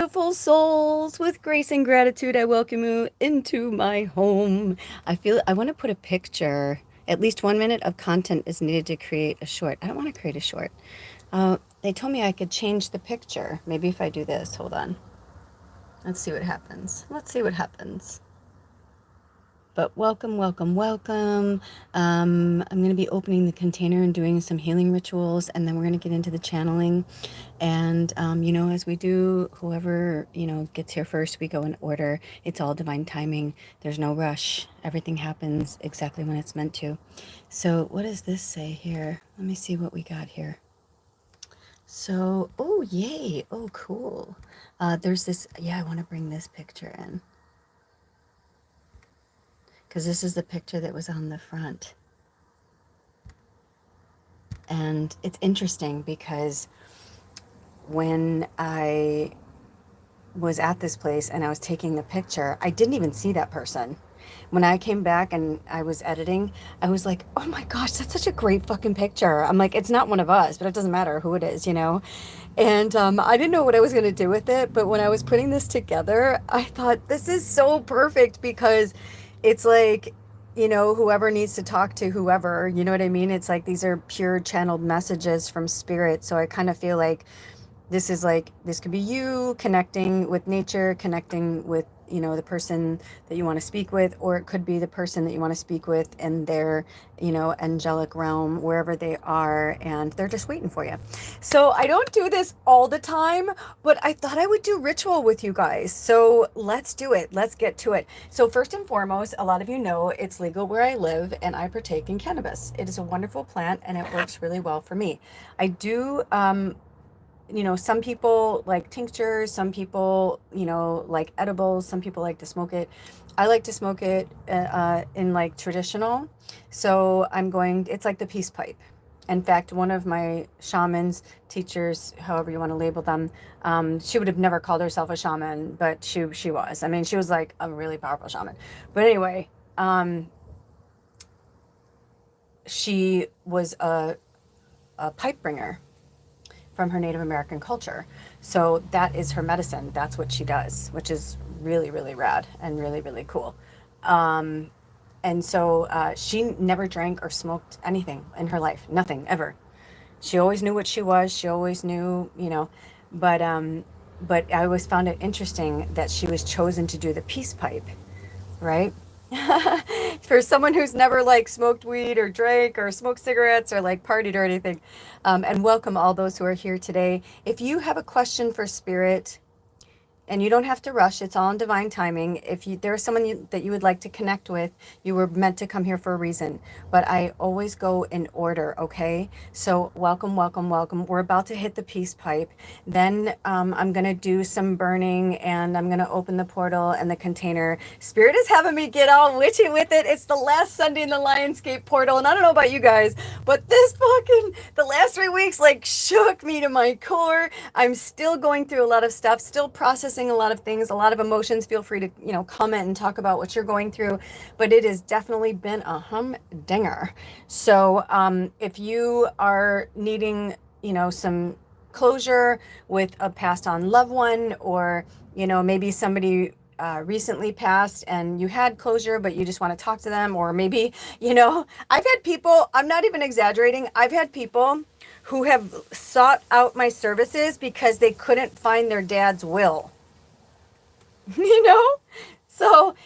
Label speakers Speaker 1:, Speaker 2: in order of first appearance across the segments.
Speaker 1: beautiful souls. With grace and gratitude, I welcome you into my home. I want to put a picture. At least 1 minute of content is needed to create a short. I don't want to create a short. They told me I could change the picture. Maybe if I do this, hold on. Let's see what happens. Let's see what happens. But welcome, welcome, welcome. I'm going to be opening the container and doing some healing rituals, and then we're going to get into the channeling. And, as we do, whoever, gets here first, we go in order. It's all divine timing. There's no rush. Everything happens exactly when it's meant to. So what does this say here? Let me see what we got here. So, oh, yay. Oh, cool. There's this, I want to bring this picture in, because this is the picture that was on the front. And it's interesting because when I was at this place and I was taking the picture, I didn't even see that person. When I came back and I was editing, I was like, oh my gosh, that's such a great fucking picture. I'm like, it's not one of us, but it doesn't matter who it is, And I didn't know what I was going to do with it. But when I was putting this together, I thought this is so perfect because it's like, whoever needs to talk to whoever, you know what I mean? It's like these are pure channeled messages from spirit. So I kind of feel like this could be you connecting with nature, connecting with, the person that you want to speak with, or it could be the person that you want to speak with in their, angelic realm, wherever they are, and they're just waiting for you. So I don't do this all the time, but I thought I would do ritual with you guys. So let's do it. Let's get to it. So first and foremost, a lot of you know it's legal where I live and I partake in cannabis. It is a wonderful plant and it works really well for me. I do, some people like tinctures, some people, like edibles, some people like to smoke it. I like to smoke it in like traditional. So it's like the peace pipe. In fact, one of my shamans, teachers, however you want to label them, she would have never called herself a shaman, but she was. I mean, she was like a really powerful shaman. But anyway, she was a pipe bringer from her Native American culture. So that is her medicine. That's what she does, which is really, really rad and really, really cool. And so she never drank or smoked anything in her life, nothing ever. She always knew what she was. She always knew, but I always found it interesting that she was chosen to do the peace pipe, right? For someone who's never like smoked weed or drank or smoked cigarettes or like partied or anything. And welcome all those who are here today. If you have a question for spirit, and you don't have to rush, it's all in divine timing. If there's someone that you would like to connect with, you were meant to come here for a reason. But I always go in order, okay? So welcome, welcome, welcome. We're about to hit the peace pipe. Then I'm gonna do some burning and I'm gonna open the portal and the container. Spirit is having me get all witchy with it. It's the last Sunday in the Lionsgate portal. And I don't know about you guys, but the last 3 weeks like shook me to my core. I'm still going through a lot of stuff, still processing a lot of things, a lot of emotions. Feel free to, comment and talk about what you're going through, but it has definitely been a humdinger. So if you are needing, some closure with a passed on loved one, or, maybe somebody recently passed and you had closure, but you just want to talk to them, or maybe, I've had people, I'm not even exaggerating, I've had people who have sought out my services because they couldn't find their dad's will. you know so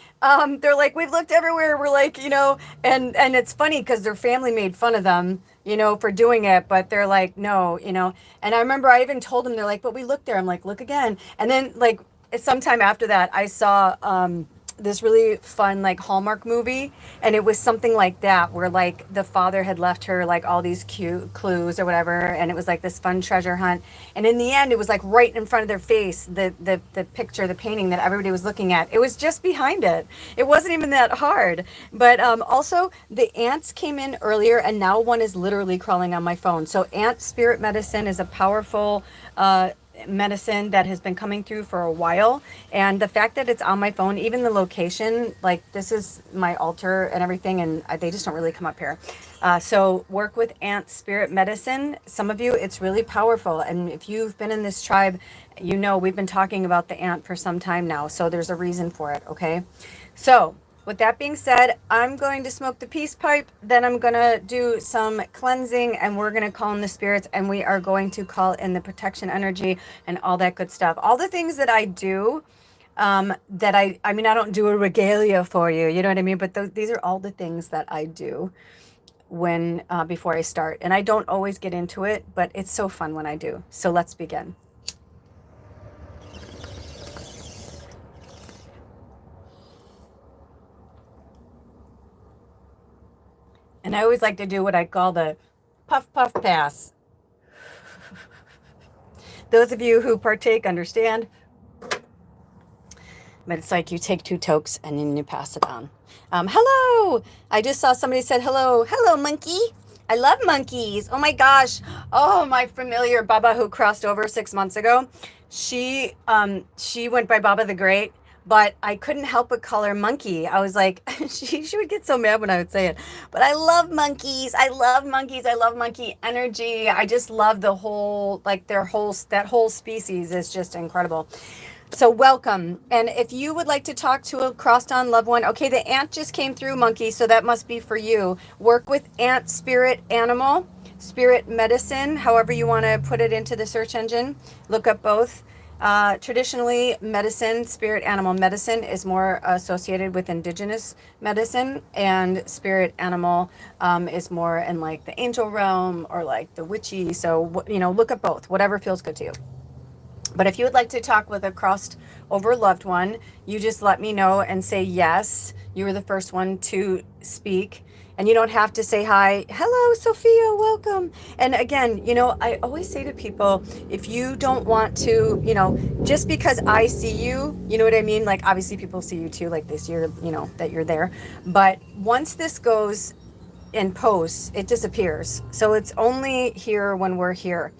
Speaker 1: they're like, we've looked everywhere, we're like, and it's funny because their family made fun of them, for doing it, but they're like, no, and I remember I even told them, they're like, but we looked there. I'm like, look again. And then like sometime after that I saw this really fun like Hallmark movie, and it was something like that, where like the father had left her like all these cute clues or whatever, and it was like this fun treasure hunt, and in the end it was like right in front of their face, the picture, the painting that everybody was looking at, it was just behind it. It wasn't even that hard. But also the ants came in earlier, and now one is literally crawling on my phone. So ant spirit medicine is a powerful medicine that has been coming through for a while, and the fact that it's on my phone, even the location, like this is my altar and everything, and they just don't really come up here. So work with ant spirit medicine. Some of you, it's really powerful, and if you've been in this tribe, you know we've been talking about the ant for some time now, so there's a reason for it. Okay, so with that being said, I'm going to smoke the peace pipe, then I'm going to do some cleansing, and we're going to call in the spirits, and we are going to call in the protection energy and all that good stuff. All the things that I do, that I mean, I don't do a regalia for you, you know what I mean? But these are all the things that I do when before I start. And I don't always get into it, but it's so fun when I do. So let's begin. And I always like to do what I call the puff puff pass. Those of you who partake understand, but it's like you take two tokes and then you pass it on. Hello! I just saw somebody said hello. Hello, monkey. I love monkeys. Oh my gosh. Oh, my familiar Baba who crossed over 6 months ago. She went by Baba the Great, but I couldn't help but call her Monkey. I was like, she would get so mad when I would say it. But I love monkeys. I love monkeys. I love monkey energy. I just love the whole, like that whole species is just incredible. So welcome. And if you would like to talk to a crossed on loved one, okay, the ant just came through, monkey, so that must be for you. Work with ant spirit animal, spirit medicine, however you want to put it into the search engine. Look up both. Traditionally, medicine, spirit animal medicine is more associated with indigenous medicine, and spirit animal is more in like the angel realm or like the witchy. So, look at both, whatever feels good to you. But if you would like to talk with a crossed over loved one, you just let me know and say yes. You were the first one to speak. And you don't have to say hi. Hello, Sophia, welcome. And again, I always say to people, if you don't want to, just because I see you, you know what I mean? Like, obviously people see you too, like this year, that you're there. But once this goes in posts, it disappears. So it's only here when we're here.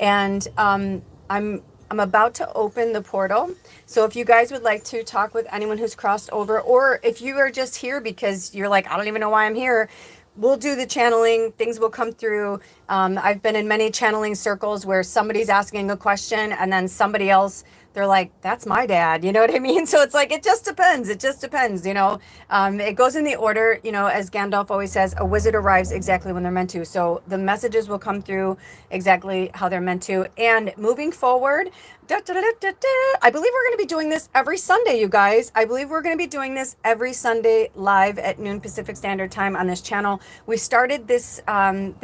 Speaker 1: And I'm about to open the portal. So if you guys would like to talk with anyone who's crossed over, or if you are just here because you're like, I don't even know why I'm here, we'll do the channeling. Things will come through. I've been in many channeling circles where somebody's asking a question and then somebody else, they're like, that's my dad. You know what I mean? So it's like, it just depends. It just depends, it goes in the order, as Gandalf always says, a wizard arrives exactly when they're meant to. So the messages will come through exactly how they're meant to. And moving forward, I believe we're going to be doing this every Sunday, you guys. I believe we're going to be doing this every Sunday live at noon Pacific Standard Time on this channel. We started this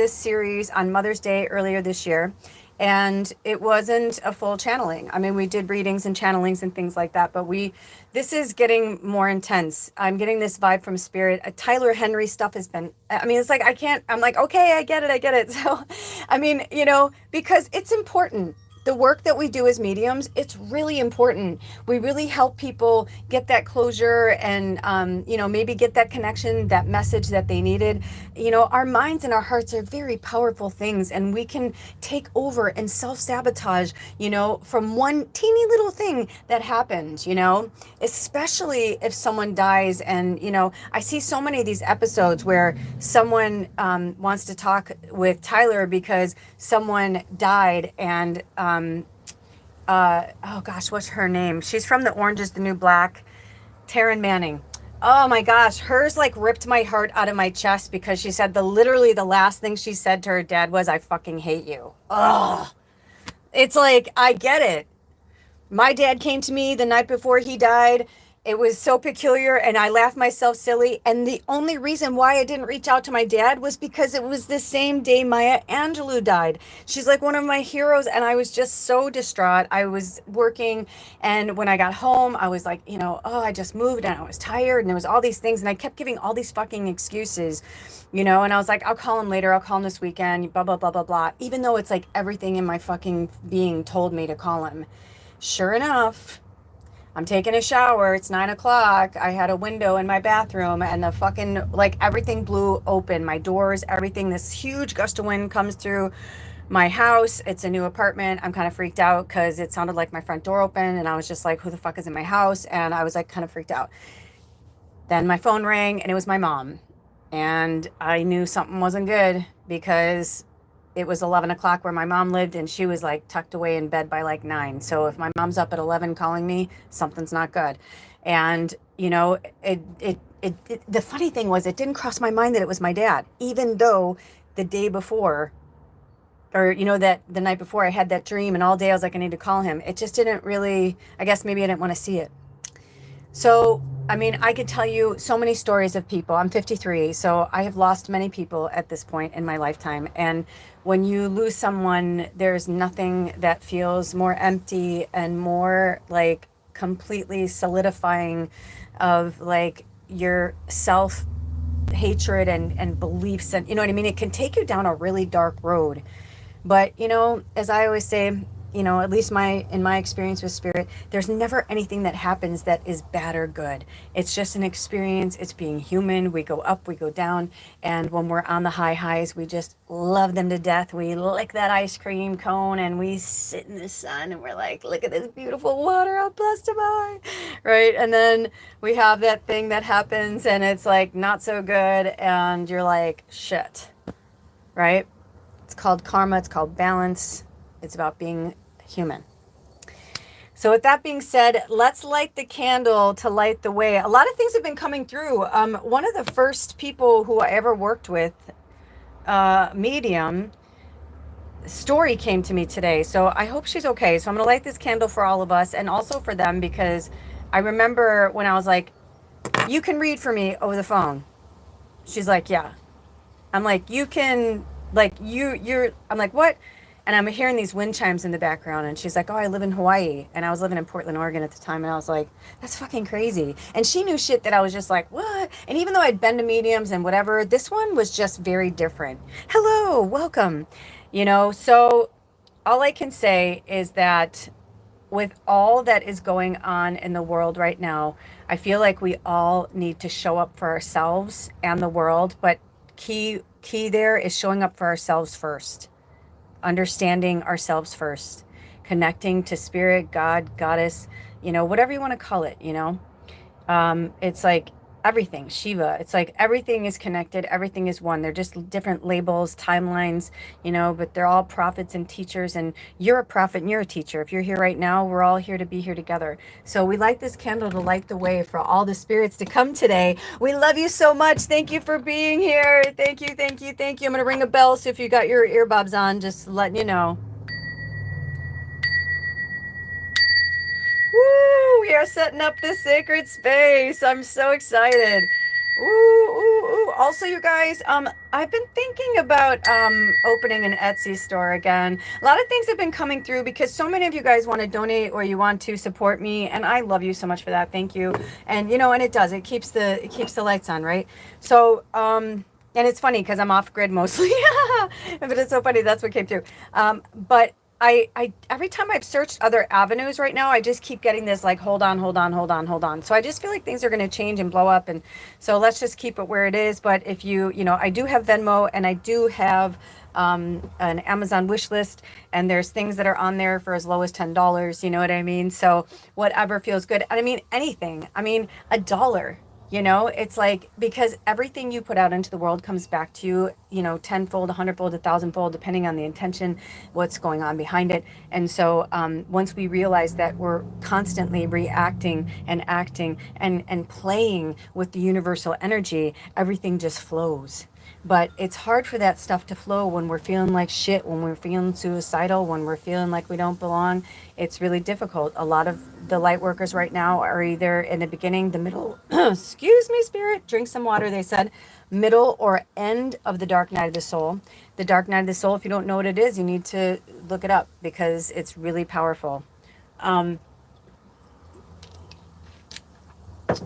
Speaker 1: series on Mother's Day earlier this year, and it wasn't a full channeling. I mean, we did readings and channelings and things like that, but this is getting more intense. I'm getting this vibe from spirit. Tyler Henry stuff has been, it's like, I'm like, okay, I get it. So, because it's important. The work that we do as mediums, it's really important. We really help people get that closure and, maybe get that connection, that message that they needed. Our minds and our hearts are very powerful things, and we can take over and self-sabotage, from one teeny little thing that happened, especially if someone dies. And, I see so many of these episodes where someone wants to talk with Tyler because someone died, and oh gosh, what's her name? She's from The Orange is the New Black, Taryn Manning. Oh my gosh, hers like ripped my heart out of my chest because she said literally the last thing she said to her dad was, I fucking hate you. Ugh. It's like, I get it. My dad came to me the night before he died. It was so peculiar, and I laughed myself silly. And the only reason why I didn't reach out to my dad was because it was the same day Maya Angelou died. She's like one of my heroes, and I was just so distraught. I was working, and when I got home, I was like, I just moved, and I was tired, and there was all these things, and I kept giving all these fucking excuses, and I was like, I'll call him later, I'll call him this weekend, blah, blah, blah, blah, blah, even though it's like everything in my fucking being told me to call him. Sure enough, I'm taking a shower. It's 9 o'clock. I had a window in my bathroom, and the fucking, like, everything blew open. My doors, everything. This huge gust of wind comes through my house. It's a new apartment. I'm kind of freaked out because it sounded like my front door open, and I was just like, who the fuck is in my house? And I was like kind of freaked out. Then my phone rang, and it was my mom. And I knew something wasn't good because it was 11 o'clock where my mom lived, and she was like tucked away in bed by like 9. So if my mom's up at 11 calling me, something's not good. And, you know, the funny thing was, it didn't cross my mind that it was my dad, even though the day before, or, you know, that the night before I had that dream, and all day I was like, I need to call him. It just didn't really, I guess maybe I didn't want to see it. So, I mean, I could tell you so many stories of people. I'm 53, so I have lost many people at this point in my lifetime. And when you lose someone, there's nothing that feels more empty and more like completely solidifying of like your self hatred and beliefs. And you know what I mean? It can take you down a really dark road. But, you know, as I always say, you know, at least in my experience with spirit, there's never anything that happens that is bad or good. It's just an experience. It's being human. We go up, we go down. And when we're on the high highs, we just love them to death. We lick that ice cream cone and we sit in the sun and we're like, look at this beautiful water. How blessed am I? Right. And then we have that thing that happens and it's like not so good. And you're like, shit. Right. It's called karma. It's called balance. It's about being human. So with that being said, let's light the candle to light the way. A lot of things have been coming through. One of the first people who I ever worked with, medium, Story came to me today. So I hope she's okay. So I'm going to light this candle for all of us and also for them, because I remember when I was like, you can read for me over the phone. She's like, yeah. I'm like, you can, like, I'm like, what? And I'm hearing these wind chimes in the background. And she's like, oh, I live in Hawaii. And I was living in Portland, Oregon at the time. And I was like, that's fucking crazy. And she knew shit that I was just like, what? And even though I'd been to mediums and whatever, this one was just very different. Hello, welcome. You know, so all I can say is that with all that is going on in the world right now, I feel like we all need to show up for ourselves and the world. But key there is showing up for ourselves first. Understanding ourselves first, connecting to spirit, God, goddess, you know, whatever you want to call it, you know. It's like everything, Shiva, it's like everything is connected, everything is one. They're just different labels, timelines, you know, but they're all prophets and teachers, and you're a prophet and you're a teacher. If you're here right now, we're all here to be here together. So we light this candle to light the way for all the spirits to come today. We love you so much. Thank you for being here. Thank you, thank you, thank you. I'm going to ring a bell, so if you got your earbuds on, just letting you know. Woo! We are setting up this sacred space. I'm so excited. Ooh, ooh, ooh. Also, you guys, I've been thinking about opening an Etsy store again. A lot of things have been coming through because so many of you guys want to donate or you want to support me, and I love you so much for that. Thank you. And you know, and it does. It keeps the lights on, right? So, and it's funny because I'm off grid mostly, but it's so funny. That's what came through. But I every time I've searched other avenues right now, I just keep getting this like, hold on, hold on, hold on, hold on. So I just feel like things are going to change and blow up. And so let's just keep it where it is. But if you know, I do have Venmo and I do have an Amazon wish list, and there's things that are on there for as low as $10. You know what I mean? So whatever feels good. And I mean, anything. I mean, $1. You know, it's like, because everything you put out into the world comes back to you, you know, tenfold, 100-fold, 1,000-fold, depending on the intention, what's going on behind it. And so once we realize that we're constantly reacting and acting and playing with the universal energy, everything just flows. But it's hard for that stuff to flow when we're feeling like shit, when we're feeling suicidal, when we're feeling like we don't belong. It's really difficult. A lot of the light workers right now are either in the beginning, the middle, excuse me, spirit, drink some water, they said, middle or end of the dark night of the soul. The dark night of the soul, if you don't know what it is, you need to look it up because it's really powerful.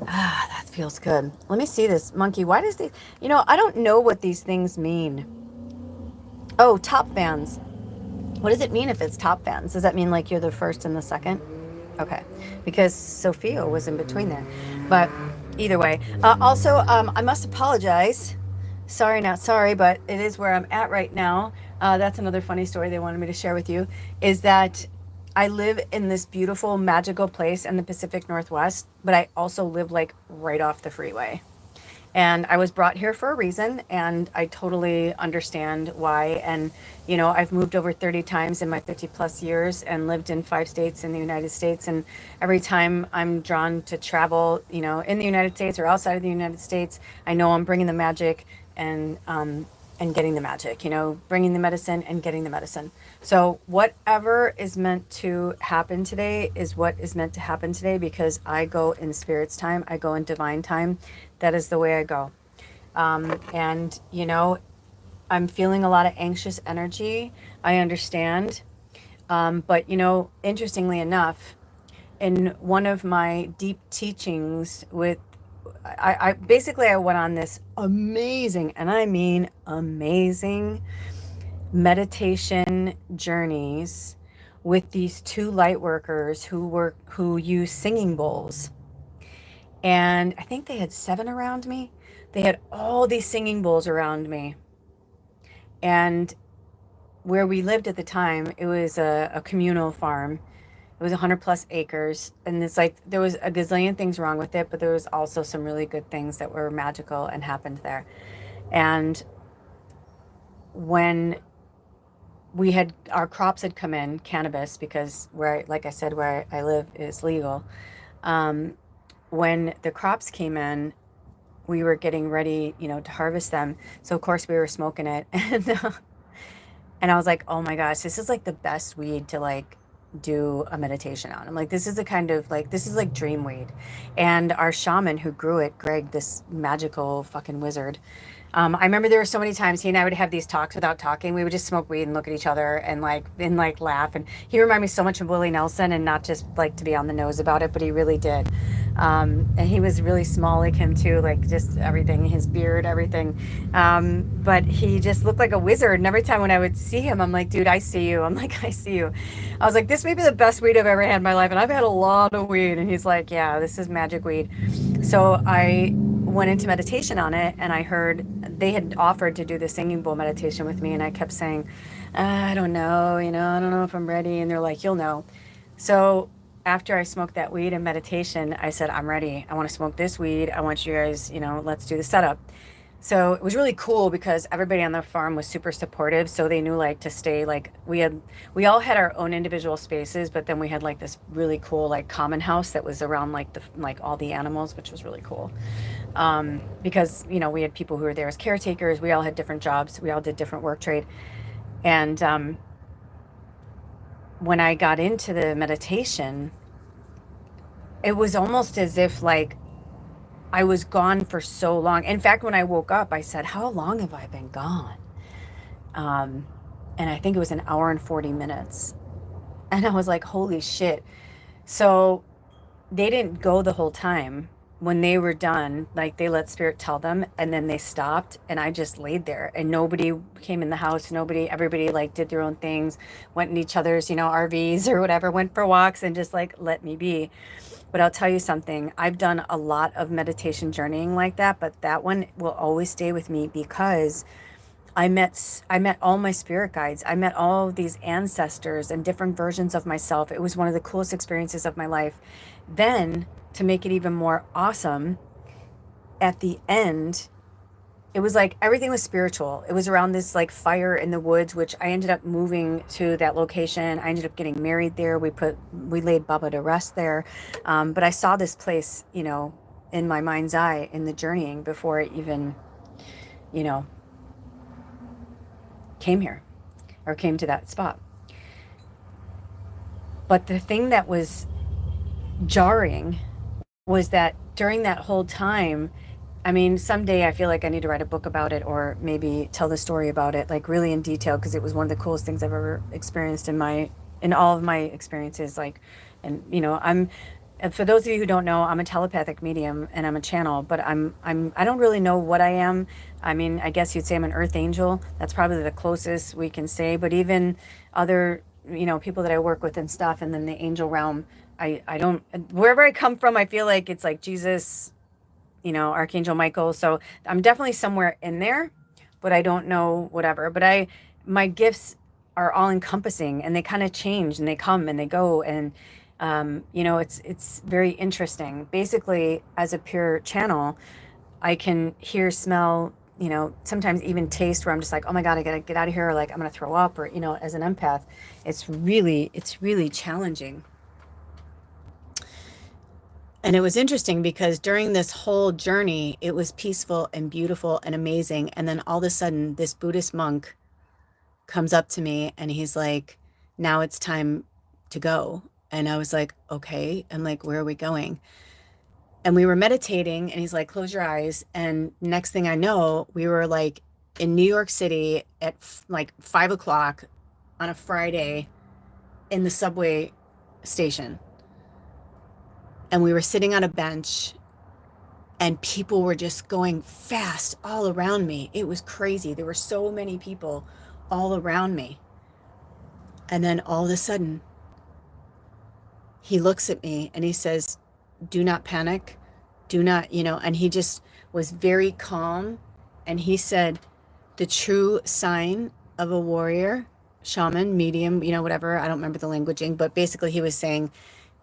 Speaker 1: That feels good. Let me see this monkey. Why does these, you know, I don't know what these things mean. Oh, top fans. What does it mean if it's top fans? Does that mean like you're the first and the second? Okay. Because Sophia was in between there. But either way. Also, I must apologize. Sorry, not sorry, but it is where I'm at right now. That's another funny story they wanted me to share with you, is that I live in this beautiful, magical place in the Pacific Northwest, but I also live like right off the freeway. And I was brought here for a reason, and I totally understand why. And, you know, I've moved over 30 times in my 50 plus years and lived in 5 states in the United States. And every time I'm drawn to travel, you know, in the United States or outside of the United States, I know I'm bringing the magic and, getting the magic, you know, bringing the medicine and getting the medicine. So, whatever is meant to happen today is what is meant to happen today because I go in spirit's time, I go in divine time. That is the way I go. And, you know, I'm feeling a lot of anxious energy. I understand. But, you know, interestingly enough, in one of my deep teachings with I basically I went on this amazing, and I mean amazing, meditation journeys with these two light workers who use singing bowls. And I think they had 7 around me. They had all these singing bowls around me. And where we lived at the time, it was a communal farm. It was 100 plus acres. And it's like there was a gazillion things wrong with it, but there was also some really good things that were magical and happened there. And when we had our crops had come in, cannabis, because like I said, where I live is legal. Um, when the crops came in, we were getting ready, you know, to harvest them. So of course we were smoking it, and I was like, oh my gosh, this is like the best weed to like do a meditation on. I'm like, this is the kind of like this is like dream weed. And our shaman who grew it, Greg, this magical fucking wizard. I remember there were so many times he and I would have these talks without talking. We would just smoke weed and look at each other and like laugh. And he reminded me so much of Willie Nelson, and not just like to be on the nose about it, but he really did. And he was really small like him too, like just everything, his beard, everything. But he just looked like a wizard. And every time when I would see him, I'm like, dude, I see you. I'm like, I see you. I was like, this may be the best weed I've ever had in my life. And I've had a lot of weed. And he's like, yeah, this is magic weed. So I went into meditation on it, and I heard they had offered to do the singing bowl meditation with me. And I kept saying, I don't know, you know, I don't know if I'm ready. And they're like, you'll know. So after I smoked that weed in meditation, I said, I'm ready. I want to smoke this weed. I want you guys, you know, let's do the setup. So it was really cool because everybody on the farm was super supportive. So they knew like to stay, like we all had our own individual spaces, but then we had like this really cool, like common house that was around like all the animals, which was really cool. Because, you know, we had people who were there as caretakers. We all had different jobs. We all did different work trade. And, when I got into the meditation, it was almost as if like I was gone for so long. In fact, when I woke up, I said, how long have I been gone? Um, and I think it was an hour and 40 minutes. And I was like, holy shit. So they didn't go the whole time. When they were done, like they let spirit tell them, and then they stopped, and I just laid there, and nobody came in the house. Everybody like did their own things, went in each other's, you know, RVs or whatever, went for walks and just like let me be. But I'll tell you something, I've done a lot of meditation journeying like that, but that one will always stay with me because I met all my spirit guides. I met all of these ancestors and different versions of myself. It was one of the coolest experiences of my life. Then, to make it even more awesome, at the end, it was like everything was spiritual. It was around this like fire in the woods, which I ended up moving to that location. I ended up getting married there. We laid Baba to rest there. But I saw this place, you know, in my mind's eye in the journeying before it even, you know, came here or came to that spot. But the thing that was jarring was that during that whole time, I mean, someday I feel like I need to write a book about it or maybe tell the story about it, like really in detail, because it was one of the coolest things I've ever experienced in all of my experiences. Like, and you know, and for those of you who don't know, I'm a telepathic medium and I'm a channel, but I don't really know what I am. I mean, I guess you'd say I'm an earth angel. That's probably the closest we can say, but even other, you know, people that I work with and stuff, and then the angel realm, I don't, wherever I come from, I feel like it's like Jesus Archangel Michael. So I'm definitely somewhere in there, but I don't know whatever. But my gifts are all encompassing, and they kind of change, and they come and they go. And, it's very interesting. Basically, as a pure channel, I can hear, smell, sometimes even taste, where I'm just like, oh my God, I gotta get out of here, or like I'm gonna throw up, or, as an empath, it's really challenging. And it was interesting because during this whole journey, it was peaceful and beautiful and amazing. And then all of a sudden, this Buddhist monk comes up to me and he's like, now it's time to go. And I was like, okay. I'm like, where are we going? And we were meditating and he's like, close your eyes. And next thing I know, we were like in New York City at like 5 o'clock on a Friday in the subway station. And we were sitting on a bench and people were just going fast all around me. It was crazy. There were so many people all around me. And then all of a sudden, he looks at me and he says, do not panic. Do not, and he just was very calm. And he said, the true sign of a warrior, shaman, medium, whatever, I don't remember the languaging, but basically he was saying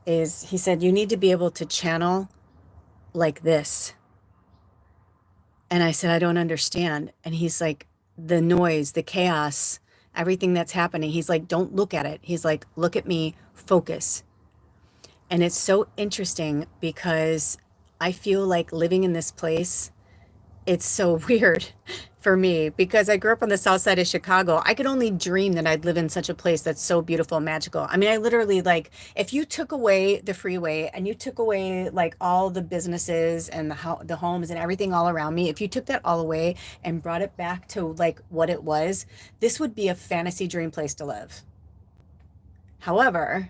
Speaker 1: is, he said, you need to be able to channel like this. And I said, I don't understand. And he's like, the noise, the chaos, everything that's happening. He's like, don't look at it. He's like, look at me, focus. And it's so interesting because I feel like living in this place, it's so weird for me because I grew up on the south side of Chicago. I could only dream that I'd live in such a place that's so beautiful and magical. I mean, I literally, like, if you took away the freeway and you took away like all the businesses and the homes and everything all around me, if you took that all away and brought it back to like what it was, this would be a fantasy dream place to live. However,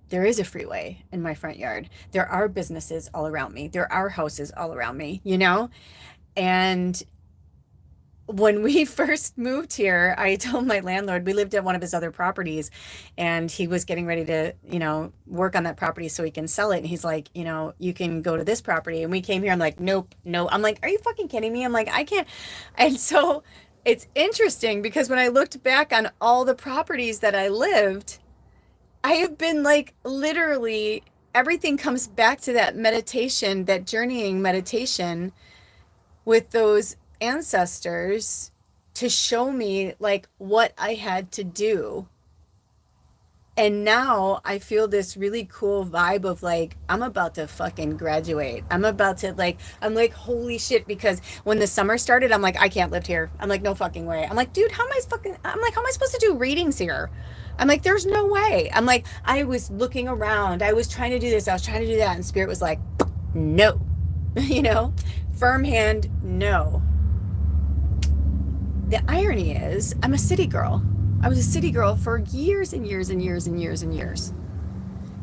Speaker 1: there is a freeway in my front yard. There are businesses all around me. There are houses all around me, And when we first moved here, I told my landlord, we lived at one of his other properties and he was getting ready to, work on that property so he can sell it. And he's like, you can go to this property. And we came here. I'm like, nope, no. I'm like, are you fucking kidding me? I'm like, I can't. And so it's interesting because when I looked back on all the properties that I lived, I have been like, literally everything comes back to that meditation, that journeying meditation with those ancestors to show me like what I had to do. And now I feel this really cool vibe of like, I'm about to fucking graduate. I'm about to I'm like, holy shit. Because when the summer started, I'm like, I can't live here. I'm like, no fucking way. I'm like, dude, how am I supposed to do readings here? I'm like, there's no way. I'm like, I was looking around. I was trying to do this. I was trying to do that. And spirit was like, no, firm hand, no. The irony is I'm a city girl. I was a city girl for years and years and years and years and years.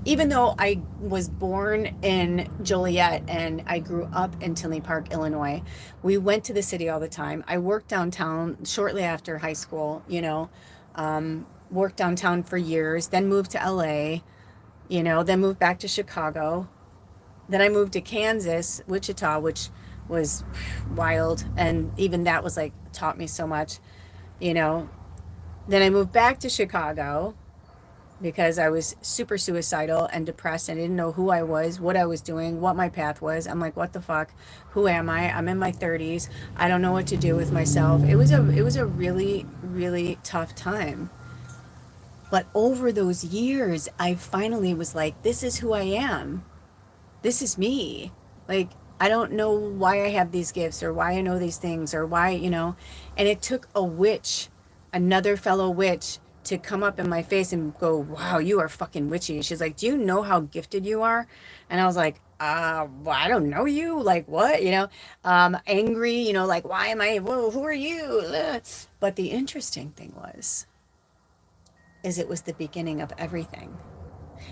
Speaker 1: Even though I was born in Joliet and I grew up in Tinley Park, Illinois, we went to the city all the time. I worked downtown shortly after high school, worked downtown for years, then moved to LA, then moved back to Chicago. Then I moved to Kansas, Wichita, which was wild. And even that was like, taught me so much, Then I moved back to Chicago because I was super suicidal and depressed. I didn't know who I was, what I was doing, what my path was. I'm like, what the fuck? Who am I? I'm in my 30s. I don't know what to do with myself. It was a really, really tough time. But over those years, I finally was like, this is who I am. This is me. Like, I don't know why I have these gifts or why I know these things or why, And it took a witch, another fellow witch, to come up in my face and go, wow, you are fucking witchy. She's like, do you know how gifted you are? And I was like, well, I don't know you. Like, what? Angry, like, why am I, whoa, who are you? But the interesting thing is it was the beginning of everything.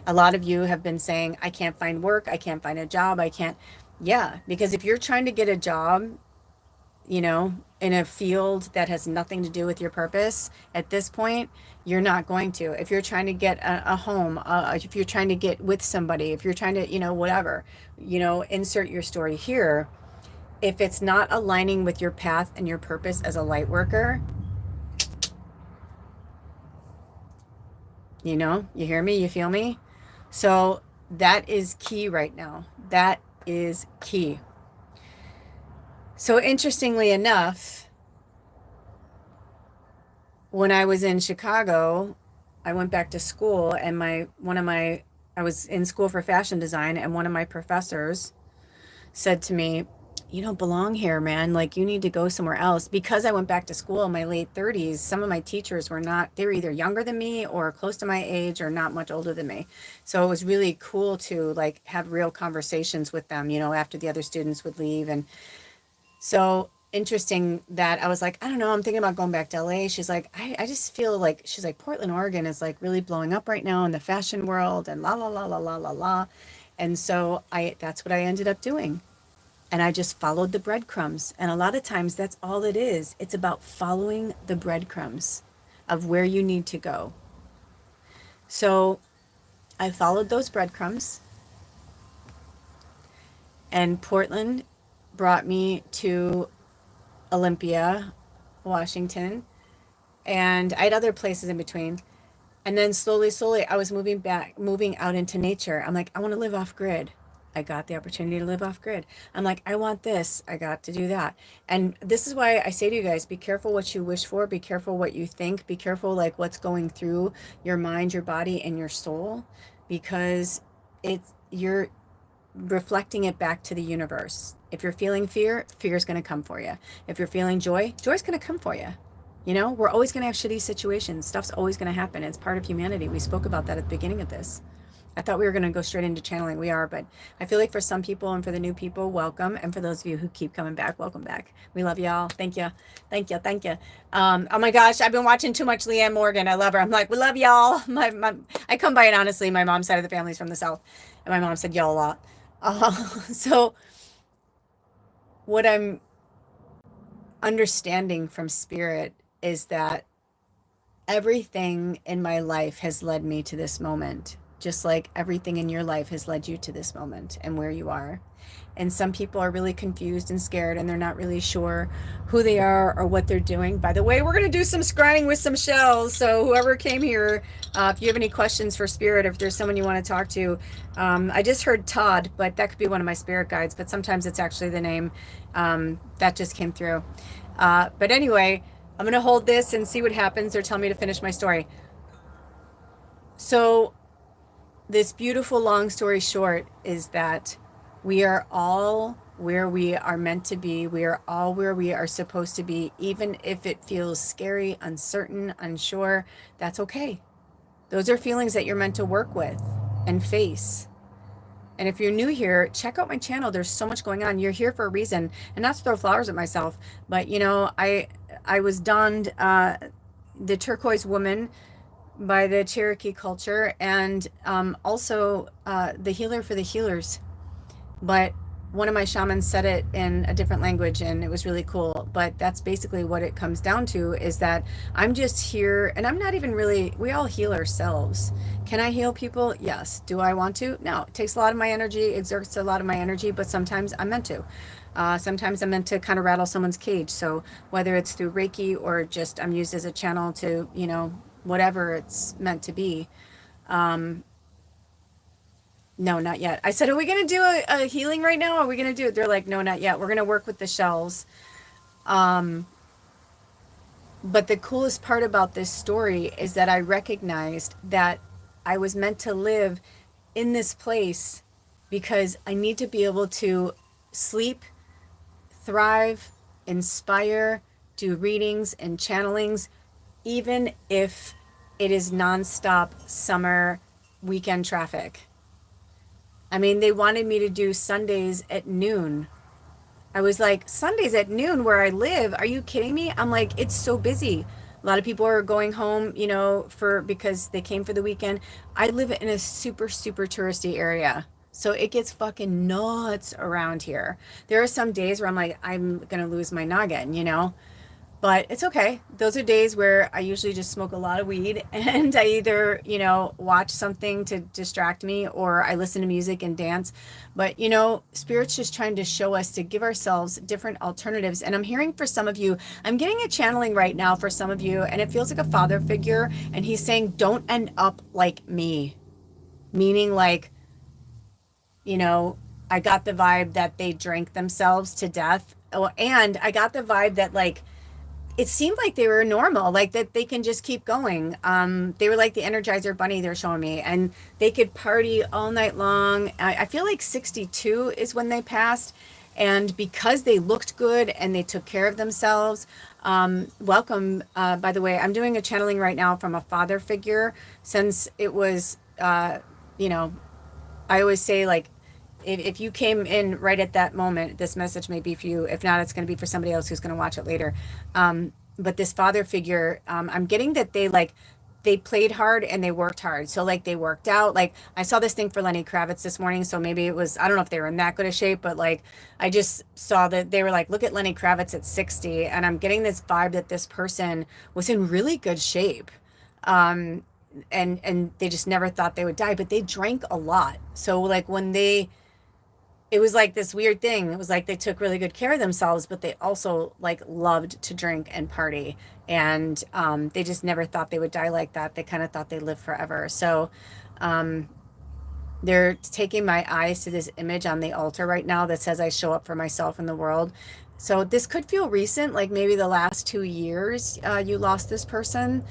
Speaker 1: A lot of you have been saying, I can't find work. I can't find a job. I can't. Yeah, because if you're trying to get a job, you know, in a field that has nothing to do with your purpose at this point, you're not going to. If you're trying to get a home, if you're trying to get with somebody, if you're trying to, you know, whatever, you know, insert your story here. If it's not aligning with your path and your purpose as a light worker, you know, you hear me, you feel me? So that is key right now. That is key. So interestingly enough, when I was in Chicago, I went back to school and I was in school for fashion design, and one of my professors said to me, "You don't belong here, man. Like, you need to go somewhere else." Because I went back to school in my late 30s, some of my teachers were not, they were either younger than me or close to my age or not much older than me. So it was really cool to like have real conversations with them, you know, after the other students would leave. And so interesting that I was like, I don't know, I'm thinking about going back to LA. She's like, I just feel like, she's like, Portland, Oregon is like really blowing up right now in the fashion world and la la la la la la la. And so that's what I ended up doing. And I just followed the breadcrumbs. And a lot of times that's all it is. It's about following the breadcrumbs of where you need to go. So I followed those breadcrumbs, and Portland brought me to Olympia, Washington, and I had other places in between. And then slowly, slowly, I was moving out into nature. I'm like, I want to live off grid. I got the opportunity to live off grid. I'm like, I want this. I got to do that. And this is why I say to you guys, be careful what you wish for. Be careful what you think. Be careful like what's going through your mind, your body, and your soul, because you're reflecting it back to the universe. If you're feeling fear, fear is going to come for you. If you're feeling joy, joy is going to come for you. You know, we're always going to have shitty situations. Stuff's always going to happen. It's part of humanity. We spoke about that at the beginning of this. I thought we were going to go straight into channeling. We are, but I feel like for some people and for the new people, welcome. And for those of you who keep coming back, welcome back. We love y'all. Thank you. Thank you. Thank you. Oh my gosh, I've been watching too much Leanne Morgan. I love her. I'm like, we love y'all. I come by it honestly. My mom's side of the family's from the South, and my mom said y'all a lot. So what I'm understanding from spirit is that everything in my life has led me to this moment, just like everything in your life has led you to this moment and where you are. And some people are really confused and scared, and they're not really sure who they are or what they're doing. By the way, we're going to do some scrying with some shells. So whoever came here, if you have any questions for spirit, if there's someone you want to talk to, I just heard Todd, but that could be one of my spirit guides, but sometimes it's actually the name that just came through. But anyway, I'm going to hold this and see what happens, or tell me to finish my story. So this beautiful long story short is that we are all where we are meant to be. We are all where we are supposed to be, even if it feels scary, uncertain, unsure. That's okay. Those are feelings that you're meant to work with and face. And if you're new here, check out my channel. There's so much going on. You're here for a reason, and not to throw flowers at myself, but you know, I was donned the turquoise woman by the Cherokee culture, and also the healer for the healers. But one of my shamans said it in a different language, and it was really cool. But that's basically what it comes down to, is that I'm just here, and I'm not even really, we all heal ourselves. Can I heal people? Yes. Do I want to? No. It takes a lot of my energy, exerts a lot of my energy, but sometimes I'm meant to. Sometimes I'm meant to kind of rattle someone's cage. So whether it's through Reiki or just I'm used as a channel to, you know, whatever it's meant to be. No, not yet. I said, are we going to do a healing right now? Are we going to do it? They're like, no, not yet. We're going to work with the shells. But the coolest part about this story is that I recognized that I was meant to live in this place because I need to be able to sleep, thrive, inspire, do readings and channelings, even if it is nonstop summer weekend traffic. I mean, they wanted me to do Sundays at noon. I was like, Sundays at noon where I live? Are you kidding me? I'm like, it's so busy. A lot of people are going home, you know, because they came for the weekend. I live in a super, super touristy area. So it gets fucking nuts around here. There are some days where I'm like, I'm gonna lose my noggin, you know? But it's okay. Those are days where I usually just smoke a lot of weed and I either, you know, watch something to distract me or I listen to music and dance. But, you know, Spirit's just trying to show us to give ourselves different alternatives. And I'm hearing for some of you, I'm getting a channeling right now for some of you, and it feels like a father figure. And he's saying, don't end up like me, meaning like, you know, I got the vibe that they drank themselves to death. Oh, and I got the vibe that like it seemed like they were normal, like that they can just keep going. They were like the Energizer Bunny they're showing me, and they could party all night long. I feel like 62 is when they passed, and because they looked good and they took care of themselves. Welcome, by the way, I'm doing a channeling right now from a father figure since it was, you know, I always say like if you came in right at that moment, this message may be for you. If not, it's going to be for somebody else who's going to watch it later. But this father figure, I'm getting that they played hard and they worked hard. So like they worked out. Like I saw this thing for Lenny Kravitz this morning. So maybe it was, I don't know if they were in that good a shape, but like I just saw that they were like, look at Lenny Kravitz at 60. And I'm getting this vibe that this person was in really good shape. Um, and they just never thought they would die, but they drank a lot. So like when they it was like this weird thing. It was like they took really good care of themselves, but they also like loved to drink and party. And they just never thought they would die like that. They kind of thought they lived forever. So um, they're taking my eyes to this image on the altar right now that says, I show up for myself in the world. So this could feel recent, like maybe the last 2 years you lost this person.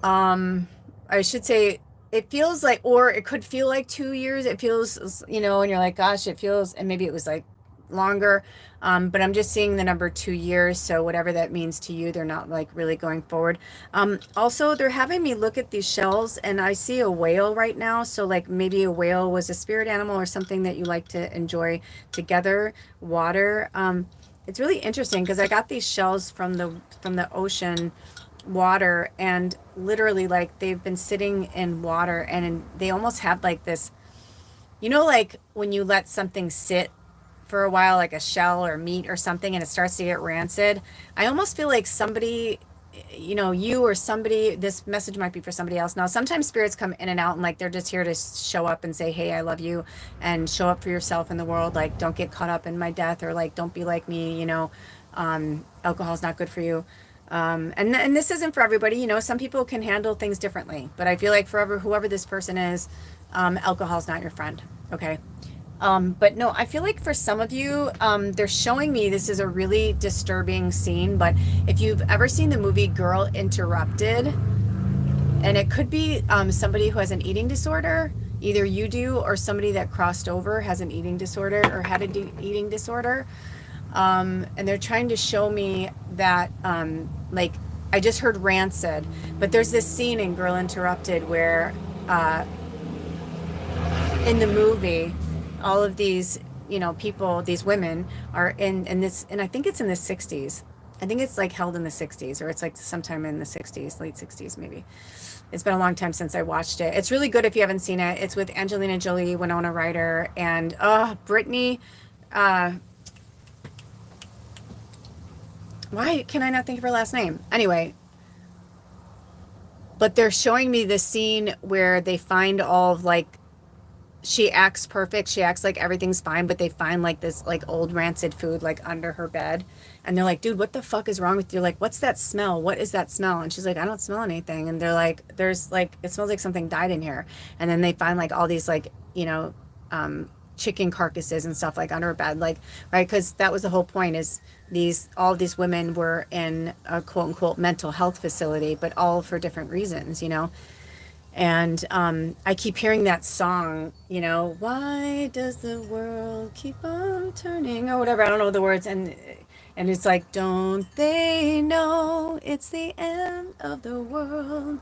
Speaker 1: I should say it feels like, or it could feel like 2 years. It feels, you know, and you're like, gosh, it feels, and maybe it was like longer. But I'm just seeing the number 2 years. So whatever that means to you, they're not like really going forward. Also, they're having me look at these shells and I see a whale right now. So like maybe a whale was a spirit animal or something that you like to enjoy together, water. It's really interesting because I got these shells from the ocean water and literally like they've been sitting in water and they almost have like this, you know, like when you let something sit for a while, like a shell or meat or something, and it starts to get rancid. I almost feel like somebody, you know, you or somebody, this message might be for somebody else. Now sometimes spirits come in and out and like they're just here to show up and say, hey, I love you, and show up for yourself in the world. Like don't get caught up in my death, or like don't be like me, you know. Alcohol's not good for you. And this isn't for everybody, you know, some people can handle things differently, but I feel like forever, whoever this person is, alcohol's not your friend. Okay. But no, I feel like for some of you, they're showing me this is a really disturbing scene, but if you've ever seen the movie Girl Interrupted, and it could be, somebody who has an eating disorder, either you do or somebody that crossed over has an eating disorder or had a eating disorder. And they're trying to show me that, like, I just heard rancid, but there's this scene in Girl Interrupted where, in the movie, all of these, you know, people, these women are in this, and I think it's in the 60s. I think it's like held in the 60s, or it's like sometime in the 60s, late 60s, maybe. It's been a long time since I watched it. It's really good if you haven't seen it. It's with Angelina Jolie, Winona Ryder, and Brittany. Uh, why can I not think of her last name? Anyway, but they're showing me this scene where they find all of like, she acts perfect. She acts like everything's fine, but they find like this like old rancid food like under her bed. And they're like, dude, what the fuck is wrong with you? Like, what's that smell? What is that smell? And she's like, I don't smell anything. And they're like, there's like, it smells like something died in here. And then they find like all these like, you know, chicken carcasses and stuff like under her bed. Like, right. Cause that was the whole point is all of these women were in a quote unquote mental health facility, but all for different reasons, you know? And I keep hearing that song, you know, why does the world keep on turning or whatever. I don't know the words. And it's like, don't they know it's the end of the world?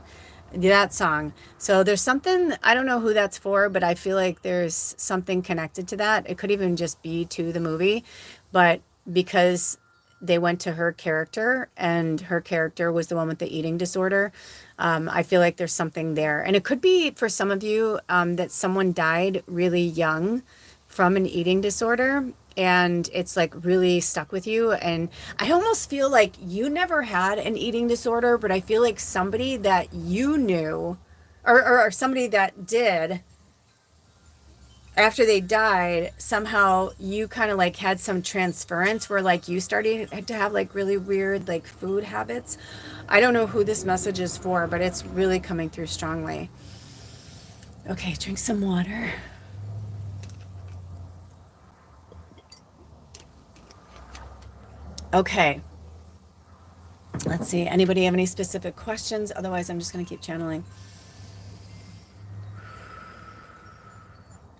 Speaker 1: That song. So there's something, I don't know who that's for, but I feel like there's something connected to that. It could even just be to the movie, but because they went to her character, and her character was the one with the eating disorder. I feel like there's something there. And it could be for some of you that someone died really young from an eating disorder, and it's like really stuck with you. And I almost feel like you never had an eating disorder, but I feel like somebody that you knew, or somebody that did, after they died, somehow you kind of like had some transference where like you started to have like really weird like food habits. I don't know who this message is for, but it's really coming through strongly. Okay, drink some water. Okay, let's see. Anybody have any specific questions? Otherwise, I'm just going to keep channeling.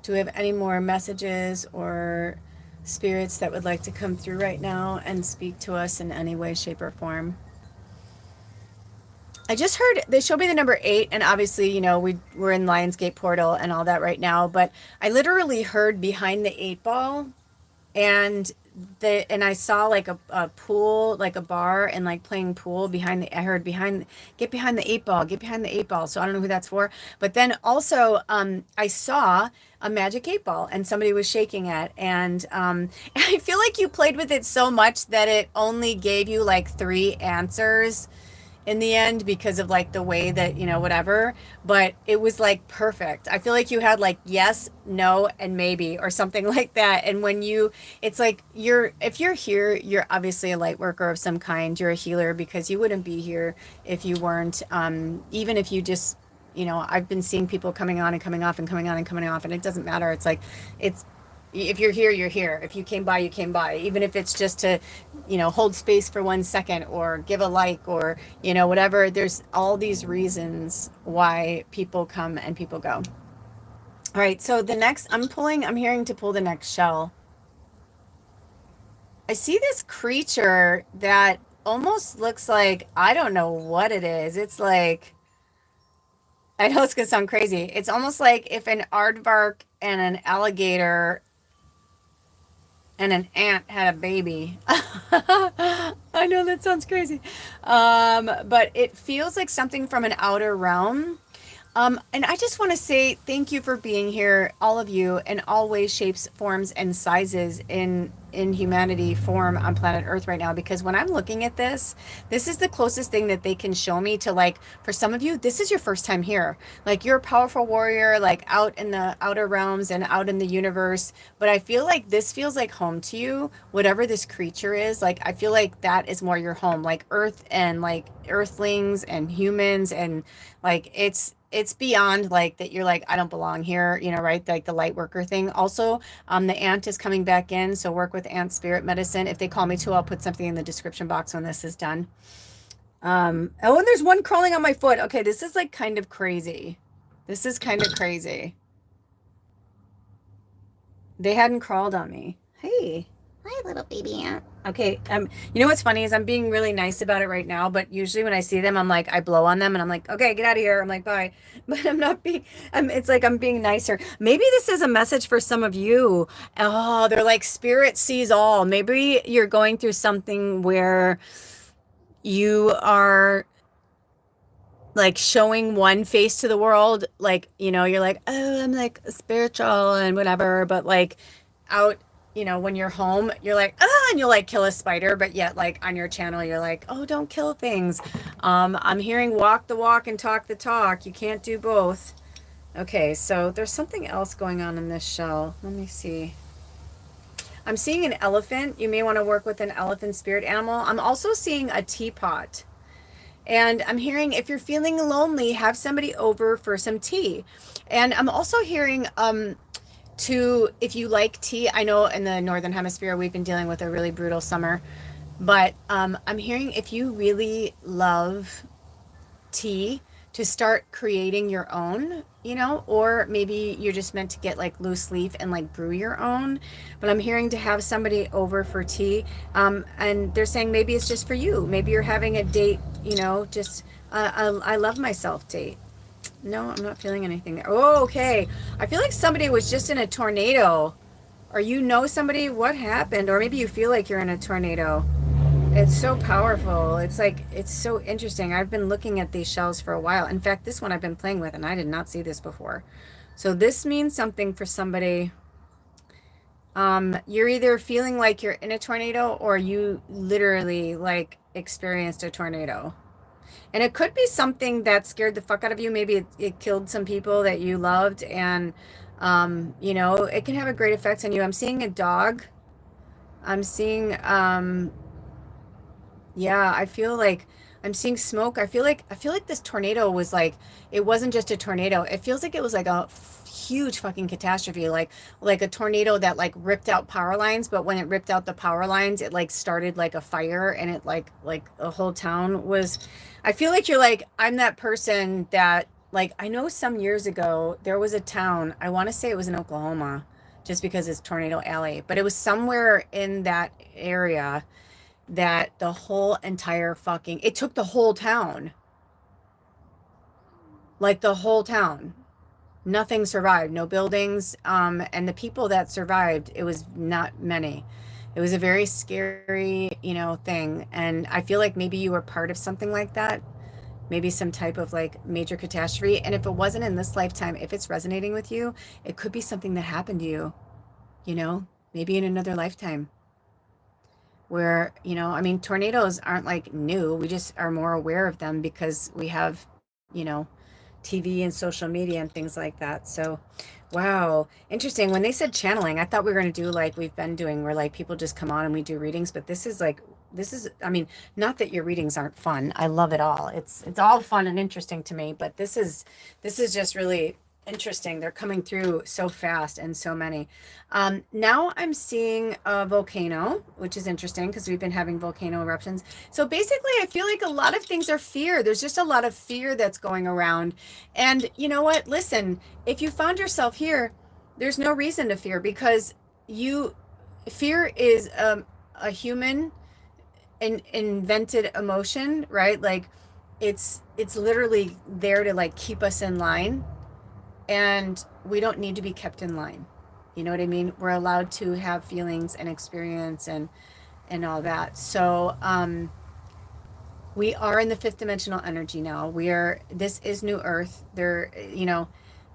Speaker 1: Do we have any more messages or spirits that would like to come through right now and speak to us in any way, shape, or form? I just heard they showed me the number 8, and obviously, you know, we're in Lionsgate portal and all that right now, but I literally heard behind the 8 ball, and I saw like a pool, like a bar, and like playing pool behind the, I heard behind, get behind the 8 ball, get behind the 8 ball. So I don't know who that's for. But then also I saw a magic 8 ball and somebody was shaking it. And I feel like you played with it so much that it only gave you like 3 answers in the end because of like the way that, you know, whatever, but it was like perfect. I feel like you had like yes, no, and maybe, or something like that. And when you, it's like if you're here, you're obviously a light worker of some kind. You're a healer, because you wouldn't be here if you weren't. Even if you just, you know, I've been seeing people coming on and coming off and coming on and coming off, and it doesn't matter. It's like, it's, if you're here, you're here. If you came by, you came by. Even if it's just to, you know, hold space for 1 second, or give a like, or, you know, whatever. There's all these reasons why people come and people go. All right. So the next, I'm hearing to pull the next shell. I see this creature that almost looks like, I don't know what it is. It's like, I know it's going to sound crazy. It's almost like if an aardvark and an alligator and an ant had a baby. I know that sounds crazy. But it feels like something from an outer realm. And I just want to say thank you for being here, all of you, in all ways, shapes, forms, and sizes in humanity form on planet Earth right now. Because when I'm looking at this is the closest thing that they can show me to, like, for some of you, this is your first time here. Like, you're a powerful warrior, like out in the outer realms and out in the universe. But I feel like this feels like home to you, whatever this creature is. Like, I feel like that is more your home, like Earth and like earthlings and humans, and like it's beyond like that you're like, I don't belong here, you know, right? Like the light worker thing. Also, the ant is coming back in, so work with ant spirit medicine. If they call me too, I'll put something in the description box when this is done. Oh, and there's one crawling on my foot. Okay, this is like kind of crazy. This is kind of crazy. They hadn't crawled on me. Hey. Hi, little baby ant. Okay, you know what's funny is I'm being really nice about it right now, but usually when I see them, I'm like, I blow on them and I'm like, okay, get out of here. I'm like, bye. But I'm not being, it's like I'm being nicer. Maybe this is a message for some of you. Oh, they're like, spirit sees all. Maybe you're going through something where you are like showing one face to the world. Like, you know, you're like, oh, I'm like spiritual and whatever, but like out, you know, when you're home, you're like, ah, and you'll like kill a spider, but yet like on your channel, you're like, oh, don't kill things. I'm hearing walk the walk and talk the talk. You can't do both. Okay, so there's something else going on in this shell. Let me see. I'm seeing an elephant. You may want to work with an elephant spirit animal. I'm also seeing a teapot. And I'm hearing, if you're feeling lonely, have somebody over for some tea. And I'm also hearing, if you like tea, I know in the Northern Hemisphere, we've been dealing with a really brutal summer, but I'm hearing if you really love tea, to start creating your own, you know, or maybe you're just meant to get like loose leaf and like brew your own. But I'm hearing to have somebody over for tea. And they're saying maybe it's just for you. Maybe you're having a date, you know, just I love myself date. No, I'm not feeling anything there. Oh, okay. I feel like somebody was just in a tornado. Or you know somebody, what happened? Or maybe you feel like you're in a tornado. It's so powerful. It's like, it's so interesting. I've been looking at these shells for a while. In fact, this one I've been playing with and I did not see this before. So this means something for somebody. You're either feeling like you're in a tornado or you literally like experienced a tornado. And it could be something that scared the fuck out of you. Maybe it killed some people that you loved. And, you know, it can have a great effect on you. I'm seeing a dog. I'm seeing, yeah, I feel like I'm seeing smoke. I feel like this tornado was like, it wasn't just a tornado. It feels like it was like a huge fucking catastrophe, like a tornado that like ripped out power lines, but when it ripped out the power lines, it like started like a fire and it like a whole town was. I feel like you're like, I'm that person that like, I know some years ago there was a town, I want to say it was in Oklahoma just because it's Tornado Alley, but it was somewhere in that area that the whole entire fucking, it took the whole town, like the whole town. Nothing survived, no buildings. And the people that survived, it was not many. It was a very scary, you know, thing. And I feel like maybe you were part of something like that, maybe some type of like major catastrophe. And if it wasn't in this lifetime, if it's resonating with you, it could be something that happened to you know, maybe in another lifetime. Where, you know, I mean, tornadoes aren't like new. We just are more aware of them because we have, you know, TV and social media and things like that. So, wow, interesting. When they said channeling, I thought we were going to do like we've been doing, where like people just come on and we do readings. But this is like, this is, I mean, not that your readings aren't fun. I love it all. It's all fun and interesting to me. But this is just really interesting. They're coming through so fast and so many. Now I'm seeing a volcano, which is interesting because we've been having volcano eruptions. So basically, I feel like a lot of things are fear. There's just a lot of fear that's going around. And you know what? Listen, if you found yourself here, there's no reason to fear because you, fear is a human invented emotion, right? Like it's literally there to like keep us in line, and we don't need to be kept in line. You know what I mean? We're allowed to have feelings and experience and all that. So we are in the fifth dimensional energy now. We are, this is new earth. There, you know,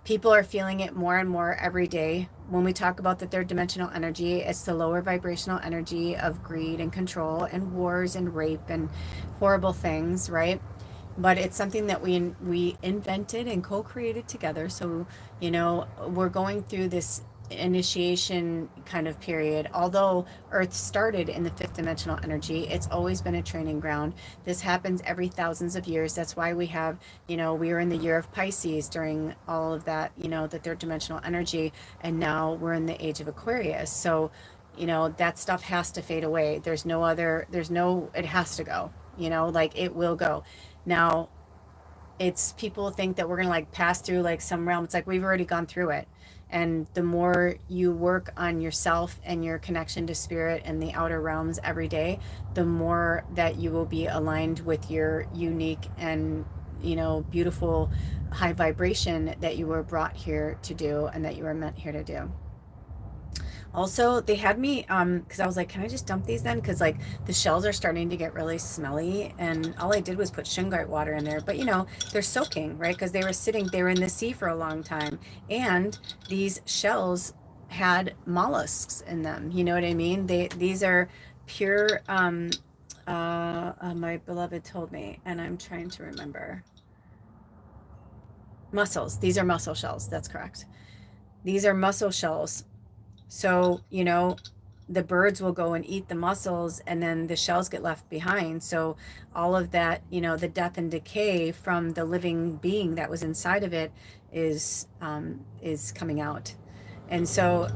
Speaker 1: people are feeling it more and more every day. When we talk about the third dimensional energy, it's the lower vibrational energy of greed and control and wars and rape and horrible things, right? But it's something that we invented and co-created together. So, you know, we're going through this initiation kind of period. Although Earth started in the fifth dimensional energy, it's always been a training ground. This happens every thousands of years. That's why we have, you know, we were in the year of Pisces during all of that, you know, the third dimensional energy, and now we're in the age of Aquarius. So, you know, that stuff has to fade away. There's no other, there's no, it has to go, you know, like it will go. Now, it's, people think that we're going to like pass through like some realm. It's like we've already gone through it. And the more you work on yourself and your connection to spirit and the outer realms every day, the more that you will be aligned with your unique and, you know, beautiful high vibration that you were brought here to do and that you were meant here to do. Also, they had me because I was like, can I just dump these then? Because like the shells are starting to get really smelly, and all I did was put shungite water in there. But you know, they're soaking, right? Because they were in the sea for a long time, and these shells had mollusks in them. You know what I mean? These are pure. My beloved told me, and I'm trying to remember. Mussels. These are mussel shells. That's correct. These are mussel shells. So, you know, the birds will go and eat the mussels and then the shells get left behind. So all of that, you know, the death and decay from the living being that was inside of it is coming out. And so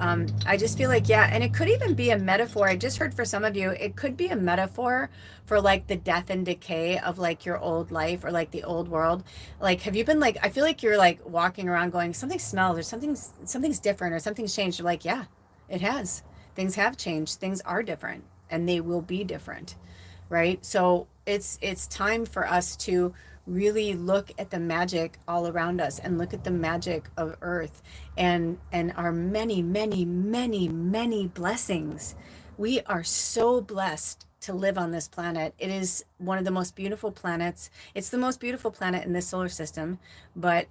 Speaker 1: I just feel like, yeah, and it could even be a metaphor. I just heard for some of you, it could be a metaphor for like the death and decay of like your old life or like the old world. Like, have you been like, I feel like you're like walking around going, something smells or something's different or something's changed. You're like, yeah, it has. Things have changed. Things are different and they will be different, right? So it's time for us to really look at the magic all around us and look at the magic of earth and our many blessings. We are so blessed to live on this planet. It is one of the most beautiful planets. It's the most beautiful planet in this solar system, but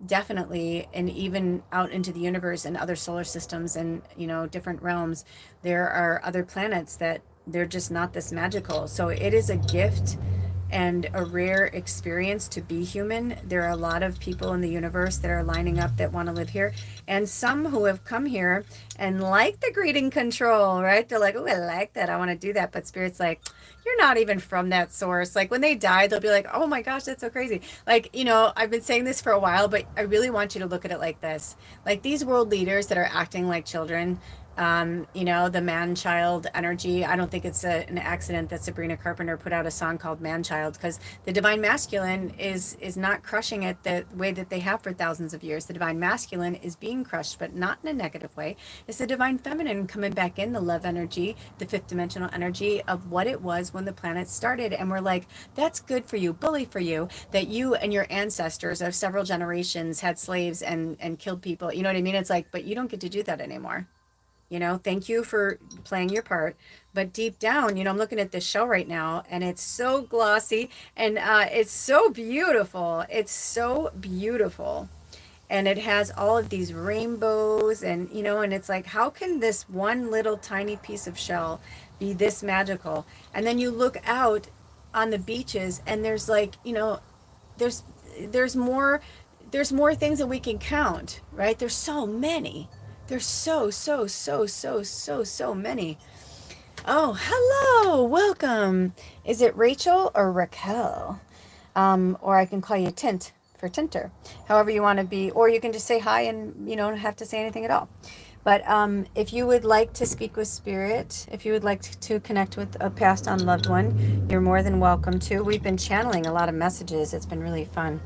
Speaker 1: definitely, and even out into the universe and other solar systems and, different realms, there are other planets that they're just not this magical. So it is a gift and a rare experience to be human. There are a lot of people in the universe that are lining up that want to live here, and some who have come here and like the greeting control, right? They're like, oh, I like that. I want to do that. But Spirit's like, you're not even from that source. Like when they die, they'll be like, oh my gosh, that's so crazy. Like, I've been saying this for a while, but I really want you to look at it like this. Like these world leaders that are acting like children, the man-child energy. I don't think it's an accident that Sabrina Carpenter put out a song called Man-Child, because the divine masculine is not crushing it the way that they have for thousands of years. The divine masculine is being crushed, but not in a negative way. It's the divine feminine coming back in, the love energy, the fifth dimensional energy of what it was when the planet started. And we're like, that's good for you, bully for you, that you and your ancestors of several generations had slaves and killed people. You know what I mean? It's like, but you don't get to do that anymore. Thank you for playing your part. But deep down, I'm looking at this show right now, and it's so glossy, and it's so beautiful. It's so beautiful. And it has all of these rainbows, and it's like, how can this one little tiny piece of shell be this magical? And then you look out on the beaches, and there's like, there's there's more there's more things that we can count, right? There's so many. There's so many. Oh, hello, welcome. Is it Rachel or Raquel? Or I can call you Tint for Tinter, however you want to be, or you can just say hi and don't have to say anything at all. But if you would like to speak with Spirit, if you would like to connect with a passed on loved one, you're more than welcome to. We've been channeling a lot of messages. It's been really fun.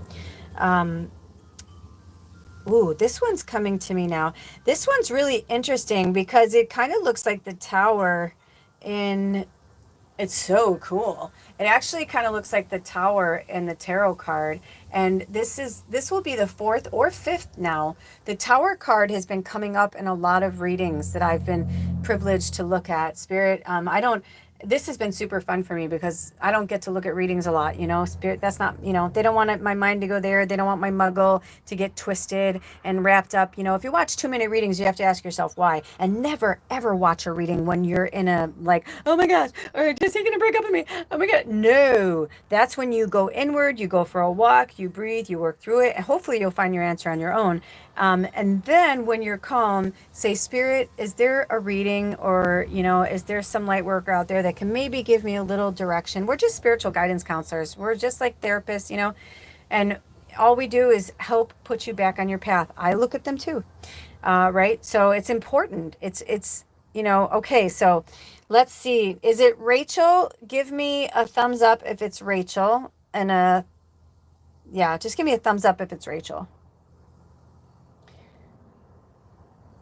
Speaker 1: Ooh, this one's coming to me now. This one's really interesting because it kind of looks like the tower in, it's so cool. It actually kind of looks like the tower in the tarot card. And this will be the fourth or fifth now. The tower card has been coming up in a lot of readings that I've been privileged to look at. Spirit, this has been super fun for me because I don't get to look at readings a lot, Spirit, that's not, they don't want my mind to go there. They don't want my muggle to get twisted and wrapped up. If you watch too many readings, you have to ask yourself why. And never, ever watch a reading when you're in a, like, oh my gosh, or is he going to break up with me? Oh my God. No, that's when you go inward, you go for a walk, you breathe, you work through it, and hopefully you'll find your answer on your own. And then when you're calm, say, Spirit, is there a reading or, is there some light worker out there that can maybe give me a little direction? We're just spiritual guidance counselors. We're just like therapists, and all we do is help put you back on your path. I look at them too. Right. So it's important. It's, okay. So let's see. Is it Rachel? Give me a thumbs up if it's Rachel, and yeah, just give me a thumbs up if it's Rachel.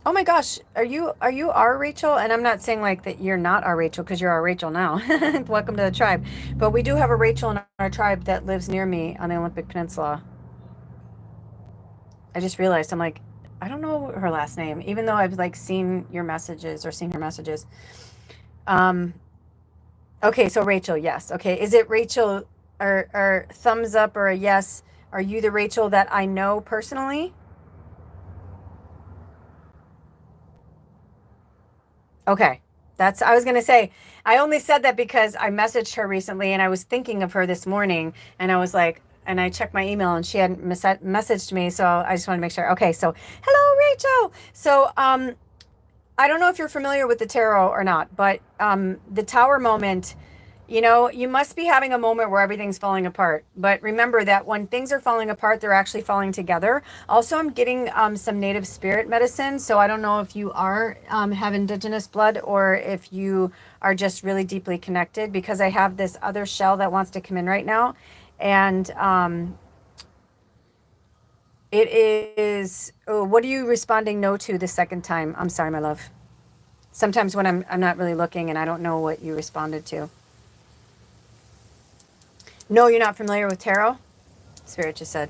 Speaker 1: Oh my gosh, are you our Rachel? And I'm not saying like that you're not our Rachel, because you're our Rachel now. Welcome to the tribe. But we do have a Rachel in our tribe that lives near me on the Olympic Peninsula. I just realized, I'm like, I don't know her last name, even though I've like seen your messages or seen her messages. Um, okay, so Rachel, yes. Okay, is it Rachel, or thumbs up or a yes? Are you the Rachel that I know personally? Okay. I was going to say, I only said that because I messaged her recently and I was thinking of her this morning, and I was like, and I checked my email and she hadn't messaged me. So I just want to make sure. Okay. So hello, Rachel. So, I don't know if you're familiar with the tarot or not, but the tower moment, you must be having a moment where everything's falling apart. But remember that when things are falling apart, they're actually falling together. Also, I'm getting some native spirit medicine. So I don't know if you are have indigenous blood or if you are just really deeply connected, because I have this other shell that wants to come in right now. And it is, oh, what are you responding no to the second time? I'm sorry, my love. Sometimes when I'm not really looking and I don't know what you responded to. No, you're not familiar with tarot? Spirit just said.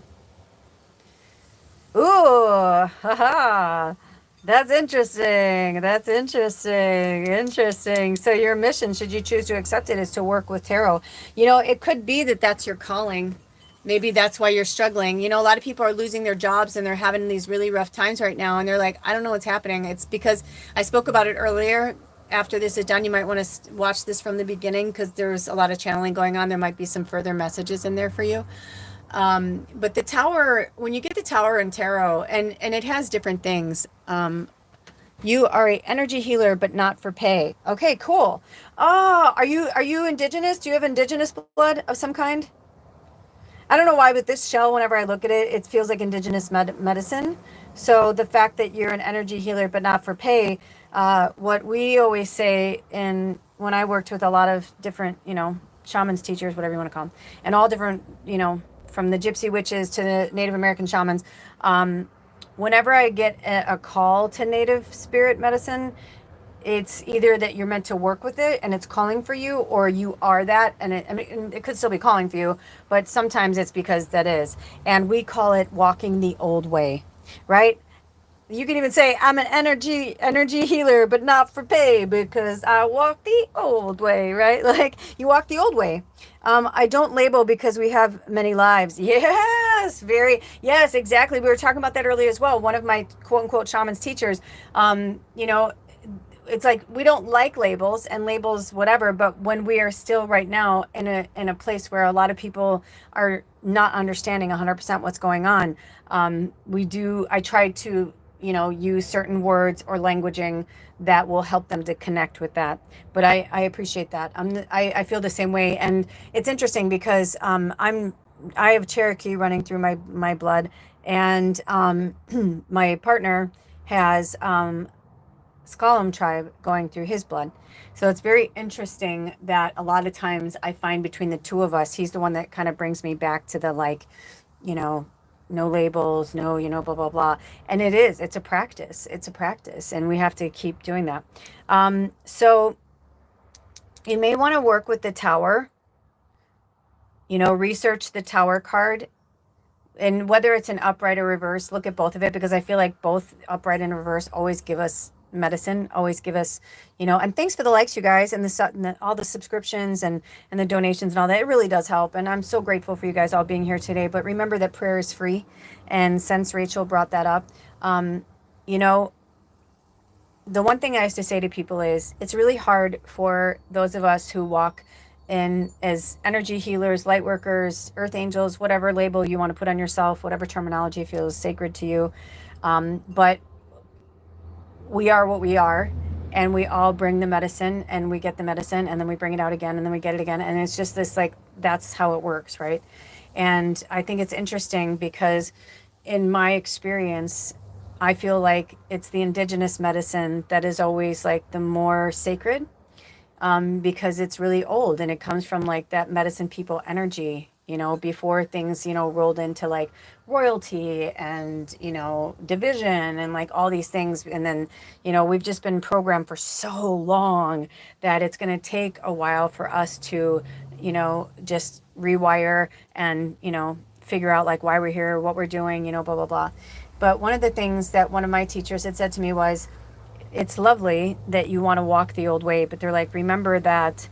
Speaker 1: Ooh, haha. That's interesting. That's interesting. Interesting. So your mission, should you choose to accept it, is to work with tarot. You know, it could be that that's your calling. Maybe that's why you're struggling. You know, a lot of people are losing their jobs and they're having these really rough times right now. And they're like, I don't know what's happening. It's because I spoke about it earlier. After this is done, you might want to watch this from the beginning because there's a lot of channeling going on. There might be some further messages in there for you. But the tower, when you get the tower in tarot, and it has different things. You are a energy healer, but not for pay. Okay, cool. Oh, are you indigenous? Do you have indigenous blood of some kind? I don't know why, but this shell, whenever I look at it, it feels like indigenous medicine. So the fact that you're an energy healer, but not for pay, what we always say in when I worked with a lot of different, shamans, teachers, whatever you want to call them, and all different, from the gypsy witches to the Native American shamans. Whenever I get a call to native spirit medicine, it's either that you're meant to work with it and it's calling for you, or you are that, and it could still be calling for you, but sometimes it's because that is. And we call it walking the old way, right? You can even say I'm an energy healer, but not for pay because I walk the old way, right? Like you walk the old way. I don't label because we have many lives. Yes, yes, exactly. We were talking about that earlier as well. One of my quote unquote shaman's teachers, it's like we don't like labels and labels whatever, but when we are still right now in a place where a lot of people are not understanding 100% what's going on, I try to use certain words or languaging that will help them to connect with that. But I appreciate that. I feel the same way. And it's interesting because I have Cherokee running through my blood, and my partner has Skallam tribe going through his blood. So it's very interesting that a lot of times I find between the two of us, he's the one that kind of brings me back to the like, you know, no labels, no, blah, blah, blah. And it's a practice. It's a practice. And we have to keep doing that. So you may want to work with the tower, research the tower card, and whether it's an upright or reverse, look at both of it, because I feel like both upright and reverse always give us medicine, always give us, and thanks for the likes, you guys, and all the subscriptions and the donations and all that. It really does help. And I'm so grateful for you guys all being here today. But remember that prayer is free. And since Rachel brought that up, you know, the one thing I used to say to people is it's really hard for those of us who walk in as energy healers, light workers, earth angels, whatever label you want to put on yourself, whatever terminology feels sacred to you. But we are what we are, and we all bring the medicine, and we get the medicine, and then we bring it out again, and then we get it again. And it's just this, like, that's how it works, right? And I think it's interesting because in my experience, I feel like it's the indigenous medicine that is always like the more sacred, because it's really old and it comes from like that medicine people energy, before things, rolled into like royalty and, division and like all these things. And then, we've just been programmed for so long that it's going to take a while for us to, just rewire and, figure out like why we're here, what we're doing, blah, blah, blah. But one of the things that one of my teachers had said to me was, it's lovely that you want to walk the old way, but they're like, remember that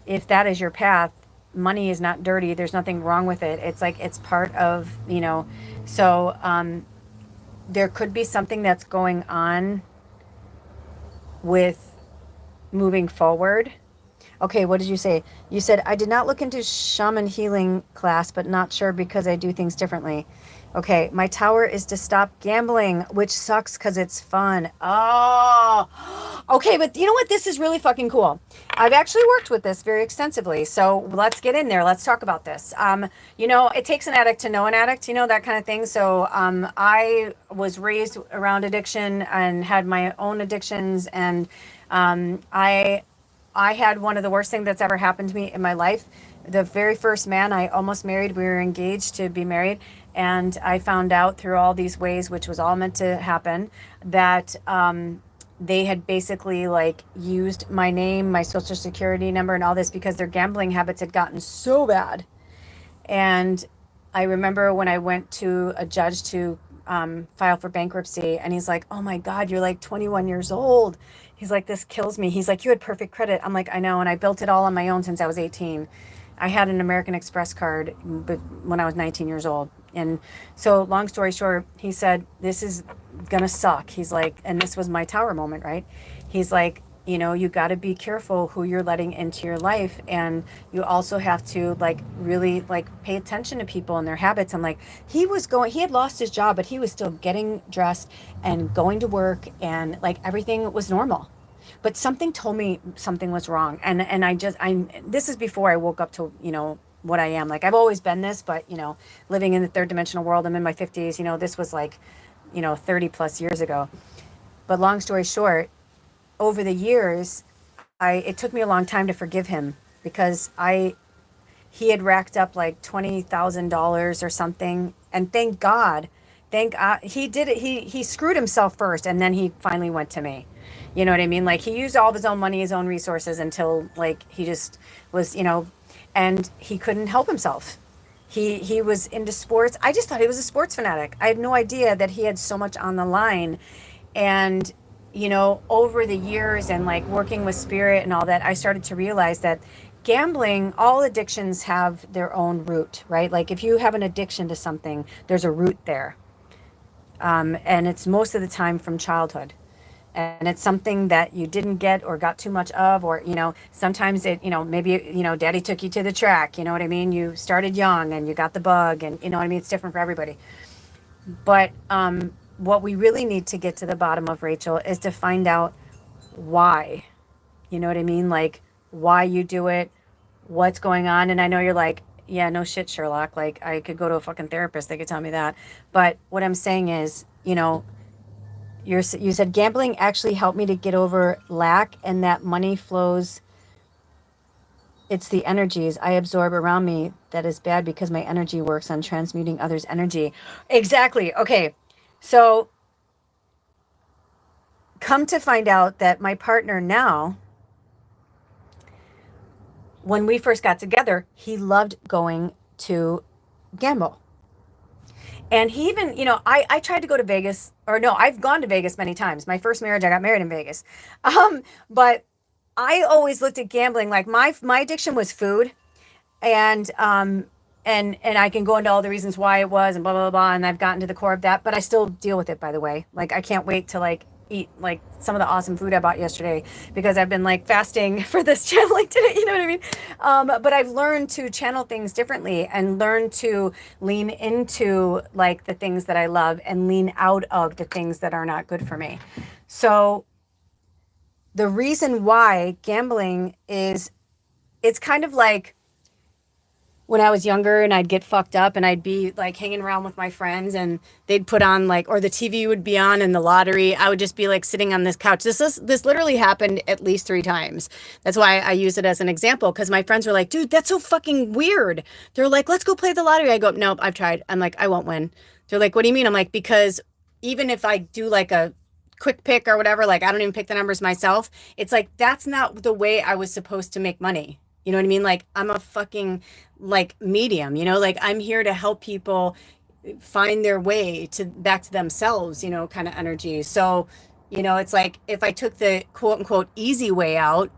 Speaker 1: if that is your path, money is not dirty. There's nothing wrong with it. It's like, it's part of, so there could be something that's going on with moving forward. Okay, what did you say? You said, I did not look into shaman healing class, but not sure because I do things differently. Okay, my tower is to stop gambling, which sucks because it's fun. Oh, okay, but you know what? This is really fucking cool. I've actually worked with this very extensively. So let's get in there. Let's talk about this. It takes an addict to know an addict, that kind of thing. So I was raised around addiction and had my own addictions. And I had one of the worst things that's ever happened to me in my life. The very first man I almost married, we were engaged to be married. And I found out through all these ways, which was all meant to happen, that they had basically like used my name, my social security number and all this because their gambling habits had gotten so bad. And I remember when I went to a judge to file for bankruptcy, and he's like, oh my God, you're like 21 years old. He's like, this kills me. He's like, you had perfect credit. I'm like, I know, and I built it all on my own since I was 18. I had an American Express card, but when I was 19 years old. And so, long story short, he said, this is gonna suck. He's like, and this was my tower moment, right? He's like, you know, you got to be careful who you're letting into your life, and you also have to like really like pay attention to people and their habits. And like, he had lost his job, but he was still getting dressed and going to work, and like everything was normal. But something told me something was wrong, and I this is before I woke up to, you know, what I am. Like, I've always been this, but you know, living in the third dimensional world, I'm in my 50s, you know, this was like, you know, 30 plus years ago. But long story short, over the years, I it took me a long time to forgive him, because I he had racked up like $20,000 or something, and thank God he did it. He screwed himself first, and then he finally went to me. You know what I mean? Like, he used all of his own money, his own resources, until like he just was, you know, and he couldn't help himself. He was into sports. I just thought he was a sports fanatic. I had no idea that he had so much on the line. And you know, over the years and like working with spirit and all that, I started to realize that gambling, all addictions have their own root, right? Like, if you have an addiction to something, there's a root there. And it's most of the time from childhood. And it's something that you didn't get or got too much of, or, you know, sometimes it, you know, maybe, you know, daddy took you to the track, you know what I mean? You started young and you got the bug, and, you know what I mean? It's different for everybody. But what we really need to get to the bottom of, Rachel, is to find out why. You know what I mean? Like, why you do it, what's going on. And I know you're like, yeah, no shit, Sherlock. Like, I could go to a fucking therapist. They could tell me that. But what I'm saying is, you know, you said gambling actually helped me to get over lack, and that money flows. It's the energies I absorb around me that is bad, because my energy works on transmuting others' energy. Exactly. Okay. So come to find out that my partner now, when we first got together, he loved going to gamble. And he even, you know, I tried to go to Vegas, or no, I've gone to Vegas many times. My first marriage, I got married in Vegas. But I always looked at gambling like my addiction was food, and and I can go into all the reasons why it was, and blah blah blah, and I've gotten to the core of that, but I still deal with it, by the way. Like, I can't wait to like eat like some of the awesome food I bought yesterday, because I've been like fasting for this channeling today, you know what I mean? But I've learned to channel things differently, and learn to lean into like the things that I love, and lean out of the things that are not good for me. So the reason why gambling is, it's kind of like when I was younger and I'd get fucked up and I'd be like hanging around with my friends, and they'd put on like, or the TV would be on in the lottery. I would just be like sitting on this couch. This literally happened at least 3 times. That's why I use it as an example, because my friends were like, dude, that's so fucking weird. They're like, let's go play the lottery. I go, nope, I've tried. I'm like, I won't win. They're like, what do you mean? I'm like, because even if I do like a quick pick or whatever, like I don't even pick the numbers myself. It's like, that's not the way I was supposed to make money. You know what I mean? Like, I'm a fucking like medium, you know, like I'm here to help people find their way to back to themselves, you know, kind of energy. So, you know, it's like if I took the quote unquote easy way out,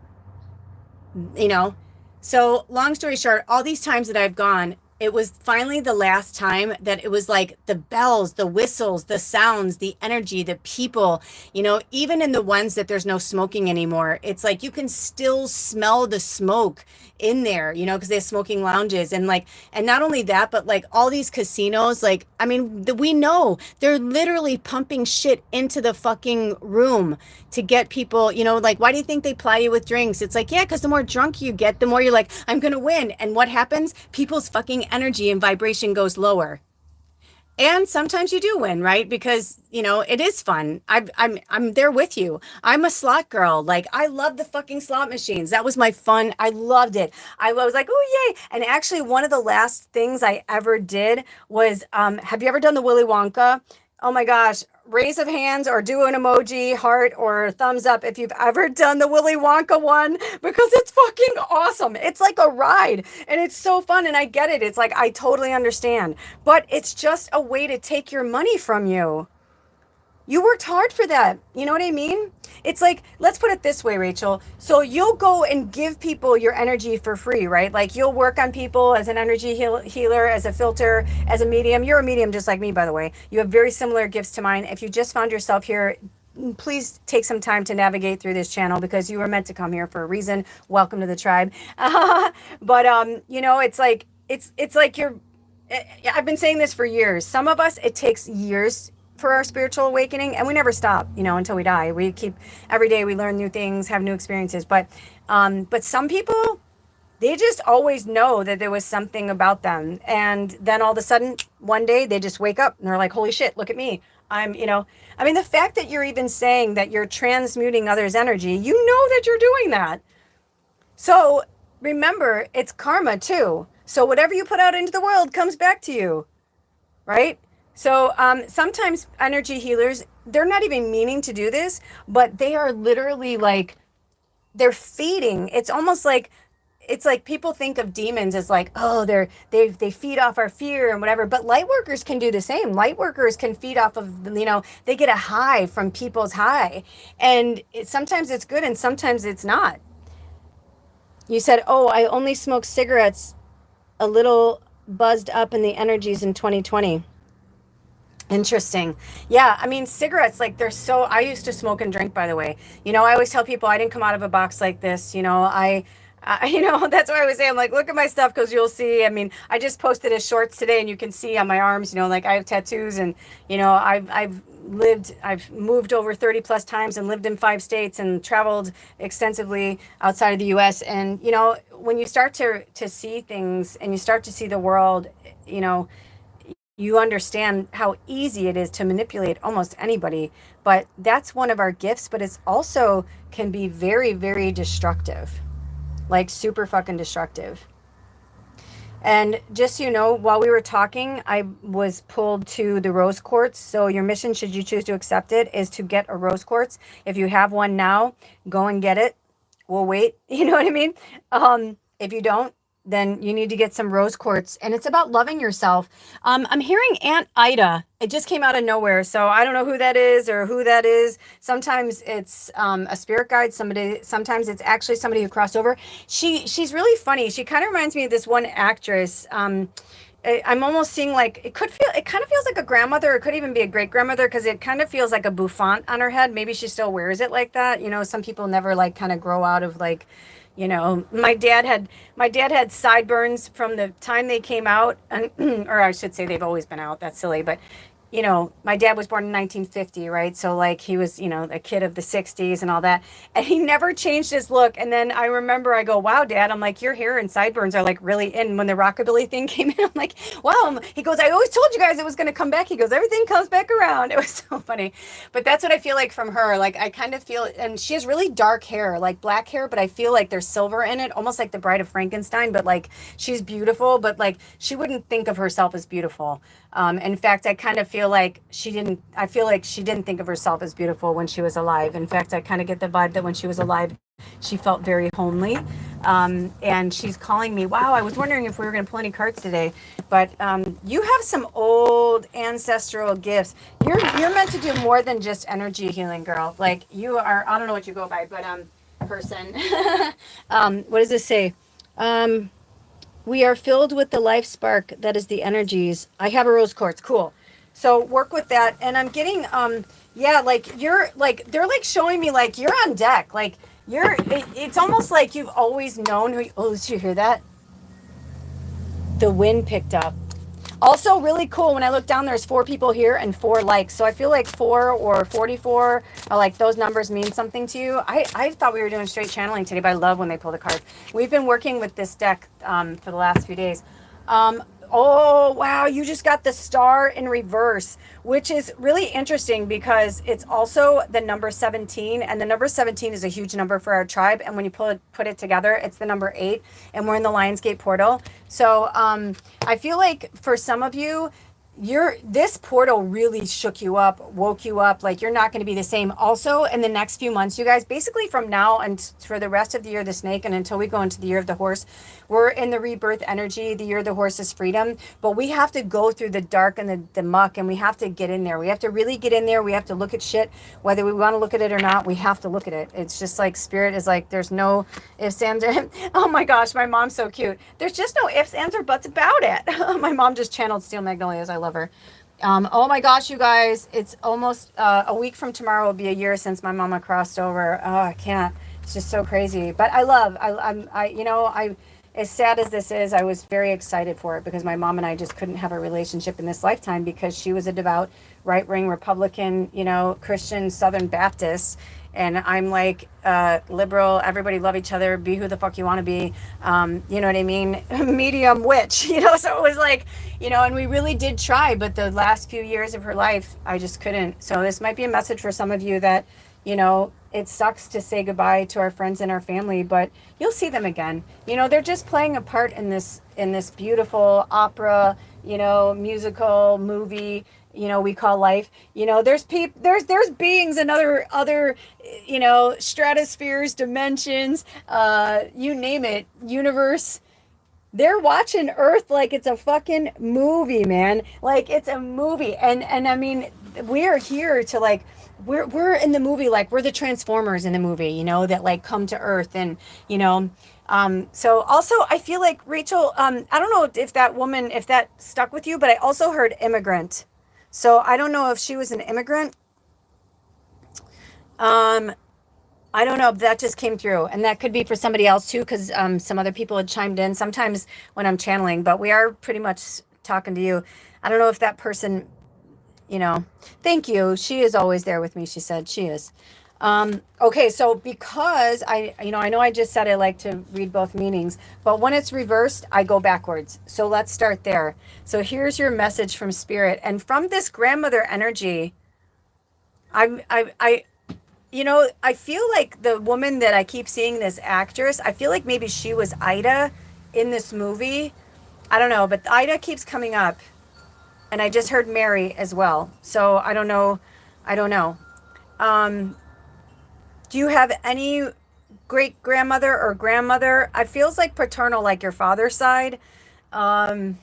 Speaker 1: you know. So long story short, all these times that I've gone, it was finally the last time that it was like the bells, the whistles, the sounds, the energy, the people, you know, even in the ones that there's no smoking anymore, it's like you can still smell the smoke in there, you know, because they have smoking lounges, and like, and not only that, but like all these casinos, like, I mean, we know they're literally pumping shit into the fucking room to get people, you know, like, why do you think they ply you with drinks? It's like, yeah, because the more drunk you get, the more you're like, I'm gonna win. And what happens? People's fucking energy and vibration goes lower. And sometimes you do win, right? Because, you know, it is fun. I'm there with you. I'm a slot girl. Like, I love the fucking slot machines. That was my fun. I loved it. I was like, oh yay. And actually, one of the last things I ever did was, have you ever done the Willy Wonka? Oh my gosh. Raise of hands or do an emoji, heart, or thumbs up if you've ever done the Willy Wonka one because it's fucking awesome. It's like a ride and it's so fun. And I get it. It's like, I totally understand. But it's just a way to take your money from you. You worked hard for that. You know what I mean? It's like, let's put it this way, Rachel. So you'll go and give people your energy for free, right? Like you'll work on people as an energy healer, as a filter, as a medium. You're a medium just like me, by the way. You have very similar gifts to mine. If you just found yourself here, please take some time to navigate through this channel because you were meant to come here for a reason. Welcome to the tribe. But you know, it's like you're I've been saying this for years. Some of us, it takes years for our spiritual awakening, and we never stop, you know, until we die. We keep every day we learn new things, have new experiences. But some people, they just always know that there was something about them, and then all of a sudden, one day they just wake up and they're like, "Holy shit, look at me! I'm, you know." I mean, the fact that you're even saying that you're transmuting others' energy, you know that you're doing that. So remember, it's karma too. So whatever you put out into the world comes back to you, right? So sometimes energy healers, they're not even meaning to do this, but they are literally like, they're feeding. It's almost like, it's like people think of demons as like, oh, they feed off our fear and whatever. But light workers can do the same. Light workers can feed off of, you know, they get a high from people's high. And sometimes it's good and sometimes it's not. You said, oh, I only smoke cigarettes, a little buzzed up in the energies in 2020. Interesting. Yeah, I mean, cigarettes, like they're so, I used to smoke and drink, by the way. You know, I always tell people I didn't come out of a box like this. You know, you know, that's why I was saying, like, look at my stuff because you'll see. I mean, I just posted a shorts today and you can see on my arms, you know, like I have tattoos and, you know, I've moved over 30 plus times and lived in 5 states and traveled extensively outside of the US. And, you know, when you start to see things and you start to see the world, you know, you understand how easy it is to manipulate almost anybody. But that's one of our gifts, but it's also can be very, very destructive, like super fucking destructive. And just so you know, while we were talking, I was pulled to the rose quartz. So your mission, should you choose to accept it, is to get a rose quartz. If you have one now, go and get it. We'll wait. You know what I mean? If you don't, then you need to get some rose quartz. And it's about loving yourself. I'm hearing Aunt Ida. It just came out of nowhere. So I don't know who that is or who that is. Sometimes it's a spirit guide. Sometimes it's actually somebody who crossed over. She's really funny. She kind of reminds me of this one actress. I'm almost seeing like, it kind of feels like a grandmother. It could even be a great grandmother because it kind of feels like a bouffant on her head. Maybe she still wears it like that. You know, some people never like kind of grow out of like, you know, my dad had sideburns from the time they came out, and, or I should say they've always been out. That's silly, but you know, my dad was born in 1950, right? So like he was, you know, a kid of the 60s and all that. And he never changed his look. And then I remember I go, wow, Dad, I'm like, your hair and sideburns are like really in. When the rockabilly thing came in, I'm like, wow. He goes, I always told you guys it was going to come back. He goes, everything comes back around. It was so funny. But that's what I feel like from her. Like I kind of feel, and she has really dark hair, like black hair, but I feel like there's silver in it, almost like the Bride of Frankenstein. But like she's beautiful, but like she wouldn't think of herself as beautiful. In fact, I kind of feel like I feel like she didn't think of herself as beautiful when she was alive. In fact, I kind of get the vibe that when she was alive, she felt very homely. And she's calling me. Wow, I was wondering if we were going to pull any cards today. But you have some old ancestral gifts. You're meant to do more than just energy healing, girl. Like you are, I don't know what you go by, but person. What does this say? We are filled with the life spark that is the energies. I have a rose quartz. Cool. So work with that. And I'm getting, yeah, like you're like, they're like showing me like you're on deck. Like it's almost like you've always known who, oh, did you hear that? The wind picked up. Also really cool, when I look down, there's 4 people here and 4 likes. So I feel like 4 or 44, or like those numbers mean something to you. I thought we were doing straight channeling today, but I love when they pull the cards. We've been working with this deck for the last few days. Oh, wow, you just got the star in reverse, which is really interesting because it's also the number 17, and the number 17 is a huge number for our tribe. And when you put it together, it's the number 8, and we're in the Lionsgate portal. So I feel like for some of you, this portal really shook you up, woke you up. Like you're not going to be the same. Also, in the next few months, you guys, basically from now and for the rest of the year of the snake and until we go into the year of the horse, we're in the rebirth energy. The year of the horse is freedom, but we have to go through the dark and the muck, and we have to get in there. We have to really get in there. We have to look at shit, whether we want to look at it or not. We have to look at it. It's just like spirit is like, there's no ifs, ands, or, oh my gosh, my mom's so cute. There's just no ifs, ands, or buts about it. My mom just channeled Steel Magnolias. I love her. Oh my gosh, you guys, it's almost a week from tomorrow will be a year since my mama crossed over. Oh, I can't. It's just so crazy. But as sad as this is, I was very excited for it because my mom and I just couldn't have a relationship in this lifetime because she was a devout right-wing Republican, Christian Southern Baptist. And I'm like liberal, everybody love each other, be who the fuck you want to be. You know what I mean? Medium witch, so it was like, and we really did try, but the last few years of her life, I just couldn't. So this might be a message for some of you that, it sucks to say goodbye to our friends and our family, but you'll see them again. They're just playing a part in this beautiful opera, musical movie, we call life. There's beings in other stratospheres, dimensions, you name it, universe. They're watching Earth like it's a fucking movie, man. Like it's a movie. And I mean, we're here to like, we're in the movie, like we're the Transformers in the movie, that like come to Earth and, so also I feel like Rachel, I don't know if that stuck with you, but I also heard immigrant. So I don't know if she was an immigrant. I don't know, that just came through, and that could be for somebody else too, because some other people had chimed in sometimes when I'm channeling, but we are pretty much talking to you. I don't know if that person, thank you. She is always there with me. She said she is. Okay, so because I know I just said I like to read both meanings, but when it's reversed, I go backwards. So let's start there. So here's your message from spirit, and from this grandmother energy. I feel like the woman that I keep seeing, this actress, I feel like maybe she was Ida in this movie. I don't know, but Ida keeps coming up. And I just heard Mary as well. So I don't know. Do you have any great grandmother or grandmother? It feels like paternal, like your father's side. And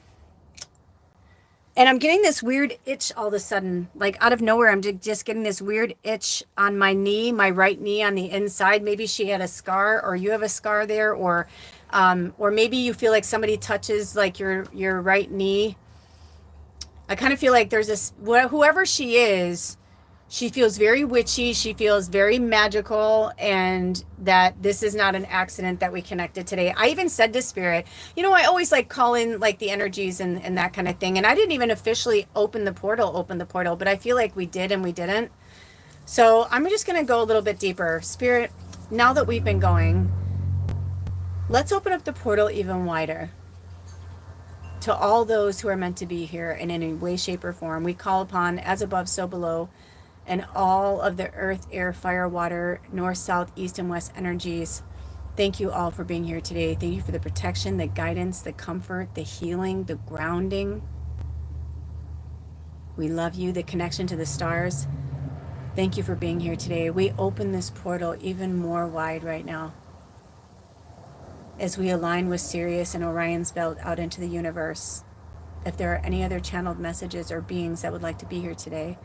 Speaker 1: I'm getting this weird itch all of a sudden, like out of nowhere. I'm just getting this weird itch on my knee, my right knee on the inside. Maybe she had a scar, or you have a scar there, or maybe you feel like somebody touches like your right knee. I kind of feel like there's this, whoever she is, she feels very witchy. She feels very magical, and that this is not an accident that we connected today. I even said to spirit, I always like call in like the energies and that kind of thing. And I didn't even officially open the portal, but I feel like we did and we didn't. So I'm just going to go a little bit deeper. Spirit, now that we've been going, let's open up the portal even wider to all those who are meant to be here in any way, shape, or form. We call upon, as above, so below, and all of the earth, air, fire, water, north, south, east, and west energies. Thank you all for being here today. Thank you for the protection, the guidance, the comfort, the healing, the grounding. We love you, the connection to the stars. Thank you for being here today. We open this portal even more wide right now as we align with Sirius and Orion's belt out into the universe. If there are any other channeled messages or beings that would like to be here today,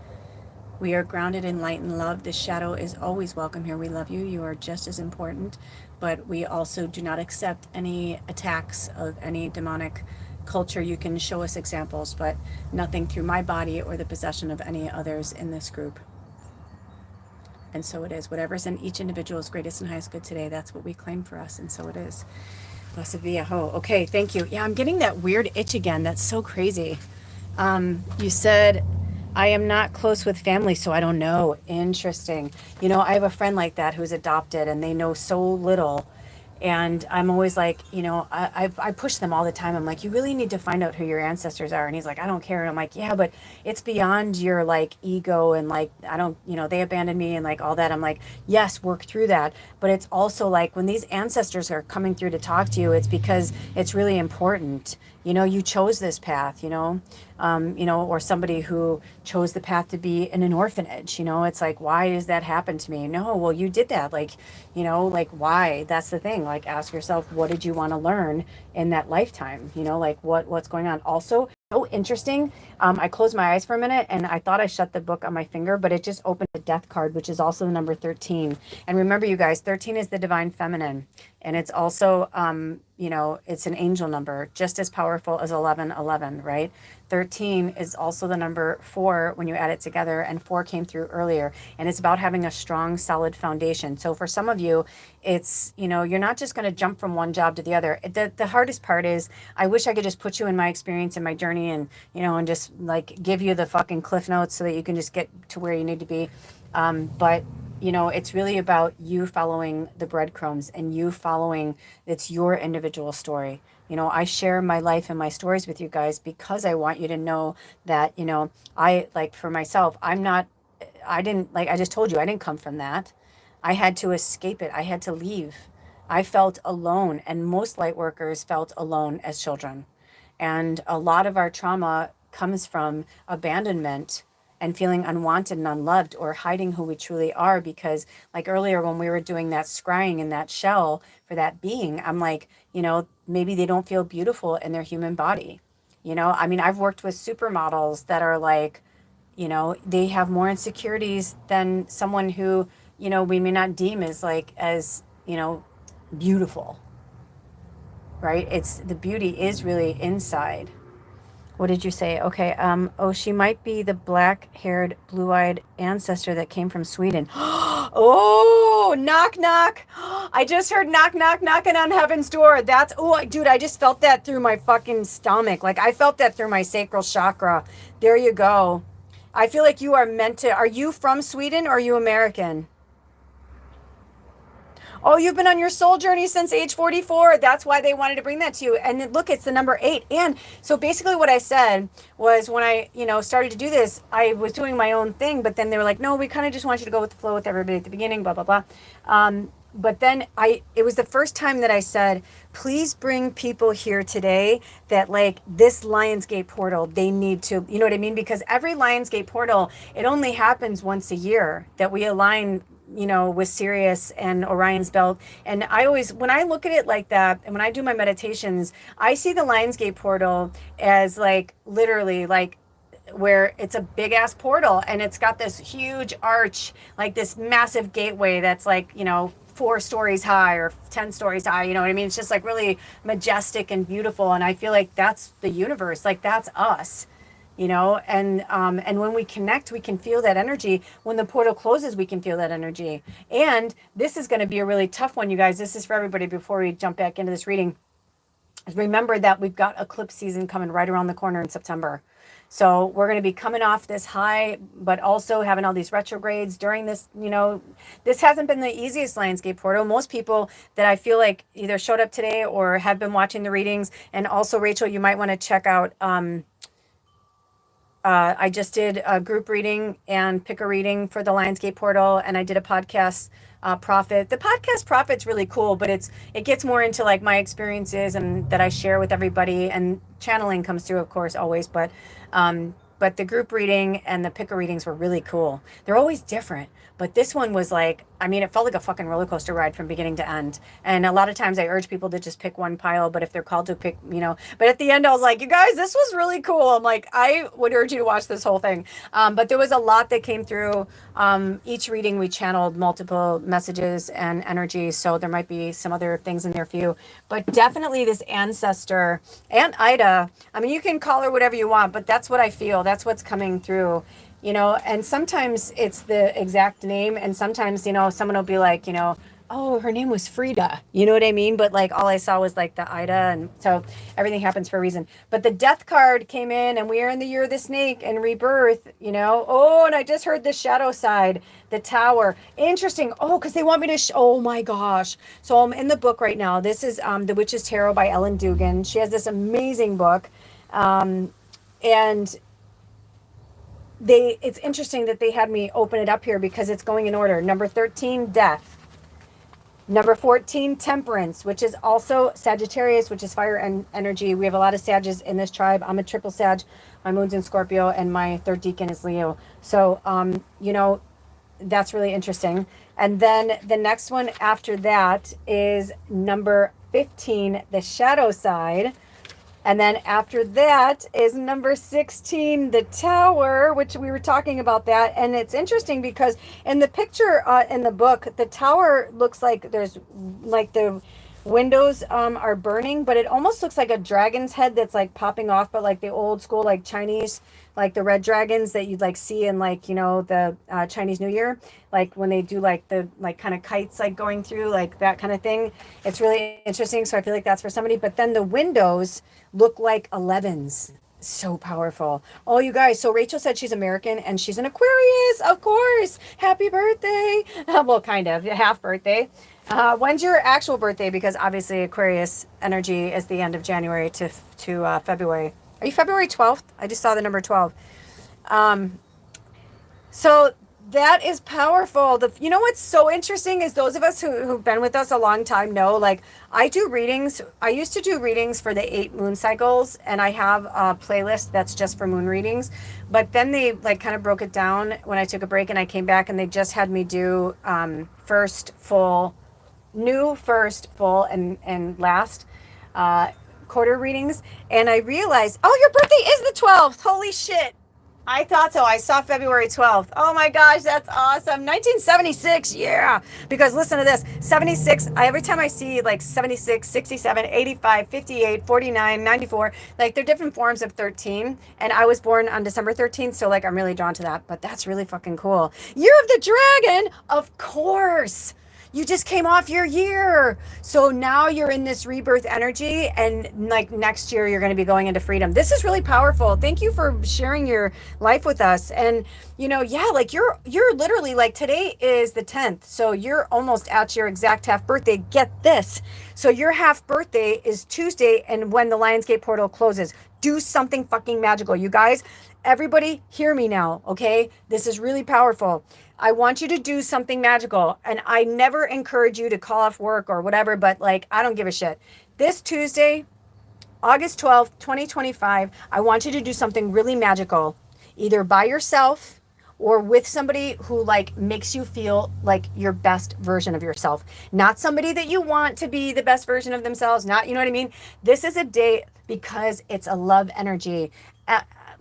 Speaker 1: we are grounded in light and love. The shadow is always welcome here. We love you. You are just as important, but we also do not accept any attacks of any demonic culture. You can show us examples, but nothing through my body or the possession of any others in this group. And so it is. Whatever's in each individual's greatest and highest good today, that's what we claim for us, and so it is. Blessed be Yahweh. Okay, thank you. Yeah, I'm getting that weird itch again. That's so crazy. You said, I am not close with family, so I don't know. Interesting. I have a friend like that who's adopted, and they know so little. And I'm always like, I push them all the time. I'm like, you really need to find out who your ancestors are. And he's like, I don't care. And I'm like, yeah, but it's beyond your like ego and like, I don't, they abandoned me and like all that. I'm like, yes, work through that. But it's also like when these ancestors are coming through to talk to you, it's because it's really important. You chose this path, or somebody who chose the path to be in an orphanage. It's like, why does that happen to me? No, well, you did that. Like, like, why? That's the thing. Like, ask yourself, what did you want to learn in that lifetime? Like what's going on? Also, so interesting. I closed my eyes for a minute and I thought I shut the book on my finger, but it just opened the death card, which is also the number 13. And remember, you guys, 13 is the divine feminine. And it's also, it's an angel number, just as powerful as 1111, right? 13 is also the number 4 when you add it together, and 4 came through earlier. And it's about having a strong, solid foundation. So for some of you, it's, you're not just going to jump from one job to the other. The hardest part is, I wish I could just put you in my experience and my journey and, and just like give you the fucking cliff notes so that you can just get to where you need to be. But it's really about you following the breadcrumbs and you following, it's your individual story. I share my life and my stories with you guys because I want you to know that, I, like, for myself, I just told you, I didn't come from that. I had to escape it. I had to leave. I felt alone, and most light workers felt alone as children. And a lot of our trauma comes from abandonment and feeling unwanted and unloved, or hiding who we truly are. Because, like earlier, when we were doing that scrying in that shell for that being, I'm like, maybe they don't feel beautiful in their human body. I mean, I've worked with supermodels that are like, they have more insecurities than someone who, we may not deem as like, as, beautiful, right? It's, the beauty is really inside. What did you say? Okay. Oh, she might be the black-haired, blue-eyed ancestor that came from Sweden. Oh, knock, knock. I just heard knock, knock, knocking on heaven's door. That's, oh, dude, I just felt that through my fucking stomach. Like, I felt that through my sacral chakra. There you go. I feel like you are meant to. Are you from Sweden or are you American? Oh, you've been on your soul journey since age 44. That's why they wanted to bring that to you. And look, it's the number 8. And so basically what I said was, when I, started to do this, I was doing my own thing, but then they were like, no, we kind of just want you to go with the flow with everybody at the beginning, blah, blah, blah. But then it was the first time that I said, please bring people here today that, like, this Lionsgate portal, they need to, you know what I mean? Because every Lionsgate portal, it only happens once a year that we align, with Sirius and Orion's belt. And I always, when I look at it like that, and when I do my meditations, I see the Lionsgate portal as, like, literally, like, where it's a big ass portal and it's got this huge arch, like this massive gateway that's like, 4 stories high or 10 stories high. You know what I mean? It's just like really majestic and beautiful. And I feel like that's the universe. Like, that's us. And when we connect, we can feel that energy. When the portal closes, we can feel that energy. And this is going to be a really tough one, you guys. This is for everybody before we jump back into this reading. Remember that we've got eclipse season coming right around the corner in September. So we're going to be coming off this high, but also having all these retrogrades during this. This hasn't been the easiest Lionsgate portal. Most people that I feel like either showed up today or have been watching the readings. And also, Rachel, you might want to check out, I just did a group reading and pick a reading for the Lionsgate portal, and I did a podcast profit. The podcast profit's really cool, but it gets more into like my experiences and that I share with everybody, and channeling comes through, of course, always. But the group reading and the picker readings were really cool. They're always different, but this one was like, I mean, it felt like a fucking roller coaster ride from beginning to end. And a lot of times I urge people to just pick one pile, but if they're called to pick, but at the end I was like, you guys, this was really cool. I'm like, I would urge you to watch this whole thing. But there was a lot that came through. Each reading we channeled multiple messages and energy, so there might be some other things in there for you. But definitely this ancestor, and Ida, I mean, you can call her whatever you want, but that's what I feel. That's what's coming through, and sometimes it's the exact name, and sometimes, someone will be like, oh, her name was Frida, you know what I mean? But like, all I saw was like the Ida, and so everything happens for a reason. But the death card came in, and we are in the year of the snake and rebirth, Oh, and I just heard the shadow side, the tower. Interesting. Oh, because they want me to, oh my gosh. So I'm in the book right now. This is The Witch's Tarot by Ellen Dugan. She has this amazing book. And it's interesting that they had me open it up here because it's going in order. Number 13, death. Number 14, Temperance, which is also Sagittarius, which is fire and energy. We have a lot of Sages in this tribe. I'm a triple Sag. My moon's in Scorpio, and my third deacon is Leo. So, that's really interesting. And then the next one after that is number 15, the shadow side. And then after that is number 16, the tower, which we were talking about that. And it's interesting because in the picture in the book, the tower looks like there's like the windows are burning, but it almost looks like a dragon's head that's like popping off, but like the old school, like Chinese, like the red dragons that you'd like see in like, the Chinese New Year, like when they do like the like kind of kites like going through like that kind of thing. It's really interesting. So I feel like that's for somebody. But then the windows look like 11s. So powerful. Oh, you guys. So Rachel said she's American and she's an Aquarius. Of course. Happy birthday. Well, kind of half birthday. When's your actual birthday? Because obviously Aquarius energy is the end of January to February. Are you February 12th? I just saw the number 12. So that is powerful. You know what's so interesting is those of us who've been with us a long time know, like I do readings. I used to do readings for the 8 moon cycles, and I have a playlist that's just for moon readings. But then they like kind of broke it down when I took a break and I came back, and they just had me do first full and last quarter readings. And I realized, oh, your birthday is the 12th. Holy shit. I thought so. I saw February 12th. Oh my gosh, that's awesome. 1976. Yeah. Because listen to this. 76, every time I see like 76, 67, 85, 58, 49, 94, like they're different forms of 13. And I was born on December 13th. So like I'm really drawn to that. But that's really fucking cool. Year of the Dragon. Of course. You just came off your year. So now you're in this rebirth energy, and like next year you're going to be going into freedom. This is really powerful. Thank you for sharing your life with us. And like you're literally like today is the 10th. So you're almost at your exact half birthday. Get this. So your half birthday is Tuesday, and when the Lionsgate portal closes, do something fucking magical. You guys, everybody hear me now, okay? This is really powerful. I want you to do something magical. And I never encourage you to call off work or whatever, but like, I don't give a shit. This Tuesday, August 12th, 2025, I want you to do something really magical, either by yourself or with somebody who like makes you feel like your best version of yourself. Not somebody that you want to be the best version of themselves. Not, you know what I mean? This is a day because it's a love energy.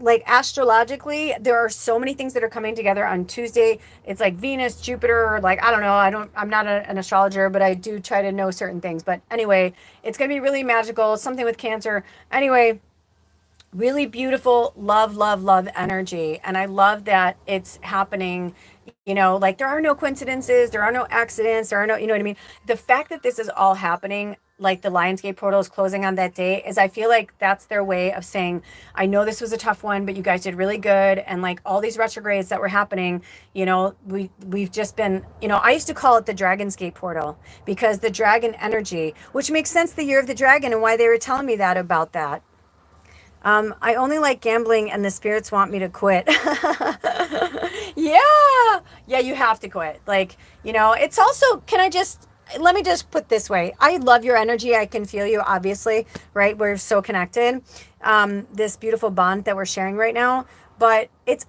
Speaker 1: Like astrologically, there are so many things that are coming together on Tuesday. It's like Venus, Jupiter, like, I don't know. I'm not an astrologer, but I do try to know certain things. But anyway, it's going to be really magical. Something with Cancer. Anyway, really beautiful love, love, love energy. And I love that it's happening, like there are no coincidences, there are no accidents, there are no, you know what I mean? The fact that this is all happening, like the Lionsgate portal is closing on that day, is I feel like that's their way of saying, I know this was a tough one, but you guys did really good. And like all these retrogrades that were happening, we've just been, I used to call it the Dragon's Gate portal because the dragon energy, which makes sense, the year of the dragon, and why they were telling me that about that. I only like gambling and the spirits want me to quit. Yeah, you have to quit. Like, it's also, let me just put this way. I love your energy. I can feel you, obviously, right? We're so connected. This beautiful bond that we're sharing right now. But it's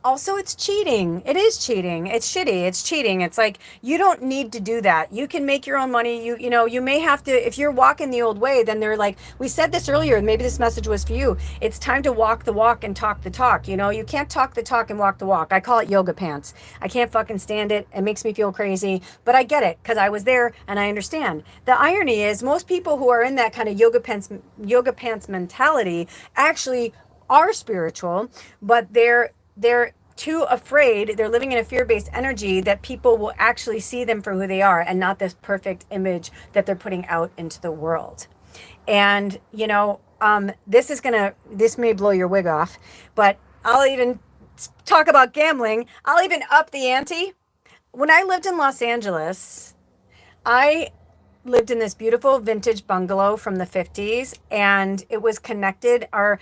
Speaker 1: cheating. It is cheating. It's shitty. It's cheating. It's like, you don't need to do that. You can make your own money. You may have to, if you're walking the old way, then they're like, we said this earlier, and maybe this message was for you. It's time to walk the walk and talk the talk. You can't talk the talk and walk the walk. I call it yoga pants. I can't fucking stand it. It makes me feel crazy, but I get it because I was there and I understand. The irony is most people who are in that kind of yoga pants mentality actually are spiritual, but they're too afraid. They're living in a fear-based energy that people will actually see them for who they are and not this perfect image that they're putting out into the world. And this may blow your wig off, but I'll even talk about gambling. I'll even up the ante. When I lived in Los Angeles, I lived in this beautiful vintage bungalow from the 50s, and it was connected. Our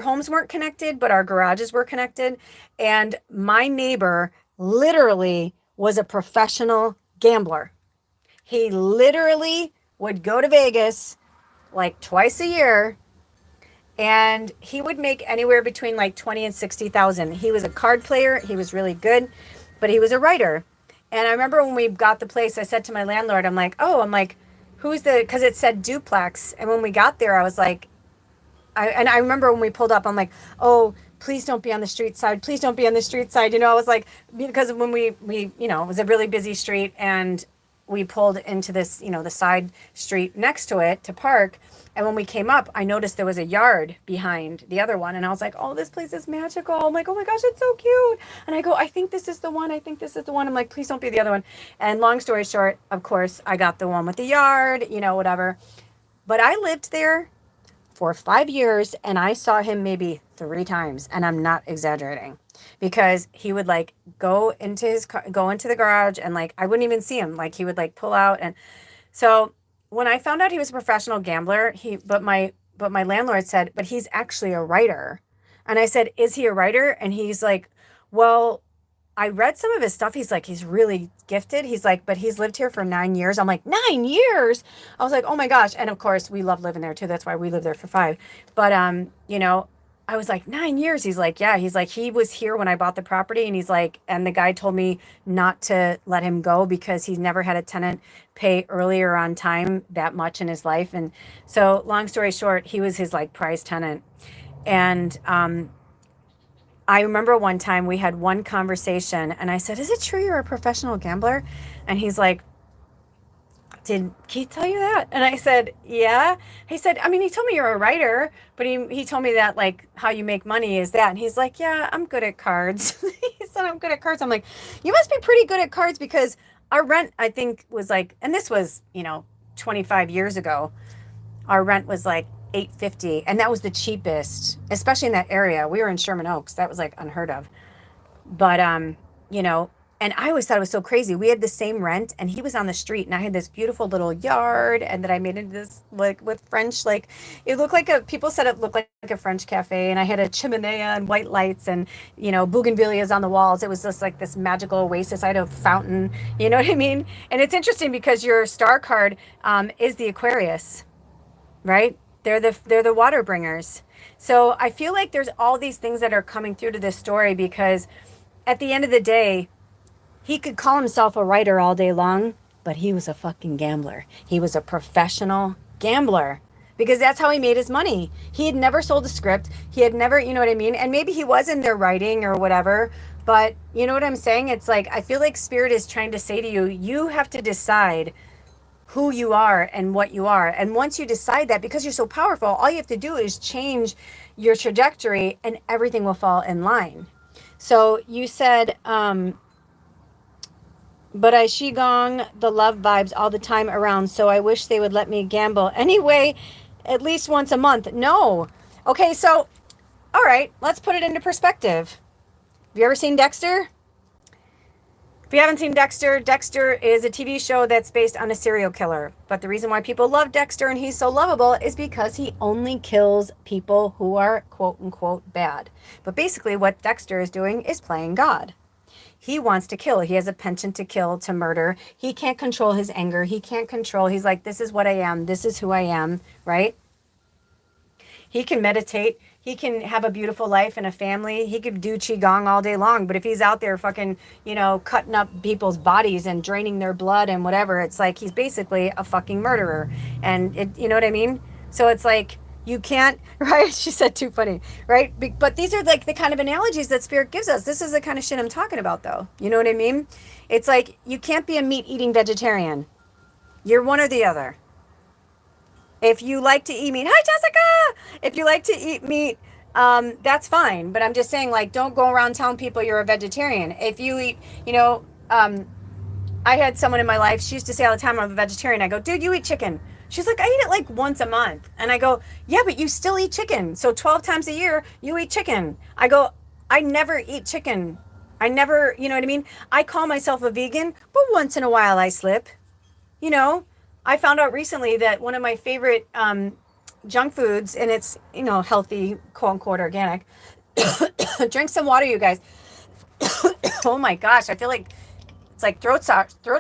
Speaker 1: homes weren't connected, but our garages were connected. And my neighbor literally was a professional gambler. He literally would go to Vegas like twice a year, and he would make anywhere between like 20 and 60,000. He was a card player. He was really good, but he was a writer. And I remember when we got the place, I said to my landlord, I'm like, who's the, because it said duplex. And when we got there, I was like, and I remember when we pulled up, I'm like, oh, please don't be on the street side. Please don't be on the street side. I was like, because when we, it was a really busy street, and we pulled into this, the side street next to it to park. And when we came up, I noticed there was a yard behind the other one. And I was like, oh, this place is magical. I'm like, oh my gosh, it's so cute. And I go, I think this is the one. I think this is the one. I'm like, please don't be the other one. And long story short, of course, I got the one with the yard, whatever. But I lived there for 5 years, and I saw him maybe 3 times, and I'm not exaggerating, because he would like go into the garage, and like I wouldn't even see him. Like he would like pull out. And so when I found out he was a professional gambler, but my landlord said, but he's actually a writer. And I said, is he a writer? And he's like, well, I read some of his stuff. He's like, he's really gifted. He's like, but he's lived here for 9 years. I'm like, 9 years? I was like, oh my gosh. And of course, we love living there too. That's why we lived there for 5. But, I was like, 9 years. He's like, yeah. He's like, he was here when I bought the property. And he's like, and the guy told me not to let him go because he's never had a tenant pay earlier on time that much in his life. And so long story short, he was his like prize tenant. And, I remember one time we had one conversation, and I said, is it true you're a professional gambler? And he's like, did Keith tell you that? And I said, yeah. He said, I mean, he told me you're a writer, but he told me that like how you make money is that. And he's like, yeah, I'm good at cards. He said, I'm good at cards. I'm like, you must be pretty good at cards, because our rent, I think, was like, and this was, 25 years ago, our rent was like $850, and that was the cheapest, especially in that area. We were in Sherman Oaks. That was like unheard of. But and I always thought it was so crazy. We had the same rent, and he was on the street, and I had this beautiful little yard, and that I made into this like with French, like it looked like people said it looked like a French cafe, and I had a chimenea and white lights and bougainvilleas on the walls. It was just like this magical oasis. I had a fountain, you know what I mean? And it's interesting because your star card is the Aquarius, right? They're the water bringers. So I feel like there's all these things that are coming through to this story, because at the end of the day, he could call himself a writer all day long, but he was a fucking gambler. He was a professional gambler, because that's how he made his money. He had never sold a script. He had never, you know what I mean? And maybe he was in there writing or whatever, but you know what I'm saying? It's like, I feel like Spirit is trying to say to you, you have to decide who you are and what you are. And once you decide that, because you're so powerful, all you have to do is change your trajectory, and everything will fall in line. So you said, but I Qigong the love vibes all the time around, so I wish they would let me gamble anyway, at least once a month. No. Okay, so, all right, let's put it into perspective. Have you ever seen Dexter? If you haven't seen Dexter, Dexter is a TV show that's based on a serial killer. But the reason why people love Dexter and he's so lovable is because he only kills people who are quote unquote bad. But basically what Dexter is doing is playing God. He wants to kill. He has a penchant to kill, to murder. He can't control his anger. He can't control. He's like, this is what I am. This is who I am, right? He can meditate. He can have a beautiful life and a family. He could do Qigong all day long. But if he's out there fucking, cutting up people's bodies and draining their blood and whatever, it's like he's basically a fucking murderer. And you know what I mean? So it's like, you can't, right? She said too funny, right? But these are like the kind of analogies that Spirit gives us. This is the kind of shit I'm talking about, though. You know what I mean? It's like, you can't be a meat-eating vegetarian. You're one or the other. If you like to eat meat, hi Jessica! If you like to eat meat, that's fine. But I'm just saying, like, don't go around telling people you're a vegetarian. If you eat, I had someone in my life, she used to say all the time, I'm a vegetarian. I go, dude, you eat chicken. She's like, I eat it like once a month. And I go, yeah, but you still eat chicken. So 12 times a year, you eat chicken. I go, I never eat chicken. I never, you know what I mean? I call myself a vegan, but once in a while I slip. I found out recently that one of my favorite junk foods, and it's, healthy, quote unquote, organic. Drink some water, you guys. Oh my gosh, I feel like it's like throat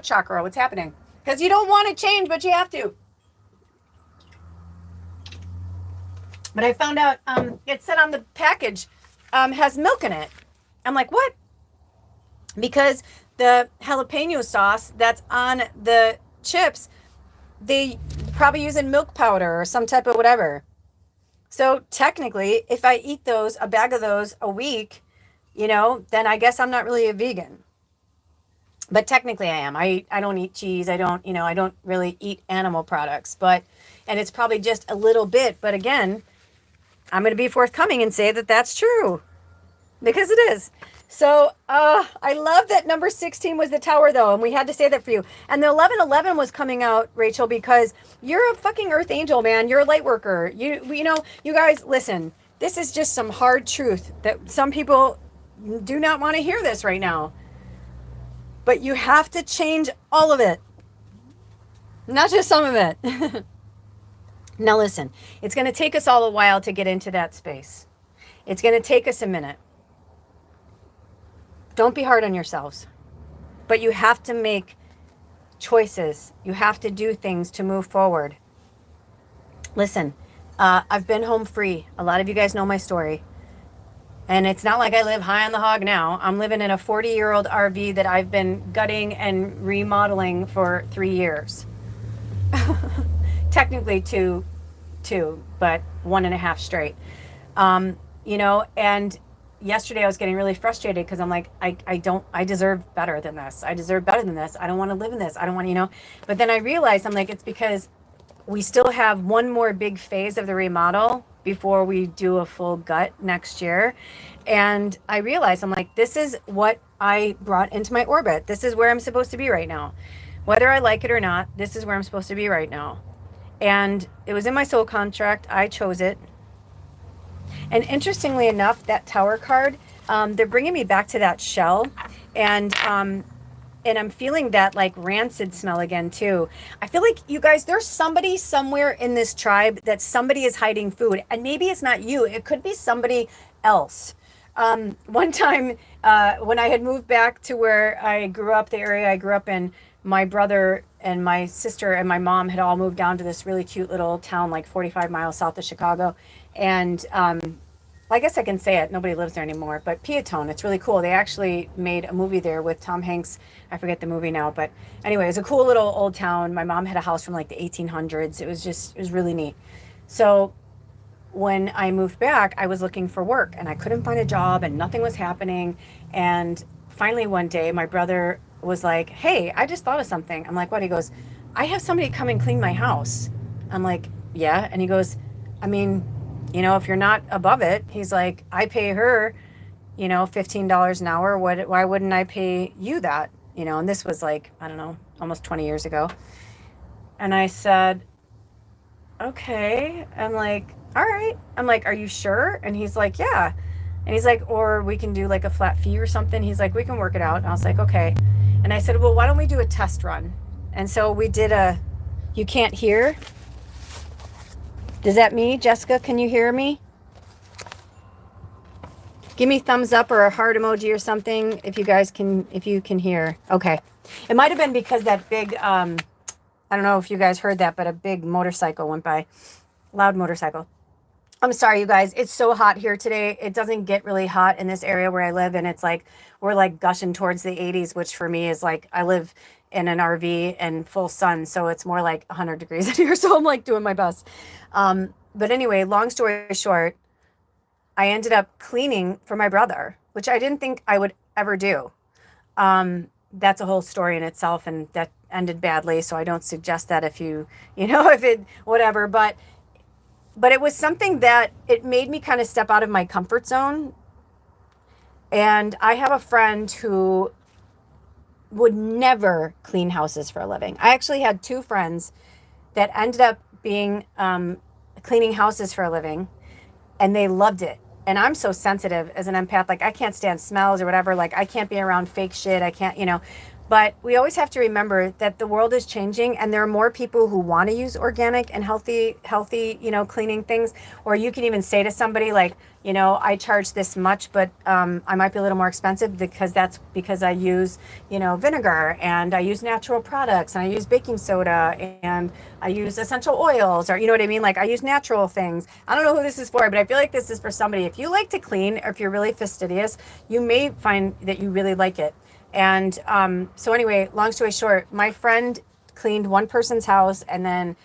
Speaker 1: chakra. What's happening? because you don't want to change, but you have to. But I found out it said on the package has milk in it. I'm like, what? Because the jalapeno sauce that's on the chips, they probably using milk powder or some type of whatever. So technically, if I eat a bag of those a week, then I guess I'm not really a vegan. But technically I am. I don't eat cheese. I don't really eat animal products, and it's probably just a little bit. But again, I'm going to be forthcoming and say that that's true because it is. So I love that number 16 was the tower, though, and we had to say that for you. And the 1111 was coming out, Rachel, because you're a fucking earth angel, man. You're a light worker. You guys, listen, this is just some hard truth that some people do not want to hear this right now. But you have to change all of it, not just some of it. Now, listen, it's going to take us all a while to get into that space. It's going to take us a minute. Don't be hard on yourselves, but you have to make choices. You have to do things to move forward. Listen, I've been home free. A lot of you guys know my story. And it's not like I live high on the hog now. I'm living in a 40-year-old RV that I've been gutting and remodeling for 3 years. Technically two, but 1.5 straight. And yesterday I was getting really frustrated because I'm like, I deserve better than this. I deserve better than this. I don't want to live in this. I don't want to, but then I realized, I'm like, it's because we still have one more big phase of the remodel before we do a full gut next year. And I realized, I'm like, this is what I brought into my orbit. This is where I'm supposed to be right now. Whether I like it or not, this is where I'm supposed to be right now. And it was in my soul contract. I chose it. And interestingly enough, that tower card, they're bringing me back to that shell. And I'm feeling that like rancid smell again too. I feel like, you guys, there's somebody somewhere in this tribe that somebody is hiding food. And maybe it's not you. It could be somebody else. One time when I had moved back to where I grew up, the area I grew up in, my brother and my sister and my mom had all moved down to this really cute little town like 45 miles south of Chicago. And I guess I can say it. Nobody lives there anymore. But Peatone, it's really cool. They actually made a movie there with Tom Hanks. I forget the movie now. But anyway, it was a cool little old town. My mom had a house from like the 1800s. It was really neat. So when I moved back, I was looking for work and I couldn't find a job and nothing was happening. And finally one day, my brother was like, hey, I just thought of something. I'm like, what? He goes, I have somebody come and clean my house. I'm like, yeah. And he goes, I mean, if you're not above it, he's like, I pay her, $15 an hour. Why wouldn't I pay you that? And this was like, I don't know, almost 20 years ago. And I said, okay. I'm like, all right. I'm like, are you sure? And he's like, yeah. And he's like, or we can do like a flat fee or something. He's like, we can work it out. And I was like, okay. And I said, well, why don't we do a test run? And so we did you can't hear? Is that me, Jessica? Can you hear me? Give me thumbs up or a heart emoji or something if you can hear. Okay. It might have been because that big, I don't know if you guys heard that, but a big motorcycle went by. Loud motorcycle. I'm sorry, you guys. It's so hot here today. It doesn't get really hot in this area where I live. And it's like, we're like gushing towards the 80s, which for me is like, I live in an RV and full sun. So it's more like 100 degrees in here. So I'm like doing my best. But anyway, long story short, I ended up cleaning for my brother, which I didn't think I would ever do. That's a whole story in itself, and that ended badly. So I don't suggest that if if it, whatever, but it was something that it made me kind of step out of my comfort zone. And I have a friend who would never clean houses for a living. I actually had 2 friends that ended up being cleaning houses for a living, and they loved it. And I'm so sensitive as an empath, like I can't stand smells or whatever. Like I can't be around fake shit. I can't, But we always have to remember that the world is changing and there are more people who want to use organic and healthy, cleaning things. Or you can even say to somebody like, I charge this much, but I might be a little more expensive because that's because I use, vinegar and I use natural products and I use baking soda and I use essential oils, or you know what I mean? Like I use natural things. I don't know who this is for, but I feel like this is for somebody. If you like to clean or if you're really fastidious, you may find that you really like it. And so anyway, long story short, my friend cleaned one person's house, and then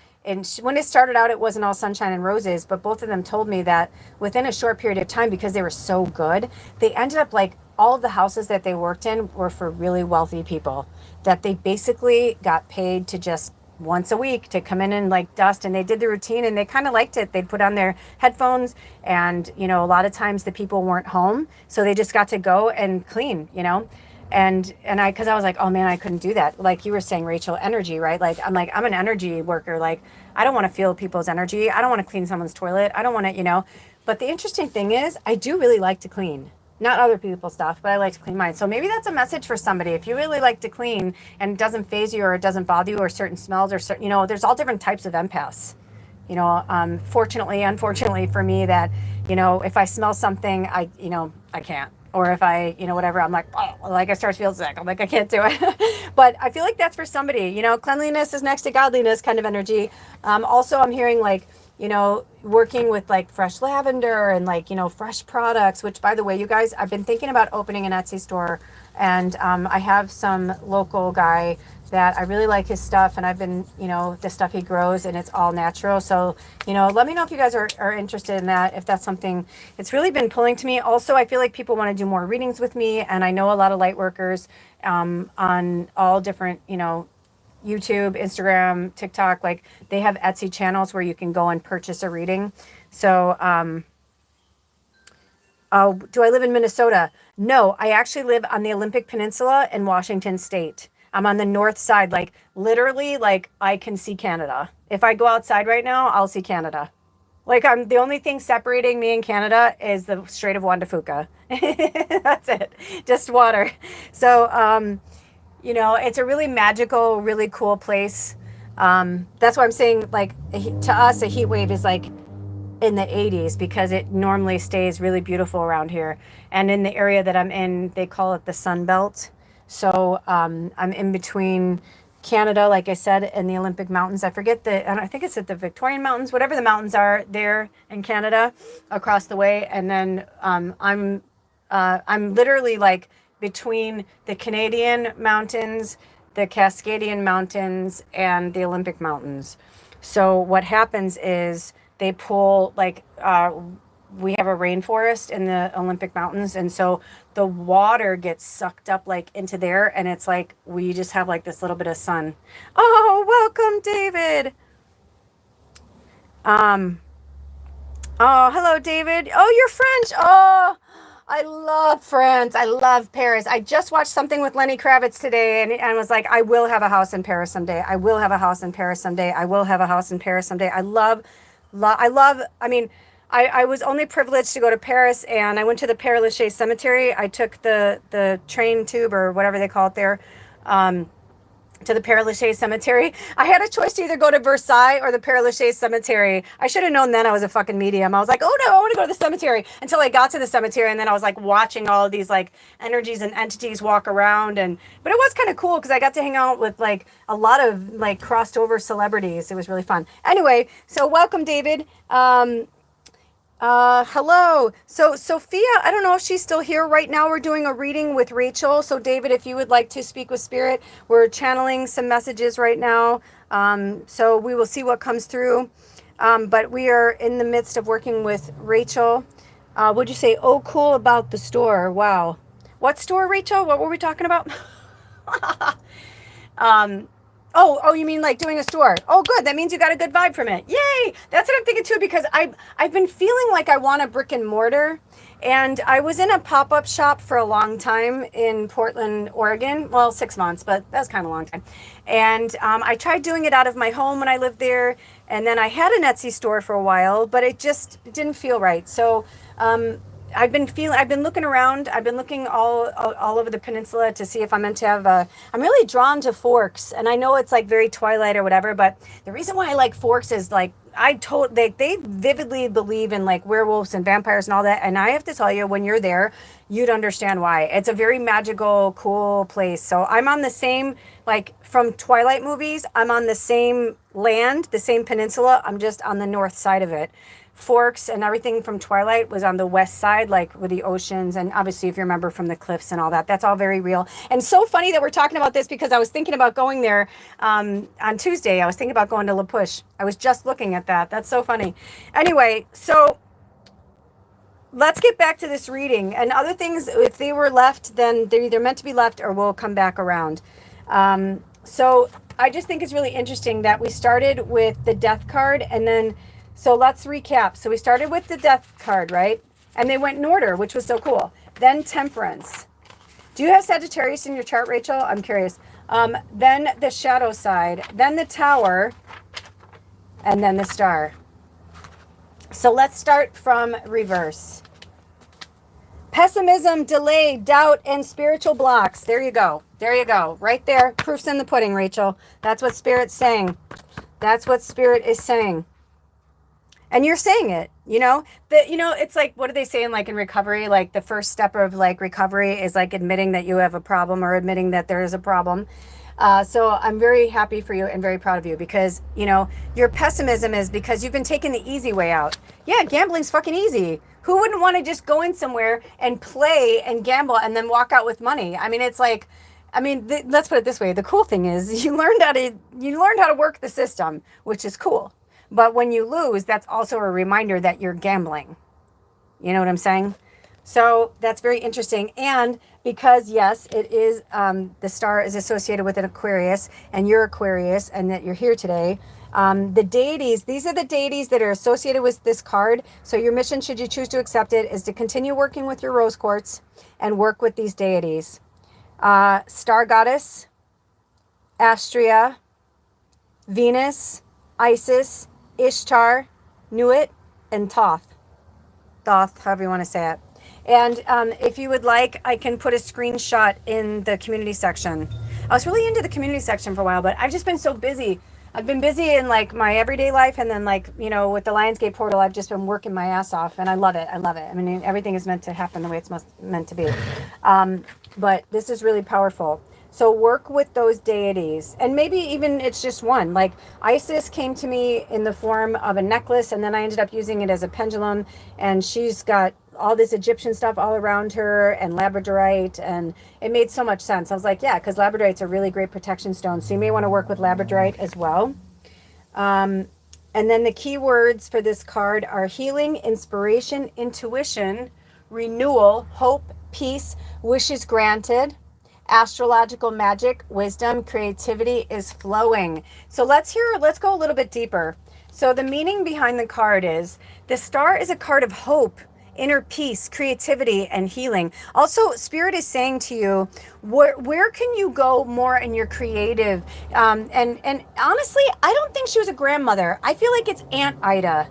Speaker 1: when it started out, it wasn't all sunshine and roses, but both of them told me that within a short period of time, because they were so good, they ended up like all of the houses that they worked in were for really wealthy people that they basically got paid to just once a week to come in and like dust, and they did the routine and they kind of liked it. They'd put on their headphones, and a lot of times the people weren't home, so they just got to go and clean. And I, because I was like, oh man, I couldn't do that. Like you were saying, Rachel, energy, right? Like I'm an energy worker. Like I don't want to feel people's energy. I don't want to clean someone's toilet. I don't want to. But the interesting thing is, I do really like to clean. Not other people's stuff, but I like to clean mine. So maybe that's a message for somebody. If you really like to clean and it doesn't phase you or it doesn't bother you, or certain smells or certain, there's all different types of empaths. Fortunately, unfortunately for me, that if I smell something, I can't. Or if I, whatever, I'm like, oh, like I start to feel sick. I'm like, I can't do it. But I feel like that's for somebody. Cleanliness is next to godliness kind of energy. Also, I'm hearing like, working with like fresh lavender and like, fresh products, which by the way, you guys, I've been thinking about opening an Etsy store, and I have some local guy that I really like his stuff, and I've been, the stuff he grows, and it's all natural. So, let me know if you guys are interested in that, if that's something it's really been pulling to me. Also, I feel like people want to do more readings with me, and I know a lot of light workers on all different, YouTube, Instagram, TikTok, like they have Etsy channels where you can go and purchase a reading. So, oh, do I live in Minnesota? No, I actually live on the Olympic Peninsula in Washington State. I'm on the north side, like literally, like I can see Canada. If I go outside right now, I'll see Canada. Like I'm the only thing separating me and Canada is the Strait of Juan de Fuca. That's it, just water. So, it's a really magical, really cool place. That's why I'm saying, like, to us, a heat wave is like in the 80s because it normally stays really beautiful around here. And in the area that I'm in, they call it the Sun Belt. So I'm in between Canada, like I said, and the Olympic Mountains. I forget and I think it's at the Victorian Mountains, whatever the mountains are there in Canada, across the way. And then I'm literally like between the Canadian mountains, the Cascadian Mountains, and the Olympic Mountains. So what happens is they pull like we have a rainforest in the Olympic Mountains, and so the water gets sucked up like into there, and it's like we just have like this little bit of sun. Oh, welcome, David. Oh, hello, David. Oh, you're French. Oh, I love France. I love Paris. I just watched something with Lenny Kravitz today, and was like, I will have a house in Paris someday. I will have a house in Paris someday. I will have a house in Paris someday. I mean, I was only privileged to go to Paris, and I went to the Père Lachaise Cemetery. I took the train tube or whatever they call it there, to the Père Lachaise Cemetery. I had a choice to either go to Versailles or the Père Lachaise Cemetery. I should have known then I was a fucking medium. I was like, oh no, I want to go to the cemetery, until I got to the cemetery, and then I was like watching all of these like energies and entities walk around, but it was kind of cool because I got to hang out with like a lot of like crossed over celebrities. It was really fun. Anyway, so welcome, David. Hello. So Sophia, I don't know if she's still here right now. We're doing a reading with Rachel. So David, if you would like to speak with Spirit, we're channeling some messages right now. So we will see what comes through. But we are in the midst of working with Rachel. What'd you say? Oh, cool about the store. Wow. What store, Rachel? What were we talking about? Oh, you mean like doing a store? Oh, good. That means you got a good vibe from it. Yay! That's what I'm thinking too, because I've been feeling like I want a brick and mortar, and I was in a pop-up shop for a long time in Portland, Oregon. Well, 6 months, but that's kind of a long time. And I tried doing it out of my home when I lived there, and then I had an Etsy store for a while, but it just didn't feel right. So I've been looking around. I've been looking all over the peninsula to see if I'm meant to have a. I'm really drawn to Forks, and I know it's like very Twilight or whatever. But the reason why I like Forks is like they vividly believe in like werewolves and vampires and all that. And I have to tell you, when you're there, you'd understand why. It's a very magical, cool place. So I'm on the same, like from Twilight movies. I'm on the same land, the same peninsula. I'm just on the north side of it. Forks and everything from Twilight was on the west side, like with the oceans. And obviously, if you remember from the cliffs and all that, that's all very real. And so funny that we're talking about this because I was thinking about going there on Tuesday. I was thinking about going to La Push. I was just looking at that. That's so funny. Anyway, so let's get back to this reading. And other things, if they were left, then they're either meant to be left or we'll come back around. So I just think it's really interesting that we started with the death card and then. So let's recap. So we started with the death card, right? And they went in order, which was so cool. Then Temperance. Do you have Sagittarius in your chart, Rachel? I'm curious. Then the shadow side, then the Tower, and then the Star. So let's start from reverse. Pessimism, delay, doubt, and spiritual blocks. There you go. There you go. Right there. Proof's in the pudding, Rachel. That's what Spirit's saying. That's what Spirit is saying. And you're saying it, it's like, what are they saying? Like in recovery, like the first step of like recovery is like admitting that you have a problem or admitting that there is a problem. So I'm very happy for you and very proud of you because, your pessimism is because you've been taking the easy way out. Yeah, gambling's fucking easy. Who wouldn't want to just go in somewhere and play and gamble and then walk out with money? I mean, it's like, let's put it this way. The cool thing is you learned how to work the system, which is cool. But when you lose, that's also a reminder that you're gambling. You know what I'm saying? So that's very interesting. And because, yes, it is, the star is associated with an Aquarius, and you're Aquarius, and that you're here today. The deities, these are the deities that are associated with this card. So your mission, should you choose to accept it, is to continue working with your rose quartz and work with these deities. Star goddess, Astrea, Venus, Isis, Ishtar, Nuit, and Thoth, however you want to say it. And if you would like, I can put a screenshot in the community section. I was really into the community section for a while, but I've just been so busy. I've been busy in like my everyday life, and then like, with the Lionsgate portal, I've just been working my ass off, and I love it. I love it. I mean, everything is meant to happen the way it's meant to be. But this is really powerful. So work with those deities, and maybe even it's just one. Like Isis came to me in the form of a necklace, and then I ended up using it as a pendulum, and she's got all this Egyptian stuff all around her and labradorite, and it made so much sense. I was like, yeah, because labradorite's a really great protection stone, so you may want to work with labradorite as well. And then the key words for this card are healing, inspiration, intuition, renewal, hope, peace, wishes granted, astrological magic, wisdom, creativity is flowing. So let's go a little bit deeper. So the meaning behind the card is the star is a card of hope, inner peace, creativity, and healing. Also, Spirit is saying to you, where can you go more in your creative? And honestly, I don't think she was a grandmother. I feel like it's Aunt Ida.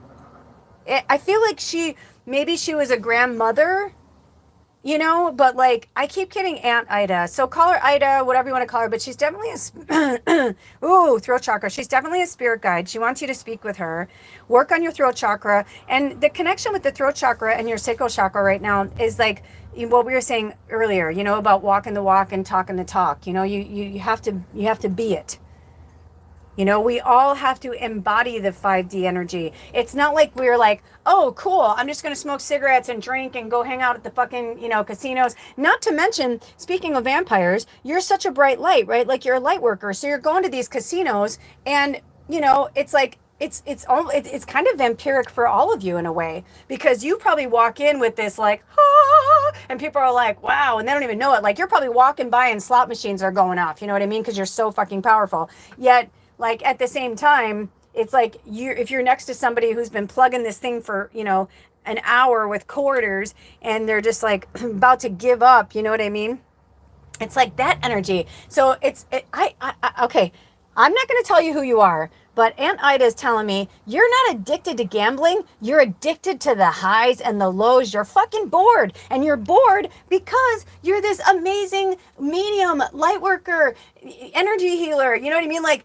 Speaker 1: I feel like maybe she was a grandmother, but like I keep getting Aunt Ida. So call her Ida, whatever you want to call her, but she's definitely throat chakra. She's definitely a spirit guide. She wants you to speak with her, work on your throat chakra. And the connection with the throat chakra and your sacral chakra right now is like what we were saying earlier, about walking the walk and talking the talk. You have to be it. We all have to embody the 5D energy. It's not like we're like, oh, cool, I'm just going to smoke cigarettes and drink and go hang out at the fucking, casinos. Not to mention, speaking of vampires, you're such a bright light, right? Like you're a light worker. So you're going to these casinos and, it's like, it's kind of vampiric for all of you in a way, because you probably walk in with this like, and people are like, wow, and they don't even know it. Like you're probably walking by and slot machines are going off. You know what I mean? Because you're so fucking powerful. Yet, like at the same time, it's like if you're next to somebody who's been plugging this thing for, an hour with quarters and they're just like about to give up, you know what I mean? It's like that energy. So okay, I'm not going to tell you who you are, But Aunt Ida is telling me, you're not addicted to gambling. You're addicted to the highs and the lows. You're fucking bored. And you're bored because you're this amazing medium, light worker, energy healer. You know what I mean? Like,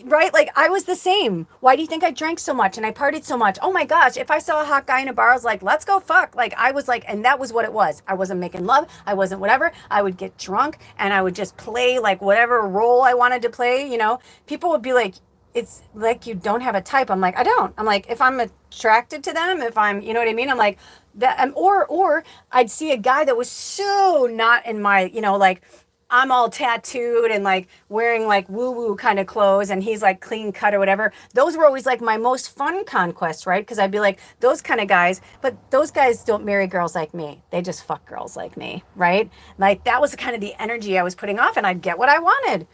Speaker 1: right? Like, I was the same. Why do you think I drank so much and I partied so much? Oh my gosh. If I saw a hot guy in a bar, I was like, let's go fuck. Like, I was like, and that was what it was. I wasn't making love. I wasn't whatever. I would get drunk and I would just play like whatever role I wanted to play. You know, people would be like, it's like you don't have a type. I'm like, I don't. I'm like, if I'm attracted to them, if I'm, you know what I mean? I'm like that. Or I'd see a guy that was so not in my, you know, like I'm all tattooed and like wearing like woo woo kind of clothes and he's like clean cut or whatever. Those were always like my most fun conquests, right? Because I'd be like those kind of guys, but those guys don't marry girls like me. They just fuck girls like me, right? Like that was kind of the energy I was putting off and I'd get what I wanted.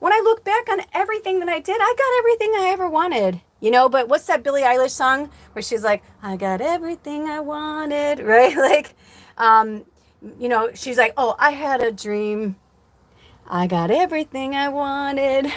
Speaker 1: When I look back on everything that I did, I got everything I ever wanted, you know. But what's that Billie Eilish song where she's like, I got everything I wanted, right? Like, you know, she's like, oh, I had a dream. I got everything I wanted.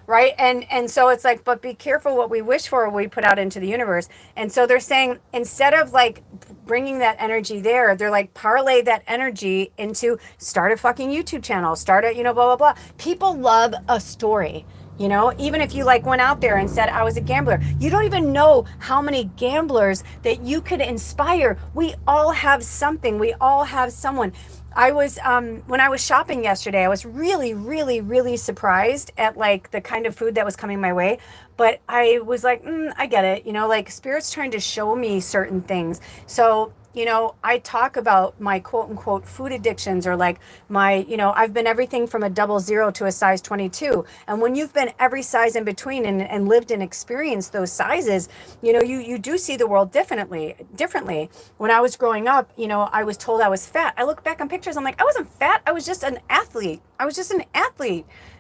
Speaker 1: Right. And so it's like, but be careful what we wish for, what we put out into the universe. And so they're saying, instead of like bringing that energy there, they're like, parlay that energy into start a fucking YouTube channel, start a, you know, blah, blah, blah. People love a story. You know, even if you like went out there and said, I was a gambler, you don't even know how many gamblers that you could inspire. We all have something. We all have someone. I was, when I was shopping yesterday, I was really, really, really surprised at like the kind of food that was coming my way. But I was like, I get it. You know, like Spirit's trying to show me certain things. So, you know, I talk about my quote unquote food addictions or like my, you know, I've been everything from a 00 to a size 22. And when you've been every size in between and lived and experienced those sizes, you know, you do see the world differently. When I was growing up, you know, I was told I was fat. I look back on pictures, I'm like, I wasn't fat. I was just an athlete.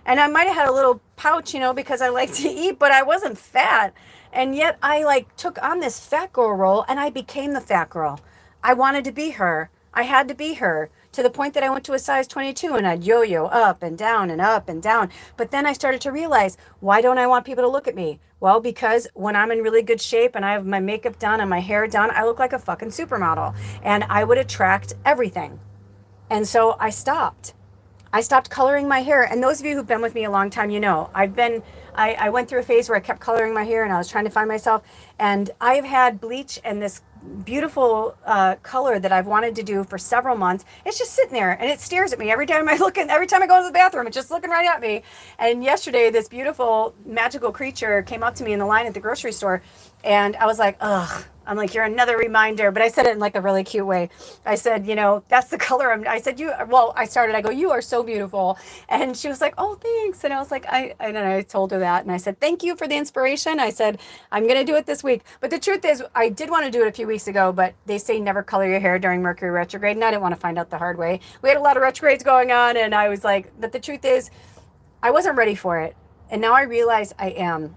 Speaker 1: And I might have had a little pouch, you know, because I like to eat, but I wasn't fat. And yet I like took on this fat girl role and I became the fat girl. I wanted to be her. I had to be her to the point that I went to a size 22 and I'd yo-yo up and down and up and down. But then I started to realize, why don't I want people to look at me? Well, because when I'm in really good shape and I have my makeup done and my hair done, I look like a fucking supermodel and I would attract everything. And so I stopped. I stopped coloring my hair. And those of you who've been with me a long time, you know, I went through a phase where I kept coloring my hair and I was trying to find myself. And I've had bleach and this beautiful color that I've wanted to do for several months. It's just sitting there and it stares at me every time every time I go to the bathroom, it's just looking right at me. And yesterday, this beautiful magical creature came up to me in the line at the grocery store and I was like, ugh. I'm like, you're another reminder. But I said it in like a really cute way. I said, you know, that's the color. I said, I go, you are so beautiful. And she was like, oh, thanks. And I was like, I told her that. And I said, thank you for the inspiration. I said, I'm going to do it this week. But the truth is, I did want to do it a few weeks ago, but they say never color your hair during Mercury retrograde. And I didn't want to find out the hard way. We had a lot of retrogrades going on. And I was like, but the truth is, I wasn't ready for it. And now I realize I am.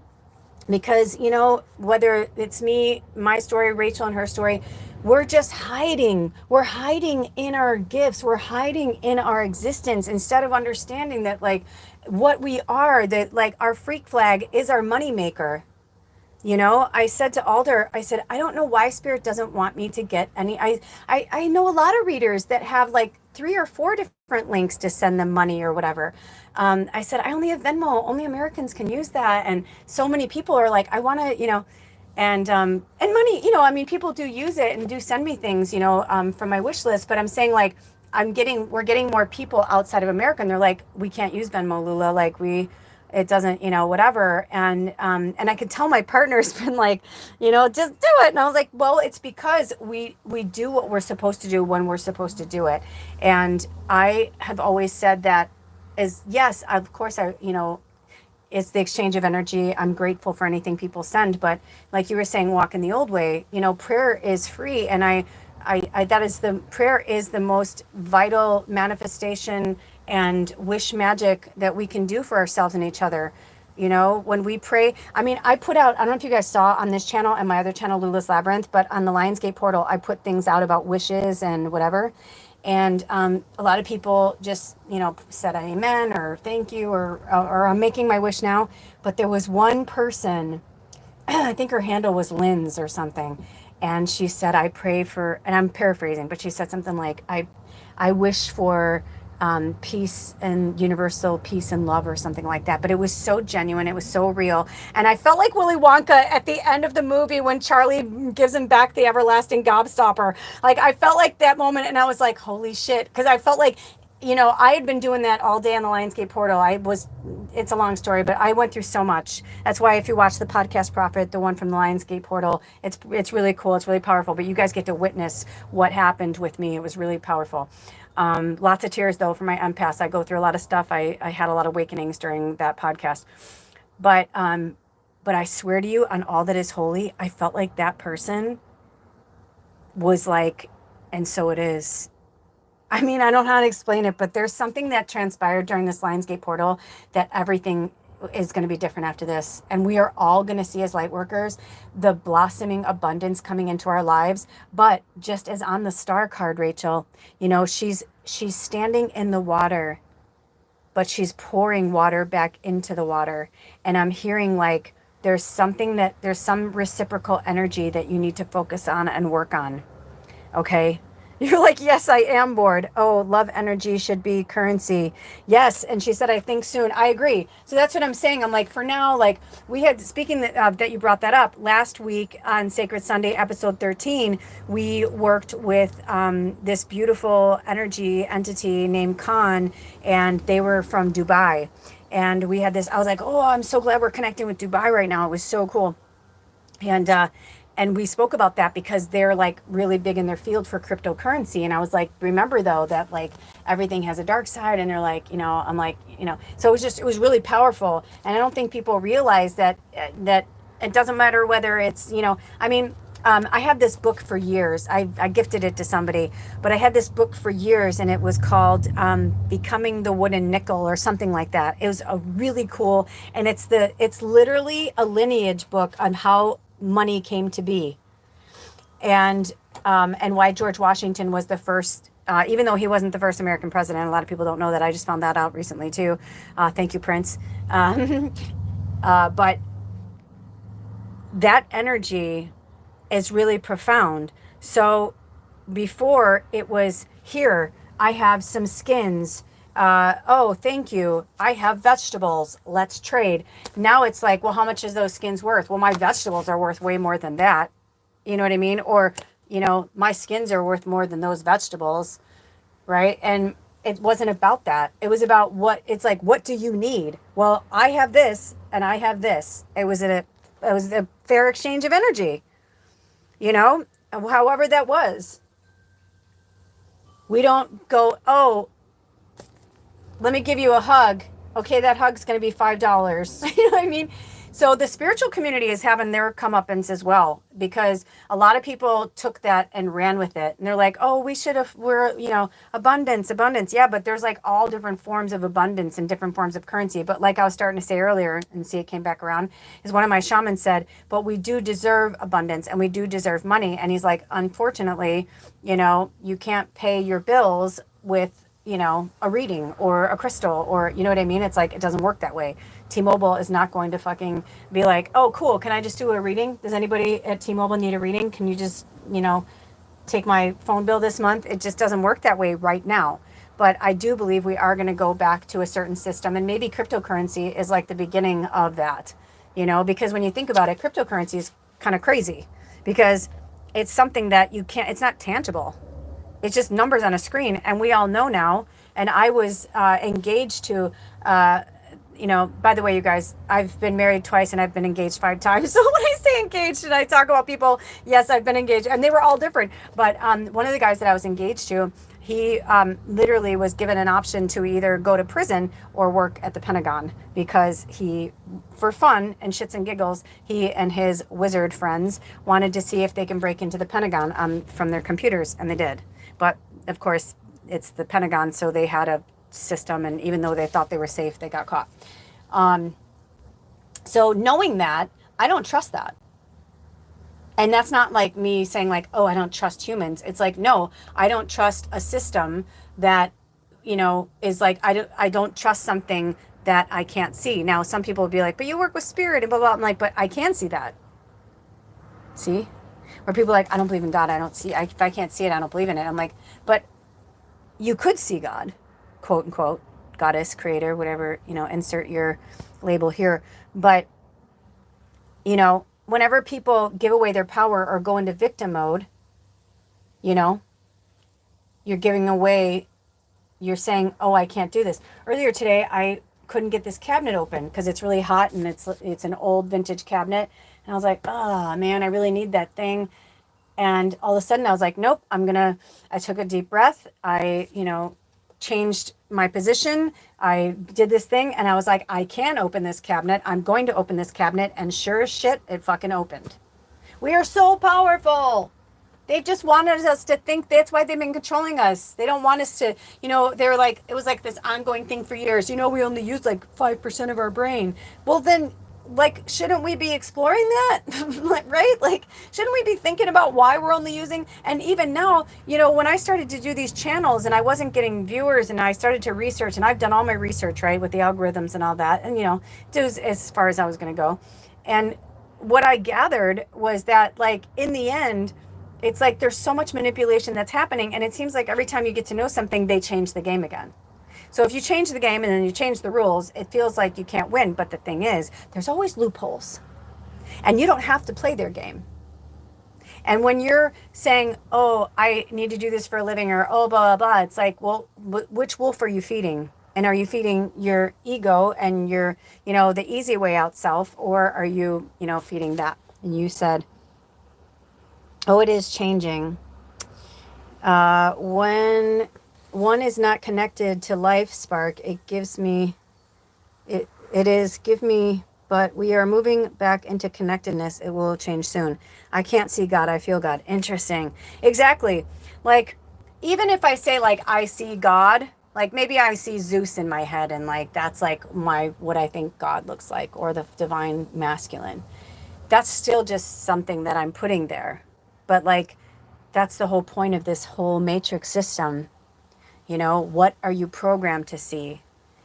Speaker 1: Because, you know, whether it's me, my story, Rachel and her story, we're just hiding. We're hiding in our gifts. We're hiding in our existence instead of understanding that like what we are, that like our freak flag is our money maker. You know, I said to Alder, I said, I don't know why Spirit doesn't want me to get any. I know a lot of readers that have like 3 or 4 different links to send them money or whatever. I said, I only have Venmo. Only Americans can use that. And so many people are like, I want to, you know, and money, you know, I mean, people do use it and do send me things, you know, from my wish list. But I'm saying like, we're getting more people outside of America. And they're like, we can't use Venmo, Lula. Like it doesn't, you know, whatever. And I could tell my partner's been like, you know, just do it. And I was like, well, it's because we do what we're supposed to do when we're supposed to do it. And I have always said that yes, of course, you know, it's the exchange of energy. I'm grateful for anything people send. But like you were saying, walk in the old way, you know, prayer is free. And prayer is the most vital manifestation and wish magic that we can do for ourselves and each other. You know, when we pray, I mean, I don't know if you guys saw on this channel and my other channel, Lula's Labyrinth, but on the Lionsgate portal, I put things out about wishes and whatever. And a lot of people just, said amen or thank you or I'm making my wish now. But there was one person, I think her handle was Lynn's or something. And she said, I pray for, and I'm paraphrasing, but she said something like, I wish for peace and universal peace and love or something like that. But it was so genuine. It was so real. And I felt like Willy Wonka at the end of the movie when Charlie gives him back the everlasting gobstopper. Like I felt like that moment and I was like, holy shit. Because I felt like, I had been doing that all day on the Lionsgate portal. It's a long story, but I went through so much. That's why if you watch the podcast Prophet, the one from the Lionsgate portal, it's really cool. It's really powerful. But you guys get to witness what happened with me. It was really powerful. Lots of tears though for my empaths. I go through a lot of stuff. I had a lot of awakenings during that podcast. But I swear to you, on all that is holy, I felt like that person was like, and so it is. I mean, I don't know how to explain it, but there's something that transpired during this Lionsgate portal that everything is going to be different after this. And we are all going to see as light workers the blossoming abundance coming into our lives. But just as on the star card, Rachel, she's standing in the water, but she's pouring water back into the water. And I'm hearing like there's some reciprocal energy that you need to focus on and work on. Okay. You're like, yes, I am bored. Oh, love energy should be currency. Yes. And she said, I think soon. I agree. So that's what I'm saying. I'm like, for now, like we had, speaking that you brought that up last week on Sacred Sunday, episode 13, we worked with this beautiful energy entity named Khan, and they were from Dubai. And we had this, I was like, oh, I'm so glad we're connecting with Dubai right now. It was so cool. And we spoke about that because they're like really big in their field for cryptocurrency. And I was like, remember though, that like everything has a dark side. And they're like, I'm like, so it was really powerful. And I don't think people realize that it doesn't matter whether it's, I had this book for years. I gifted it to somebody, but I had this book for years and it was called Becoming the Wooden Nickel or something like that. It was a really cool, and it's literally a lineage book on how money came to be, and why George Washington was the first, even though he wasn't the first American president. A lot of people don't know that. I just found that out recently too. Thank you, Prince. But that energy is really profound. So before it was, here, I have some skins. Oh, thank you. I have vegetables. Let's trade. Now it's like, well, how much is those skins worth? Well, my vegetables are worth way more than that. You know what I mean? Or, my skins are worth more than those vegetables. Right. And it wasn't about that. It was about it's like, what do you need? Well, I have this and I have this. It was a fair exchange of energy, however that was. We don't go, oh, let me give you a hug. Okay, that hug's going to be $5. You know what I mean? So the spiritual community is having their comeuppance as well, because a lot of people took that and ran with it. And they're like, oh, we're abundance. Yeah, but there's like all different forms of abundance and different forms of currency. But like I was starting to say earlier, and see it came back around, is one of my shamans said, but we do deserve abundance and we do deserve money. And he's like, unfortunately, you can't pay your bills with a reading or a crystal, or you know what I mean? It's like, it doesn't work that way. T-Mobile is not going to fucking be like, oh, cool, can I just do a reading? Does anybody at T-Mobile need a reading? Can you just, take my phone bill this month? It just doesn't work that way right now. But I do believe we are going to go back to a certain system, and maybe cryptocurrency is like the beginning of that, because when you think about it, cryptocurrency is kind of crazy because it's something that it's not tangible. It's just numbers on a screen. And we all know now, and I was engaged to, by the way, you guys, I've been married twice and I've been engaged 5 times. So when I say engaged and I talk about people, yes, I've been engaged, and they were all different. But one of the guys that I was engaged to, he literally was given an option to either go to prison or work at the Pentagon, because he, for fun and shits and giggles, he and his wizard friends wanted to see if they can break into the Pentagon from their computers, and they did. But of course, it's the Pentagon, so they had a system, and even though they thought they were safe, they got caught. So knowing that, I don't trust that. And that's not like me saying like, oh, I don't trust humans. It's like, no, I don't trust a system that, is like, I don't trust something that I can't see. Now, some people would be like, but you work with spirit and blah, blah. I'm like, but I can see that. See? Where people are like, I don't believe in God. I don't see, if I can't see it, I don't believe in it. I'm like, but you could see God, quote unquote, goddess, creator, whatever, insert your label here. But, whenever people give away their power or go into victim mode, you're giving away, you're saying, oh, I can't do this. Earlier today, I couldn't get this cabinet open because it's really hot and it's an old vintage cabinet. And I was like, oh man, I really need that thing. And all of a sudden I was like, nope, I took a deep breath. I, changed my position. I did this thing and I was like, I can open this cabinet. I'm going to open this cabinet. And sure as shit, it fucking opened. We are so powerful. They've just wanted us to think that's why they've been controlling us. They don't want us to, they're like, it was like this ongoing thing for years. We only use like 5% of our brain. Well, then, like, shouldn't we be exploring that? Right? Like, shouldn't we be thinking about why we're only using? And even now, when I started to do these channels and I wasn't getting viewers and I started to research, and I've done all my research, right, with the algorithms and all that. And, it was as far as I was going to go. And what I gathered was that, like, in the end, it's like there's so much manipulation that's happening. And it seems like every time you get to know something, they change the game again. So if you change the game and then you change the rules, it feels like you can't win. But the thing is, there's always loopholes. And you don't have to play their game. And when you're saying, oh, I need to do this for a living, or oh, blah, blah, blah, it's like, well, which wolf are you feeding? And are you feeding your ego and your, the easy way out self? Or are you, feeding that? And you said, oh, it is changing. When one is not connected to life spark, it gives me, it is give me, but we are moving back into connectedness. It will change soon. I can't see God. I feel God. Interesting. Exactly. Like, even if I say like, I see God, like maybe I see Zeus in my head and like, that's like what I think God looks like, or the divine masculine. That's still just something that I'm putting there. But like, that's the whole point of this whole matrix system. What are you programmed to see?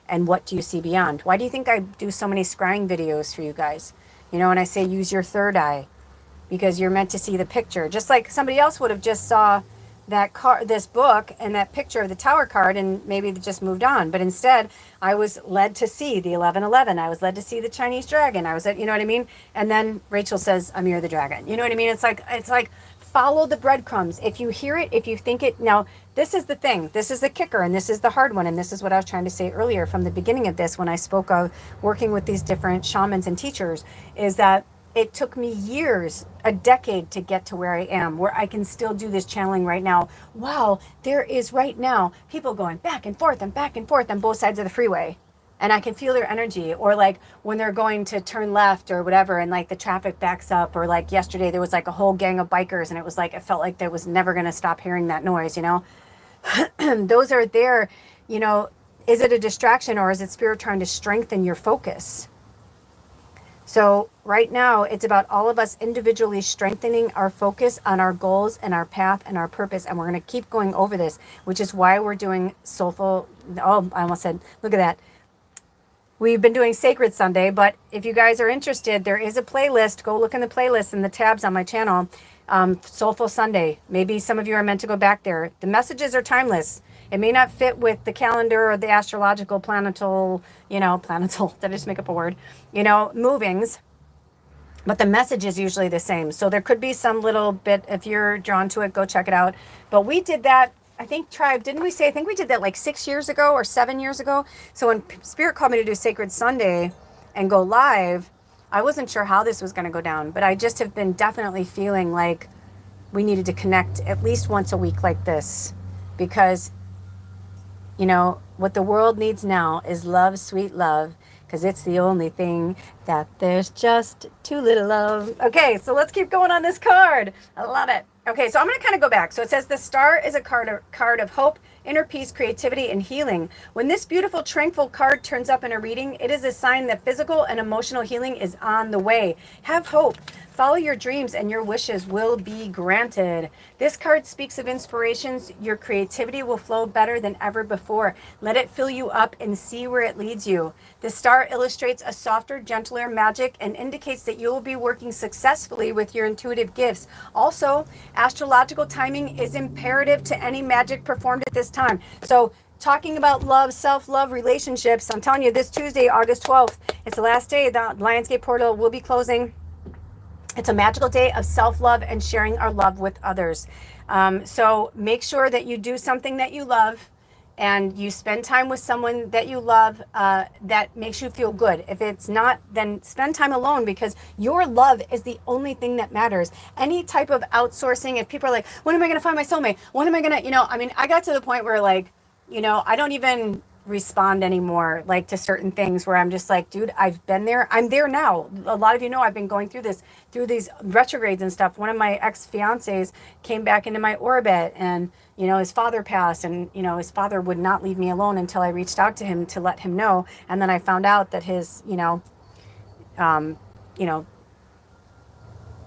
Speaker 1: And what do you see beyond? Why do you think I do so many scrying videos for you guys? And I say use your third eye, because you're meant to see the picture. Just like somebody else would have just saw that this book and that picture of the tower card and maybe they just moved on. But instead, I was led to see the 1111. I was led to see the Chinese dragon. I was, you know what I mean? And then Rachel says, Amir the dragon. You know what I mean? It's like follow the breadcrumbs. If you hear it, if you think it. Now, this is the thing. This is the kicker, and this is the hard one. And this is what I was trying to say earlier from the beginning of this when I spoke of working with these different shamans and teachers, is that it took me years, a decade, to get to where I am, where I can still do this channeling right now. Wow, there is right now people going back and forth on both sides of the freeway. And I can feel their energy. Or like when they're going to turn left or whatever, and like the traffic backs up. Or like yesterday, there was like a whole gang of bikers, and it was like, it felt like they was never going to stop hearing that noise, Those are there, is it a distraction, or is it spirit trying to strengthen your focus? So right now, it's about all of us individually strengthening our focus on our goals and our path and our purpose. And we're going to keep going over this, which is why we're doing soulful. Oh, I almost said, look at that. We've been doing Sacred Sunday, but if you guys are interested, there is a playlist. Go look in the playlist and the tabs on my channel. Soulful Sunday. Maybe some of you are meant to go back there. The messages are timeless. It may not fit with the calendar or the astrological planetal, planetal, did I just make up a word? Movings, but the message is usually the same. So there could be some little bit, if you're drawn to it, go check it out. But we did that, I think, Tribe, didn't we say, I think we did that like 6 years ago or 7 years ago. So when Spirit called me to do Sacred Sunday and go live, I wasn't sure how this was going to go down, but I just have been definitely feeling like we needed to connect at least once a week like this, because what the world needs now is love, sweet love, because it's the only thing that there's just too little of. Okay, so let's keep going on this card. I love it. Okay, so I'm going to kind of go back. So it says the star is a card of hope, inner peace, creativity, and healing. When this beautiful, tranquil card turns up in a reading, it is a sign that physical and emotional healing is on the way. Have hope. Follow your dreams and your wishes will be granted. This card speaks of inspirations. Your creativity will flow better than ever before. Let it fill you up and see where it leads you. The star illustrates a softer, gentler magic and indicates that you will be working successfully with your intuitive gifts. Also, astrological timing is imperative to any magic performed at this time. So, talking about love, self-love, relationships, I'm telling you, this Tuesday, August 12th, it's the last day. The Lionsgate portal will be closing. It's a magical day of self-love and sharing our love with others. So make sure that you do something that you love and you spend time with someone that you love that makes you feel good. If it's not, then spend time alone, because your love is the only thing that matters. Any type of outsourcing, if people are like, when am I going to find my soulmate? When am I going to, I mean, I got to the point where like, I don't even respond anymore, like to certain things where I'm just like, dude, I've been there. I'm there now. A lot of you know I've been going through these retrogrades and stuff. One of my ex-fiancés came back into my orbit, and his father passed, and his father would not leave me alone until I reached out to him to let him know. And then I found out that his um, you know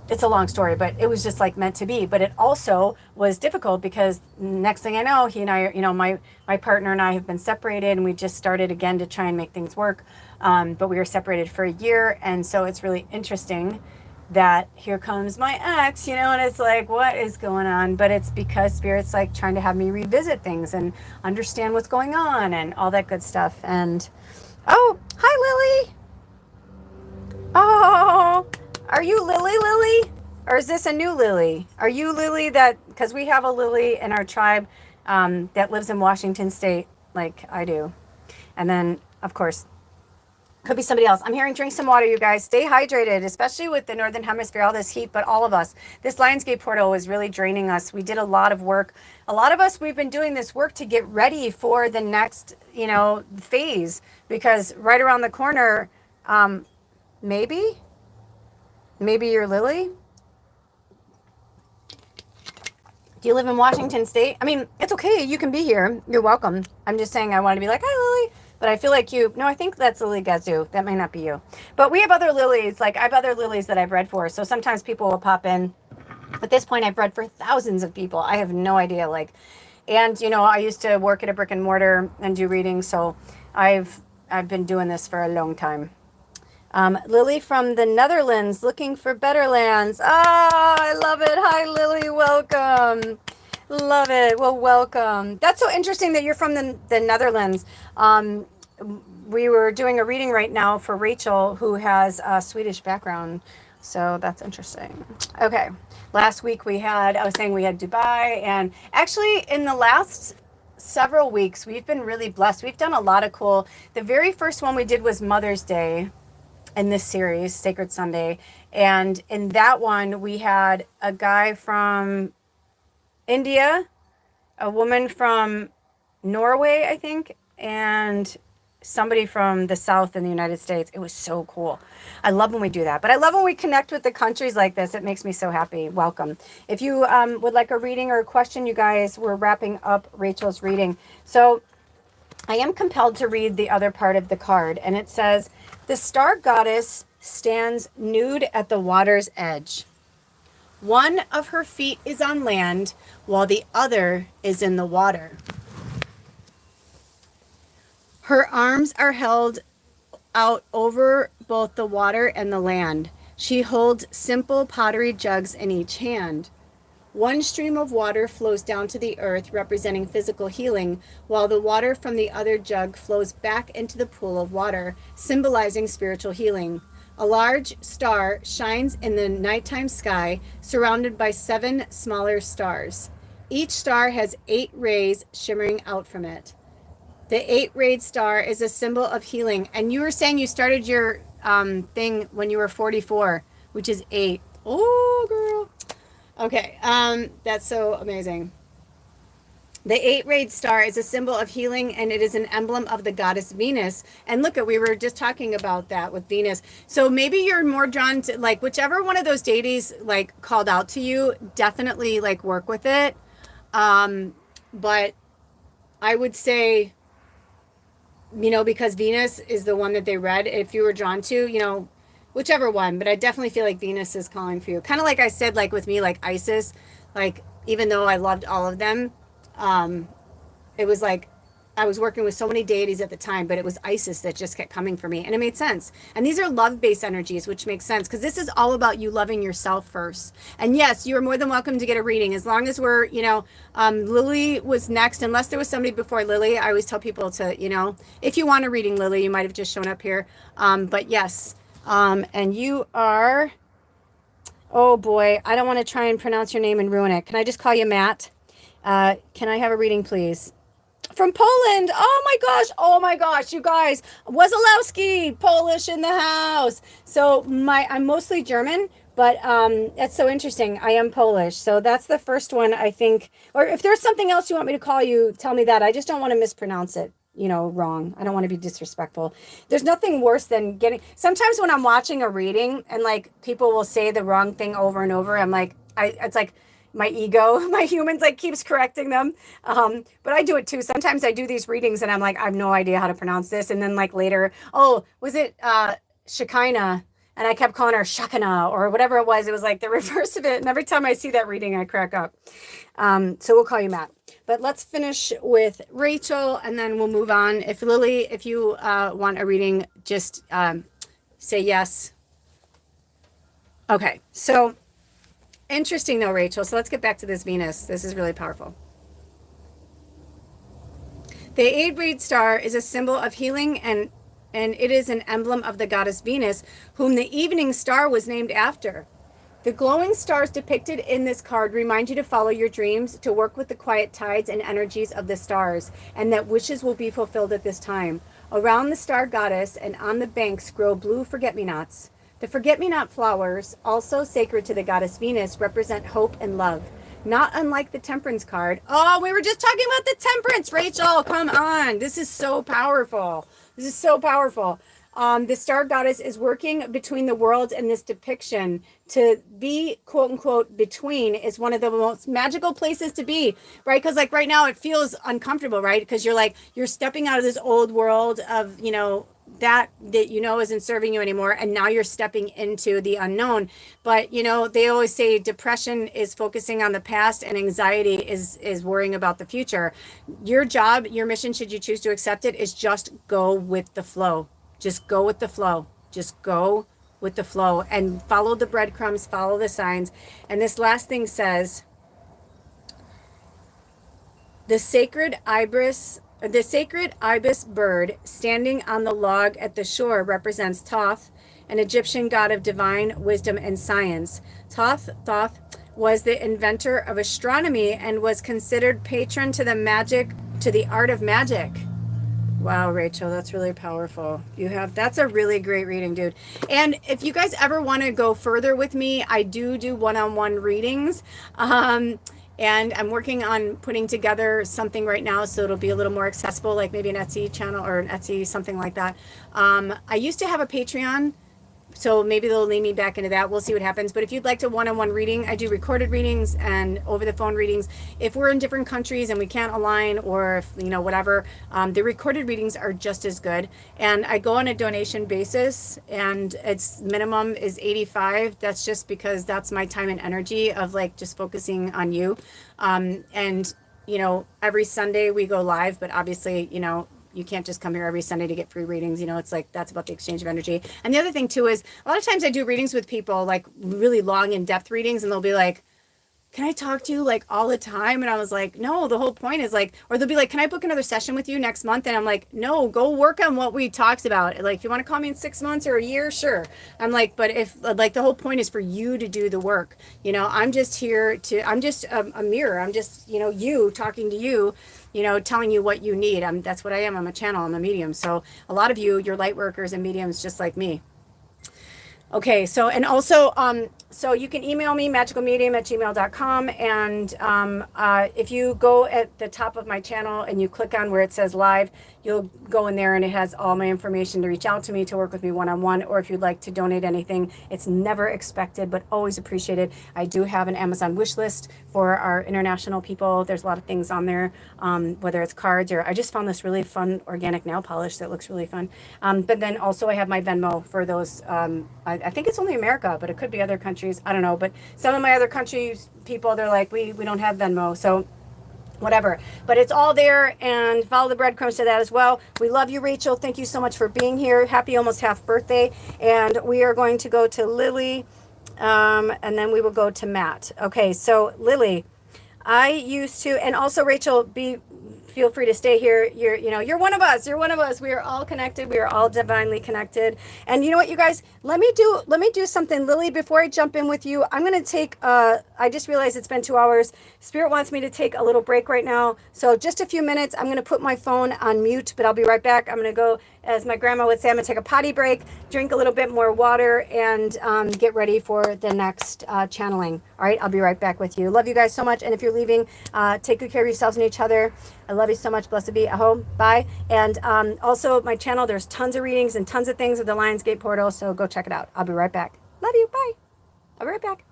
Speaker 1: it's a long story, but it was just like meant to be. But it also was difficult because next thing I know, he and I, my partner and I have been separated, and we just started again to try and make things work. But we were separated for a year. And so it's really interesting that here comes my ex, and it's like, what is going on? But it's because Spirit's like trying to have me revisit things and understand what's going on and all that good stuff. And, oh, hi, Lily. Oh, are you Lily? Or is this a new Lily? Are you Lily because we have a Lily in our tribe that lives in Washington State, like I do. And then, of course, could be somebody else. I'm hearing drink some water, you guys. Stay hydrated, especially with the Northern Hemisphere, all this heat, but all of us. This Lionsgate portal is really draining us. We did a lot of work. A lot of us, we've been doing this work to get ready for the next, phase, because right around the corner, maybe you're Lily. Do you live in Washington State? I mean, it's okay. You can be here. You're welcome. I'm just saying I want to be like, hi, Lily. But I feel like no, I think that's Lily Gazoo. That might not be you. But we have other Lilies. Like, I have other Lilies that I've read for. So sometimes people will pop in. At this point, I've read for thousands of people. I have no idea. And, I used to work at a brick and mortar and do readings. So I've been doing this for a long time. Lily from the Netherlands, looking for better lands. I love it. Hi, Lily. Welcome. Love it. Well, welcome. That's so interesting that you're from the Netherlands. We were doing a reading right now for Rachel, who has a Swedish background. So that's interesting. Okay. Last week I was saying we had Dubai. And actually in the last several weeks, we've been really blessed. We've done a lot of cool. The very first one we did was Mother's Day in this series, Sacred Sunday. And in that one, we had a guy from India, a woman from Norway, I think, and somebody from the South in the United States. It was so cool. I love when we do that. But I love when we connect with the countries like this. It makes me so happy. Welcome. If you would like a reading or a question, you guys, we're wrapping up Rachel's reading. So I am compelled to read the other part of the card. And it says, the star goddess stands nude at the water's edge. One of her feet is on land, while the other is in the water. Her arms are held out over both the water and the land. She holds simple pottery jugs in each hand. One stream of water flows down to the earth, representing physical healing, while the water from the other jug flows back into the pool of water, symbolizing spiritual healing. A large star shines in the nighttime sky, surrounded by 7 smaller stars. Each star has 8 rays shimmering out from it. The 8-rayed star is a symbol of healing. And you were saying you started your thing when you were 44, which is 8. Oh, girl. Okay, that's so amazing. The 8-rayed star is a symbol of healing, and it is an emblem of the goddess Venus. And look, we were just talking about that with Venus. So maybe you're more drawn to, like, whichever one of those deities, like, called out to you, definitely, like, work with it. But I would say, because Venus is the one that they read, if you were drawn to, whichever one, but I definitely feel like Venus is calling for you. Kind of like I said, like with me, like Isis, like even though I loved all of them, um, it was like I was working with so many deities at the time, but it was Isis that just kept coming for me. And it made sense. And these are love based energies, which makes sense because this is all about you loving yourself first. And yes, you are more than welcome to get a reading as long as we're, Lily was next. Unless there was somebody before Lily, I always tell people to, if you want a reading, Lily, you might have just shown up here. But yes. And you are, oh boy, I don't want to try and pronounce your name and ruin it. Can I just call you Matt? Can I have a reading, please? From Poland. Oh my gosh, you guys. Wazalowski, Polish in the house. So I'm mostly German, but that's so interesting. I am Polish. So that's the first one, I think. Or if there's something else you want me to call you, tell me that. I just don't want to mispronounce it, wrong. I don't want to be disrespectful. There's nothing worse than sometimes when I'm watching a reading and like people will say the wrong thing over and over, I'm like, it's like my ego, my humans like keeps correcting them. But I do it too. Sometimes I do these readings and I'm like, I have no idea how to pronounce this. And then like later, oh, was it Shekinah? And I kept calling her Shakana or whatever it was. It was like the reverse of it. And every time I see that reading, I crack up. So we'll call you Matt. But let's finish with Rachel and then we'll move on. If Lily, if you want a reading, just say yes. Okay, so interesting though, Rachel. So let's get back to this Venus. This is really powerful. The 8-reed star is a symbol of healing and it is an emblem of the goddess Venus, whom the evening star was named after. The glowing stars depicted in this card remind you to follow your dreams, to work with the quiet tides and energies of the stars, and that wishes will be fulfilled at this time. Around the star goddess and on the banks grow blue forget-me-nots. The forget-me-not flowers, also sacred to the goddess Venus, represent hope and love. Not unlike the temperance card. Oh, we were just talking about the temperance, Rachel. Come on. This is so powerful. This is so powerful. The star goddess is working between the worlds in this depiction. To be quote unquote between is one of the most magical places to be, right? Because like right now it feels uncomfortable, right? Because you're stepping out of this old world of, that isn't serving you anymore, and now you're stepping into the unknown. But they always say depression is focusing on the past and anxiety is worrying about the future. Your job, your mission, should you choose to accept it, is just go with the flow. Just go with the flow. Just go with the flow and follow the breadcrumbs, follow the signs. And this last thing says, the sacred ibis bird standing on the log at the shore represents Thoth, an Egyptian god of divine wisdom and science. Thoth was the inventor of astronomy and was considered patron to the art of magic. Wow, Rachel, that's really powerful. That's a really great reading, dude. And if you guys ever want to go further with me, I do one-on-one readings. And I'm working on putting together something right now so it'll be a little more accessible, like maybe an Etsy channel or an Etsy, something like that. I used to have a Patreon, so maybe they'll lead me back into that. We'll see what happens. But if you'd like to one-on-one reading, I do recorded readings and over-the-phone readings. If we're in different countries and we can't align, or if, whatever, the recorded readings are just as good. And I go on a donation basis, and its minimum is $85. That's just because that's my time and energy of like just focusing on you. And every Sunday we go live, but obviously, you can't just come here every Sunday to get free readings. It's like, that's about the exchange of energy. And the other thing too is a lot of times I do readings with people, like really long in-depth readings, and they'll be like, can I talk to you like all the time? And I was like, no, the whole point is like, or they'll be like, can I book another session with you next month? And I'm like, no, go work on what we talked about. Like, if you want to call me in 6 months or a year, sure. I'm like, but if like the whole point is for you to do the work, I'm just I'm just a mirror. I'm just, you talking to you, telling you what you need. That's what I am. I'm a channel. I'm a medium. So a lot of you're light workers and mediums just like me. Okay, so and also, so you can email me magickalmedium@gmail.com, and if you go at the top of my channel and you click on where it says live, you'll go in there and it has all my information to reach out to me to work with me one-on-one, or if you'd like to donate anything, it's never expected but always appreciated. I do have an Amazon wish list for our international people. There's a lot of things on there, whether it's cards or I just found this really fun organic nail polish that looks really fun. But then also I have my Venmo for those. I think it's only America, but it could be other countries. I don't know. But some of my other countries people, they're like, we don't have Venmo. So whatever, but it's all there, and follow the breadcrumbs to that as well. We love you, Rachel. Thank you so much for being here. Happy almost half birthday. And we are going to go to Lily, and then we will go to Matt. Okay, so Lily, I used to, and also Rachel, be feel free to stay here. You're one of us. You're one of us. We are all connected. We are all divinely connected. And you know what, you guys, let me do something. Lily, before I jump in with you, I'm going to take I just realized it's been 2 hours. Spirit wants me to take a little break right now. So just a few minutes. I'm going to put my phone on mute, but I'll be right back. I'm going to go, as my grandma would say, I'm going to take a potty break, drink a little bit more water, and get ready for the next channeling. All right, I'll be right back with you. Love you guys so much. And if you're leaving, take good care of yourselves and each other. I love you so much. Blessed be. Aho. Bye. And also my channel, there's tons of readings and tons of things with the Lionsgate portal. So go check it out. I'll be right back. Love you. Bye. I'll be right back.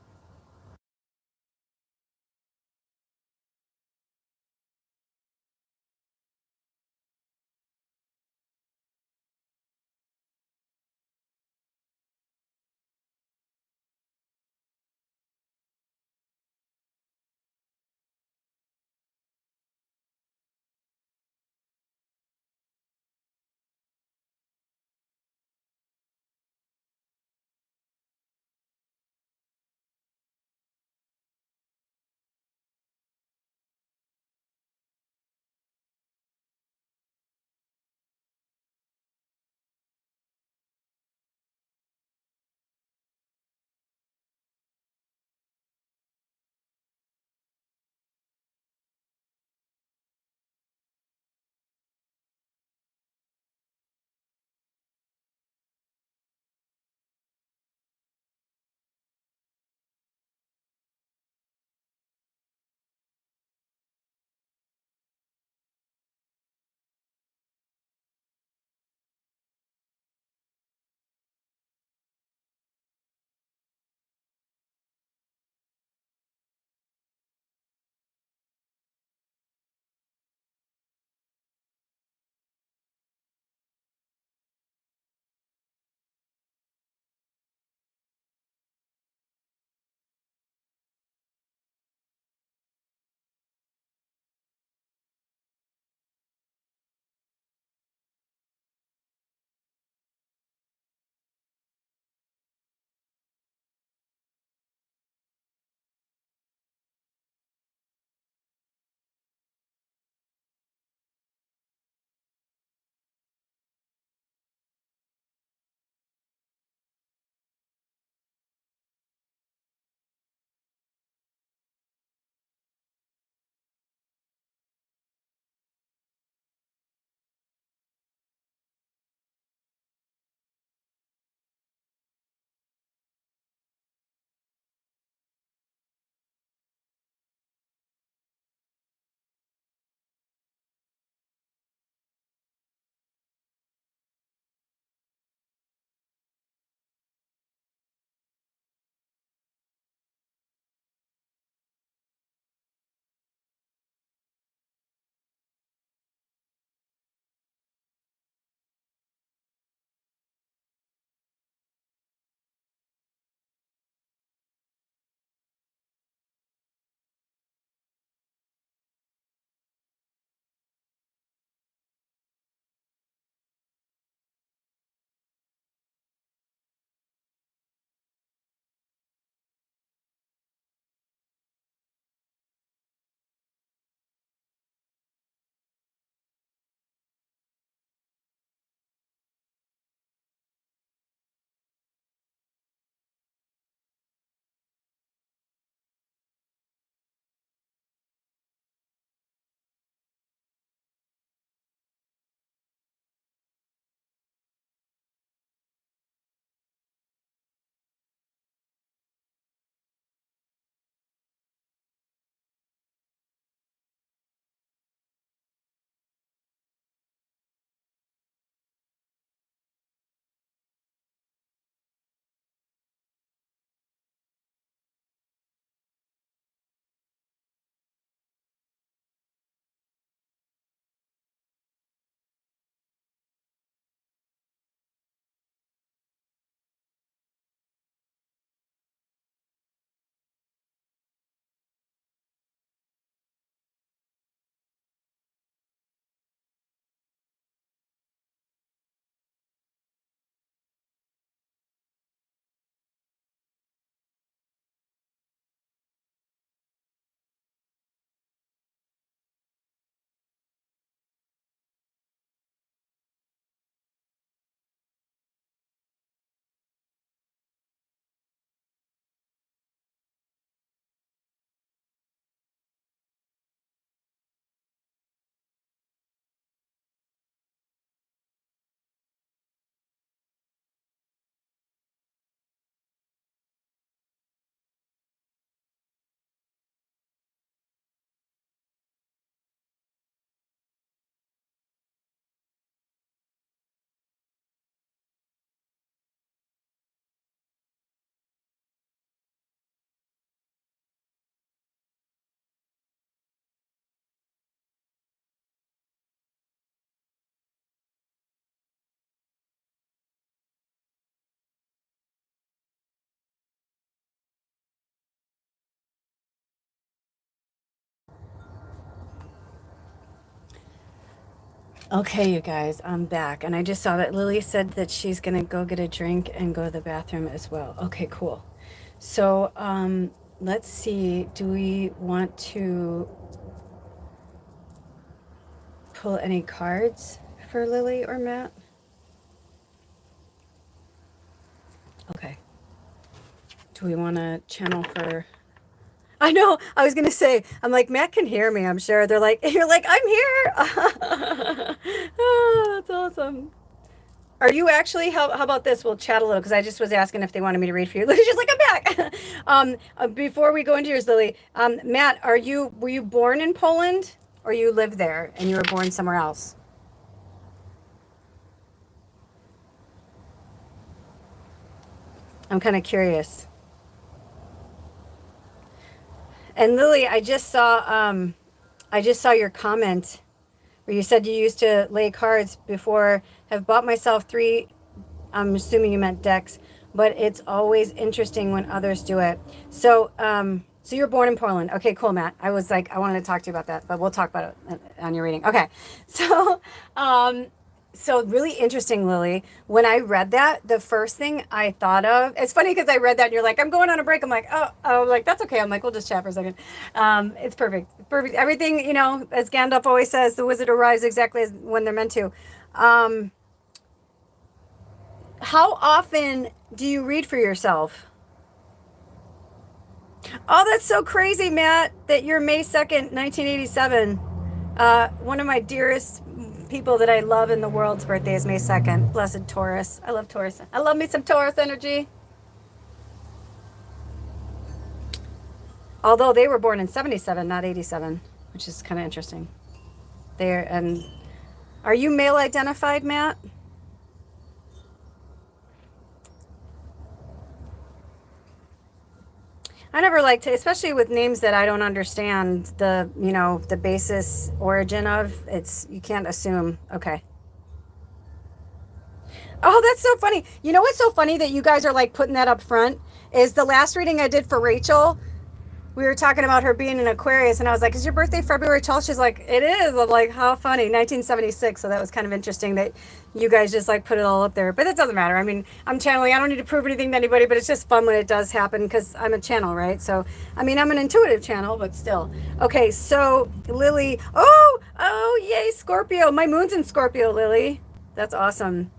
Speaker 1: Okay, you guys, I'm back. And I just saw that Lily said that she's going to go get a drink and go to the bathroom as well. Okay, cool. So let's see. Do we want to pull any cards for Lily or Matt? Okay. Do we want to channel for... I know. I was gonna say. I'm like, Matt can hear me. I'm sure. They're like, you're like, I'm here. Oh, that's awesome. Are you actually? How about this? We'll chat a little because I just was asking if they wanted me to read for you. Lily's just like, I'm back. Before we go into yours, Lily, Matt, were you born in Poland or you live there and you were born somewhere else? I'm kind of curious. And Lily, I just saw your comment where you said you used to lay cards before. Have bought myself three. I'm assuming you meant decks, but it's always interesting when others do it. So, so you're born in Portland. Okay, cool, Matt. I was like, I wanted to talk to you about that, but we'll talk about it on your reading. Okay, so, so really interesting, Lily. When I read that, the first thing I thought of, it's funny because I read that and you're like, I'm going on a break. I'm like, oh, like, that's okay. I'm like, we'll just chat for a second. It's perfect. Perfect. Everything, you know, as Gandalf always says, the wizard arrives exactly as when they're meant to. How often do you read for yourself? Oh, that's so crazy, Matt, that you're May 2nd, 1987. One of my dearest people that I love in the world's birthday is May 2nd. Blessed Taurus. I love Taurus. I love me some Taurus energy. Although they were born in 77, not 87, which is kind of interesting. There and are you male identified, Matt? I never like to, especially with names that I don't understand the, you know, the basis origin of. It's, you can't assume. Okay. Oh, that's so funny. You know what's so funny that you guys are like putting that up front is the last reading I did for Rachel. We were talking about her being an Aquarius, and I was like, "Is your birthday February 12th?" She's like, "It is." I'm like, "How funny!" 1976. So that was kind of interesting that you guys just like put it all up there. But it doesn't matter. I mean, I'm channeling. I don't need to prove anything to anybody, but it's just fun when it does happen because I'm a channel, right? So, I mean, I'm an intuitive channel, but still. Okay, so Lily. Oh, yay, Scorpio. My moon's in Scorpio, Lily. That's awesome.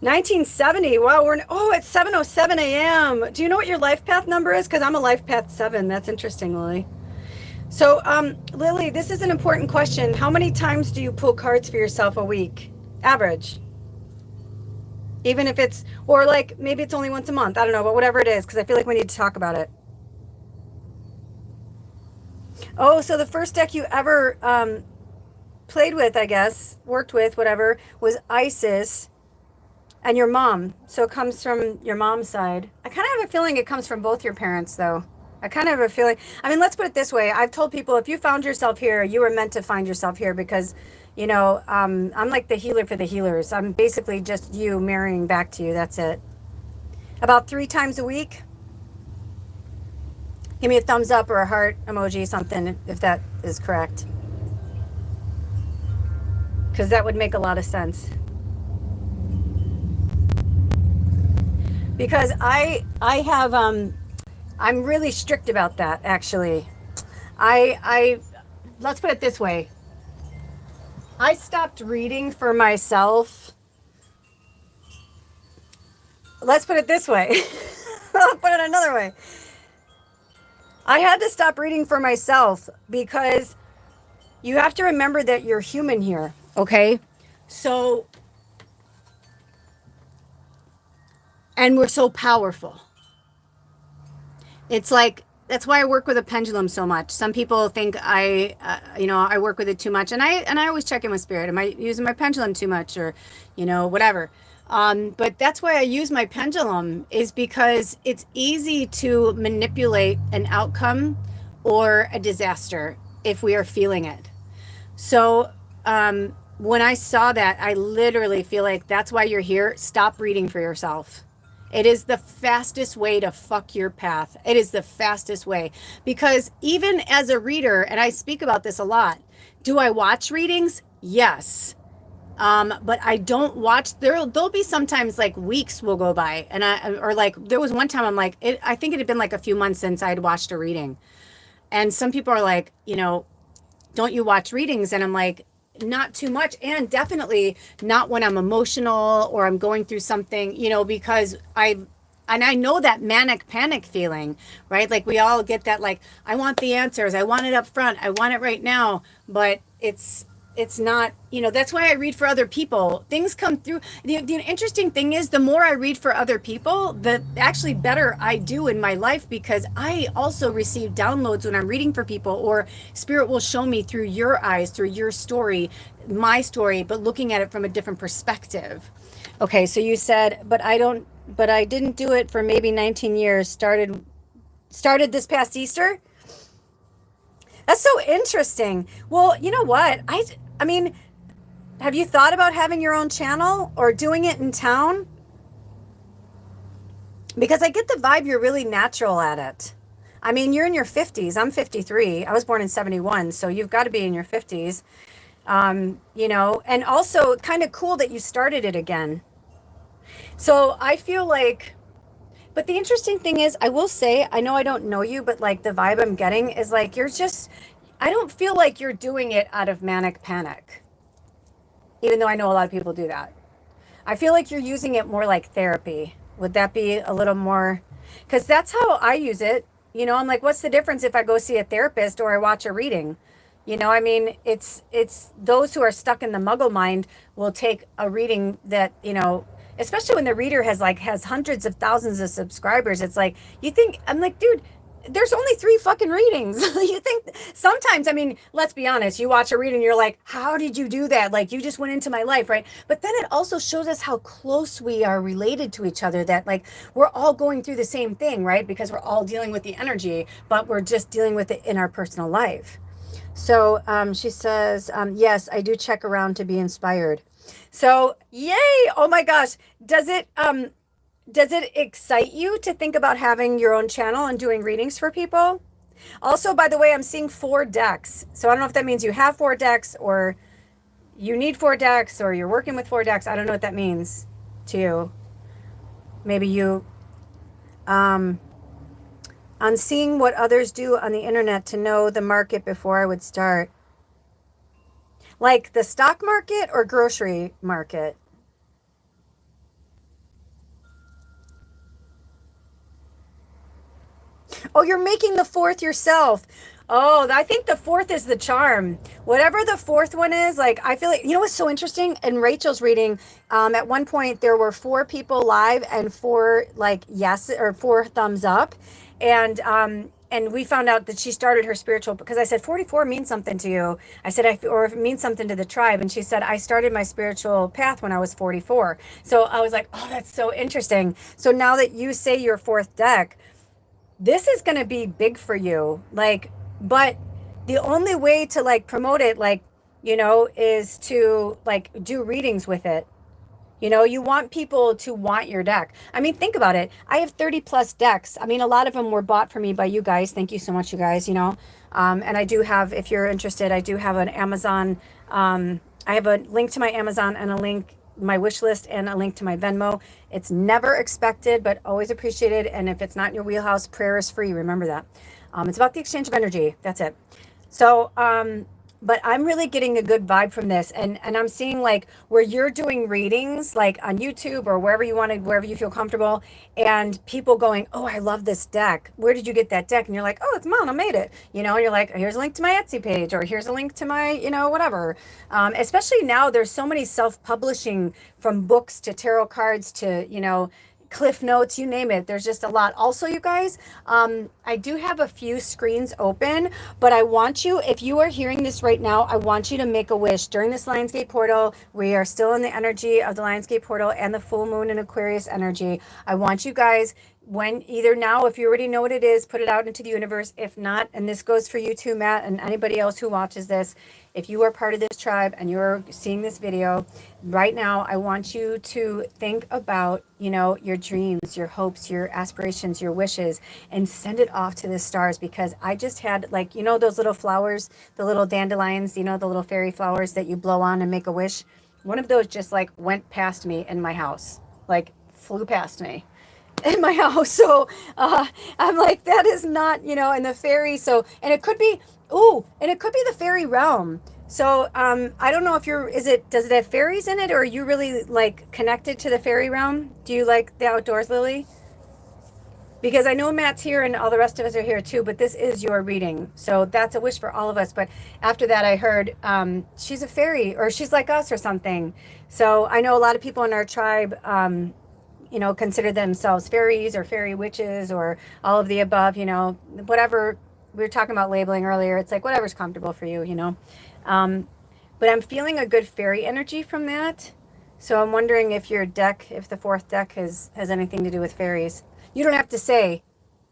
Speaker 1: 1970. Wow, it's 7:07 a.m. Do you know what your life path number is? Because I'm a life path 7. That's interesting, Lily. So, Lily, this is an important question. How many times do you pull cards for yourself a week? Average. Even if it's, or like maybe it's only once a month. I don't know, but whatever it is, because I feel like we need to talk about it. Oh, so the first deck you ever played with, I guess, worked with, whatever, was Isis. And your mom. So it comes from your mom's side. I kind of have a feeling it comes from both your parents, though. I kind of have a feeling. I mean, let's put it this way. I've told people if you found yourself here, you were meant to find yourself here because, you know, I'm like the healer for the healers. I'm basically just you marrying back to you. That's it. About 3 times a week. Give me a thumbs up or a heart emoji, something, if that is correct. Because that would make a lot of sense. Because I have I'm really strict about that actually. I let's put it this way. I stopped reading for myself. Let's put it this way. I'll put it another way. I had to stop reading for myself because you have to remember that you're human here, okay? So, and we're so powerful. It's like that's why I work with a pendulum so much. Some people think I work with it too much, and I always check in with spirit. Am I using my pendulum too much, or, whatever? But that's why I use my pendulum is because it's easy to manipulate an outcome or a disaster if we are feeling it. So when I saw that, I literally feel like that's why you're here. Stop reading for yourself. It is the fastest way to fuck your path. It is the fastest way. Because even as a reader, and I speak about this a lot, do I watch readings? Yes. But I don't watch. There'll be sometimes like weeks will go by, and or like there was one time I'm like, I think it had been like a few months since I'd watched a reading, and some people are like, don't you watch readings? And I'm like, not too much, and definitely not when I'm emotional or I'm going through something, because I know that manic panic feeling, right? Like we all get that, like, I want the answers, I want it up front, I want it right now, but it's not, that's why I read for other people. Things come through. The interesting thing is the more I read for other people, the actually better I do in my life, because I also receive downloads when I'm reading for people, or spirit will show me through your eyes, through your story, my story, but looking at it from a different perspective. Okay, so you said, but I didn't do it for maybe 19 years. Started this past Easter. That's so interesting. Well, you know what? I mean, have you thought about having your own channel or doing it in town? Because I get the vibe you're really natural at it. I mean, you're in your 50s. I'm 53. I was born in 71, so you've got to be in your 50s. And also kind of cool that you started it again. So I feel like, but the interesting thing is, I will say, I know I don't know you, but like the vibe I'm getting is like I don't feel like you're doing it out of manic panic, even though I know a lot of people do that. I feel like you're using it more like therapy. Would that be a little more? Because that's how I use it. I'm like, what's the difference if I go see a therapist or I watch a reading? I mean, it's those who are stuck in the muggle mind will take a reading that, especially when the reader has hundreds of thousands of subscribers. It's like, I'm like, dude, there's only 3 fucking readings. You think sometimes, I mean, let's be honest, you watch a reading, you're like, how did you do that? Like, you just went into my life, right? But then it also shows us how close we are related to each other, that like we're all going through the same thing, right? Because we're all dealing with the energy, but we're just dealing with it in our personal life. So she says, yes, I do check around to be inspired. So yay! Oh my gosh, does it excite you to think about having your own channel and doing readings for people? Also, by the way, I'm seeing 4 decks. So I don't know if that means you have 4 decks, or you need 4 decks, or you're working with 4 decks. I don't know what that means to you. Maybe you, um, on seeing what others do on the internet to know the market before I would start. Like the stock market or grocery market? Oh, you're making the 4th yourself. Oh, I think the 4th is the charm. Whatever the 4th one is, like, I feel like, what's so interesting? In Rachel's reading, at one point there were 4 people live and 4 like yes, or 4 thumbs up. And we found out that she started her spiritual, because I said 44 means something to you. I said, or it means something to the tribe. And she said, I started my spiritual path when I was 44. So I was like, oh, that's so interesting. So now that you say your 4th deck, this is going to be big for you. Like, but the only way to like promote it, like, is to like do readings with it. You want people to want your deck. I mean, think about it. I have 30 plus decks. I mean, a lot of them were bought for me by you guys. Thank you so much, you guys, and I do have, if you're interested, I do have an Amazon. I have a link to my Amazon and a link, my wish list, and a link to my Venmo. It's never expected, but always appreciated. And if it's not in your wheelhouse, prayer is free. Remember that. It's about the exchange of energy. That's it. So, but I'm really getting a good vibe from this. And I'm seeing like where you're doing readings, like on YouTube or wherever you want to, wherever you feel comfortable, and people going, oh, I love this deck. Where did you get that deck? And you're like, oh, it's mine. I made it. And you're like, here's a link to my Etsy page, or here's a link to my, whatever. Especially now, there's so many self-publishing, from books to tarot cards to, cliff notes, you name it. There's just a lot. Also, you guys, I do have a few screens open, but I want you, if you are hearing this right now, I want you to make a wish during this Lionsgate portal. We are still in the energy of the Lionsgate portal and the full moon in Aquarius energy. I want you guys, when either now, if you already know what it is, put it out into the universe. If not, and this goes for you too, Matt, and anybody else who watches this, if you are part of this tribe and you're seeing this video right now, I want you to think about, your dreams, your hopes, your aspirations, your wishes, and send it off to the stars. Because I just had, like, those little flowers, the little dandelions, the little fairy flowers that you blow on and make a wish. one of those just like went past me in my house, like flew past me in my house. So I'm like, that is not, and the fairy. So, and it could be, and it could be the fairy realm. So I don't know if does it have fairies in it, or are you really like connected to the fairy realm? Do you like the outdoors, Lily? Because I know Matt's here and all the rest of us are here too, but this is your reading. So that's a wish for all of us. But after that, I heard she's a fairy, or she's like us or something. So I know a lot of people in our tribe, consider themselves fairies or fairy witches or all of the above, whatever we were talking about labeling earlier. It's like whatever's comfortable for you. Um, but I'm feeling a good fairy energy from that. So I'm wondering if the fourth deck has anything to do with fairies. You don't have to say,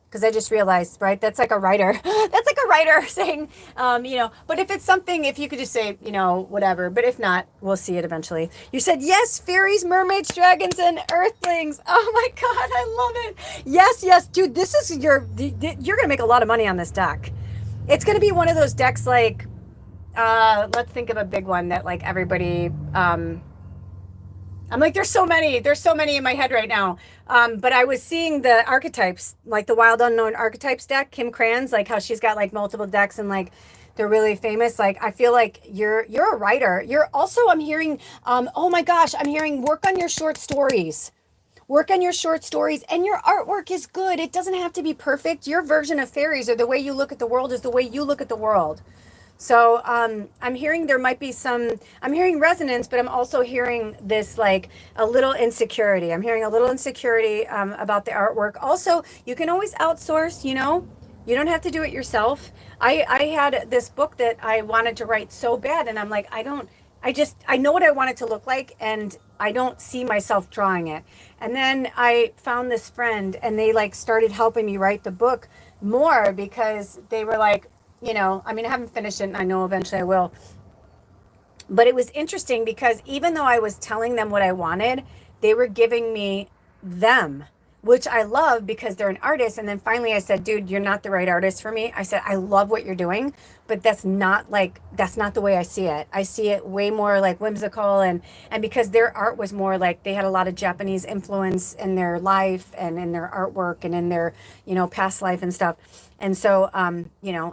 Speaker 1: because I just realized, right? That's like a writer. That's like a writer saying, but if it's something, if you could just say, whatever. But if not, we'll see it eventually. You said, yes, fairies, mermaids, dragons, and earthlings. Oh my God, I love it. Yes, yes, dude, you're going to make a lot of money on this deck. It's going to be one of those decks like, let's think of a big one that like everybody, I'm like, there's so many in my head right now. But I was seeing the archetypes, like the Wild Unknown Archetypes deck, Kim Kranz, like how she's got like multiple decks and like they're really famous. Like I feel like you're a writer. You're also, I'm hearing, oh my gosh, I'm hearing work on your short stories. Work on your short stories, and your artwork is good. It doesn't have to be perfect. Your version of fairies, or the way you look at the world, is the way you look at the world. So I'm hearing there might be I'm hearing resonance, but I'm also hearing this like a little insecurity. I'm hearing a little insecurity about the artwork. Also, you can always outsource, you don't have to do it yourself. I had this book that I wanted to write so bad, and I'm like, I know what I want it to look like, and I don't see myself drawing it. And then I found this friend, and they like started helping me write the book more, because they were like, I haven't finished it, and I know eventually I will. But it was interesting because even though I was telling them what I wanted, they were giving me them, which I love because they're an artist. And then finally I said, dude, you're not the right artist for me. I said, I love what you're doing, but that's not the way I see it. I see it way more like whimsical, and because their art was more like, they had a lot of Japanese influence in their life and in their artwork and in their, past life and stuff. And so, I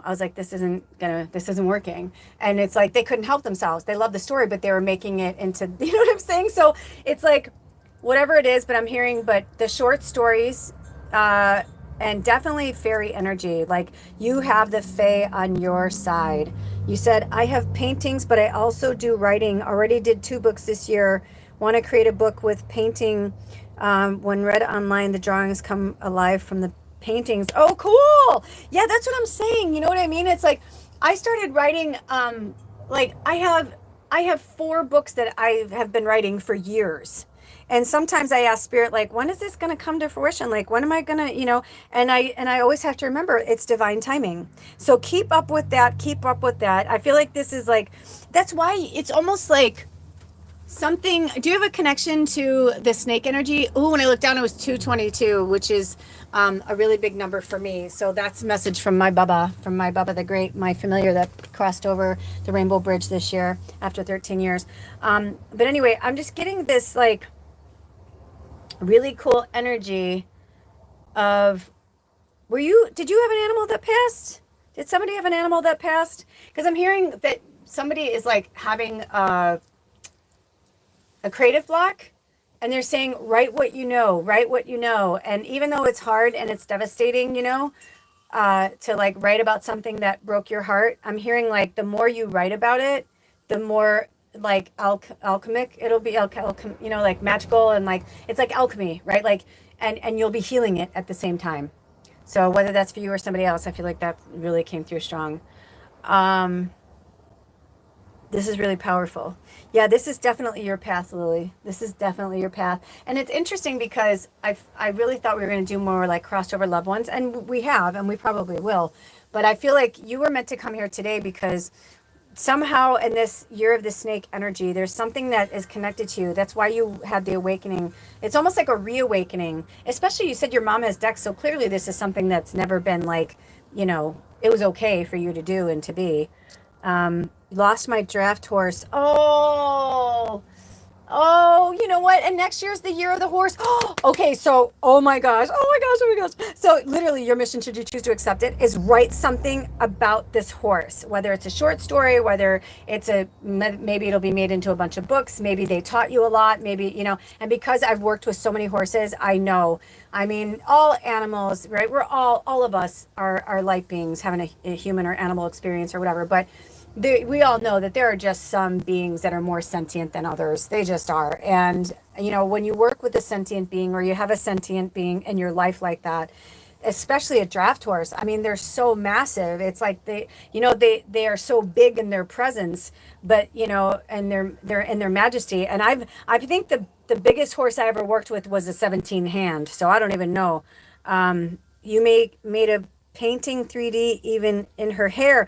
Speaker 1: was like, this isn't working. And it's like, they couldn't help themselves. They love the story, but they were making it into, you know what I'm saying? So it's like, whatever it is, but I'm hearing, but the short stories, and definitely fairy energy. Like you have the fae on your side. You said, I have paintings, but I also do writing. Already did 2 books this year. Want to create a book with painting. When read online, the drawings come alive from the paintings. Oh, cool. Yeah, that's what I'm saying. You know what I mean? It's like, I started writing, like I have 4 books that I have been writing for years. And sometimes I ask spirit, like, when is this going to come to fruition? Like, when am I going to, and I always have to remember it's divine timing. So keep up with that. Keep up with that. I feel like this is like, that's why it's almost like something. Do you have a connection to the snake energy? Oh, when I looked down, it was 222, which is a really big number for me. So that's a message from my Baba the Great, my familiar that crossed over the Rainbow Bridge this year after 13 years. But anyway, I'm just getting this like really cool energy of, did you have an animal that passed? Did somebody have an animal that passed? Because I'm hearing that somebody is like having a creative block, and they're saying, write what you know. And even though it's hard and it's devastating, to like write about something that broke your heart, I'm hearing like the more you write about it, the more like alchemic it'll be, like magical, and like it's like alchemy, right? Like and you'll be healing it at the same time. So whether that's for you or somebody else, I feel like that really came through strong. This is really powerful. Yeah, this is definitely your path, Lily. This is definitely your path. And it's interesting because I really thought we were going to do more like crossover loved ones, and we have, and we probably will. But I feel like you were meant to come here today because somehow in this year of the snake energy, there's something that is connected to you. That's why you had the awakening. It's almost like a reawakening, especially you said your mom has decks. So clearly this is something that's never been like, it was okay for you to do and to be. Lost my draft horse. Oh, Oh, you know what? And next year's the year of the horse. Okay, so oh my gosh, oh my gosh, oh my gosh. So literally, your mission, should you choose to accept it, is write something about this horse. Whether it's a short story, whether it's a maybe it'll be made into a bunch of books. Maybe they taught you a lot. Maybe you know. And because I've worked with so many horses, I know. I mean, all animals, right? We're all of us are light beings having a human or animal experience or whatever, but we all know that there are just some beings that are more sentient than others. They just are. And, you know, when you work with a sentient being or you have a sentient being in your life like that, especially a draft horse, I mean, they're so massive. It's like they are so big in their presence, but, you know, and they're in their majesty. And I think the biggest horse I ever worked with was a 17 hand. So I don't even know. You made a painting 3D even in her hair.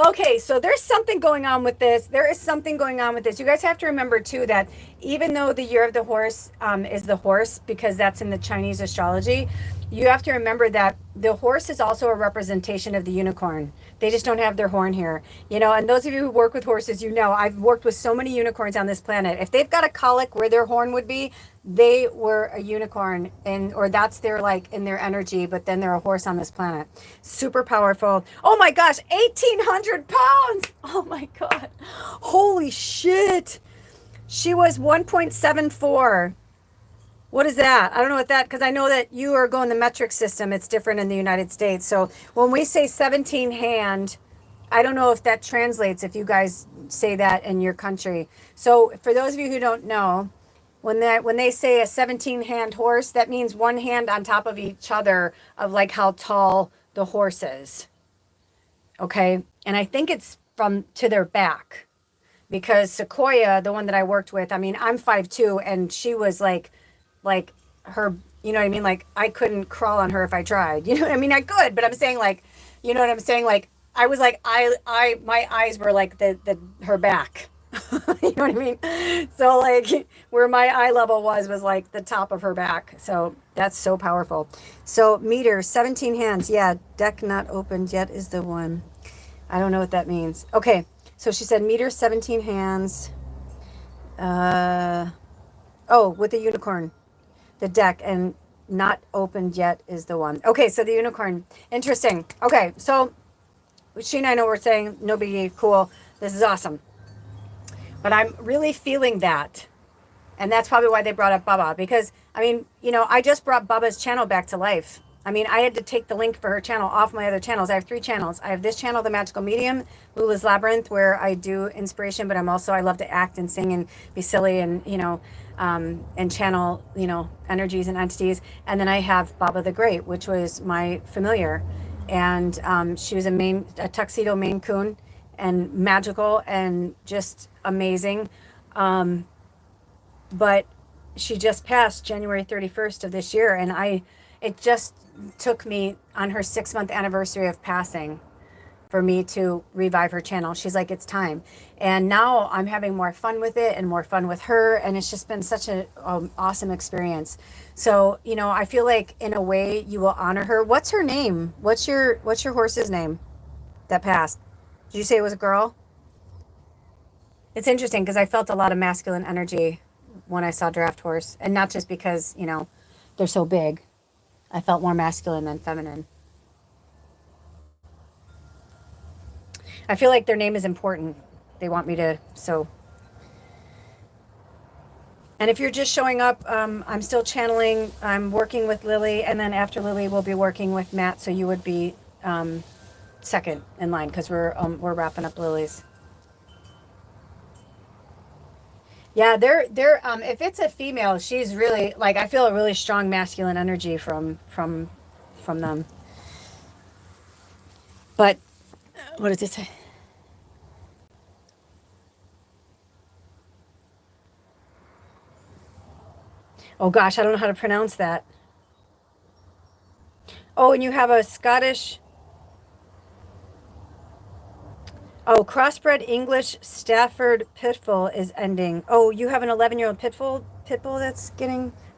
Speaker 1: Okay, so there's something going on with this. There is something going on with this. You guys have to remember too that even though the year of the horse is the horse, because that's in the Chinese astrology, you have to remember that the horse is also a representation of the unicorn. They just don't have their horn here, you know. And those of you who work with horses, you know, I've worked with so many unicorns on this planet. If they've got a colic where their horn would be, they were a unicorn, and or that's their like in their energy, but then they're a horse on this planet. Super powerful. Oh my gosh, 1,800 pounds. Oh my God. Holy shit. She was 1.74. What is that? I don't know what that, because I know that you are going the metric system. It's different in the United States. So when we say 17 hand, I don't know if that translates, if you guys say that in your country. So for those of you who don't know, when they say a 17 hand horse, that means one hand on top of each other of like how tall the horse is. Okay. And I think it's from to their back, because Sequoia, the one that I worked with, I mean, I'm 5'2", and she was like her, you know what I mean? Like I couldn't crawl on her if I tried. You know what I mean? I could, but I'm saying like, you know what I'm saying? Like I was like, my eyes were like the her back. You know what I mean? So like where my eye level was like the top of her back. So that's so powerful. So meter, 17 hands. Yeah, deck not opened yet is the one. I don't know what that means. Okay, so she said meter, 17 hands. Uh, oh, with the unicorn, the deck, and not opened yet is the one. Okay, so the unicorn. Interesting. Okay, so she and I know we're saying no biggie, cool. This is awesome. But I'm really feeling that. And that's probably why they brought up Bubba. Because, I mean, you know, I just brought Bubba's channel back to life. I mean, I had to take the link for her channel off my other channels. I have 3 channels. I have this channel, The Magical Medium, Lula's Labyrinth, where I do inspiration, but I love to act and sing and be silly and, you know, and channel, you know, energies and entities. And then I have Baba the Great, which was my familiar. And she was a tuxedo Maine Coon, and magical and just amazing. But she just passed January 31st of this year, and it just took me on her 6-month anniversary of passing for me to revive her channel. She's like, it's time. And now I'm having more fun with it and more fun with her. And it's just been such an awesome experience. So, you know, I feel like in a way you will honor her. What's her name? What's your horse's name that passed? Did you say it was a girl? It's interesting because I felt a lot of masculine energy when I saw Draft Horse, and not just because, you know, they're so big. I felt more masculine than feminine. I feel like their name is important. They want me to, so. And if you're just showing up, I'm still channeling. I'm working with Lily, and then after Lily, we'll be working with Matt. So you would be second in line because we're wrapping up Lily's. Yeah, they're if it's a female, she's really like I feel a really strong masculine energy from them. But what does it say? Oh gosh, I don't know how to pronounce that. Oh, and you have a Scottish. Oh, crossbred English Stafford Pitbull is ending. Oh, you have an 11-year-old Pitbull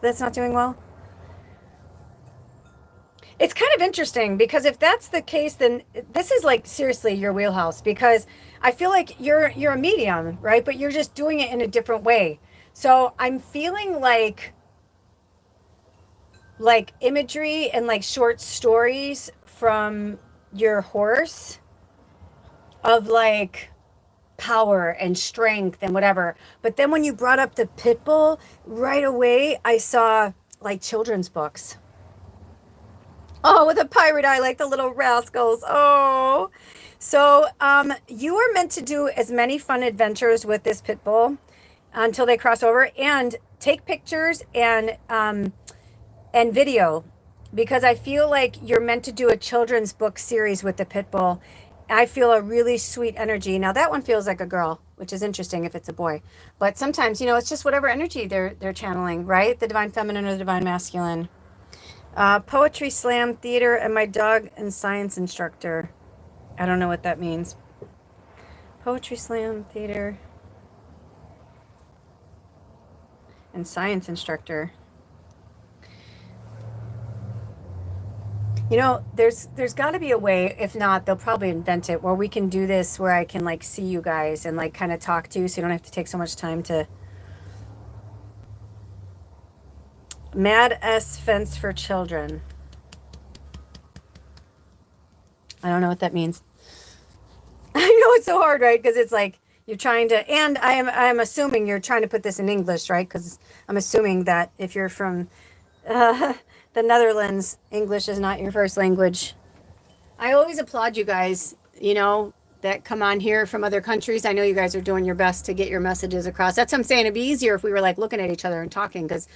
Speaker 1: that's not doing well. It's kind of interesting because if that's the case, then this is like seriously your wheelhouse, because I feel like you're a medium, right? But you're just doing it in a different way. So I'm feeling like imagery and like short stories from your horse of like power and strength and whatever. But then when you brought up the pit bull, right away I saw like children's books. Oh, with a pirate eye, like the little rascals. Oh. So, you are meant to do as many fun adventures with this pit bull until they cross over, and take pictures and video, because I feel like you're meant to do a children's book series with the pit bull. I feel a really sweet energy. Now that one feels like a girl, which is interesting if it's a boy. But sometimes, it's just whatever energy they're channeling, right? The divine feminine or the divine masculine. Poetry slam, theater, and my dog and science instructor. I don't know what that means. Poetry slam, theater, and science instructor. There's got to be a way. If not, they'll probably invent it where we can do this, where I can like see you guys and like kind of talk to you, so you don't have to take so much time to. Mad S fence for children. I don't know what that means. I know it's so hard, right? Because it's like you're trying to, and I'm assuming you're trying to put this in English, right? Because I'm assuming that if you're from uh, the Netherlands, English is not your first language. I always applaud you guys, that come on here from other countries. I know you guys are doing your best to get your messages across. That's what I'm saying. It'd be easier if we were like looking at each other and talking, because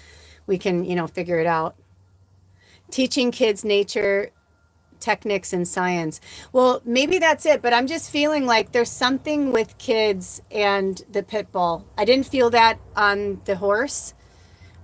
Speaker 1: we can, figure it out. Teaching kids nature, techniques, and science. Well, maybe that's it, but I'm just feeling like there's something with kids and the pit bull. I didn't feel that on the horse,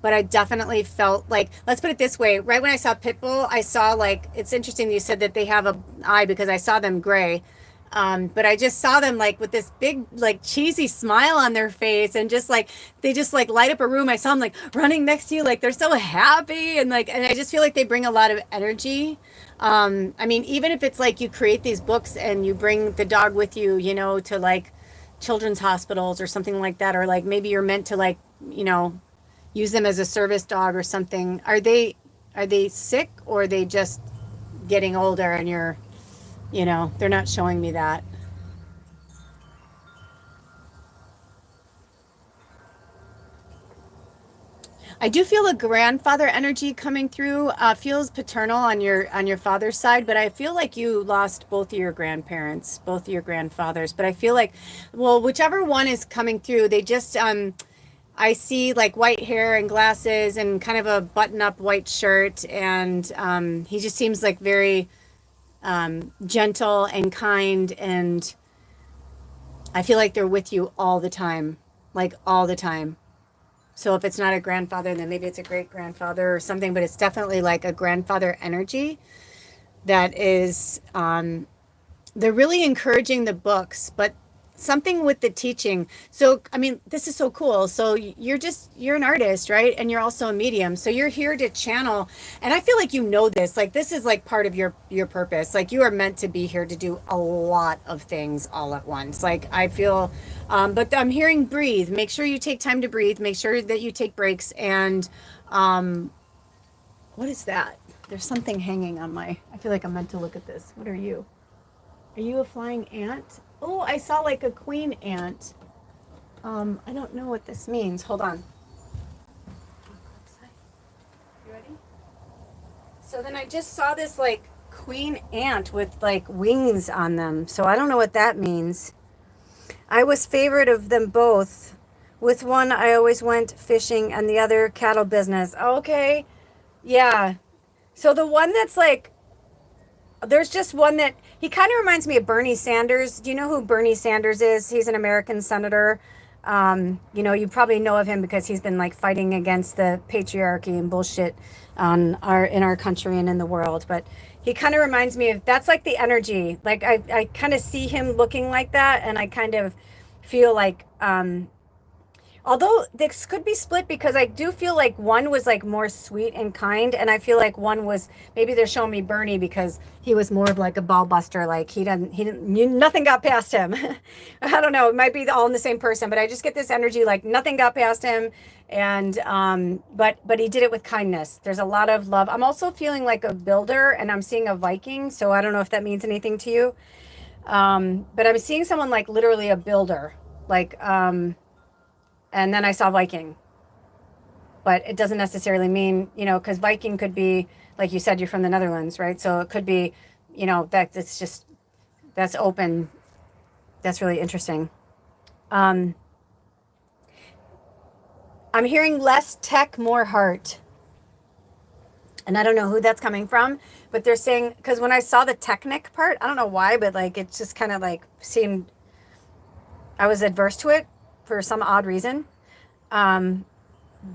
Speaker 1: but I definitely felt like, let's put it this way, right when I saw pit bull, I saw like, it's interesting that you said that they have a eye, because I saw them gray. But I just saw them like with this big, like cheesy smile on their face, and just like, they just like light up a room. I saw them like running next to you. Like they're so happy. And like, and I just feel like they bring a lot of energy. I mean, even if it's like you create these books and you bring the dog with you, to like children's hospitals or something like that, or like maybe you're meant to like, use them as a service dog or something. Are they sick, or are they just getting older and they're not showing me that? I do feel a grandfather energy coming through. Feels paternal on your father's side, but I feel like you lost both of your grandparents, both of your grandfathers. But I feel like, well, whichever one is coming through, they just I see like white hair and glasses and kind of a button-up white shirt, and he just seems like very gentle and kind, and I feel like they're with you all the time, like all the time. So if it's not a grandfather, then maybe it's a great grandfather or something, but it's definitely like a grandfather energy that is, they're really encouraging the books, but something with the teaching. So, I mean, this is so cool. So you're an artist, right? And you're also a medium. So you're here to channel. And I feel like this, like this is like part of your purpose. Like you are meant to be here to do a lot of things all at once. Like I feel, but I'm hearing breathe. Make sure you take time to breathe. Make sure that you take breaks. And what is that? There's something hanging on I feel like I'm meant to look at this. What are you? Are you a flying ant? Oh, I saw like a queen ant. I don't know what this means. Hold on. You ready? So then I just saw this like queen ant with like wings on them. So I don't know what that means. I was favorite of them both. With one, I always went fishing, and the other cattle business. Okay. Yeah. So the one that's like, there's just one that he kind of reminds me of Bernie Sanders. Do you know who Bernie Sanders is? He's an American senator. You probably know of him because he's been like fighting against the patriarchy and bullshit in our country and in the world. But he kind of reminds me of, that's like the energy. Like I kind of see him looking like that, and I kind of feel like Although this could be split because I do feel like one was like more sweet and kind, and I feel like one was maybe they're showing me Bernie because he was more of like a ball buster. Like nothing got past him. I don't know. It might be all in the same person, but I just get this energy like nothing got past him, and but he did it with kindness. There's a lot of love. I'm also feeling like a builder, and I'm seeing a Viking. So I don't know if that means anything to you, but I'm seeing someone like literally a builder, like. And then I saw Viking, but it doesn't necessarily mean, because Viking could be, like you said, you're from the Netherlands, right? So it could be, that it's just, that's open. That's really interesting. Um, I'm hearing less tech, more heart. And I don't know who that's coming from, but they're saying, because when I saw the technic part, I don't know why, but like it just kind of like seemed, I was adverse to it for some odd reason. Um,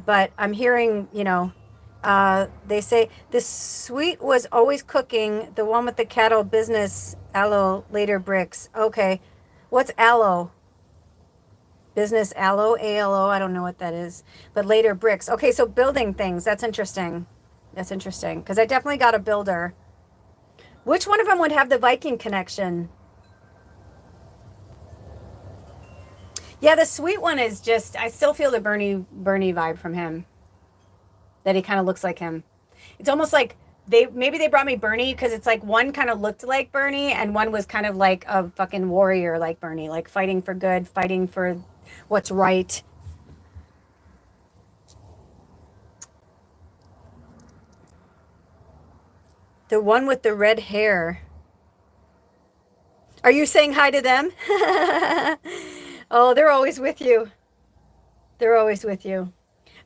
Speaker 1: but I'm hearing, they say the sweet was always cooking, the one with the cattle business, aloe, later bricks. Okay. What's aloe? Business aloe, ALO, I don't know what that is. But later bricks. Okay, so building things. That's interesting. That's interesting. Because I definitely got a builder. Which one of them would have the Viking connection? Yeah, the sweet one is just, I still feel the Bernie vibe from him. That he kind of looks like him. It's almost like they brought me Bernie because it's like one kind of looked like Bernie and one was kind of like a fucking warrior like Bernie, like fighting for good, fighting for what's right. The one with the red hair. Are you saying hi to them? Oh, they're always with you. They're always with you.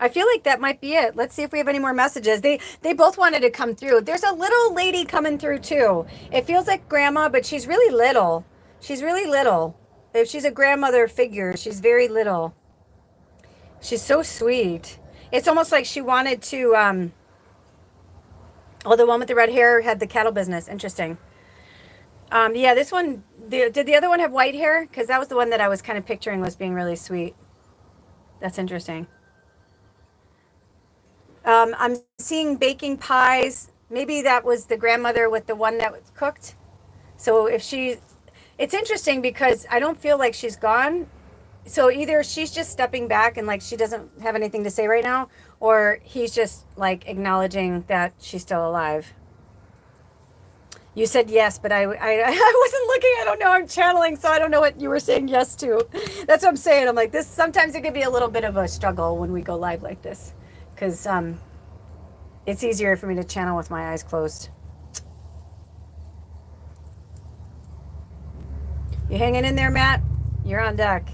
Speaker 1: I feel like that might be it. Let's see if we have any more messages. They both wanted to come through. There's a little lady coming through too. It feels like grandma, but she's really little. She's really little. If she's a grandmother figure, she's very little. She's so sweet. It's almost like she wanted to oh, the one with the red hair had the cattle business. Interesting. Yeah, this one did the other one have white hair? Because that was the one that I was kind of picturing was being really sweet. That's interesting. I'm seeing baking pies. Maybe that was the grandmother with the one that was cooked. So if she, it's interesting because I don't feel like she's gone. So either she's just stepping back and like she doesn't have anything to say right now, or he's just like acknowledging that she's still alive. You said yes, but I wasn't looking. I don't know. I'm channeling, so I don't know what you were saying yes to. That's what I'm saying. I'm like this. Sometimes it can be a little bit of a struggle when we go live like this, because it's easier for me to channel with my eyes closed. You hanging in there, Matt? You're on deck.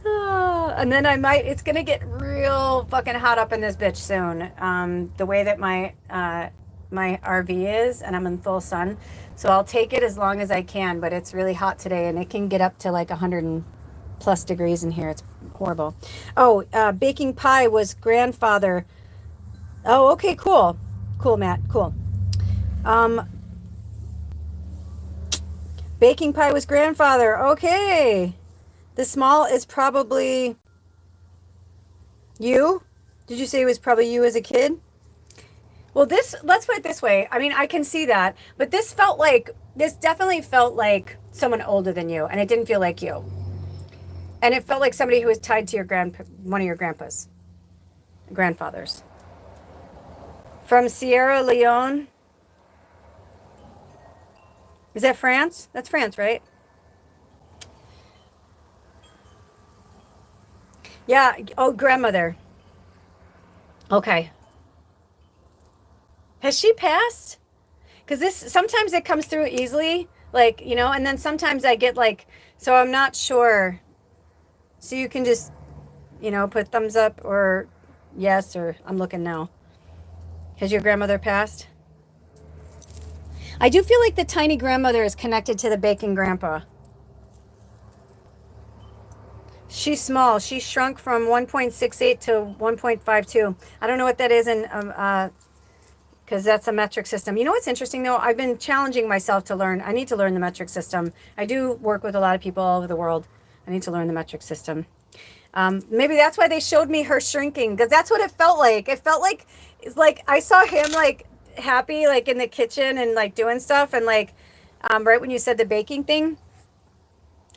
Speaker 1: And then it's gonna get real fucking hot up in this bitch soon. The way that my RV is, and I'm in full sun, so I'll take it as long as I can. But it's really hot today, and it can get up to like 100 and plus degrees in here. It's horrible. Oh, baking pie was grandfather. Oh, okay, cool, cool, Matt, cool. Um, Baking pie was grandfather. Okay, the small is probably you. Did you say it was probably you as a kid? Well, let's put it this way. I mean, I can see that, but this definitely felt like someone older than you, and it didn't feel like you. And it felt like somebody who was tied to one of your grandpas, grandfathers. From Sierra Leone. Is that France? That's France, right? Yeah. Oh, grandmother. Okay. Has she passed? Because this sometimes it comes through easily, like, and then sometimes I get like, so I'm not sure. So you can just, put thumbs up or yes, or I'm looking now. Has your grandmother passed? I do feel like the tiny grandmother is connected to the baking grandpa. She's small. She shrunk from 1.68 to 1.52. I don't know what that is in because that's a metric system. You know what's interesting though? I've been challenging myself to learn. I need to learn the metric system. I do work with a lot of people all over the world. I need to learn the metric system. Maybe that's why they showed me her shrinking, because that's what it felt like. It felt like it's like I saw him like happy, like in the kitchen and like doing stuff, and like right when you said the baking thing.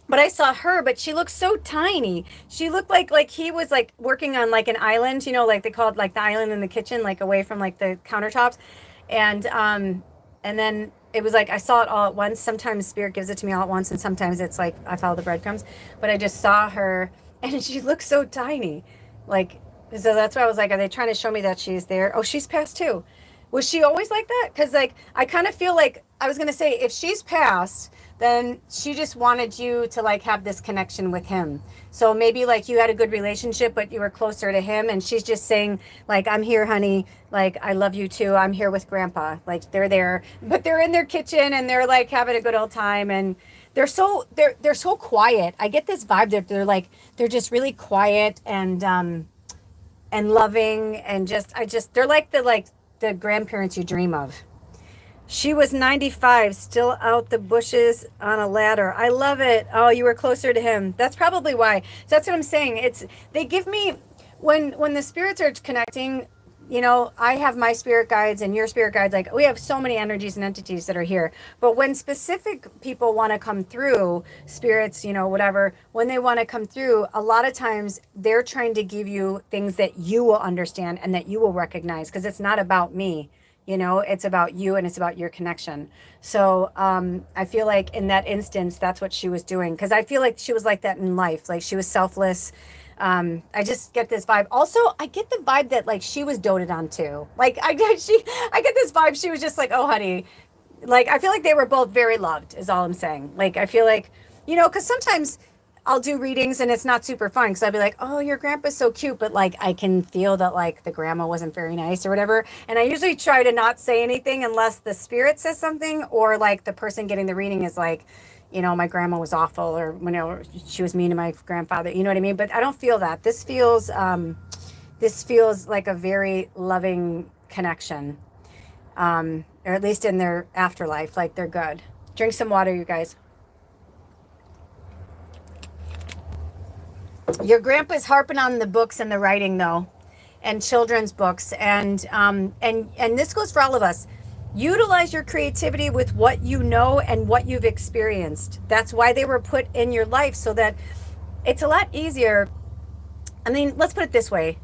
Speaker 1: But I saw her, but she looked so tiny. She looked like he was like working on like an island, like they called like the island in the kitchen, like away from like the countertops, and then it was like I saw it all at once. Sometimes spirit gives it to me all at once, and sometimes it's like I follow the breadcrumbs. But I just saw her, and she looked so tiny, like so. That's why I was like, are they trying to show me that she's there? Oh, she's passed too. Was she always like that? Because like I kind of feel like I was gonna say if she's passed, then she just wanted you to like have this connection with him. So maybe like you had a good relationship, but you were closer to him, and she's just saying like, I'm here, honey. Like, I love you too. I'm here with grandpa. Like they're there, but they're in their kitchen and they're like having a good old time. And they're so quiet. I get this vibe that they're just really quiet and loving, and they're like the grandparents you dream of. She was 95, still out the bushes on a ladder. I love it. Oh, you were closer to him. That's probably why. So that's what I'm saying. They give me when the spirits are connecting, I have my spirit guides and your spirit guides. Like we have so many energies and entities that are here. But when specific people want to come through, spirits, whatever, when they want to come through, a lot of times they're trying to give you things that you will understand and that you will recognize, because it's not about me. It's about you and it's about your connection. So I feel like in that instance, that's what she was doing. Because I feel like she was like that in life. Like she was selfless. I just get this vibe. Also, I get the vibe that like she was doted on too. Like I get this vibe. She was just like, oh, honey. Like I feel like they were both very loved is all I'm saying. Like I feel like, because sometimes I'll do readings and it's not super fun, because I'll be like, oh, your grandpa's so cute, but like I can feel that like the grandma wasn't very nice or whatever. And I usually try to not say anything unless the spirit says something, or like the person getting the reading is like, my grandma was awful, or she was mean to my grandfather. You know what I mean? But I don't feel that. This feels like a very loving connection, or at least in their afterlife, like they're good. Drink some water, you guys. Your grandpa's harping on the books and the writing though, and children's books, and this goes for all of us. Utilize your creativity with what you know and what you've experienced. That's why they were put in your life, so that it's a lot easier. I mean, let's put it this way.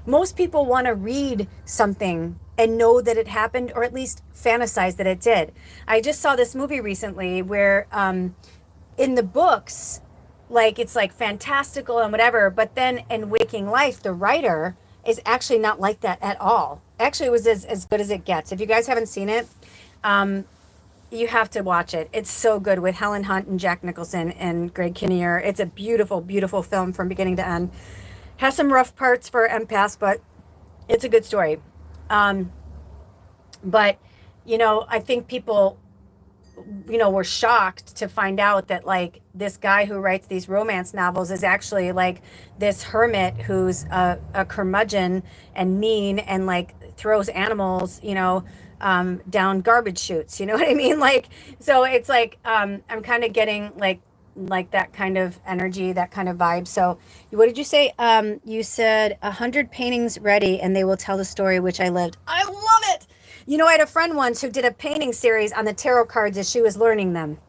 Speaker 1: Most people want to read something and know that it happened, or at least fantasize that it did. I just saw this movie recently where in the books, like it's like fantastical and whatever, but then in waking life, the writer is actually not like that at all. Actually, it was as good as it gets. If you guys haven't seen it, you have to watch it. It's so good, with Helen Hunt and Jack Nicholson and Greg Kinnear. It's a beautiful, beautiful film from beginning to end. Has some rough parts for empaths, but it's a good story. But I think people were shocked to find out that like this guy who writes these romance novels is actually like this hermit who's a curmudgeon and mean, and like throws animals down garbage chutes, you know what I mean? Like, so it's like I'm kind of getting like that kind of energy, that kind of vibe. So what did you say? You said 100 paintings ready and they will tell the story which I lived. I love it. I had a friend once who did a painting series on the tarot cards as she was learning them.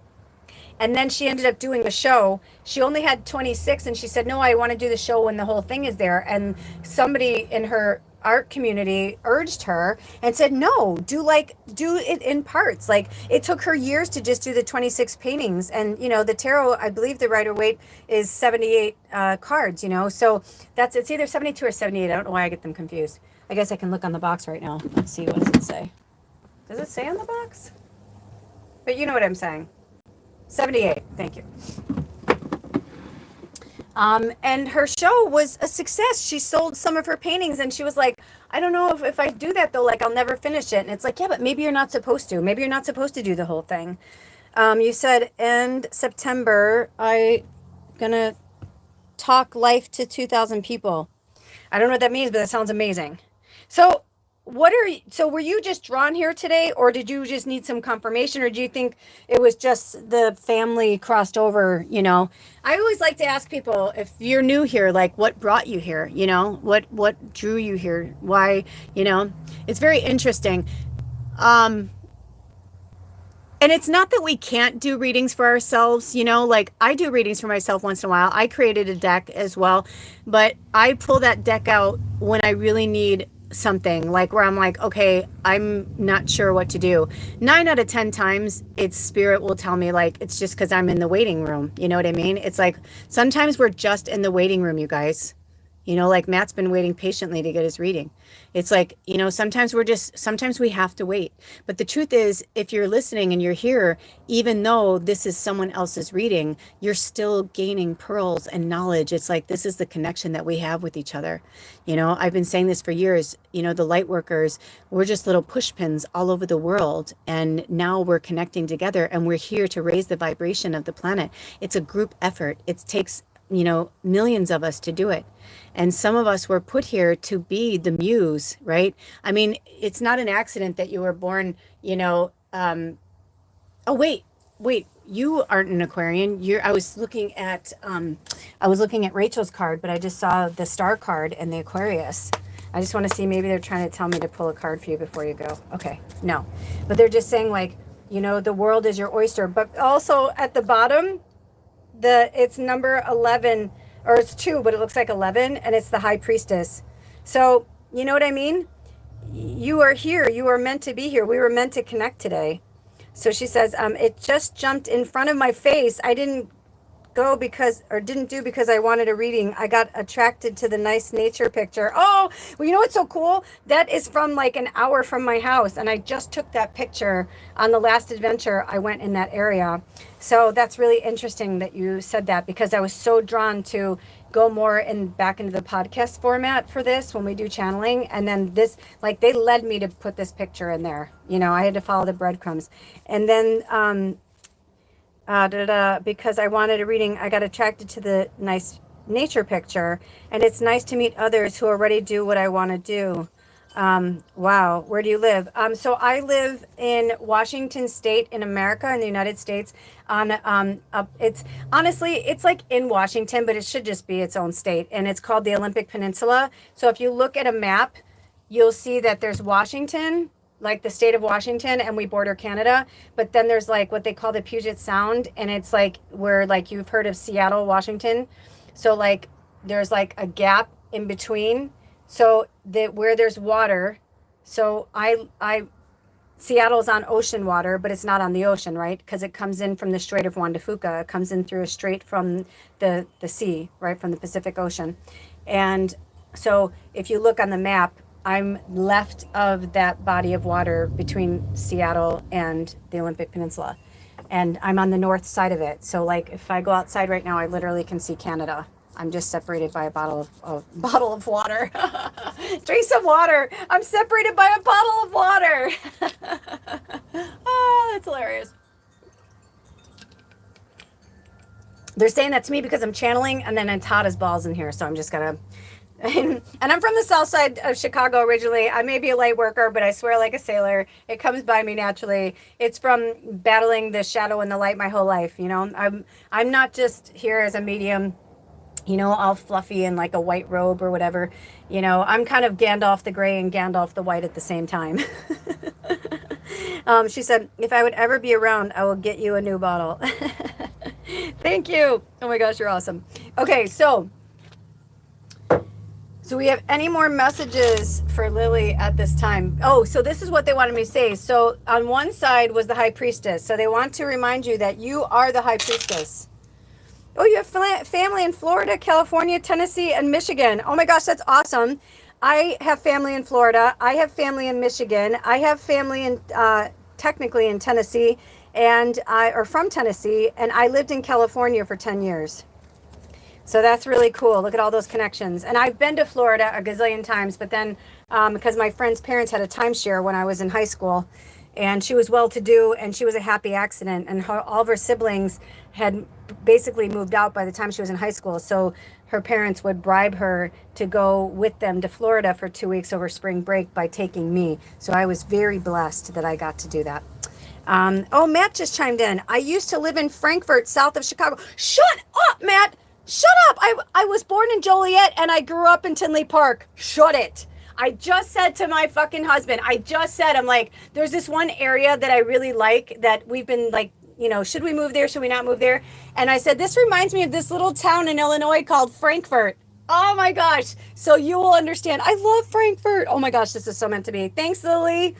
Speaker 1: And then she ended up doing a show. She only had 26, and she said, no, I want to do the show when the whole thing is there. And somebody in her art community urged her and said, no, do it in parts. Like it took her years to just do the 26 paintings. And, the tarot, I believe the Rider Waite is 78 cards, So it's either 72 or 78. I don't know why I get them confused. I guess I can look on the box right now. Let's see, what does it say? Does it say on the box? But you know what I'm saying. 78, thank you. And her show was a success. She sold some of her paintings, and she was like, I don't know if I do that though, like I'll never finish it. And it's like, yeah, but maybe you're not supposed to. Maybe you're not supposed to do the whole thing. You said end September, I gonna talk life to 2,000 people. I don't know what that means, but that sounds amazing. So so were you just drawn here today, or did you just need some confirmation, or do you think it was just the family crossed over, I always like to ask people, if you're new here, like, what brought you here, what drew you here, why, it's very interesting. Um, and it's not that we can't do readings for ourselves, like I do readings for myself once in a while. I created a deck as well, but I pull that deck out when I really need something, like where I'm like, okay, I'm not sure what to do. 9 out of 10 times, it's spirit will tell me, like, it's just because I'm in the waiting room. You know what I mean? It's like sometimes we're just in the waiting room, you guys. Like Matt's been waiting patiently to get his reading. It's like, sometimes we have to wait. But the truth is, if you're listening and you're here, even though this is someone else's reading, you're still gaining pearls and knowledge. It's like, this is the connection that we have with each other. I've been saying this for years, the light workers, we're just little push pins all over the world. And now we're connecting together, and we're here to raise the vibration of the planet. It's a group effort. It takes millions of us to do it. And some of us were put here to be the muse, right? I mean, it's not an accident that you were born, oh, wait, you aren't an Aquarian. I was looking at Rachel's card, but I just saw the star card and the Aquarius. I just want to see, maybe they're trying to tell me to pull a card for you before you go. Okay, no. But they're just saying, like, the world is your oyster. But also at the bottom, it's number 11, or it's 2, but it looks like 11, and it's the high priestess. So you know what I mean? You are here. You are meant to be here. We were meant to connect today. So she says, it just jumped in front of my face. I didn't didn't do because I wanted a reading. I got attracted to the nice nature picture. Oh, well, what's so cool? That is from like an hour from my house. And I just took that picture on the last adventure I went in that area. So that's really interesting that you said that, because I was so drawn to go more back into the podcast format for this when we do channeling. And then this, like, they led me to put this picture in there. I had to follow the breadcrumbs. And then, because I wanted a reading, I got attracted to the nice nature picture, and it's nice to meet others who already do what I want to do. Wow. Where do you live? So I live in Washington State in America, in the United States. It's honestly, it's like in Washington, but it should just be its own state, and it's called the Olympic Peninsula. So if you look at a map, you'll see that there's Washington, like the state of Washington, and we border Canada. But then there's like what they call the Puget Sound, and it's like where, like, you've heard of Seattle, Washington. So like there's like a gap in between. So where there's water, so Seattle's on ocean water, but it's not on the ocean, right? Because it comes in from the Strait of Juan de Fuca. It comes in through a strait from the sea, right, from the Pacific Ocean. And so if you look on the map, I'm left of that body of water between Seattle and the Olympic Peninsula. And I'm on the north side of it. So like if I go outside right now, I literally can see Canada. I'm just separated by a bottle of water. Drink some water. I'm separated by a bottle of water. Oh, that's hilarious. They're saying that to me because I'm channeling, and then it's hot as balls in here. So I'm just gonna, and I'm from the south side of Chicago originally. I may be a light worker, but I swear like a sailor. It comes by me naturally. It's from battling the shadow and the light my whole life. I'm not just here as a medium, all fluffy in like a white robe or whatever. I'm kind of Gandalf the Gray and Gandalf the White at the same time. She said, if I would ever be around, I will get you a new bottle. Thank you. Oh my gosh, you're awesome. Okay, so we have any more messages for Lily at this time? Oh, so this is what they wanted me to say. So on one side was the high priestess. So they want to remind you that you are the high priestess. Oh, you have family in Florida, California, Tennessee, and Michigan. Oh my gosh, that's awesome. I have family in Florida. I have family in Michigan. I have family in technically in Tennessee, or from Tennessee, and I lived in California for 10 years. So that's really cool. Look at all those connections. And I've been to Florida a gazillion times, but then because my friend's parents had a timeshare when I was in high school, and she was well to do, and she was a happy accident, and all of her siblings had basically moved out by the time she was in high school. So her parents would bribe her to go with them to Florida for 2 weeks over spring break by taking me. So I was very blessed that I got to do that. Oh, Matt just chimed in. I used to live in Frankfurt, south of Chicago. Shut up, Matt. Shut up. I was born in Joliet and I grew up in Tinley Park. Shut it. I just said to my fucking husband, I'm like, there's this one area that I really like that we've been like, should we move there? Should we not move there? And I said, this reminds me of this little town in Illinois called Frankfurt. Oh my gosh. So you will understand. I love Frankfurt. Oh my gosh, this is so meant to be. Thanks, Lily.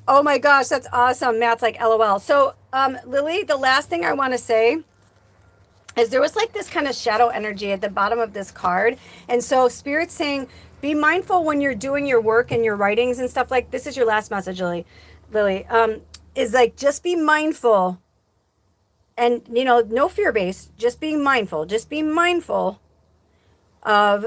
Speaker 1: Oh my gosh, that's awesome. Matt's like, LOL. So, Lily, the last thing I want to say is there was like this kind of shadow energy at the bottom of this card. And so Spirit's saying, be mindful when you're doing your work and your writings and stuff. Like, this is your last message, Lily, is like, just be mindful and, no fear-based, just being mindful. Just be mindful of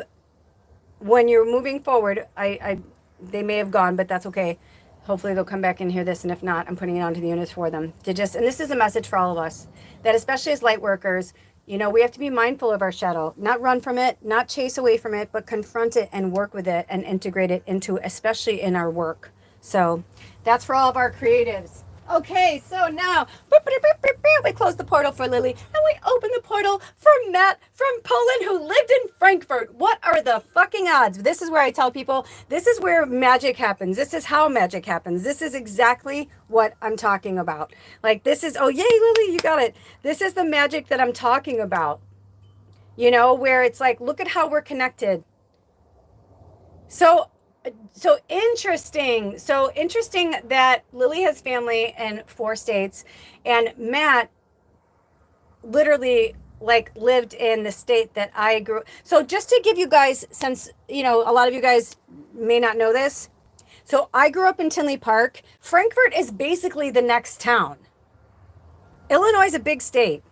Speaker 1: when you're moving forward. They may have gone, but that's okay. Hopefully they'll come back and hear this, and if not, I'm putting it onto the units for them to just, and this is a message for all of us, that especially as light workers, we have to be mindful of our shadow, not run from it, not chase away from it, but confront it and work with it and integrate it into, especially in our work. So that's for all of our creatives. Okay, so now we close the portal for Lily and we open the portal for Matt from Poland, who lived in Frankfurt. What are the fucking odds? This is where I tell people, this is where magic happens. This is how magic happens. This is exactly what I'm talking about. Like, this is, oh yay, Lily, you got it. This is the magic that I'm talking about. Where it's like, look at how we're connected. So interesting. So interesting that Lily has family in 4 states, and Matt literally like lived in the state that I grew. So just to give you guys, since a lot of you guys may not know this, so I grew up in Tinley Park. Frankfurt is basically the next town. Illinois is a big state.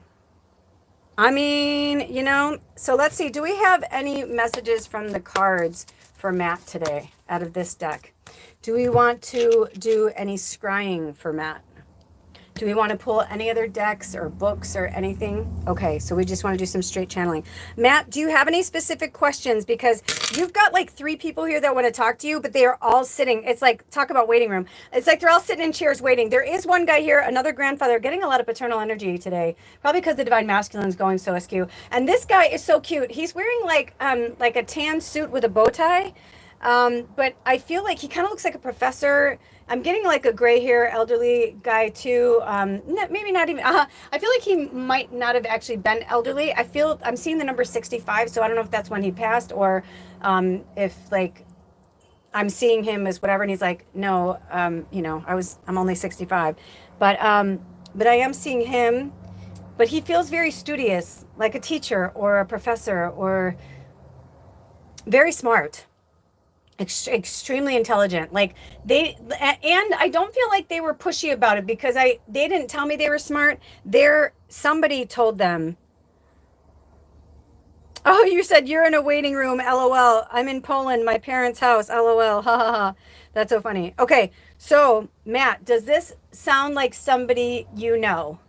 Speaker 1: I mean, so let's see. Do we have any messages from the cards for Matt today out of this deck? Do we want to do any scrying for Matt? Do we want to pull any other decks or books or anything? Okay, so we just want to do some straight channeling. Matt, do you have any specific questions? Because you've got like 3 people here that want to talk to you, but they are all sitting. It's like, talk about waiting room. It's like they're all sitting in chairs waiting. There is one guy here, another grandfather, getting a lot of paternal energy today, probably because the divine masculine is going so askew. And this guy is so cute. He's wearing like a tan suit with a bow tie. But I feel like he kind of looks like a professor. I'm getting like a gray hair elderly guy too. Maybe not even, I feel like he might not have actually been elderly. I'm seeing the number 65. So I don't know if that's when he passed, or, if like I'm seeing him as whatever. And he's like, no, I'm only 65, but I am seeing him, but he feels very studious, like a teacher or a professor, or very smart. Extremely intelligent. Like and I don't feel like they were pushy about it, because they didn't tell me they were smart. Somebody told them. Oh, you said you're in a waiting room. LOL. I'm in Poland, my parents' house. LOL. Ha ha ha. That's so funny. Okay, so Matt, does this sound like somebody you know?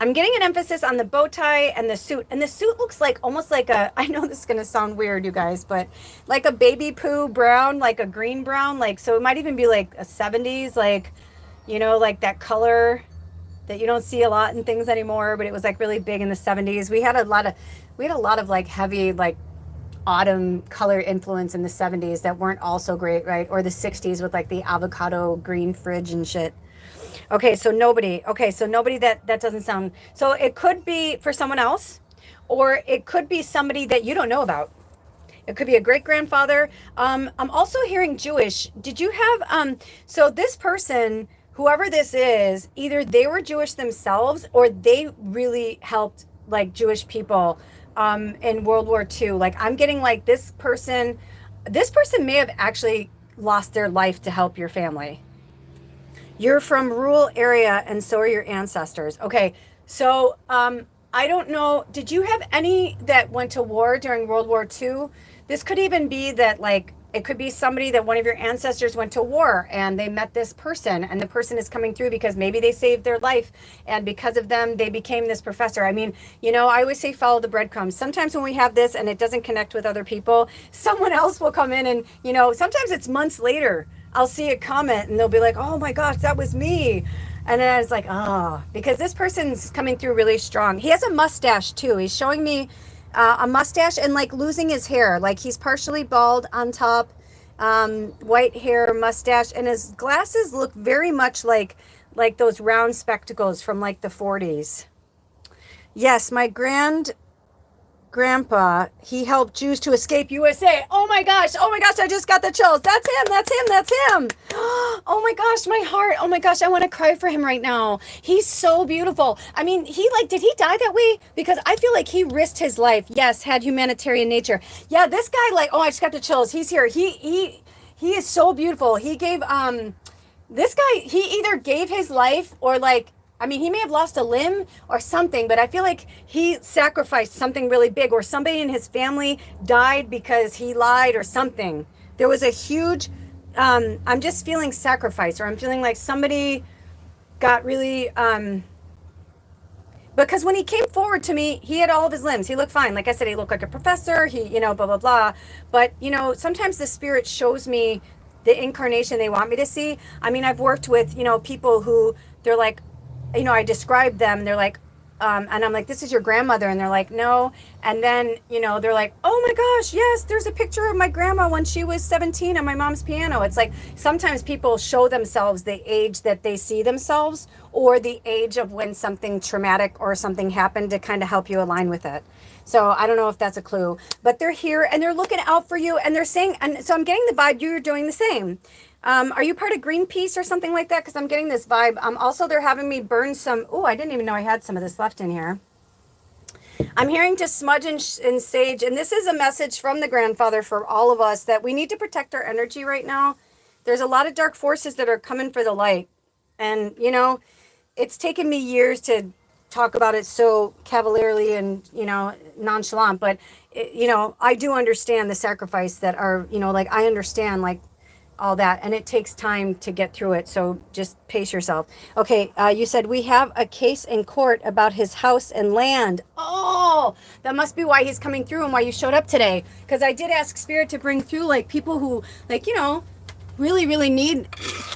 Speaker 1: I'm getting an emphasis on the bow tie and the suit. And the suit looks like almost like I know this is going to sound weird, you guys, but like a baby poo brown, like a green brown, like, so it might even be like a 70s, like, like that color that you don't see a lot in things anymore, but it was like really big in the 70s. We had a lot of like heavy, like autumn color influence in the 70s that weren't also great, right? Or the 60s with like the avocado green fridge and shit. Okay, so nobody that doesn't sound, so it could be for someone else, or it could be somebody that you don't know about. It could be a great grandfather. I'm also hearing Jewish. Did you have, so this person, whoever this is, either they were Jewish themselves, or they really helped like Jewish people in World War II. Like, I'm getting like this person may have actually lost their life to help your family. You're from rural area, and so are your ancestors. Okay, so I don't know. Did you have any that went to war during World War II? This could even be that, like, It could be somebody that one of your ancestors went to war and they met this person, and the person is coming through because maybe they saved their life, and because of them they became this professor. I mean, I always say follow the breadcrumbs. Sometimes when we have this and it doesn't connect with other people, someone else will come in and, sometimes it's months later. I'll see a comment and they'll be like, "Oh my gosh, that was me." And then it's like, oh, because this person's coming through really strong. He has a mustache too. He's showing me a mustache and like losing his hair. Like he's partially bald on top, white hair, mustache, and his glasses look very much like those round spectacles from like the 40s. Yes, my grandpa, he helped Jews to escape USA. Oh my gosh, I just got the chills. That's him. Oh my gosh, my heart. Oh my gosh, I want to cry for him right now. He's so beautiful. I mean, did he die that way? Because I feel like he risked his life. Yes, had humanitarian nature. Yeah, this guy, I just got the chills. He's here. He is so beautiful. He gave, this guy, he either gave his life or he may have lost a limb or something, but I feel like he sacrificed something really big, or somebody in his family died because he lied or something. There was a huge, I'm just feeling sacrifice, or I'm feeling like somebody got really, because when he came forward to me, he had all of his limbs. He looked fine. Like I said, he looked like a professor, blah, blah, blah. But, sometimes the spirit shows me the incarnation they want me to see. I mean, I've worked with, people who they're like, I describe them, they're like, and I'm like, "This is your grandmother," and they're like, "No." And then, they're like, "Oh my gosh, yes, there's a picture of my grandma when she was 17 on my mom's piano." It's like, sometimes people show themselves the age that they see themselves, or the age of when something traumatic or something happened, to kind of help you align with it. So I don't know if that's a clue, but they're here and they're looking out for you, and they're saying, and so I'm getting the vibe you're doing the same. Are you part of Greenpeace or something like that? Because I'm getting this vibe. Also, they're having me burn some. Oh, I didn't even know I had some of this left in here. I'm hearing to smudge and sage. And this is a message from the grandfather for all of us, that we need to protect our energy right now. There's a lot of dark forces that are coming for the light. And, it's taken me years to talk about it so cavalierly and, nonchalant. But, I do understand the sacrifice that are, I understand, all that, and it takes time to get through it, so just pace yourself. Okay, you said we have a case in court about his house and land. Oh, that must be why he's coming through and why you showed up today, because I did ask spirit to bring through people who really, really need.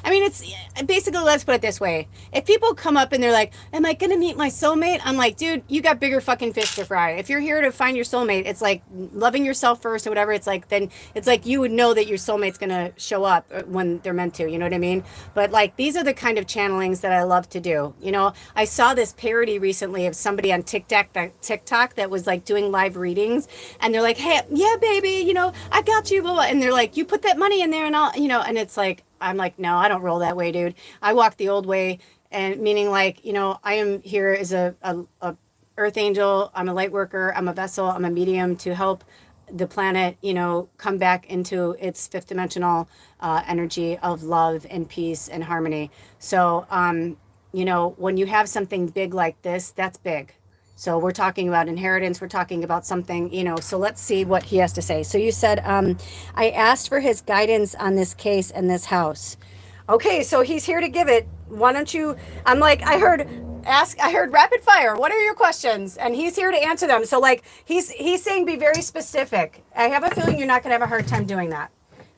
Speaker 1: I mean, it's basically, let's put it this way. If people come up and they're like, "Am I going to meet my soulmate?" I'm like, dude, you got bigger fucking fish to fry. If you're here to find your soulmate, it's like loving yourself first or whatever. It's like, then it's like you would know that your soulmate's going to show up when they're meant to, you know what I mean? But these are the kind of channelings that I love to do. I saw this parody recently of somebody on TikTok that was doing live readings, and they're like, "Hey, yeah, baby, I got you, blah, blah." And they're like, "You put that money in there and I'll, and it's like, I'm like, "No, I don't roll that way, dude. I walk the old way." And meaning I am here as a earth angel. I'm a light worker. I'm a vessel. I'm a medium to help the planet, come back into its fifth dimensional energy of love and peace and harmony. So, when you have something big like this, that's big. So we're talking about inheritance. We're talking about something, so let's see what he has to say. So you said, I asked for his guidance on this case and this house. Okay, so he's here to give it. Why don't you, I'm like, I heard rapid fire. What are your questions? And he's here to answer them. So he's saying be very specific. I have a feeling you're not going to have a hard time doing that.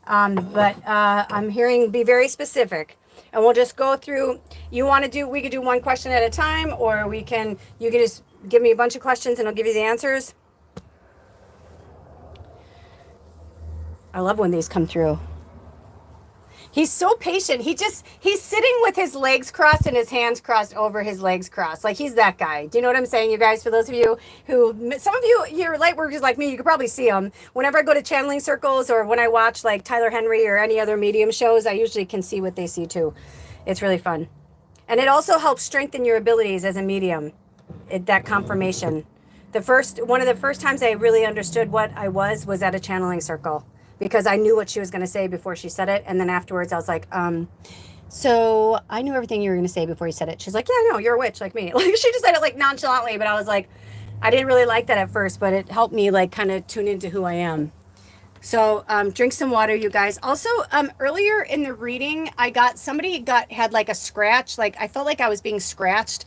Speaker 1: But I'm hearing be very specific. And we'll just go through, we could do one question at a time, or you can just give me a bunch of questions and I'll give you the answers. I love when these come through. He's so patient. He's sitting with his legs crossed and his hands crossed over his legs crossed. He's that guy. Do you know what I'm saying, you guys? For those of you some of you, you're light workers like me, you could probably see him. Whenever I go to channeling circles, or when I watch Tyler Henry or any other medium shows, I usually can see what they see too. It's really fun. And it also helps strengthen your abilities as a medium. That confirmation. One of the first times I really understood what I was at a channeling circle, because I knew what she was going to say before she said it. And then afterwards I was like, so I knew everything you were going to say before you said it. She's like, "Yeah, no, you're a witch like me." She just said it nonchalantly, but I was like, I didn't really like that at first, but it helped me kind of tune into who I am. So drink some water, you guys. Also, earlier in the reading, had like a scratch. Like I felt like I was being scratched.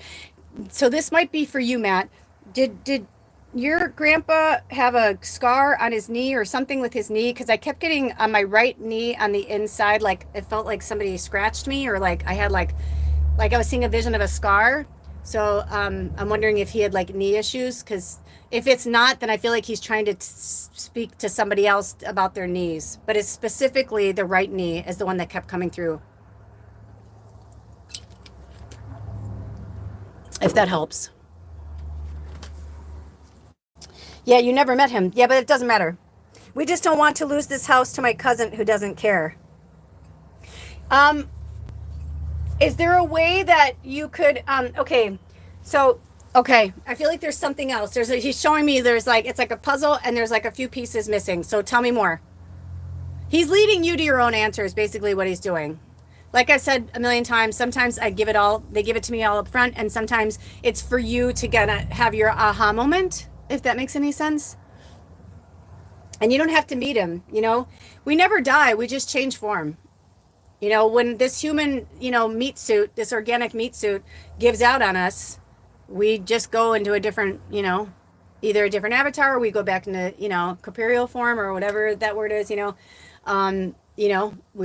Speaker 1: So this might be for you, Matt. Did your grandpa have a scar on his knee or something with his knee? Because I kept getting on my right knee on the inside, like it felt like somebody scratched me, or like I had like I was seeing a vision of a scar. So I'm wondering if he had like knee issues, because if it's not, then I feel like he's trying to speak to somebody else about their knees. But it's specifically the right knee is the one that kept coming through. If that helps. Yeah, you never met him. Yeah, but it doesn't matter. We just don't want to lose this house to my cousin who doesn't care. Um, is there a way that you could okay, so okay, I feel like there's something else. He's showing me there's like it's like a puzzle and there's like a few pieces missing. So tell me more. He's leading you to your own answers, basically what he's doing. Like I said a million times, sometimes I give it all, they give it to me all up front, and sometimes it's for you to get have your aha moment, if that makes any sense. And you don't have to meet him, you know. We never die, we just change form. You know, when this human, meat suit, this organic meat suit gives out on us, we just go into a different, either a different avatar, or we go back into, corporeal form, or whatever that word is, we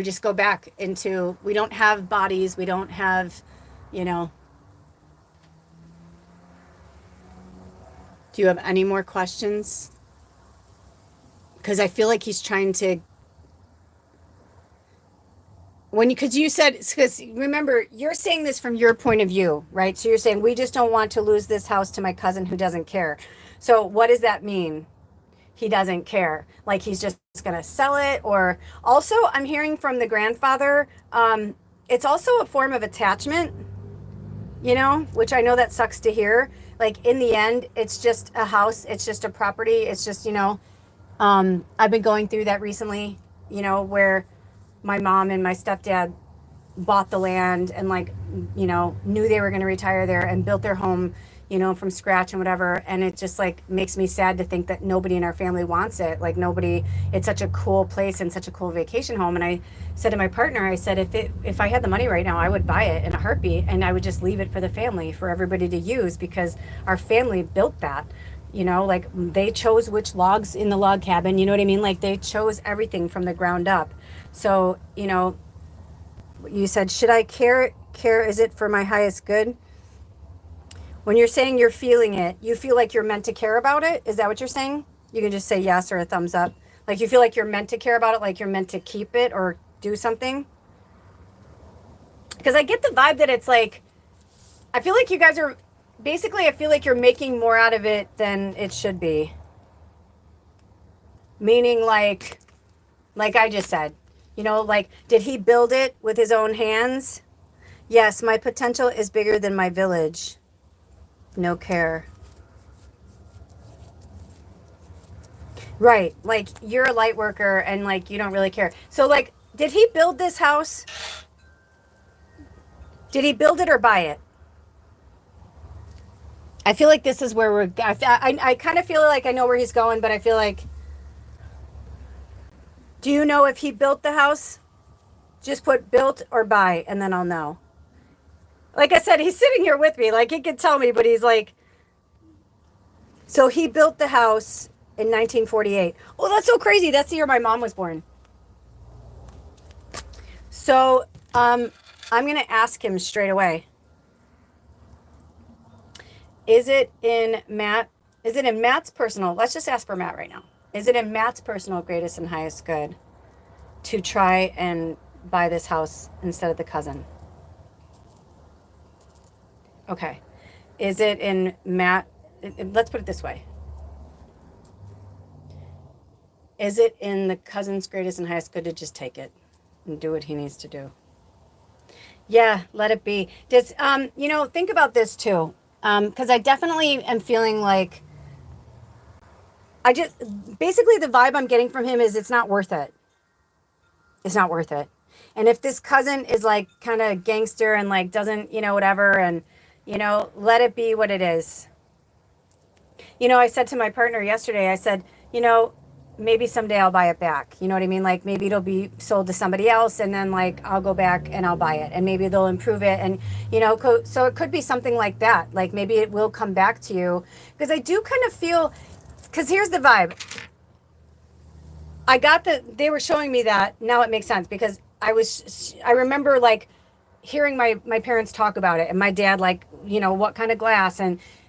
Speaker 1: just go back into, we don't have bodies, we don't have, you know. Do you have any more questions? Because I feel like he's trying to, because you said, because remember, you're saying this from your point of view, right? So you're saying, we just don't want to lose this house to my cousin who doesn't care. So what does that mean? He doesn't care. Like he's just going to sell it? Or also, I'm hearing from the grandfather, it's also a form of attachment, which I know that sucks to hear. Like in the end, it's just a house, it's just a property, it's just, I've been going through that recently, where my mom and my stepdad bought the land and knew they were going to retire there and built their home, from scratch and whatever. And it just makes me sad to think that nobody in our family wants it. Like nobody, it's such a cool place and such a cool vacation home. And I said to my partner, I said, if I had the money right now, I would buy it in a heartbeat, and I would just leave it for the family, for everybody to use, because our family built that. They chose which logs in the log cabin, you know what I mean? Like they chose everything from the ground up. So, you said, should I care? Is it for my highest good? When you're saying you're feeling it, you feel like you're meant to care about it? Is that what you're saying? You can just say yes or a thumbs up. Like you feel like you're meant to care about it, like you're meant to keep it or do something? Because I get the vibe that it's like, I feel like you guys are, basically, I feel like you're making more out of it than it should be. Meaning like I just said, did he build it with his own hands? Yes, my potential is bigger than my village. No care. Right, like you're a light worker and you don't really care. So did he build this house? Did he build it or buy it? I feel like this is where I kind of feel like I know where he's going, but I feel like, do you know if he built the house? Just put built or buy, and then I'll know. Like I said, he's sitting here with me. Like he could tell me, but he's like, so he built the house in 1948. Oh, that's so crazy. That's the year my mom was born. So I'm going to ask him straight away. Is it in Matt's personal? Let's just ask for Matt right now. Is it in Matt's personal greatest and highest good to try and buy this house instead of the cousin? Okay. Is it in Matt? Let's put it this way. Is it in the cousin's greatest and highest good to just take it and do what he needs to do? Yeah, let it be. Just, think about this too. Because I definitely am feeling like basically the vibe I'm getting from him is it's not worth it. It's not worth it. And if this cousin is kind of gangster and doesn't, whatever, and, let it be what it is. I said to my partner yesterday, I said, maybe someday I'll buy it back. You know what I mean? Like maybe it'll be sold to somebody else and then like I'll go back and I'll buy it and maybe they'll improve it. And, so it could be something like that. Like maybe it will come back to you because I do kind of feel, because here's the vibe. They were showing me that. Now it makes sense because I remember like hearing my parents talk about it and my dad like, what kind of glass,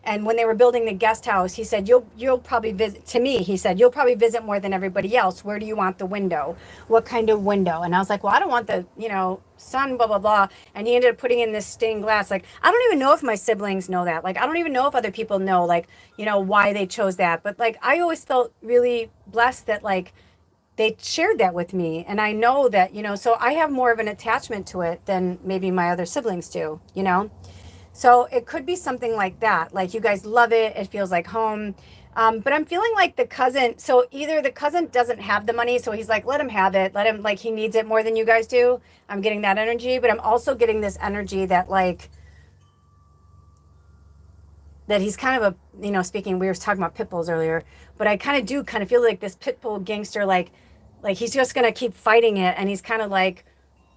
Speaker 1: and when they were building the guest house, he said, you'll probably visit, to me, he said, you'll probably visit more than everybody else. Where do you want the window? What kind of window? And I was like, well, I don't want the, sun, blah, blah, blah. And he ended up putting in this stained glass. Like, I don't even know if my siblings know that. Like, I don't even know if other people know, like, why they chose that. But like, I always felt really blessed that like, they shared that with me. And I know that, so I have more of an attachment to it than maybe my other siblings do. So it could be something like that. Like you guys love it. It feels like home. But I'm feeling like the cousin, so either the cousin doesn't have the money, so he's like, let him have it. Let him, like, he needs it more than you guys do. I'm getting that energy, but I'm also getting this energy that like, that he's kind of a, speaking, we were talking about pit bulls earlier, but I kind of do kind of feel like this pit bull gangster, like he's just going to keep fighting it. And he's kind of like,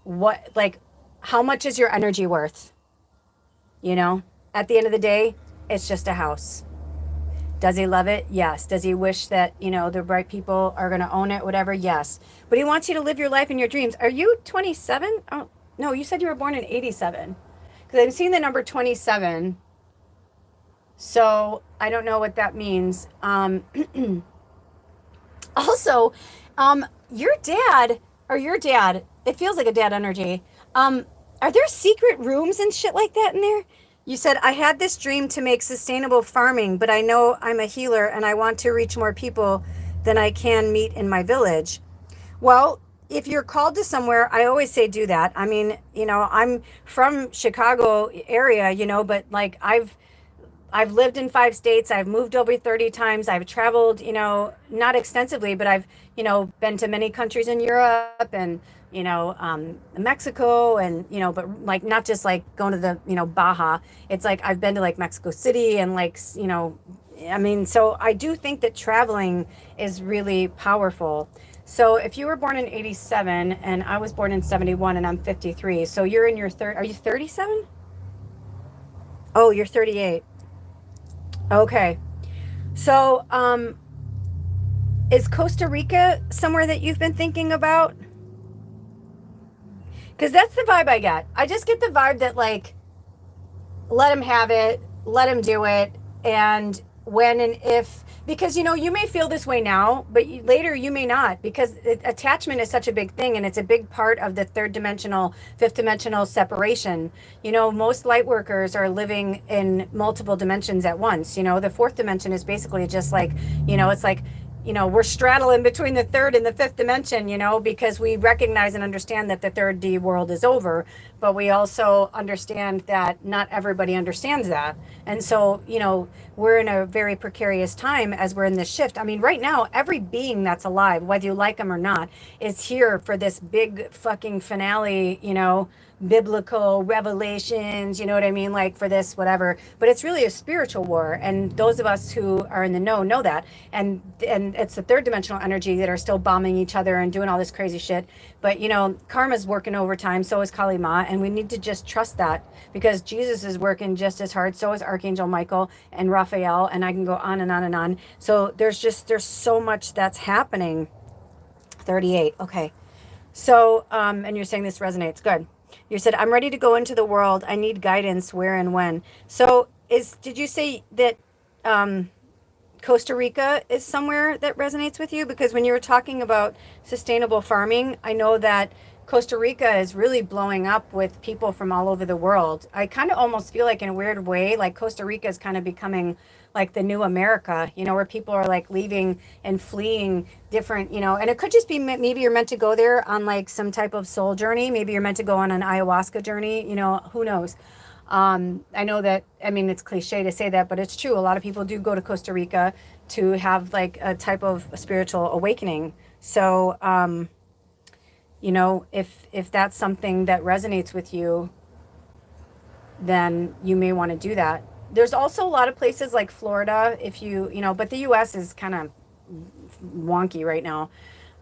Speaker 1: what, like, how much is your energy worth? At the end of the day, it's just a house. Does he love it? Yes. Does he wish that, the right people are going to own it, whatever? Yes. But he wants you to live your life in your dreams. Are you 27? Oh, no, you said you were born in 87. Because I'm seeing the number 27. So I don't know what that means. Also, your dad, it feels like a dad energy. Are there secret rooms and shit like that in there? You said, I had this dream to make sustainable farming, but I know I'm a healer and I want to reach more people than I can meet in my village. Well, if you're called to somewhere, I always say do that. I mean, I'm from Chicago area, but like I've lived in 5 states. I've moved over 30 times. I've traveled, not extensively, but I've, been to many countries in Europe and, Mexico and, but like not just like going to the, Baja. It's like I've been to like Mexico City and like, I mean, so I do think that traveling is really powerful. So if you were born in 87 and I was born in 71 and I'm 53, so you're in your third, are you 37? Oh, you're 38. Okay. So, is Costa Rica somewhere that you've been thinking about? Because that's the vibe I get. I just get the vibe that, like, let him have it, let him do it. And when and if, because, you may feel this way now, but later you may not, because attachment is such a big thing and it's a big part of the third dimensional, fifth dimensional separation. Most light workers are living in multiple dimensions at once. The fourth dimension is basically just like, it's like, we're straddling between the third and the fifth dimension, because we recognize and understand that the third D world is over, but we also understand that not everybody understands that. And so, we're in a very precarious time as we're in this shift. I mean, right now, every being that's alive, whether you like them or not, is here for this big fucking finale, biblical revelations, you know what I mean? Like for this, whatever. But it's really a spiritual war. And those of us who are in the know that. And it's the third dimensional energy that are still bombing each other and doing all this crazy shit. But, karma's working overtime. So is Kali Ma. And we need to just trust that because Jesus is working just as hard. So is Archangel Michael and Raphael. And I can go on and on and on. So there's so much that's happening. 38. Okay. So, and you're saying this resonates. Good. You said, I'm ready to go into the world. I need guidance where and when. So did you say that Costa Rica is somewhere that resonates with you? Because when you were talking about sustainable farming, I know that Costa Rica is really blowing up with people from all over the world. I kind of almost feel like in a weird way, like Costa Rica is kind of becoming like the new America, where people are like leaving and fleeing different, and it could just be maybe you're meant to go there on like some type of soul journey. Maybe you're meant to go on an ayahuasca journey, who knows? I know that, I mean, it's cliche to say that, but it's true. A lot of people do go to Costa Rica to have like a type of spiritual awakening. So, if that's something that resonates with you, then you may want to do that. There's also a lot of places like Florida, if but the US is kind of wonky right now.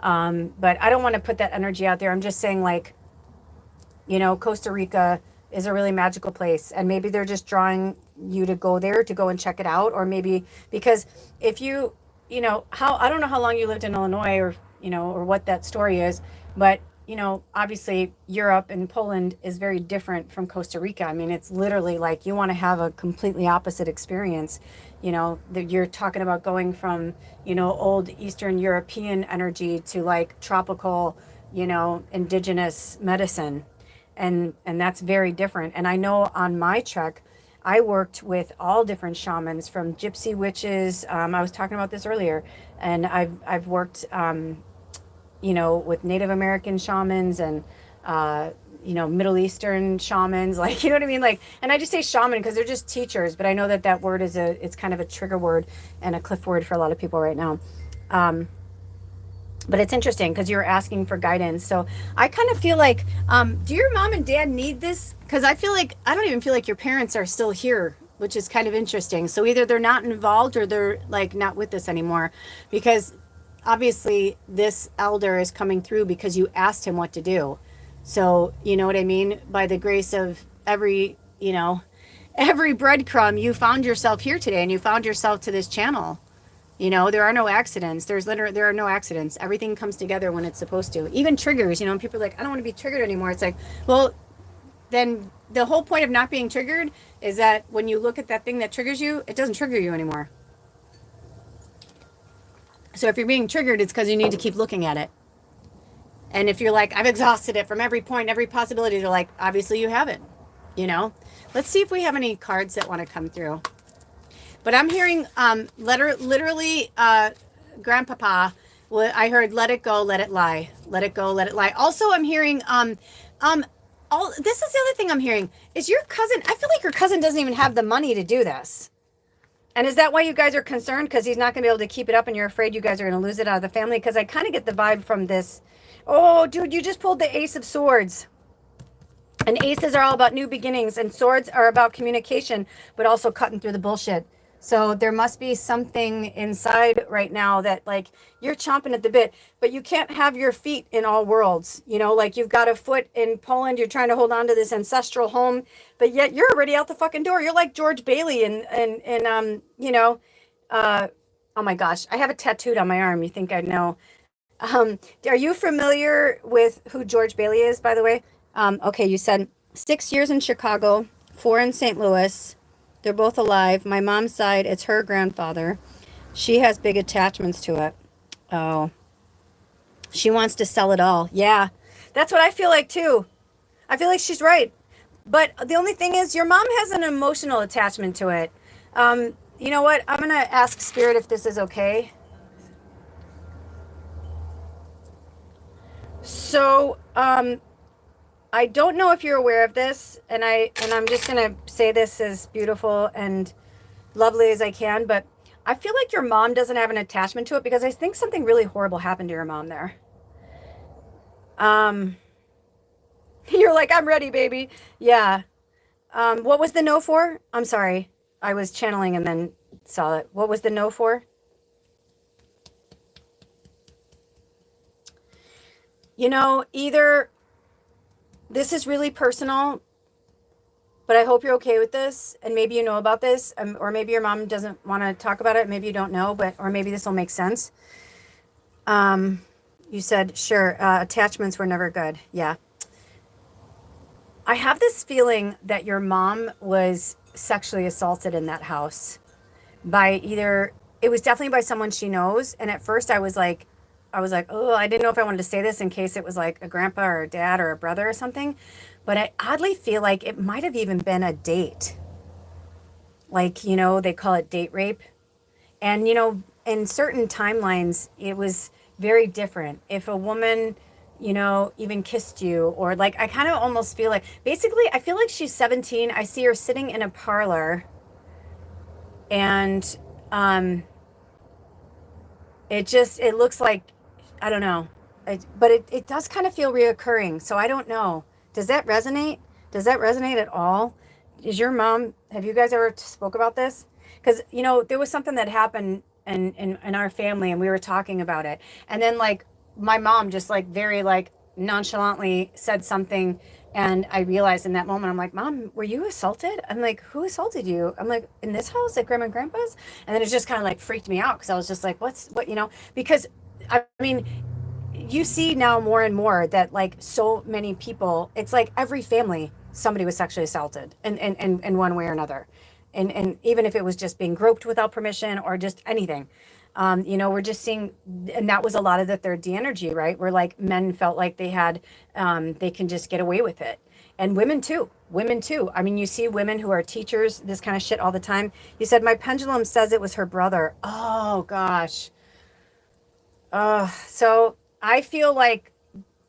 Speaker 1: But I don't want to put that energy out there. I'm just saying, like, Costa Rica is a really magical place, and maybe they're just drawing you to go there to go and check it out, or maybe because if you, how I don't know how long you lived in Illinois, or or what that story is, but obviously Europe and Poland is very different from Costa Rica. I mean, it's literally like you want to have a completely opposite experience. That you're talking about going from old Eastern European energy to like tropical, indigenous medicine, and that's very different. And I know on my trek I worked with all different shamans, from gypsy witches. I was talking about this earlier, and I've worked with Native American shamans, and Middle Eastern shamans, like, you know what I mean? Like, and I just say shaman because they're just teachers, but I know that that word it's kind of a trigger word and a cliff word for a lot of people right now. But it's interesting because you were asking for guidance. So I kind of feel like, do your mom and dad need this? Because I don't even feel like your parents are still here, which is kind of interesting. So either they're not involved or they're like not with us anymore, because obviously this elder is coming through because you asked him what to do. So you know what I mean? By the grace of every breadcrumb, you found yourself here today, and you found yourself to this channel. There are no accidents. There are no accidents. Everything comes together when it's supposed to. Even triggers, people are like, I don't want to be triggered anymore. It's like, well, then the whole point of not being triggered is that when you look at that thing that triggers you, it doesn't trigger you anymore. So if you're being triggered, it's because you need to keep looking at it. And if you're like, I've exhausted it from every point, every possibility, they're like, obviously you haven't. Let's see if we have any cards that want to come through. But I'm hearing literally grandpapa. I heard let it go, let it lie. Let it go, let it lie. Also, I'm hearing this is the other thing I'm hearing is your cousin. I feel like your cousin doesn't even have the money to do this. And is that why you guys are concerned? Because he's not going to be able to keep it up, and you're afraid you guys are going to lose it out of the family? Because I kind of get the vibe from this. Oh, dude, you just pulled the Ace of Swords. And aces are all about new beginnings, and swords are about communication, but also cutting through the bullshit. So there must be something inside right now that, like, you're chomping at the bit, but you can't have your feet in all worlds. Like, you've got a foot in Poland, you're trying to hold on to this ancestral home, but yet you're already out the fucking door. You're like George Bailey and oh my gosh, I have it tattooed on my arm. You think I know. Are you familiar with who George Bailey is, by the way? Okay, you said 6 years in Chicago, 4 in St. Louis. They're both alive. My mom's side, it's her grandfather. She has big attachments to it. Oh. She wants to sell it all. Yeah. That's what I feel like too. I feel like she's right. But the only thing is your mom has an emotional attachment to it. You know what? I'm going to ask Spirit if this is okay. So, I don't know if you're aware of this, and I'm just going to say this as beautiful and lovely as I can, but I feel like your mom doesn't have an attachment to it because I think something really horrible happened to your mom there. You're like, I'm ready, baby. Yeah. What was the no for? I'm sorry. I was channeling and then saw it. What was the no for? Either this is really personal, but I hope you're okay with this, and maybe you know about this, or maybe your mom doesn't want to talk about it. Maybe you don't know, or maybe this will make sense. You said, sure, attachments were never good. Yeah. I have this feeling that your mom was sexually assaulted in that house it was definitely by someone she knows. And at first I was like, oh, I didn't know if I wanted to say this in case it was like a grandpa or a dad or a brother or something. But I oddly feel like it might have even been a date. Like, they call it date rape. And, in certain timelines, it was very different. If a woman, even kissed you, or like, I kind of almost feel like, basically, I feel like she's 17. I see her sitting in a parlor, and it looks like, I don't know, but it does kind of feel reoccurring. So I don't know. Does that resonate? Does that resonate at all? Have you guys ever spoke about this? Because, there was something that happened in our family, and we were talking about it. And then like my mom just like very like nonchalantly said something, and I realized in that moment, I'm like, Mom, were you assaulted? I'm like, who assaulted you? I'm like, in this house at Grandma and Grandpa's? And then it just kind of like freaked me out because I was just like, what, because I mean, you see now more and more that like so many people, it's like every family, somebody was sexually assaulted in one way or another. And even if it was just being groped without permission or just anything, we're just seeing, and that was a lot of the third D energy, right? Where like men felt like they had, they can just get away with it. And women too. I mean, you see women who are teachers, this kind of shit all the time. You said, my pendulum says it was her brother. Oh gosh. So I feel like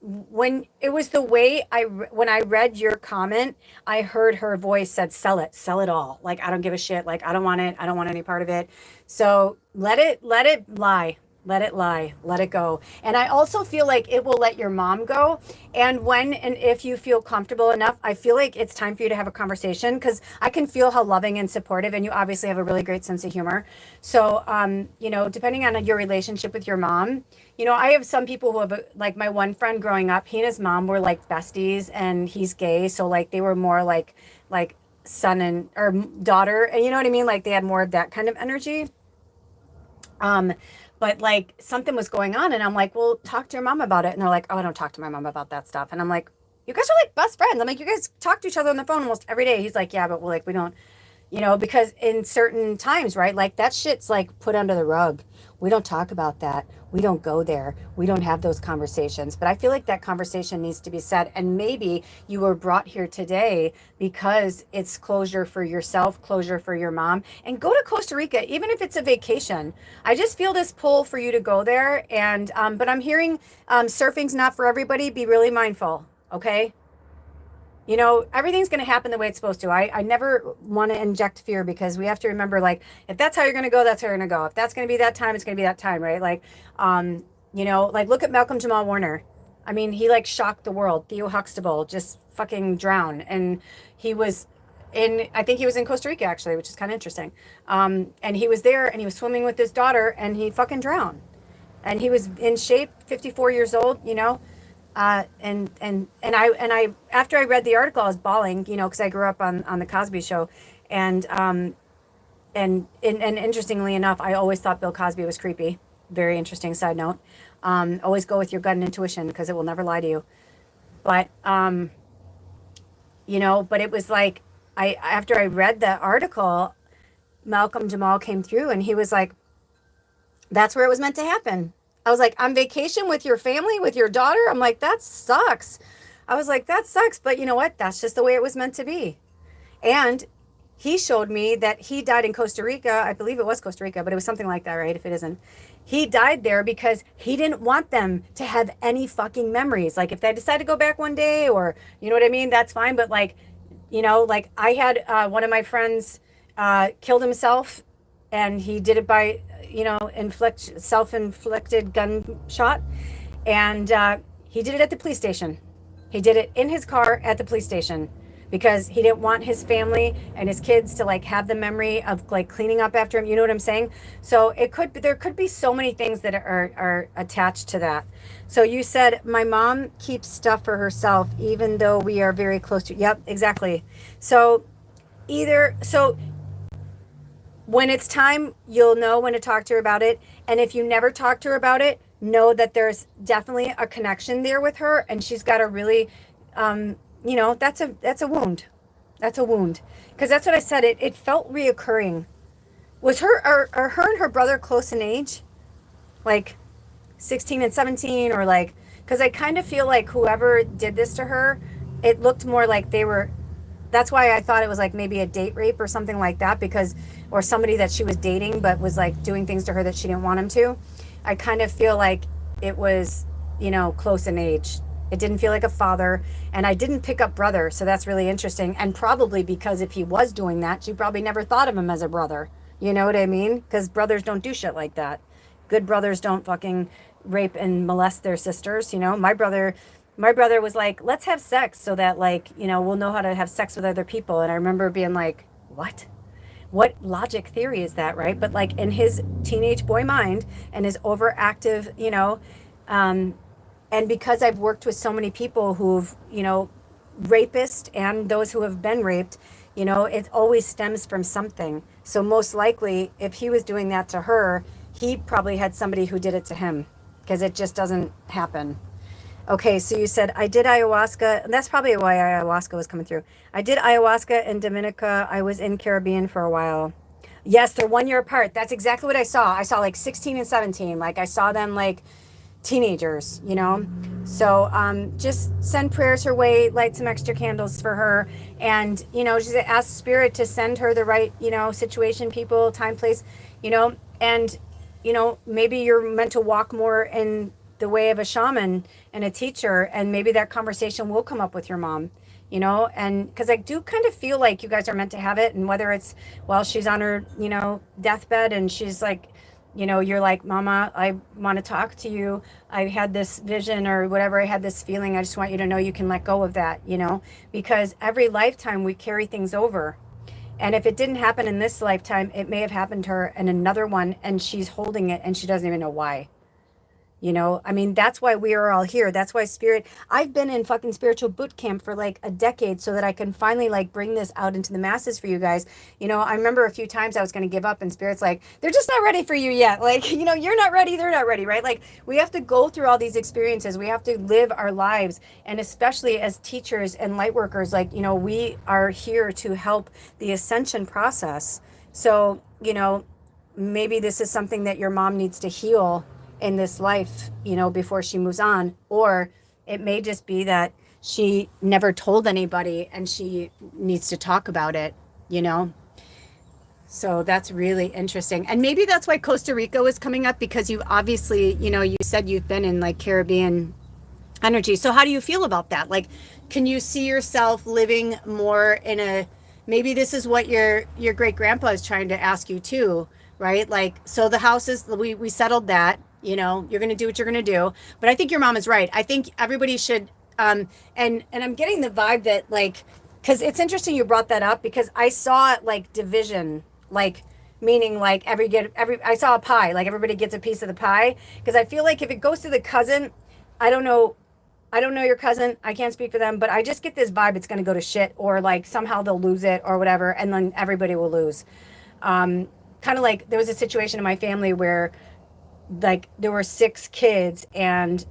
Speaker 1: when it was the way when I read your comment, I heard her voice said, sell it all. Like, I don't give a shit. Like, I don't want it. I don't want any part of it. So let it lie. Let it lie. Let it go. And I also feel like it will let your mom go. And when and if you feel comfortable enough, I feel like it's time for you to have a conversation because I can feel how loving and supportive, and you obviously have a really great sense of humor. So, depending on your relationship with your mom, I have some people who have, like my one friend growing up, he and his mom were like besties, and he's gay. So like they were more like son and or daughter. And you know what I mean? Like they had more of that kind of energy. Um, but like something was going on, and I'm like, well, talk to your mom about it. And they're like, oh, I don't talk to my mom about that stuff. And I'm like, you guys are like best friends. I'm like, you guys talk to each other on the phone almost every day. He's like, yeah, but we don't, because in certain times, right? Like that shit's like put under the rug. We don't talk about that. We don't go there. We don't have those conversations. But I feel like that conversation needs to be said. And maybe you were brought here today because it's closure for yourself, closure for your mom. And go to Costa Rica, even if it's a vacation. I just feel this pull for you to go there. And, but I'm hearing surfing's not for everybody. Be really mindful. Okay. Everything's going to happen the way it's supposed to. I never want to inject fear because we have to remember, like, if that's how you're going to go, that's how you're going to go. If that's going to be that time, it's going to be that time, right? Like, like look at Malcolm Jamal Warner. I mean, he like shocked the world. Theo Huxtable just fucking drowned. And he was I think he was in Costa Rica actually, which is kind of interesting. And he was there and he was swimming with his daughter and he fucking drowned. And he was in shape, 54 years old. And I after I read the article, I was bawling, because I grew up on the Cosby Show, and interestingly enough, I always thought Bill Cosby was creepy. Very interesting side note. Always go with your gut and intuition because it will never lie to you. But but it was like after I read the article, Malcolm Jamal came through and he was like, that's where it was meant to happen. I was like, on vacation with your family, with your daughter? I'm like, that sucks. I was like, that sucks. But you know what? That's just the way it was meant to be. And he showed me that he died in Costa Rica. I believe it was Costa Rica, but it was something like that, right? If it isn't. He died there because he didn't want them to have any fucking memories. Like if they decide to go back one day or, you know what I mean? That's fine. But like I had one of my friends killed himself, and he did it by self-inflicted gunshot, and he did it at the police station. He did it in his car at the police station because he didn't want his family and his kids to like have the memory of like cleaning up after him. You know what I'm saying? So there could be so many things that are attached to that. So you said my mom keeps stuff for herself even though we are very close to. Yep, exactly. So when it's time, you'll know when to talk to her about it. And if you never talk to her about it, know that there's definitely a connection there with her, and she's got a really that's a wound. That's a wound. Because that's what I said. It felt reoccurring. Was are her and her brother close in age? Like 16 and 17, or like, because I kind of feel like whoever did this to her, it looked more like they were. That's why I thought it was like maybe a date rape or something like that, or somebody that she was dating but was like doing things to her that she didn't want him to. I kind of feel like it was, close in age. It didn't feel like a father, and I didn't pick up brother, so that's really interesting. And probably because if he was doing that, she probably never thought of him as a brother. You know what I mean? Because brothers don't do shit like that. Good brothers don't fucking rape and molest their sisters. My brother was like, let's have sex so that like, we'll know how to have sex with other people. And I remember being like, what? What logic theory is that, right? But like in his teenage boy mind and his overactive, um, and because I've worked with so many people who've, rapists and those who have been raped, it always stems from something. So most likely, if he was doing that to her, he probably had somebody who did it to him, because it just doesn't happen. Okay, so you said I did ayahuasca. And that's probably why ayahuasca was coming through. I did ayahuasca in Dominica. I was in Caribbean for a while. Yes, they're 1 year apart. That's exactly what I saw. I saw like 16 and 17. Like I saw them like teenagers. So just send prayers her way, light some extra candles for her, and just ask spirit to send her the right situation, people, time, place, and maybe you're meant to walk more in the way of a shaman and a teacher, and maybe that conversation will come up with your mom. And because I do kind of feel like you guys are meant to have it, and whether it's while she's on her deathbed and she's like, you're like, Mama, I want to talk to you. I had this vision or whatever. I had this feeling. I just want you to know you can let go of that, because every lifetime we carry things over. And if it didn't happen in this lifetime, it may have happened to her in another one, and she's holding it and she doesn't even know why. I mean, that's why we are all here. That's why I've been in fucking spiritual boot camp for like a decade so that I can finally like bring this out into the masses for you guys. I remember a few times I was going to give up, and spirit's like, they're just not ready for you yet. Like, you're not ready. They're not ready, right? Like, we have to go through all these experiences. We have to live our lives. And especially as teachers and light workers, like, we are here to help the ascension process. So, maybe this is something that your mom needs to heal in this life, before she moves on. Or it may just be that she never told anybody and she needs to talk about it, you know? So that's really interesting. And maybe that's why Costa Rica was coming up, because you obviously, you said you've been in like Caribbean energy. So how do you feel about that? Like, can you see yourself living more in maybe this is what your great grandpa is trying to ask you too, right? Like, so the house is, we settled that, you're going to do what you're going to do. But I think your mom is right. I think everybody should, and I'm getting the vibe that like, because it's interesting you brought that up, because I saw it like division, like meaning like I saw a pie, like everybody gets a piece of the pie. Because I feel like if it goes to the cousin, I don't know your cousin. I can't speak for them, but I just get this vibe it's going to go to shit, or like somehow they'll lose it or whatever, and then everybody will lose. Kind of like there was a situation in my family where like there were 6 kids and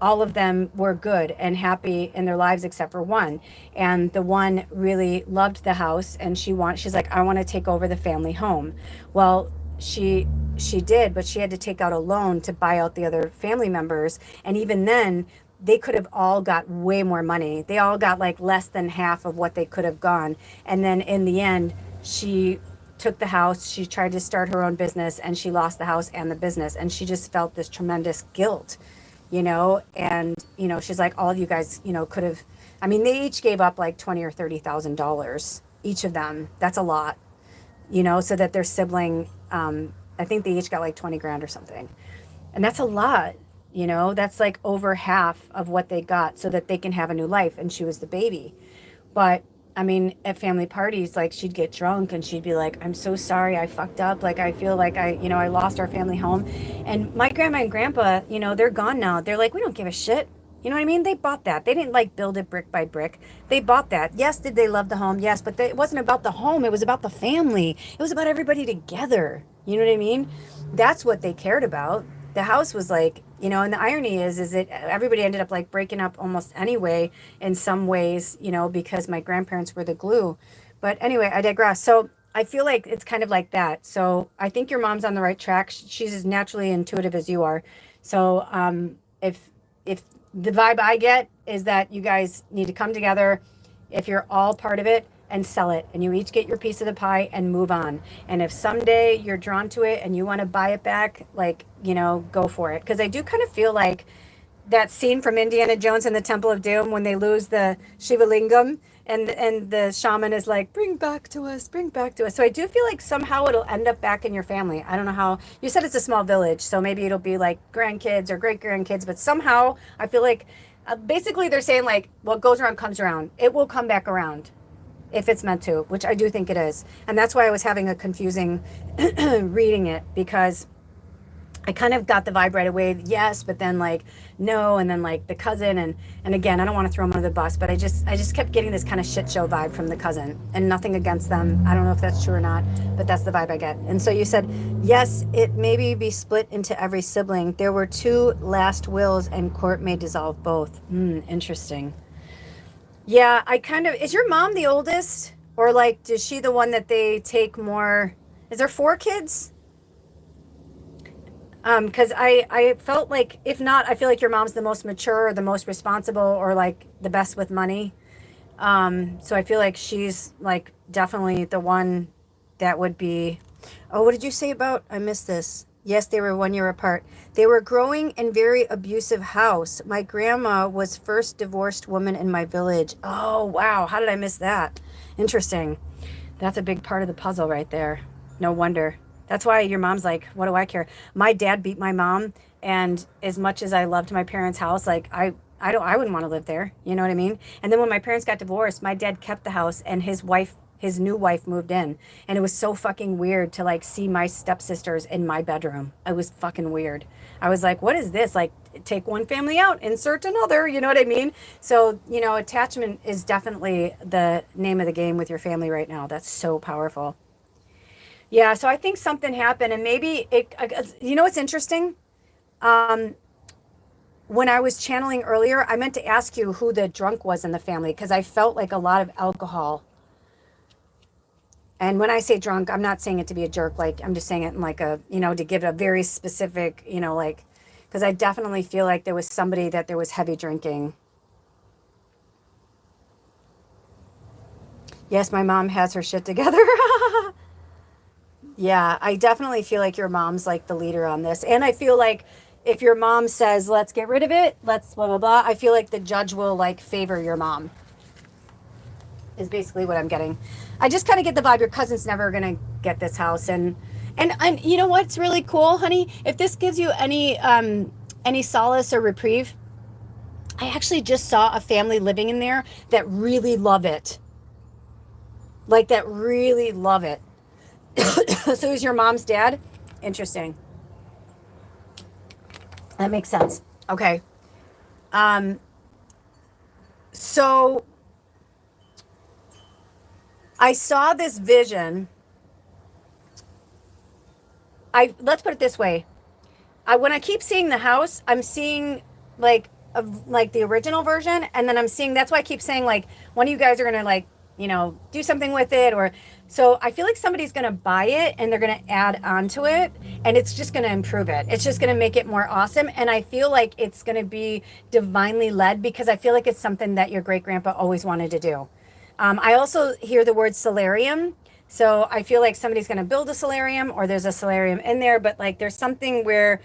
Speaker 1: all of them were good and happy in their lives except for one. And the one really loved the house, and she's like, I want to take over the family home. Well, she did, but she had to take out a loan to buy out the other family members. And even then, they could have all got way more money. They all got like less than half of what they could have gone. And then in the end, she took the house, she tried to start her own business, and she lost the house and the business. And she just felt this tremendous guilt, and, she's like, all of you guys, could have, I mean, they each gave up like $20,000 or $30,000, each of them. That's a lot, so that their sibling, I think they each got like 20 grand or something. And that's a lot, that's like over half of what they got so that they can have a new life. And she was the baby. But I mean, at family parties, like she'd get drunk and she'd be like, I'm so sorry, I fucked up. Like, I feel like I lost our family home. And my grandma and grandpa, they're gone now. They're like, we don't give a shit. You know what I mean? They bought that. They didn't like build it brick by brick. They bought that. Yes, did they love the home? Yes, but it wasn't about the home. It was about the family. It was about everybody together. You know what I mean? That's what they cared about. The house was like, and the irony is that everybody ended up like breaking up almost anyway in some ways, because my grandparents were the glue. But anyway, I digress. So I feel like it's kind of like that. So I think your mom's on the right track. She's as naturally intuitive as you are. So if the vibe I get is that you guys need to come together, if you're all part of it, and sell it, and you each get your piece of the pie and move on. And if someday you're drawn to it and you want to buy it back, like, go for it. Because I do kind of feel like that scene from Indiana Jones and the Temple of Doom when they lose the Shiva Lingam, and the shaman is like, bring back to us. So I do feel like somehow it'll end up back in your family. I don't know how. You said it's a small village, so maybe it'll be like grandkids or great grandkids, but somehow I feel like basically they're saying like, what goes around comes around. It will come back around. if it's meant to, which I do think it is. And that's why I was having a confusing reading it, because I kind of got the vibe right away, yes, but then like no, and then like the cousin, and again, I don't want to throw him under the bus, but I just kept getting this kind of shit show vibe from the cousin, and nothing against them. I don't know if that's true or not, but that's the vibe I get. And so you said yes, it maybe be split into every sibling. There were two last wills, and court may dissolve both. Interesting. Yeah, I kind of. Is your mom the oldest, or like is she the one that they take more? Is there four kids? Because I felt like, if not, I feel like your mom's the most mature, or the most responsible, or like the best with money. So I feel like she's like definitely the one that would be. Oh, what did you say about? I missed this. Yes, they were 1 year apart. They were growing in very abusive house. My grandma was first divorced woman in my village. Oh, wow. How did I miss that? Interesting. That's a big part of the puzzle right there. No wonder. That's why your mom's like, what do I care? My dad beat my mom, and as much as I loved my parents' house, like I wouldn't want to live there. You know what I mean? And then when my parents got divorced, my dad kept the house, and his new wife moved in. And it was so fucking weird to like see my stepsisters in my bedroom. It was fucking weird. I was like, what is this? Like, take one family out, insert another, you know what I mean? So, attachment is definitely the name of the game with your family right now. That's so powerful. Yeah, so I think something happened, and maybe what's interesting? Um, when I was channeling earlier, I meant to ask you who the drunk was in the family, because I felt like a lot of alcohol. And when I say drunk, I'm not saying it to be a jerk. Like, I'm just saying it in like to give a very specific, like, because I definitely feel like there was somebody that there was heavy drinking. Yes, my mom has her shit together. Yeah, I definitely feel like your mom's like the leader on this. And I feel like if your mom says, let's get rid of it, let's blah, blah, blah, I feel like the judge will like favor your mom, is basically what I'm getting. I just kind of get the vibe your cousin's never going to get this house. And you know what's really cool, honey? If this gives you any solace or reprieve, I actually just saw a family living in there that really love it. Like, that really love it. So who's your mom's dad? Interesting. That makes sense. Okay. Um, so I saw this vision. Let's put it this way. When I keep seeing the house, I'm seeing like like the original version, and then I'm seeing, that's why I keep saying like one of you guys are gonna like do something with it, or so I feel like somebody's gonna buy it and they're gonna add on to it, and it's just gonna improve it. It's just gonna make it more awesome, and I feel like it's gonna be divinely led, because I feel like it's something that your great grandpa always wanted to do. I also hear the word solarium. So I feel like somebody's going to build a solarium, or there's a solarium in there, but like there's something with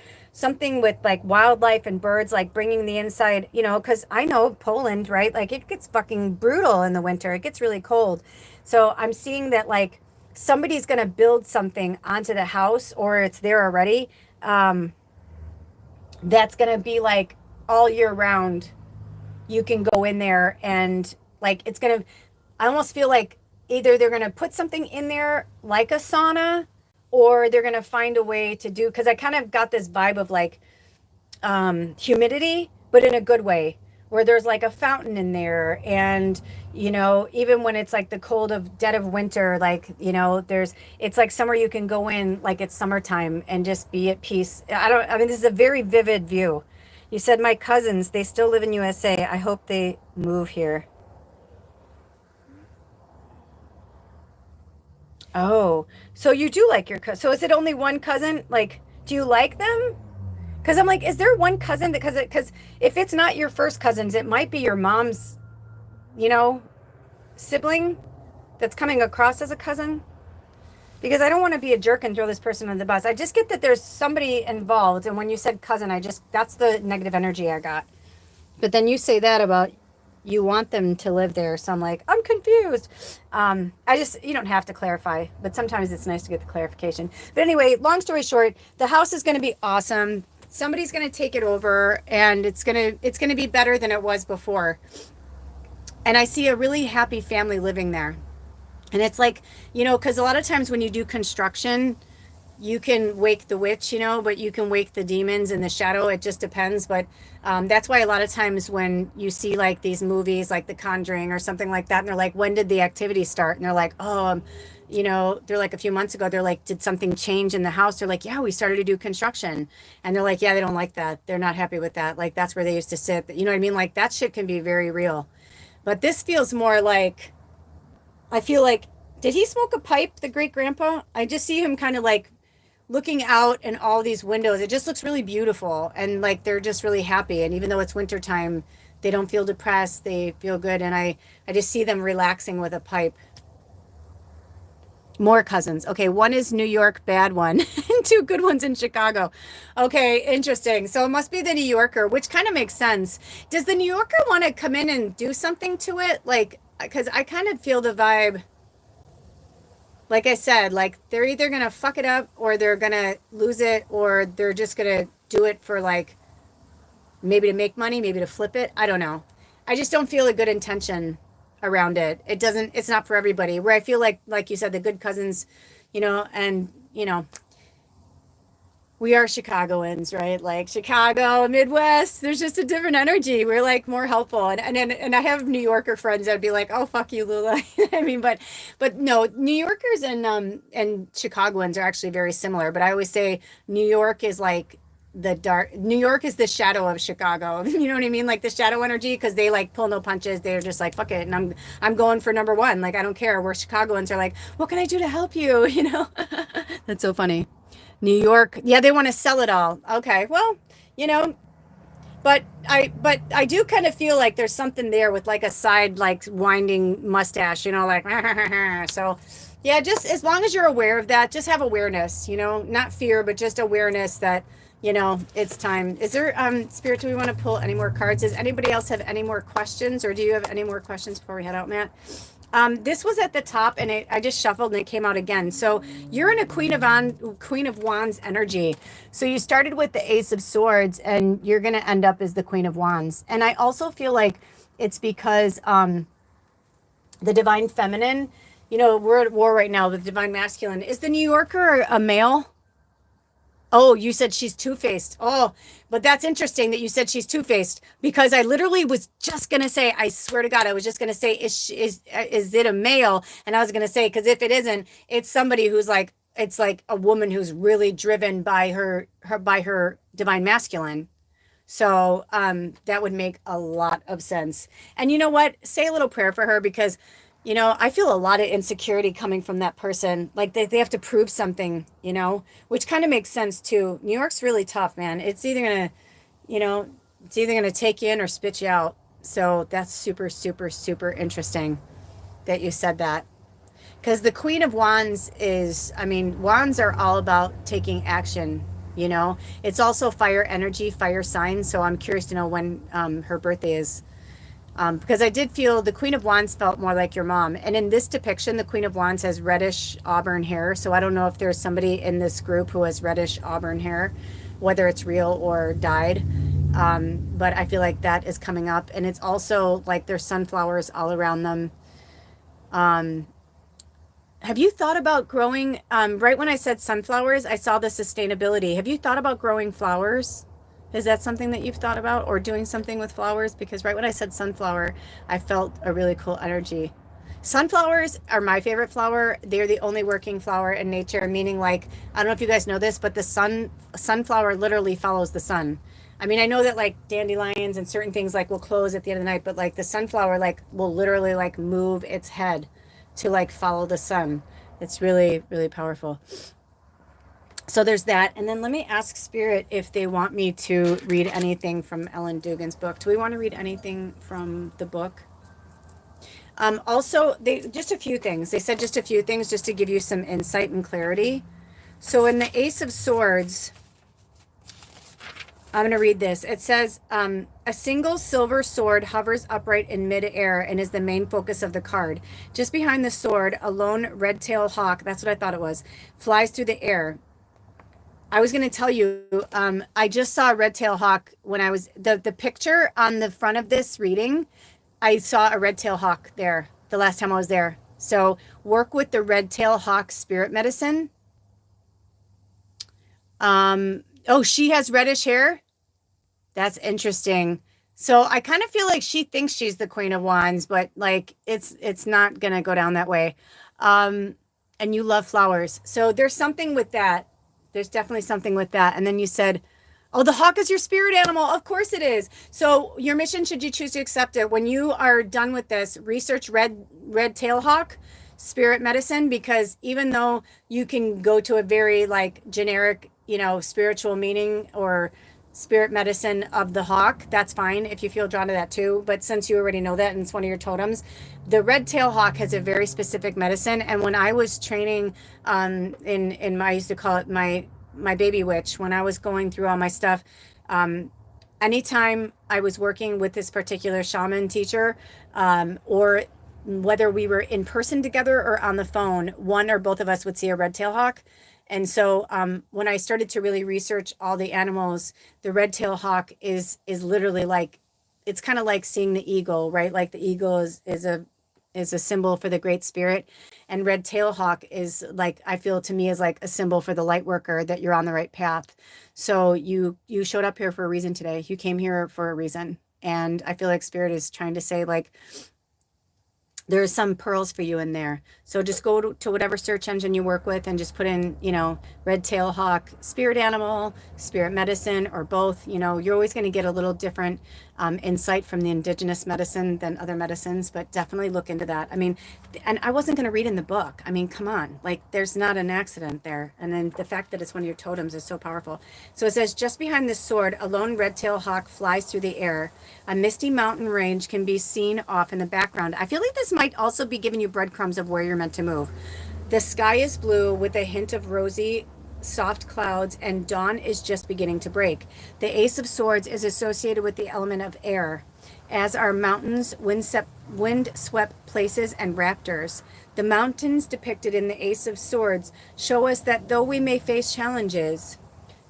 Speaker 1: like wildlife and birds, like bringing the inside, because I know Poland, right? Like it gets fucking brutal in the winter. It gets really cold. So I'm seeing that like somebody's going to build something onto the house, or it's there already. That's going to be like all year round. You can go in there, and like it's going to, I almost feel like either they're going to put something in there like a sauna, or they're going to find a way to do, because I kind of got this vibe of like humidity, but in a good way, where there's like a fountain in there. And even when it's like the cold of dead of winter, like it's like somewhere you can go in like it's summertime and just be at peace. I mean, this is a very vivid view. You said my cousins, they still live in USA. I hope they move here. Oh, so you do like your cousin? So is it only one cousin? Like, do you like them? Because I'm like, is there one cousin that, because if it's not your first cousins, it might be your mom's, you know, sibling that's coming across as a cousin. Because I don't want to be a jerk and throw this person under the bus. I just get that there's somebody involved, and when you said cousin, that's the negative energy I got. But then you say that about you want them to live there, so I'm like, I'm confused. You don't have to clarify, but sometimes it's nice to get the clarification. But anyway, long story short, the house is going to be awesome. Somebody's going to take it over, and it's going to be better than it was before. And I see a really happy family living there. And it's like, because a lot of times when you do construction, you can wake the witch, but you can wake the demons in the shadow. It just depends. But that's why a lot of times when you see like these movies like The Conjuring or something like that, and they're like, when did the activity start? And they're like, oh, they're like a few months ago, they're like, did something change in the house? They're like, yeah, we started to do construction. And they're like, yeah, they don't like that. They're not happy with that. Like, that's where they used to sit. You know what I mean? Like, that shit can be very real. But this feels more like, I feel like, did he smoke a pipe, the great grandpa? I just see him kind of like looking out and all these windows. It just looks really beautiful. And like they're just really happy. And even though it's wintertime, they don't feel depressed. They feel good. And I just see them relaxing with a pipe. More cousins. Okay, one is New York, bad one, and two good ones in Chicago. Okay, interesting. So it must be the New Yorker, which kind of makes sense. Does the New Yorker want to come in and do something to it? Like, because I kind of feel the vibe, like I said, like they're either going to fuck it up or they're going to lose it or they're just going to do it for like maybe to make money, maybe to flip it. I don't know. I just don't feel a good intention around it. It's not for everybody. Where I feel like you said, the good cousins, and we are Chicagoans, right? Like Chicago, Midwest, there's just a different energy. We're like more helpful. And I have New Yorker friends that'd be like, oh, fuck you, Lula. I mean, but no, New Yorkers and Chicagoans are actually very similar. But I always say New York is like New York is the shadow of Chicago. You know what I mean? Like the shadow energy, because they like pull no punches. They're just like, fuck it. And I'm going for number one. Like, I don't care. Where Chicagoans are like, what can I do to help you? That's so funny. New York, yeah, they want to sell it all. Okay, well, you know, but I do kind of feel like there's something there with like a side like winding mustache, like so yeah, just as long as you're aware of that, just have awareness, not fear, but just awareness that it's time. Is there Spirit, do we want to pull any more cards? Does anybody else have any more questions, or do you have any more questions before we head out, Matt? This was at the top, and I just shuffled, and it came out again. So you're in a Queen of Wands energy. So you started with the Ace of Swords, and you're going to end up as the Queen of Wands. And I also feel like it's because the Divine Feminine, we're at war right now with the Divine Masculine. Is the New Yorker a male? Oh, you said she's two-faced. Oh, but that's interesting that you said she's two-faced, because I literally was just going to say, I swear to God, I was just going to say, is it a male? And I was going to say, because if it isn't, it's somebody who's like, it's like a woman who's really driven by her divine masculine. So that would make a lot of sense. And you know what? Say a little prayer for her, because I feel a lot of insecurity coming from that person. Like they have to prove something, which kind of makes sense too. New York's really tough, man. It's either gonna take you in or spit you out. So that's super, super, super interesting that you said that. Because the Queen of Wands Wands are all about taking action. It's also fire energy, fire signs. So I'm curious to know when her birthday is. Because I did feel the Queen of Wands felt more like your mom. And in this depiction, the Queen of Wands has reddish auburn hair. So I don't know if there's somebody in this group who has reddish auburn hair, whether it's real or dyed. But I feel like that is coming up. And it's also like there's sunflowers all around them. Have you thought about growing, right when I said sunflowers, I saw the sustainability. Have you thought about growing flowers? Is that something that you've thought about, or doing something with flowers? Because right when I said sunflower, I felt a really cool energy. Sunflowers are my favorite flower. They're the only working flower in nature, meaning like, I don't know if you guys know this, but the sunflower literally follows the sun. I mean, I know that like dandelions and certain things like will close at the end of the night, but like the sunflower like will literally like move its head to like follow the sun. It's really, really powerful. So there's that. And then let me ask Spirit if they want me to read anything from Ellen Dugan's book. Do we want to read anything from the book? Also, just a few things. They said just a few things just to give you some insight and clarity. So in the Ace of Swords, I'm going to read this. It says, a single silver sword hovers upright in midair and is the main focus of the card. Just behind the sword, a lone red-tailed hawk, that's what I thought it was, flies through the air. I was going to tell you, I just saw a red-tailed hawk when I was, the picture on the front of this reading, I saw a red-tailed hawk there the last time I was there. So work with the red tail hawk spirit medicine. Oh, she has reddish hair. That's interesting. So I kind of feel like she thinks she's the Queen of Wands, but like it's not gonna go down that way. Um, and you love flowers, so there's something with that. There's definitely something with that. And then you said, "Oh, the hawk is your spirit animal." Of course it is. So your mission, should you choose to accept it, when you are done with this, research red tail hawk spirit medicine, because even though you can go to a very like generic, spiritual meaning or spirit medicine of the hawk, that's fine if you feel drawn to that too. But since you already know that and it's one of your totems, the red tail hawk has a very specific medicine. And when I was training, in my, I used to call it my baby witch, when I was going through all my stuff, um, anytime I was working with this particular shaman teacher, or whether we were in person together or on the phone, one or both of us would see a red tail hawk. And so when I started to really research all the animals, the red tail hawk is literally like, it's kind of like seeing the eagle, right? Like the eagle is a symbol for the great spirit, and red tail hawk is like, I feel to me is like a symbol for the light worker, that you're on the right path. So you showed up here for a reason today. You came here for a reason, and I feel like spirit is trying to say like, there's some pearls for you in there. So just go to whatever search engine you work with and just put in, red tail hawk, spirit animal, spirit medicine, or both. You're always going to get a little different insight from the indigenous medicine than other medicines, but definitely look into that. I mean, and I wasn't going to read in the book. I mean, come on, like there's not an accident there. And then the fact that it's one of your totems is so powerful. So it says, just behind this sword, a lone red tail hawk flies through the air. A misty mountain range can be seen off in the background. I feel like this might also be giving you breadcrumbs of where you're meant to move. The sky is blue with a hint of rosy, soft clouds, and dawn is just beginning to break. The Ace of Swords is associated with the element of air, as are mountains, wind-swept places, and raptors. The mountains depicted in the Ace of Swords show us that though we may face challenges,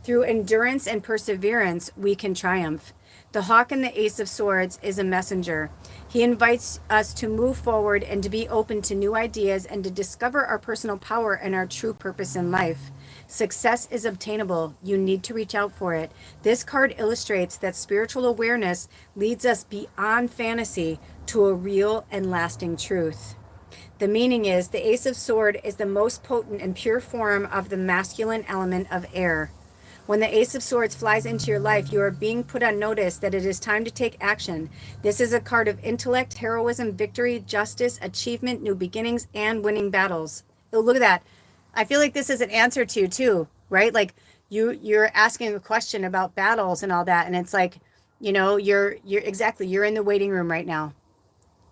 Speaker 1: through endurance and perseverance, we can triumph. The hawk in the Ace of Swords is a messenger. He invites us to move forward and to be open to new ideas and to discover our personal power and our true purpose in life. Success is obtainable. You need to reach out for it. This card illustrates that spiritual awareness leads us beyond fantasy to a real and lasting truth. The meaning is, the Ace of Swords is the most potent and pure form of the masculine element of air. When the Ace of Swords flies into your life, you are being put on notice that it is time to take action. This is a card of intellect, heroism, victory, justice, achievement, new beginnings, and winning battles. Oh, look at that. I feel like this is an answer to you too, right? Like you're asking a question about battles and all that, and it's like, you're exactly, you're in the waiting room right now.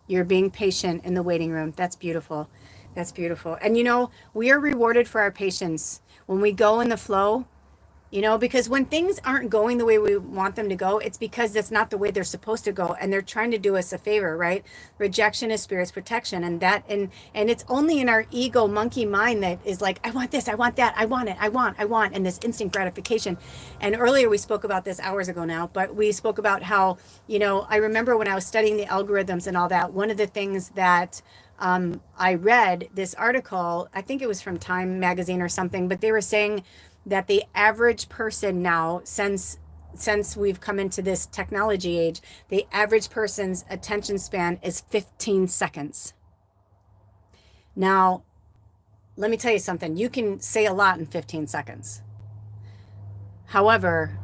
Speaker 1: You're being patient in the waiting room. That's beautiful. That's beautiful. And we are rewarded for our patience when we go in the flow. Because when things aren't going the way we want them to go, it's because that's not the way they're supposed to go. And they're trying to do us a favor, right? Rejection is spirit's protection. And it's only in our ego monkey mind that is like, I want this, I want that, I want it, I want, and this instant gratification. And earlier we spoke about this hours ago now, but we spoke about how, I remember when I was studying the algorithms and all that, one of the things that I read this article, I think it was from Time magazine or something, but they were saying that the average person now, since we've come into this technology age, the average person's attention span is 15 seconds. Now, let me tell you something. You can say a lot in 15 seconds. However,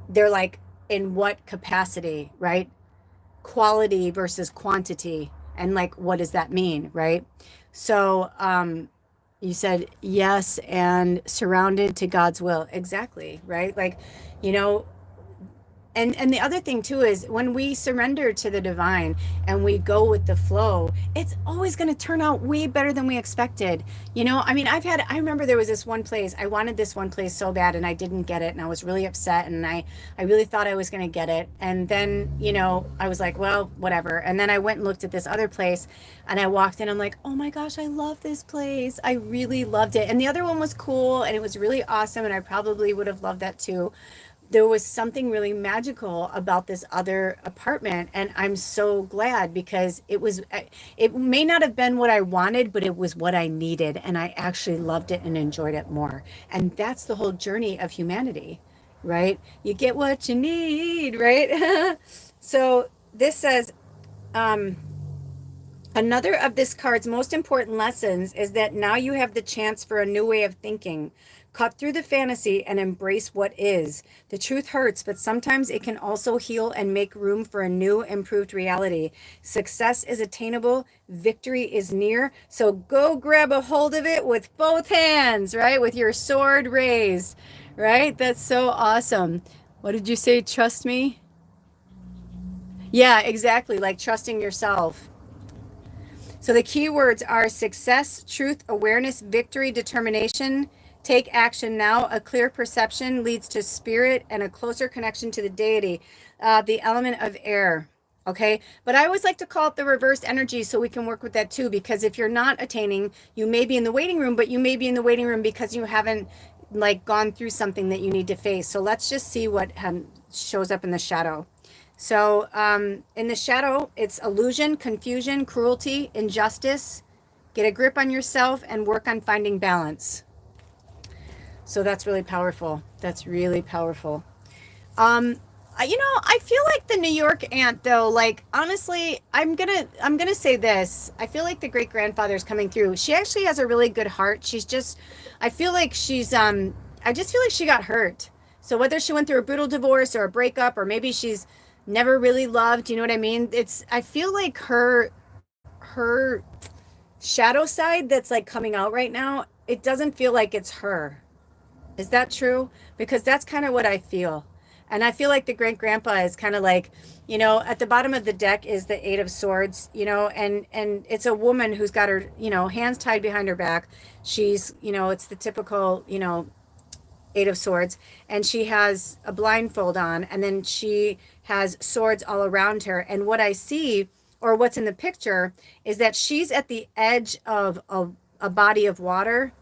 Speaker 1: they're like, in what capacity, right? Quality versus quantity. And like, what does that mean, right? So, you said yes, and surrounded to God's will. Exactly, right? Like, and the other thing too is when we surrender to the divine and we go with the flow, it's always going to turn out way better than we expected. I mean, I remember there was this one place, I wanted this one place so bad and I didn't get it, and I was really upset, and I really thought I was going to get it. And then, I was like, well, whatever. And then I went and looked at this other place, and I walked in, I'm like, oh my gosh, I love this place. I really loved it. And the other one was cool and it was really awesome, and I probably would have loved that too. there was something really magical about this other apartment, and I'm so glad because it may not have been what I wanted, but it was what I needed, and I actually loved it and enjoyed it more. And that's the whole journey of humanity, right? You get what you need, right? So this says, um, another of this card's most important lessons is that now you have the chance for a new way of thinking. Cut through the fantasy and embrace what is. The truth hurts, but sometimes it can also heal and make room for a new, improved reality. Success is attainable, victory is near. So go grab a hold of it with both hands, right? With your sword raised, right? That's so awesome. What did you say? Trust me? Yeah, exactly. Like trusting yourself. So the keywords are success, truth, awareness, victory, determination. Take action now. A clear perception leads to spirit and a closer connection to the deity. The element of air. Okay. But I always like to call it the reverse energy so we can work with that too. Because if you're not attaining, you may be in the waiting room, but you may be in the waiting room because you haven't like gone through something that you need to face. So let's just see what shows up in the shadow. So in the shadow, it's illusion, confusion, cruelty, injustice. Get a grip on yourself and work on finding balance. So that's really powerful. That's really powerful. Um, I feel like the New York aunt though, like honestly, I'm gonna say this. I feel like the great grandfather is coming through. She actually has a really good heart. She's just I feel like I just feel like she got hurt. So whether she went through a brutal divorce or a breakup or maybe she's never really loved, you know what I mean? I feel like her shadow side that's like coming out right now, it doesn't feel like it's her. Is that true? Because that's kind of what I feel. And I feel like the great grandpa is kind of like, at the bottom of the deck is the Eight of Swords, and it's a woman who's got her, hands tied behind her back. She's, it's the typical, Eight of Swords, and she has a blindfold on, and then she has swords all around her. And what I see, or what's in the picture, is that she's at the edge of a body of water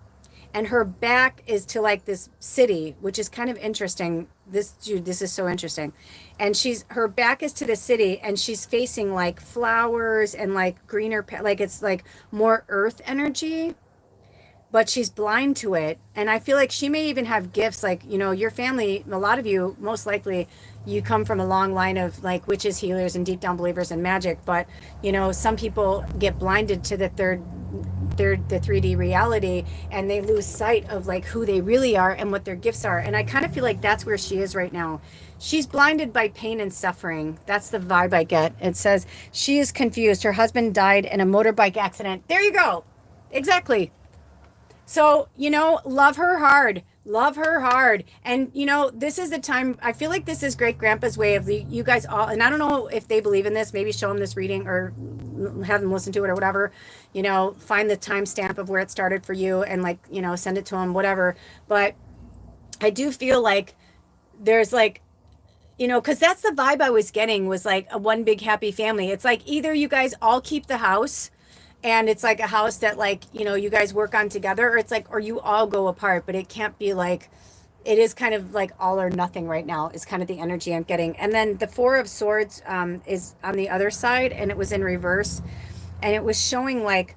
Speaker 1: and her back is to like this city, which is kind of interesting. This is so interesting. And her back is to the city and she's facing like flowers and like greener, like it's like more earth energy, but she's blind to it. And I feel like she may even have gifts, like, your family, a lot of you, most likely, you come from a long line of like witches, healers, and deep down believers in magic. But, some people get blinded to the 3D reality and they lose sight of like who they really are and what their gifts are. And I kind of feel like that's where she is right now. She's blinded by pain and suffering. That's the vibe I get. It says she is confused. Her husband died in a motorbike accident. There you go. Exactly. So, love her hard. Love her hard. And, this is the time, I feel like this is great grandpa's way of you guys all, and I don't know if they believe in this, maybe show them this reading or have them listen to it or whatever, find the timestamp of where it started for you and like, send it to them, whatever. But I do feel like there's like, because that's the vibe I was getting was like a one big happy family. It's like either you guys all keep the house and it's like a house that like you guys work on together, or it's like or you all go apart, but it can't be like it is kind of like all or nothing right now is kind of the energy I'm getting. And then the Four of Swords is on the other side and it was in reverse and it was showing like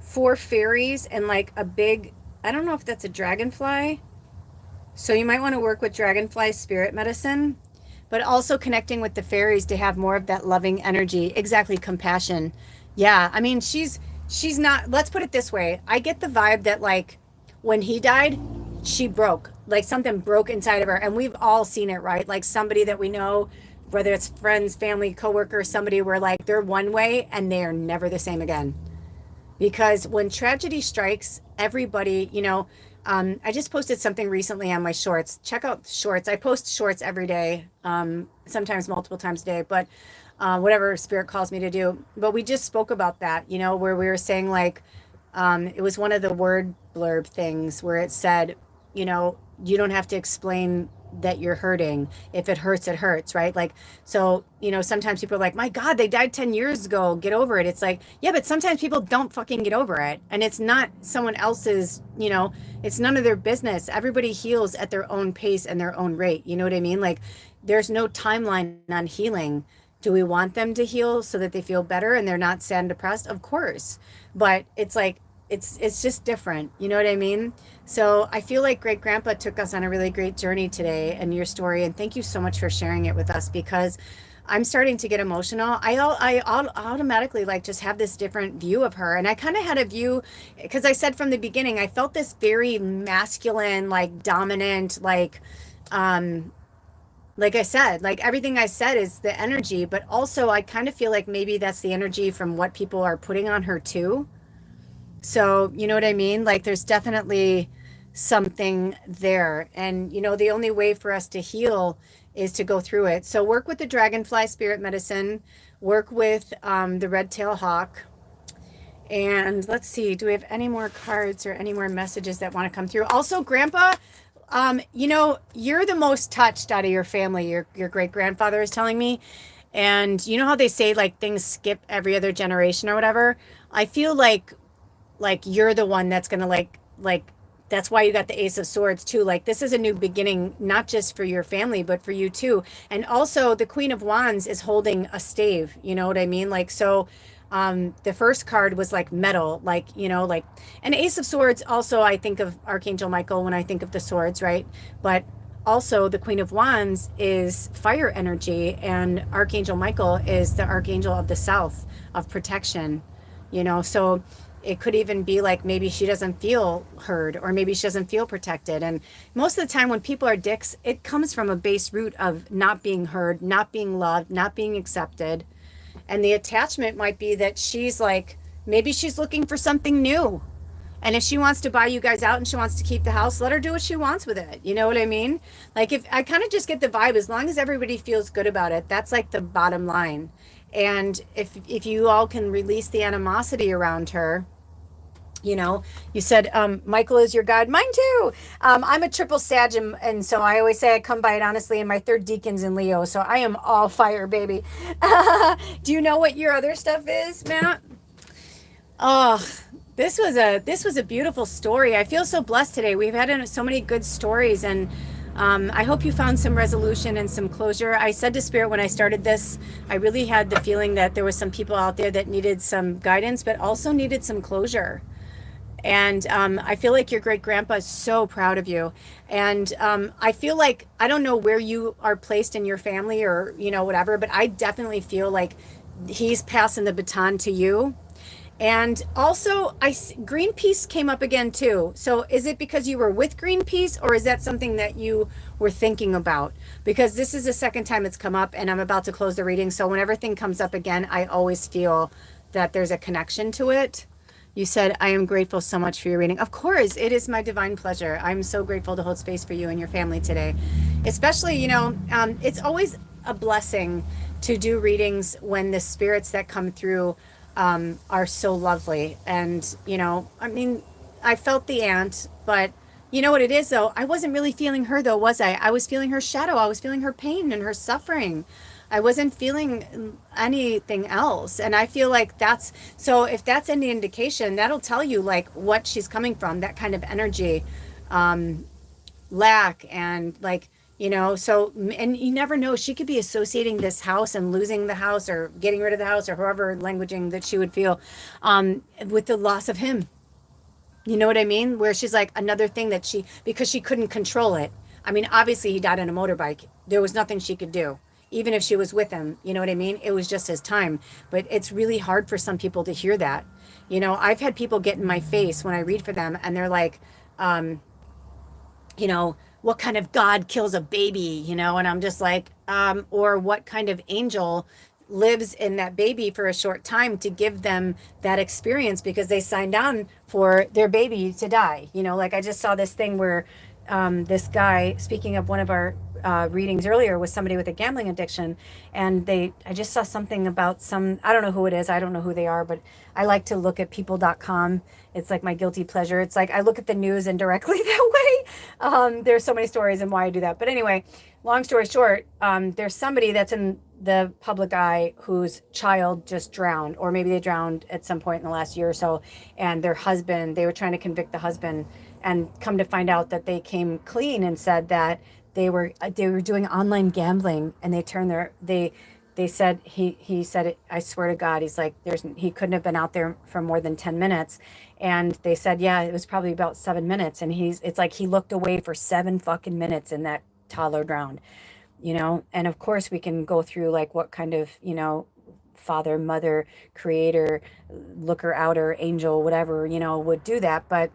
Speaker 1: four fairies and like a big, I don't know if that's a dragonfly, so you might want to work with dragonfly spirit medicine, but also connecting with the fairies to have more of that loving energy. Exactly, compassion. Yeah, I mean, she's not, let's put it this way. I get the vibe that like when he died, she broke. Like something broke inside of her and we've all seen it, right? Like somebody that we know, whether it's friends, family, coworker, somebody where like they're one way and they're never the same again. Because when tragedy strikes, everybody, I just posted something recently on my shorts. Check out shorts. I post shorts every day, sometimes multiple times a day, but whatever spirit calls me to do. But we just spoke about that, where we were saying like, it was one of the word blurb things where it said, you don't have to explain that you're hurting. If it hurts, it hurts, right? Like, so, sometimes people are like, my God, they died 10 years ago. Get over it. It's like, yeah, but sometimes people don't fucking get over it. And it's not someone else's, it's none of their business. Everybody heals at their own pace and their own rate. You know what I mean? Like, there's no timeline on healing. Do we want them to heal so that they feel better and they're not sad and depressed? Of course. But it's like, it's just different. You know what I mean? So I feel like great grandpa took us on a really great journey today and your story. And thank you so much for sharing it with us, because I'm starting to get emotional. I automatically like just have this different view of her. And I kind of had a view because I said from the beginning, I felt this very masculine, like dominant, like I said, like everything I said is the energy, but also I kind of feel like maybe that's the energy from what people are putting on her too. So, you know what I mean? Like there's definitely something there. And, the only way for us to heal is to go through it. So work with the dragonfly spirit medicine, work with the red tail hawk. And let's see, do we have any more cards or any more messages that want to come through? Also, Grandpa, you're the most touched out of your family. Your great grandfather is telling me. And you know how they say like things skip every other generation or whatever? I feel like you're the one that's going to like that's why you got the Ace of Swords too. Like this is a new beginning, not just for your family, but for you too. And also the Queen of Wands is holding a stave. You know what I mean? Like, so the first card was like metal, like, like an Ace of Swords. Also, I think of Archangel Michael when I think of the swords, right? But also the Queen of Wands is fire energy, and Archangel Michael is the Archangel of the South, of protection, so it could even be like maybe she doesn't feel heard, or maybe she doesn't feel protected. And most of the time when people are dicks, it comes from a base root of not being heard, not being loved, not being accepted. And the attachment might be that she's like, maybe she's looking for something new. And if she wants to buy you guys out and she wants to keep the house, let her do what she wants with it. You know what I mean? Like, if I kind of just get the vibe, as long as everybody feels good about it, that's like the bottom line. And if you all can release the animosity around her, you said Michael is your god. Mine too. I'm a triple Sag, and so I always say I come by it honestly, and my third deacon's in Leo, so I am all fire, baby. Do you know what your other stuff is, Matt? Oh, this was a beautiful story. I feel so blessed today. We've had so many good stories, and I hope you found some resolution and some closure. I said to Spirit when I started this, I really had the feeling that there was some people out there that needed some guidance, but also needed some closure. And I feel like your great grandpa is so proud of you. And I feel like, I don't know where you are placed in your family or, whatever, but I definitely feel like he's passing the baton to you. And also, Greenpeace came up again too. So is it because you were with Greenpeace, or is that something that you were thinking about? Because this is the second time it's come up, and I'm about to close the reading. So whenever thing comes up again, I always feel that there's a connection to it. You said, I am grateful so much for your reading. Of course, it is my divine pleasure. I'm so grateful to hold space for you and your family today. Especially, it's always a blessing to do readings when the spirits that come through are so lovely. And, I felt the aunt, but you know what it is though? I wasn't really feeling her though, was I? I was feeling her shadow. I was feeling her pain and her suffering. I wasn't feeling anything else. And I feel like so if that's any indication, that'll tell you like what she's coming from, that kind of energy, lack, and like, so, and you never know, she could be associating this house and losing the house or getting rid of the house or however languaging that she would feel, with the loss of him. You know what I mean? Where she's like another thing that because she couldn't control it. I mean, obviously he died on a motorbike. There was nothing she could do, even if she was with him. You know what I mean? It was just his time. But it's really hard for some people to hear that. I've had people get in my face when I read for them, and they're like, what kind of God kills a baby, and I'm just like, or what kind of angel lives in that baby for a short time to give them that experience because they signed on for their baby to die. Like I just saw this thing where this guy, speaking of one of our readings earlier with somebody with a gambling addiction, and I just saw something about I don't know who it is, I don't know who they are, but I like to look at people.com. It's like my guilty pleasure. It's like I look at the news indirectly that way. There's so many stories and why I do that. But anyway, long story short, there's somebody that's in the public eye whose child just drowned, or maybe they drowned at some point in the last year or so, and their husband, they were trying to convict the husband, and come to find out that they came clean and said that they were doing online gambling, and they said he said it, I swear to God, he's like, he couldn't have been out there for more than 10 minutes. And they said, yeah, it was probably about 7 minutes. And it's like he looked away for 7 fucking minutes and that toddler drowned, And of course we can go through like what kind of, father, mother, creator, looker, outer, angel, whatever, would do that. But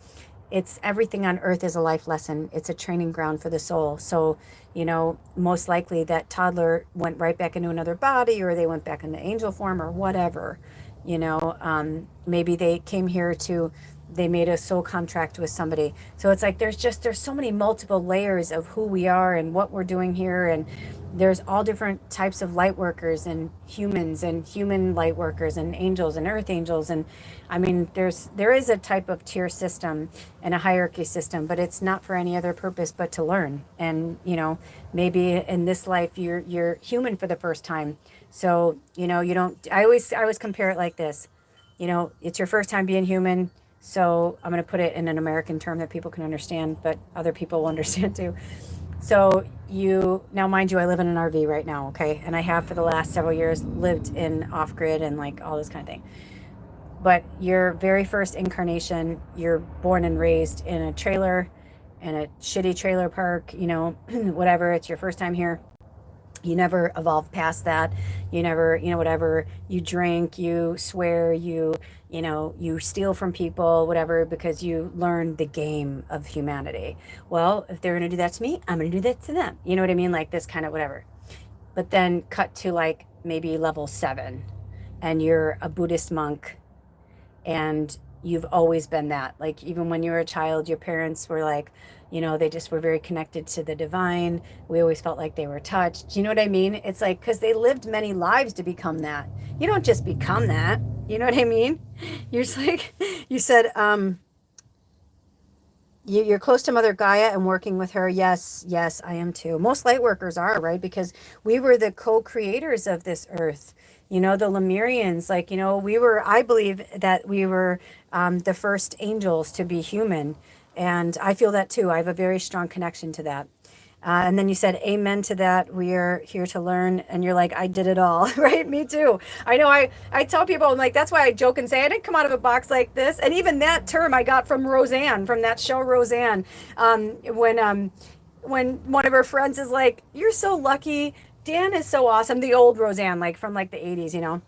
Speaker 1: it's everything on earth is a life lesson. It's a training ground for the soul. So, most likely that toddler went right back into another body, or they went back into angel form, or whatever, maybe they came here they made a soul contract with somebody. So it's like, there's so many multiple layers of who we are and what we're doing here. And there's all different types of light workers, and humans, and human light workers, and angels, and earth angels. And I mean, there is a type of tier system and a hierarchy system, but it's not for any other purpose but to learn. And maybe in this life you're human for the first time. So you don't, I always compare it like this. It's your first time being human. So I'm going to put it in an American term that people can understand, but other people will understand too. So now mind you, I live in an RV right now, okay? And I have for the last several years lived in off-grid and like all this kind of thing. But your very first incarnation, you're born and raised in a trailer, in a shitty trailer park, whatever. It's your first time here. You never evolved past that. You never, whatever. You drink, you swear, you steal from people, whatever, because you learned the game of humanity. Well, if they're going to do that to me, I'm going to do that to them. You know what I mean? Like this kind of whatever. But then cut to like maybe level 7, and you're a Buddhist monk, and you've always been that. Like even when you were a child, your parents were like, they just were very connected to the divine. We always felt like they were touched. You know what I mean? It's like, because they lived many lives to become that. You don't just become that. You know what I mean? You're just like, you said, you're close to Mother Gaia and working with her. Yes, I am too. Most light workers are, right? Because we were the co-creators of this earth. The Lemurians, like, I believe that we were the first angels to be human. And I feel that too. I have a very strong connection to that. And then you said, amen to that. We are here to learn. And you're like, I did it all, right? Me too. I know I tell people, I'm like, that's why I joke and say I didn't come out of a box like this. And even that term I got from Roseanne, from that show Roseanne. When one of her friends is like, you're so lucky. Dan is so awesome. The old Roseanne, like from like the 80s,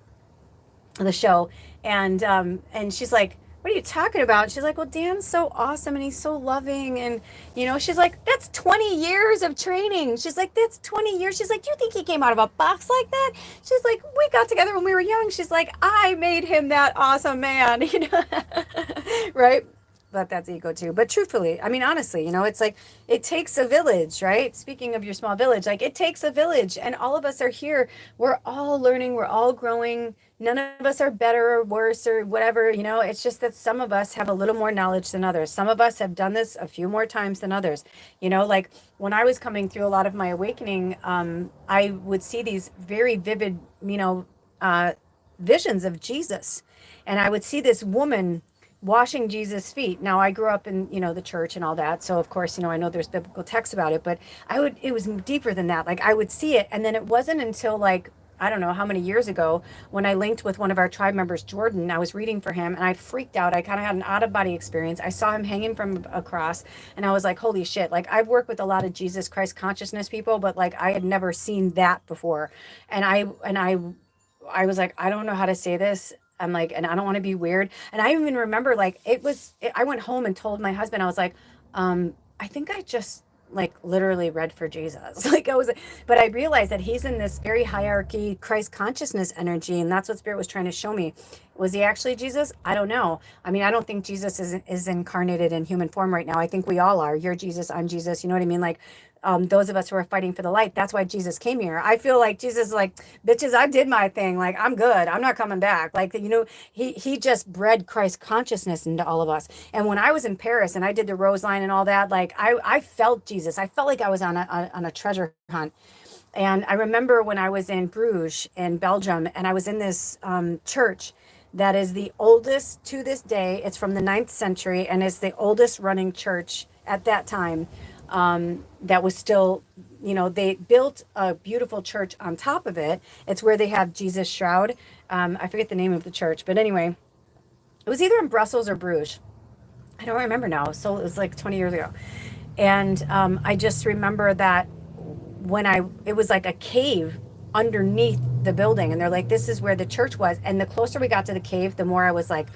Speaker 1: the show. And she's like, what are you talking about? She's like, well, Dan's so awesome and he's so loving. And, she's like, that's 20 years of training. She's like, that's 20 years. She's like, you think he came out of a box like that? She's like, we got together when we were young. She's like, I made him that awesome man, right? But that's ego too. But truthfully, I mean, honestly, it's like, it takes a village, right? Speaking of your small village, like it takes a village, and all of us are here. We're all learning. We're all growing. None of us are better or worse or whatever, it's just that some of us have a little more knowledge than others. Some of us have done this a few more times than others. Like when I was coming through a lot of my awakening, I would see these very vivid, visions of Jesus. And I would see this woman washing Jesus' feet. Now I grew up in, the church and all that. So of course, I know there's biblical texts about it, but it was deeper than that. Like I would see it. And then it wasn't until like, I don't know how many years ago, when I linked with one of our tribe members, Jordan, I was reading for him and I freaked out. I kind of had an out of body experience. I saw him hanging from a cross and I was like, holy shit. Like I've worked with a lot of Jesus Christ consciousness people, but like I had never seen that before. And I was like, I don't know how to say this. I'm like, and I don't want to be weird. And I even remember like, I went home and told my husband, I was like, I think I just like literally read for Jesus. But I realized that he's in this very hierarchy, Christ consciousness energy. And that's what Spirit was trying to show me. Was he actually Jesus? I don't know. I mean, I don't think Jesus is incarnated in human form right now. I think we all are. You're Jesus, I'm Jesus. You know what I mean? Like, those of us who are fighting for the light. That's why Jesus came here. I feel like Jesus is like, bitches, I did my thing. Like, I'm good. I'm not coming back. Like, he just bred Christ consciousness into all of us. And when I was in Paris and I did the Rose line and all that, like, I felt Jesus. I felt like I was on a treasure hunt. And I remember when I was in Bruges in Belgium, and I was in this church that is the oldest to this day. It's from the 9th century, and it's the oldest running church at that time. That was still, they built a beautiful church on top of it. It's where they have Jesus shroud. I forget the name of the church, but anyway, it was either in Brussels or Bruges. I don't remember now. So it was like 20 years ago. And I just remember that it was like a cave underneath the building. And they're like, this is where the church was. And the closer we got to the cave, the more I was like,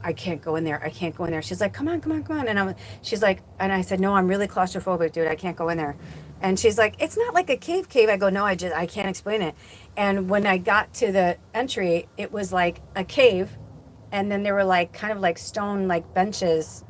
Speaker 1: I can't go in there. I can't go in there. She's like, come on, come on, come on. She's like, and I said, no, I'm really claustrophobic, dude. I can't go in there. And she's like, it's not like a cave. I go, no, I can't explain it. And when I got to the entry, it was like a cave. And then there were like kind of like stone, like benches,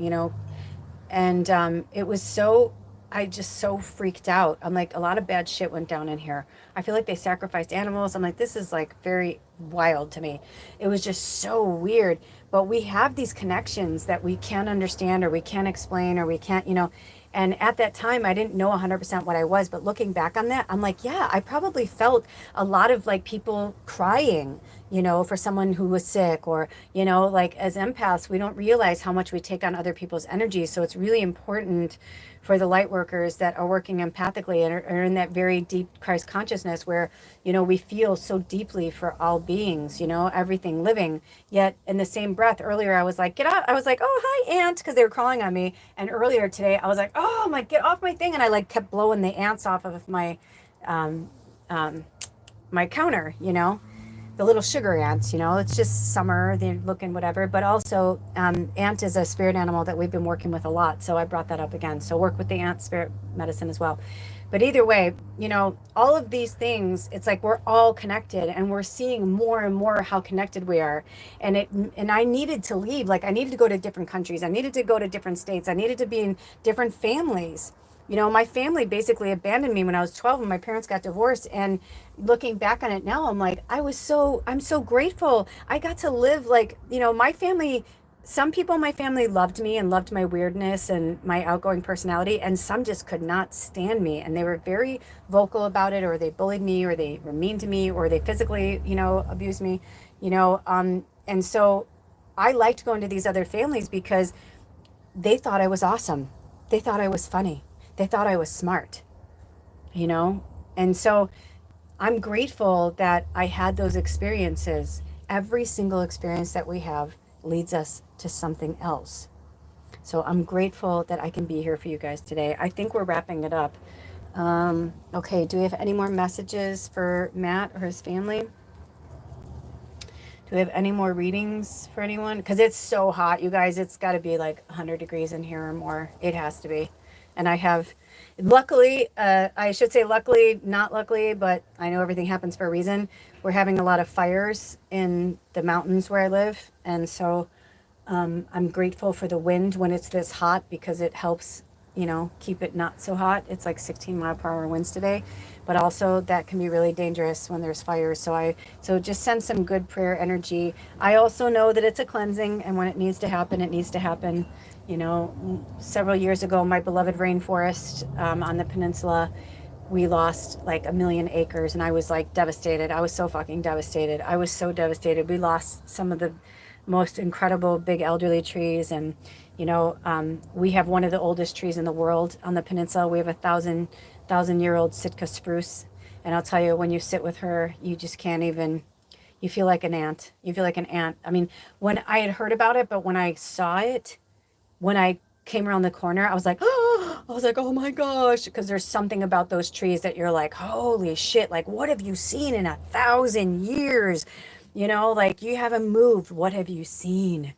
Speaker 1: and it was so, I just so freaked out. I'm like, a lot of bad shit went down in here. I feel like they sacrificed animals. I'm like, this is like very wild to me. It was just so weird. But we have these connections that we can't understand or we can't explain or we can't, and at that time I didn't know 100% what I was, but looking back on that, I'm like, yeah, I probably felt a lot of like people crying, for someone who was sick, or, like as empaths, we don't realize how much we take on other people's energy. So it's really important for the light workers that are working empathically and are in that very deep Christ consciousness where, we feel so deeply for all beings, everything living. Yet in the same breath, earlier I was like, get out. I was like, oh, hi, ant, because they were crawling on me. And earlier today, I was like, oh, my, get off my thing. And I like kept blowing the ants off of um, um, my counter, the little sugar ants, it's just summer, they're looking whatever. But also, ant is a spirit animal that we've been working with a lot. So I brought that up again. So work with the ant spirit medicine as well. But either way, all of these things, it's like we're all connected and we're seeing more and more how connected we are. And I needed to leave. Like I needed to go to different countries. I needed to go to different states. I needed to be in different families. My family basically abandoned me when I was 12 and my parents got divorced. And looking back on it now, I'm so grateful. I got to live like, my family, some people in my family loved me and loved my weirdness and my outgoing personality, and some just could not stand me. And they were very vocal about it, or they bullied me, or they were mean to me, or they physically, abused me, and so I liked going to these other families because they thought I was awesome. They thought I was funny. They thought I was smart, you know? And so I'm grateful that I had those experiences. Every single experience that we have leads us to something else. So I'm grateful that I can be here for you guys today. I think we're wrapping it up. Okay, do we have any more messages for Matt or his family? Do we have any more readings for anyone? Because it's so hot, you guys. It's got to be like 100 degrees in here or more. It has to be. And I have, luckily, I should say luckily, not luckily, but I know everything happens for a reason. We're having a lot of fires in the mountains where I live. And so I'm grateful for the wind when it's this hot because it helps, keep it not so hot. It's like 16-mile-per-hour winds today, but also that can be really dangerous when there's fires. So just send some good prayer energy. I also know that it's a cleansing, and when it needs to happen, it needs to happen. Several years ago, my beloved rainforest on the peninsula, we lost like 1 million acres, and I was like devastated. I was so fucking devastated. I was so devastated. We lost some of the most incredible big elderly trees, and we have one of the oldest trees in the world on the peninsula. We have 1,000-year-old Sitka spruce, and I'll tell you, when you sit with her, you just can't even. You feel like an ant. You feel like an ant. I mean, when I had heard about it, but when I saw it, when I came around the corner, I was like, oh, oh my gosh, because there's something about those trees that you're like, holy shit, like, what have you seen in 1,000 years? Like, you haven't moved. What have you seen?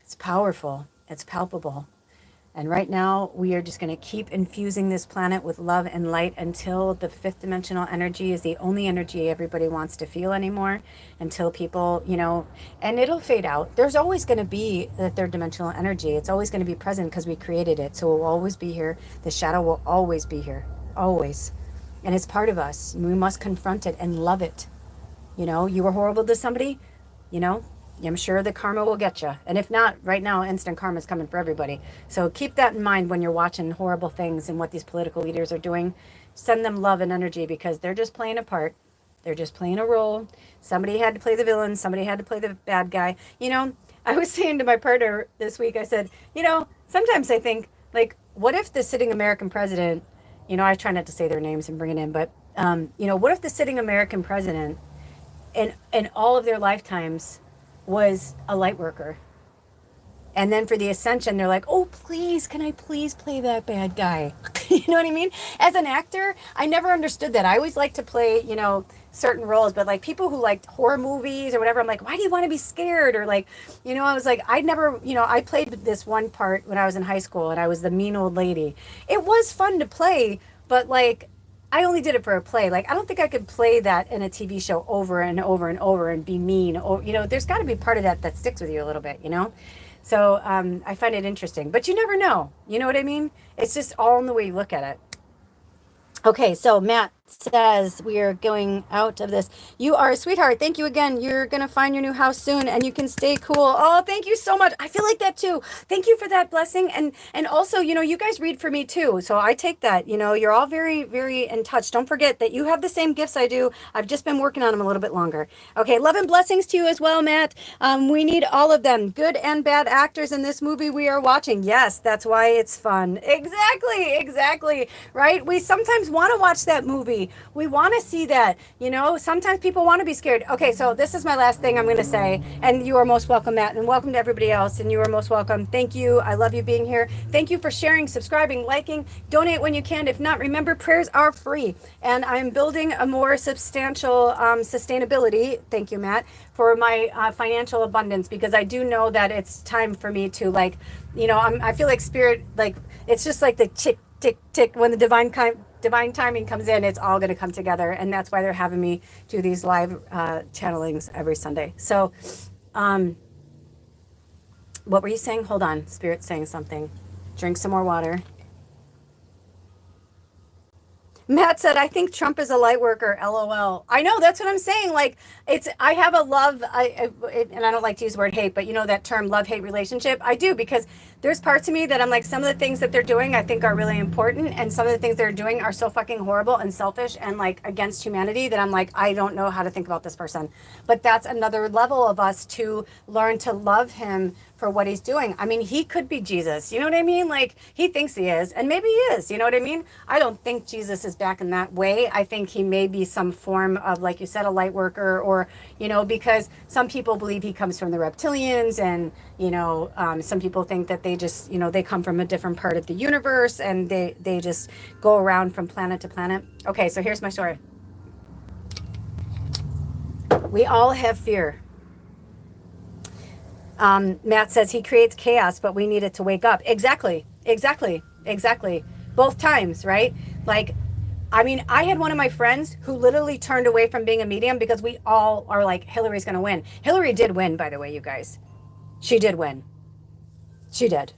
Speaker 1: It's powerful. It's palpable. And right now, we are just going to keep infusing this planet with love and light until the fifth dimensional energy is the only energy everybody wants to feel anymore. Until people, and it'll fade out. There's always going to be the third dimensional energy. It's always going to be present because we created it. So it will always be here. The shadow will always be here. Always. And it's part of us. We must confront it and love it. You were horrible to somebody, you know, I'm sure the karma will get you. And if not, right now, instant karma is coming for everybody. So keep that in mind when you're watching horrible things and what these political leaders are doing. Send them love and energy because they're just playing a part. They're just playing a role. Somebody had to play the villain. Somebody had to play the bad guy. I was saying to my partner this week, I said, sometimes I think, like, what if the sitting American president, I try not to say their names and bring it in, but, what if the sitting American president in all of their lifetimes was a light worker? And then for the ascension, they're like, oh, please, can I please play that bad guy? You know what I mean? As an actor, I never understood that. I always like to play, certain roles, but like people who liked horror movies or whatever, I'm like, why do you want to be scared? Or like, I was like, I never, I played this one part when I was in high school and I was the mean old lady. It was fun to play, but like, I only did it for a play. Like, I don't think I could play that in a TV show over and over and over and be mean. Or, there's got to be part of that sticks with you a little bit. So I find it interesting. But you never know. You know what I mean? It's just all in the way you look at it. Okay, so Matt says we are going out of this. You are a sweetheart. Thank you again. You're going to find your new house soon and you can stay cool. Oh, thank you so much. I feel like that too. Thank you for that blessing. And also, you guys read for me too. So I take that. You're all very, very in touch. Don't forget that you have the same gifts I do. I've just been working on them a little bit longer. Okay, love and blessings to you as well, Matt. We need all of them, good and bad actors in this movie we are watching. Yes, that's why it's fun. Exactly. Right? We sometimes want to watch that movie. We want to see that. Sometimes people want to be scared. Okay, so this is my last thing I'm going to say. And you are most welcome, Matt, and welcome to everybody else. And you are most welcome. Thank you. I love you being here. Thank you for sharing, subscribing, liking, donate when you can. If not, remember, prayers are free. And I'm building a more substantial sustainability. Thank you, Matt, for my financial abundance, because I do know that it's time for me to, like, I feel like spirit, like, it's just like the tick, tick, tick. When the divine timing comes in, it's all going to come together. And that's why they're having me do these live channelings every Sunday. So what were you saying? Hold on. Spirit's saying something. Drink some more water. Matt said, I think Trump is a light worker, LOL. I know, that's what I'm saying. Like, I have a love, and I don't like to use the word hate, but that term love-hate relationship. I do, because there's parts of me that I'm like, some of the things that they're doing I think are really important, and some of the things they're doing are so fucking horrible and selfish and like against humanity that I'm like, I don't know how to think about this person. But that's another level of us to learn to love him for what he's doing. I mean, he could be Jesus. You know what I mean? Like, he thinks he is, and maybe he is. You know what I mean? I don't think Jesus is back in that way. I think he may be some form of, like you said, a light worker, or, because some people believe he comes from the reptilians, and, some people think that they just, they come from a different part of the universe, and they just go around from planet to planet. Okay, so here's my story. We all have fear. Matt says he creates chaos, but we need it to wake up. Exactly. Both times, right? Like, I mean, I had one of my friends who literally turned away from being a medium because we all are like, Hillary's going to win. Hillary did win, by the way, you guys. She did win. She did.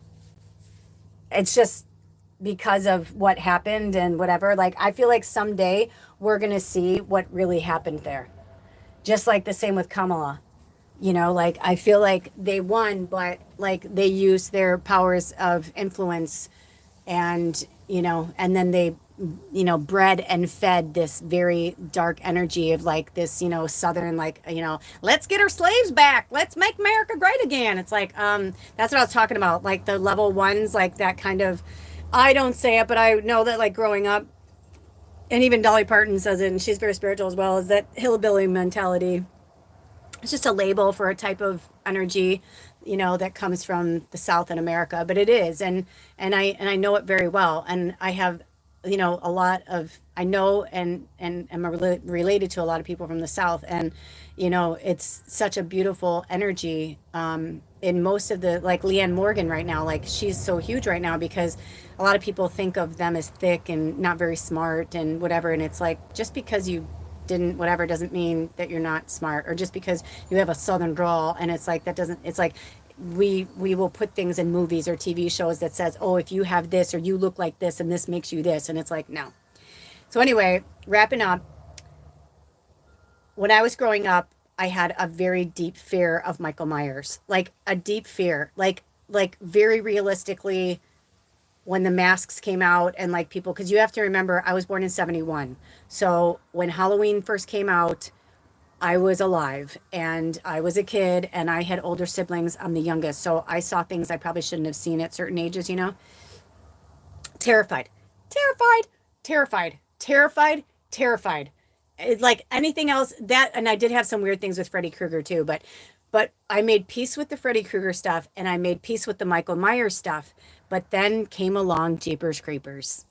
Speaker 1: It's just because of what happened and whatever. Like, I feel like someday we're going to see what really happened there. Just like the same with Kamala. Like, I feel like they won, but like they used their powers of influence and, and then they, bred and fed this very dark energy of like this, Southern, like, let's get our slaves back. Let's make America great again. It's like, that's what I was talking about. Like the level ones, like that kind of, I don't say it, but I know that like growing up, and even Dolly Parton says it, and she's very spiritual as well, is that hillbilly mentality. It's just a label for a type of energy, that comes from the South in America, but it is. And I know it very well. And I have you know, a lot of, I know and am related to a lot of people from the South. And, you know, it's such a beautiful energy. In most of the, like Leanne Morgan right now, like she's so huge right now because a lot of people think of them as thick and not very smart and whatever. And it's like, just because you didn't whatever doesn't mean that you're not smart, or just because you have a southern drawl, and it's like that doesn't, it's like we will put things in movies or TV shows that says, oh, if you have this or you look like this and this makes you this, and it's like, no. So anyway, wrapping up, when I was growing up, I had a very deep fear of Michael Myers, like a deep fear, like very realistically, when the masks came out and like people, because you have to remember, I was born in 71. So when Halloween first came out, I was alive and I was a kid and I had older siblings. I'm the youngest. So I saw things I probably shouldn't have seen at certain ages, you know? Terrified, terrified, terrified, terrified, terrified. Like anything else that, and I did have some weird things with Freddy Krueger too, but I made peace with the Freddy Krueger stuff and I made peace with the Michael Myers stuff. But then came along Jeepers Creepers.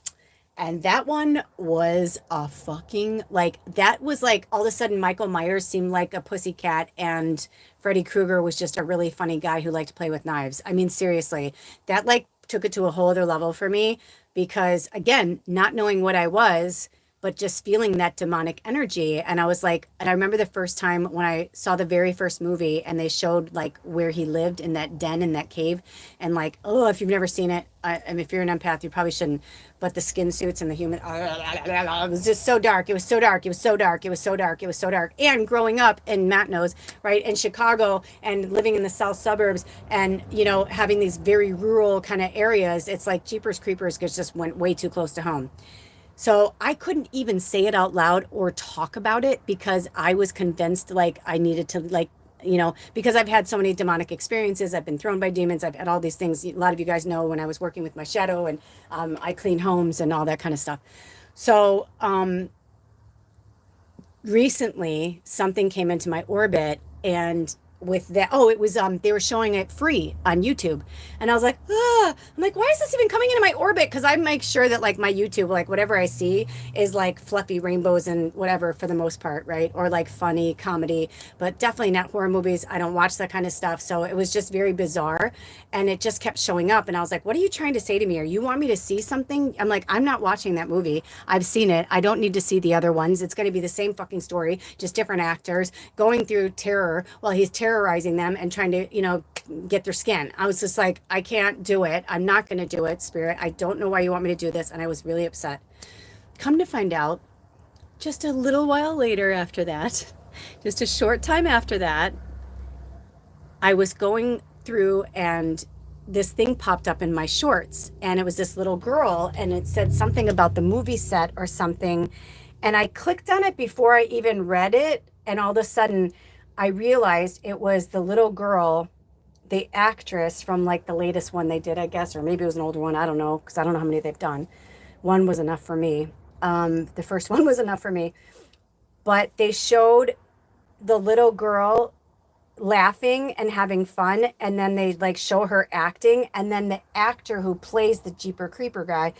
Speaker 1: And that one was a fucking, like, that was like all of a sudden Michael Myers seemed like a pussycat and Freddy Krueger was just a really funny guy who liked to play with knives. I mean, seriously, that like took it to a whole other level for me because, again, not knowing what I was, but just feeling that demonic energy. And I was like, and I remember the first time when I saw the very first movie and they showed like where he lived in that den, in that cave. And like, oh, if you've never seen it, I mean, if you're an empath, you probably shouldn't. But the skin suits and the human, it was just so dark. It was so dark. It was so dark. It was so dark. It was so dark. And growing up, and Matt knows, right, in Chicago and living in the south suburbs and, you know, having these very rural kind of areas, it's like Jeepers Creepers just went way too close to home. So I couldn't even say it out loud or talk about it because I was convinced like I needed to, like, you know, because I've had so many demonic experiences. I've been thrown by demons. I've had all these things. A lot of you guys know when I was working with my shadow and I clean homes and all that kind of stuff. So recently something came into my orbit, and with that, oh, it was they were showing it free on YouTube, and I was like, ah, I'm like, why is this even coming into my orbit? Because I make sure that like my YouTube, like whatever I see is like fluffy rainbows and whatever for the most part, right? Or like funny comedy, but definitely not horror movies. I don't watch that kind of stuff. So it was just very bizarre, and it just kept showing up, and I was like, what are you trying to say to me? Or you want me to see something? I'm like, I'm not watching that movie. I've seen it. I don't need to see the other ones. It's going to be the same fucking story, just different actors going through terror while he's terrorizing them and trying to, you know, get their skin. I was just like, I can't do it. I'm not going to do it, Spirit. I don't know why you want me to do this. And I was really upset. Come to find out, just a little while later after that, just a short time after that, I was going through and this thing popped up in my shorts, and it was this little girl, and it said something about the movie set or something. And I clicked on it before I even read it. And all of a sudden I realized it was the little girl, the actress from like the latest one they did, I guess, or maybe it was an older one. I don't know, because I don't know how many they've done. One was enough for me. The first one was enough for me. But they showed the little girl laughing and having fun, and then they like show her acting, and then the actor who plays the Jeeper Creeper guy,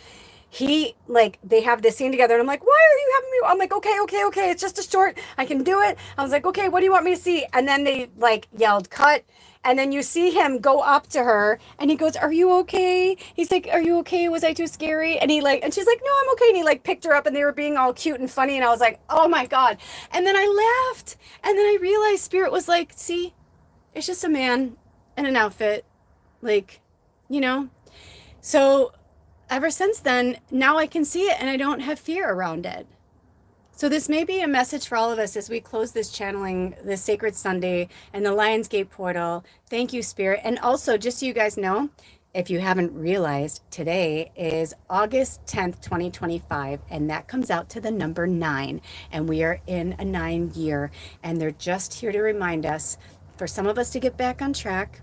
Speaker 1: he like, they have this scene together, and I'm like, why are you having me? I'm like, okay, it's just a short, I can do it. I was like, okay, what do you want me to see? And then they like yelled cut, and then you see him go up to her and he goes, are you okay? He's like, are you okay? Was I too scary? And he like, and she's like, no, I'm okay. And he like picked her up, and they were being all cute and funny, and I was like, oh my God. And then I laughed, and then I realized Spirit was like, see, it's just a man in an outfit, like, you know. So ever since then, now I can see it and I don't have fear around it. So this may be a message for all of us as we close this channeling, this Sacred Sunday and the Lionsgate portal. Thank you, Spirit. And also, just so you guys know, if you haven't realized, today is August 10th, 2025, and that comes out to the number 9. And we are in a 9 year, and they're just here to remind us, for some of us to get back on track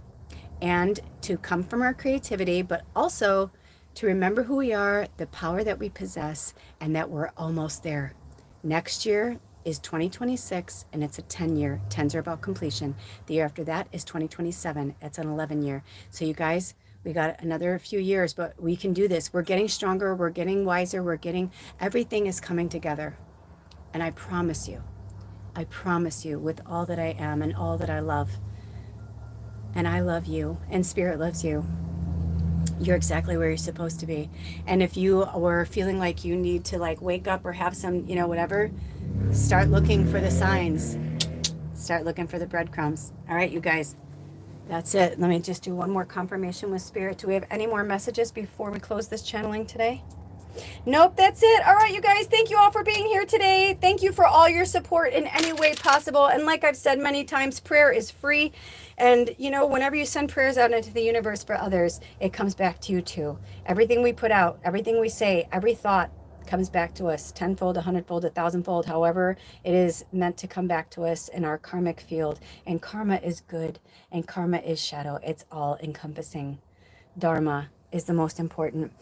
Speaker 1: and to come from our creativity, but also to remember who we are, the power that we possess, and that we're almost there. Next year is 2026, and it's a 10 year. 10s are about completion. The year after that is 2027. It's an 11 year. So you guys, We got another few years, but we can do this. We're getting stronger. We're getting wiser. Everything is coming together. And I promise you with all that I am and all that I love, and I love you, and Spirit loves you, you're exactly where you're supposed to be. And if you were feeling like you need to like wake up or have some, whatever, start looking for the signs. Start looking for the breadcrumbs. All right, you guys. That's it. Let me just do one more confirmation with Spirit. Do we have any more messages before we close this channeling today? Nope, that's it. All right, you guys, thank you all for being here today. Thank you for all your support in any way possible. And like I've said many times, prayer is free. And, whenever you send prayers out into the universe for others, it comes back to you too. Everything we put out, everything we say, every thought comes back to us tenfold, 100-fold, 1,000-fold, however it is meant to come back to us in our karmic field. And karma is good and karma is shadow. It's all encompassing. Dharma is the most important.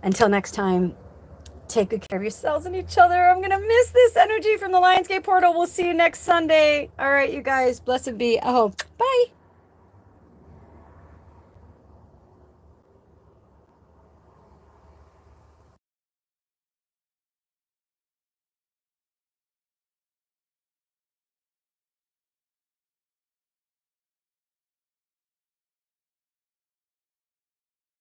Speaker 1: Until next time, take good care of yourselves and each other. I'm going to miss this energy from the Lionsgate portal. We'll see you next Sunday. All right, you guys. Blessed be. I hope. Bye.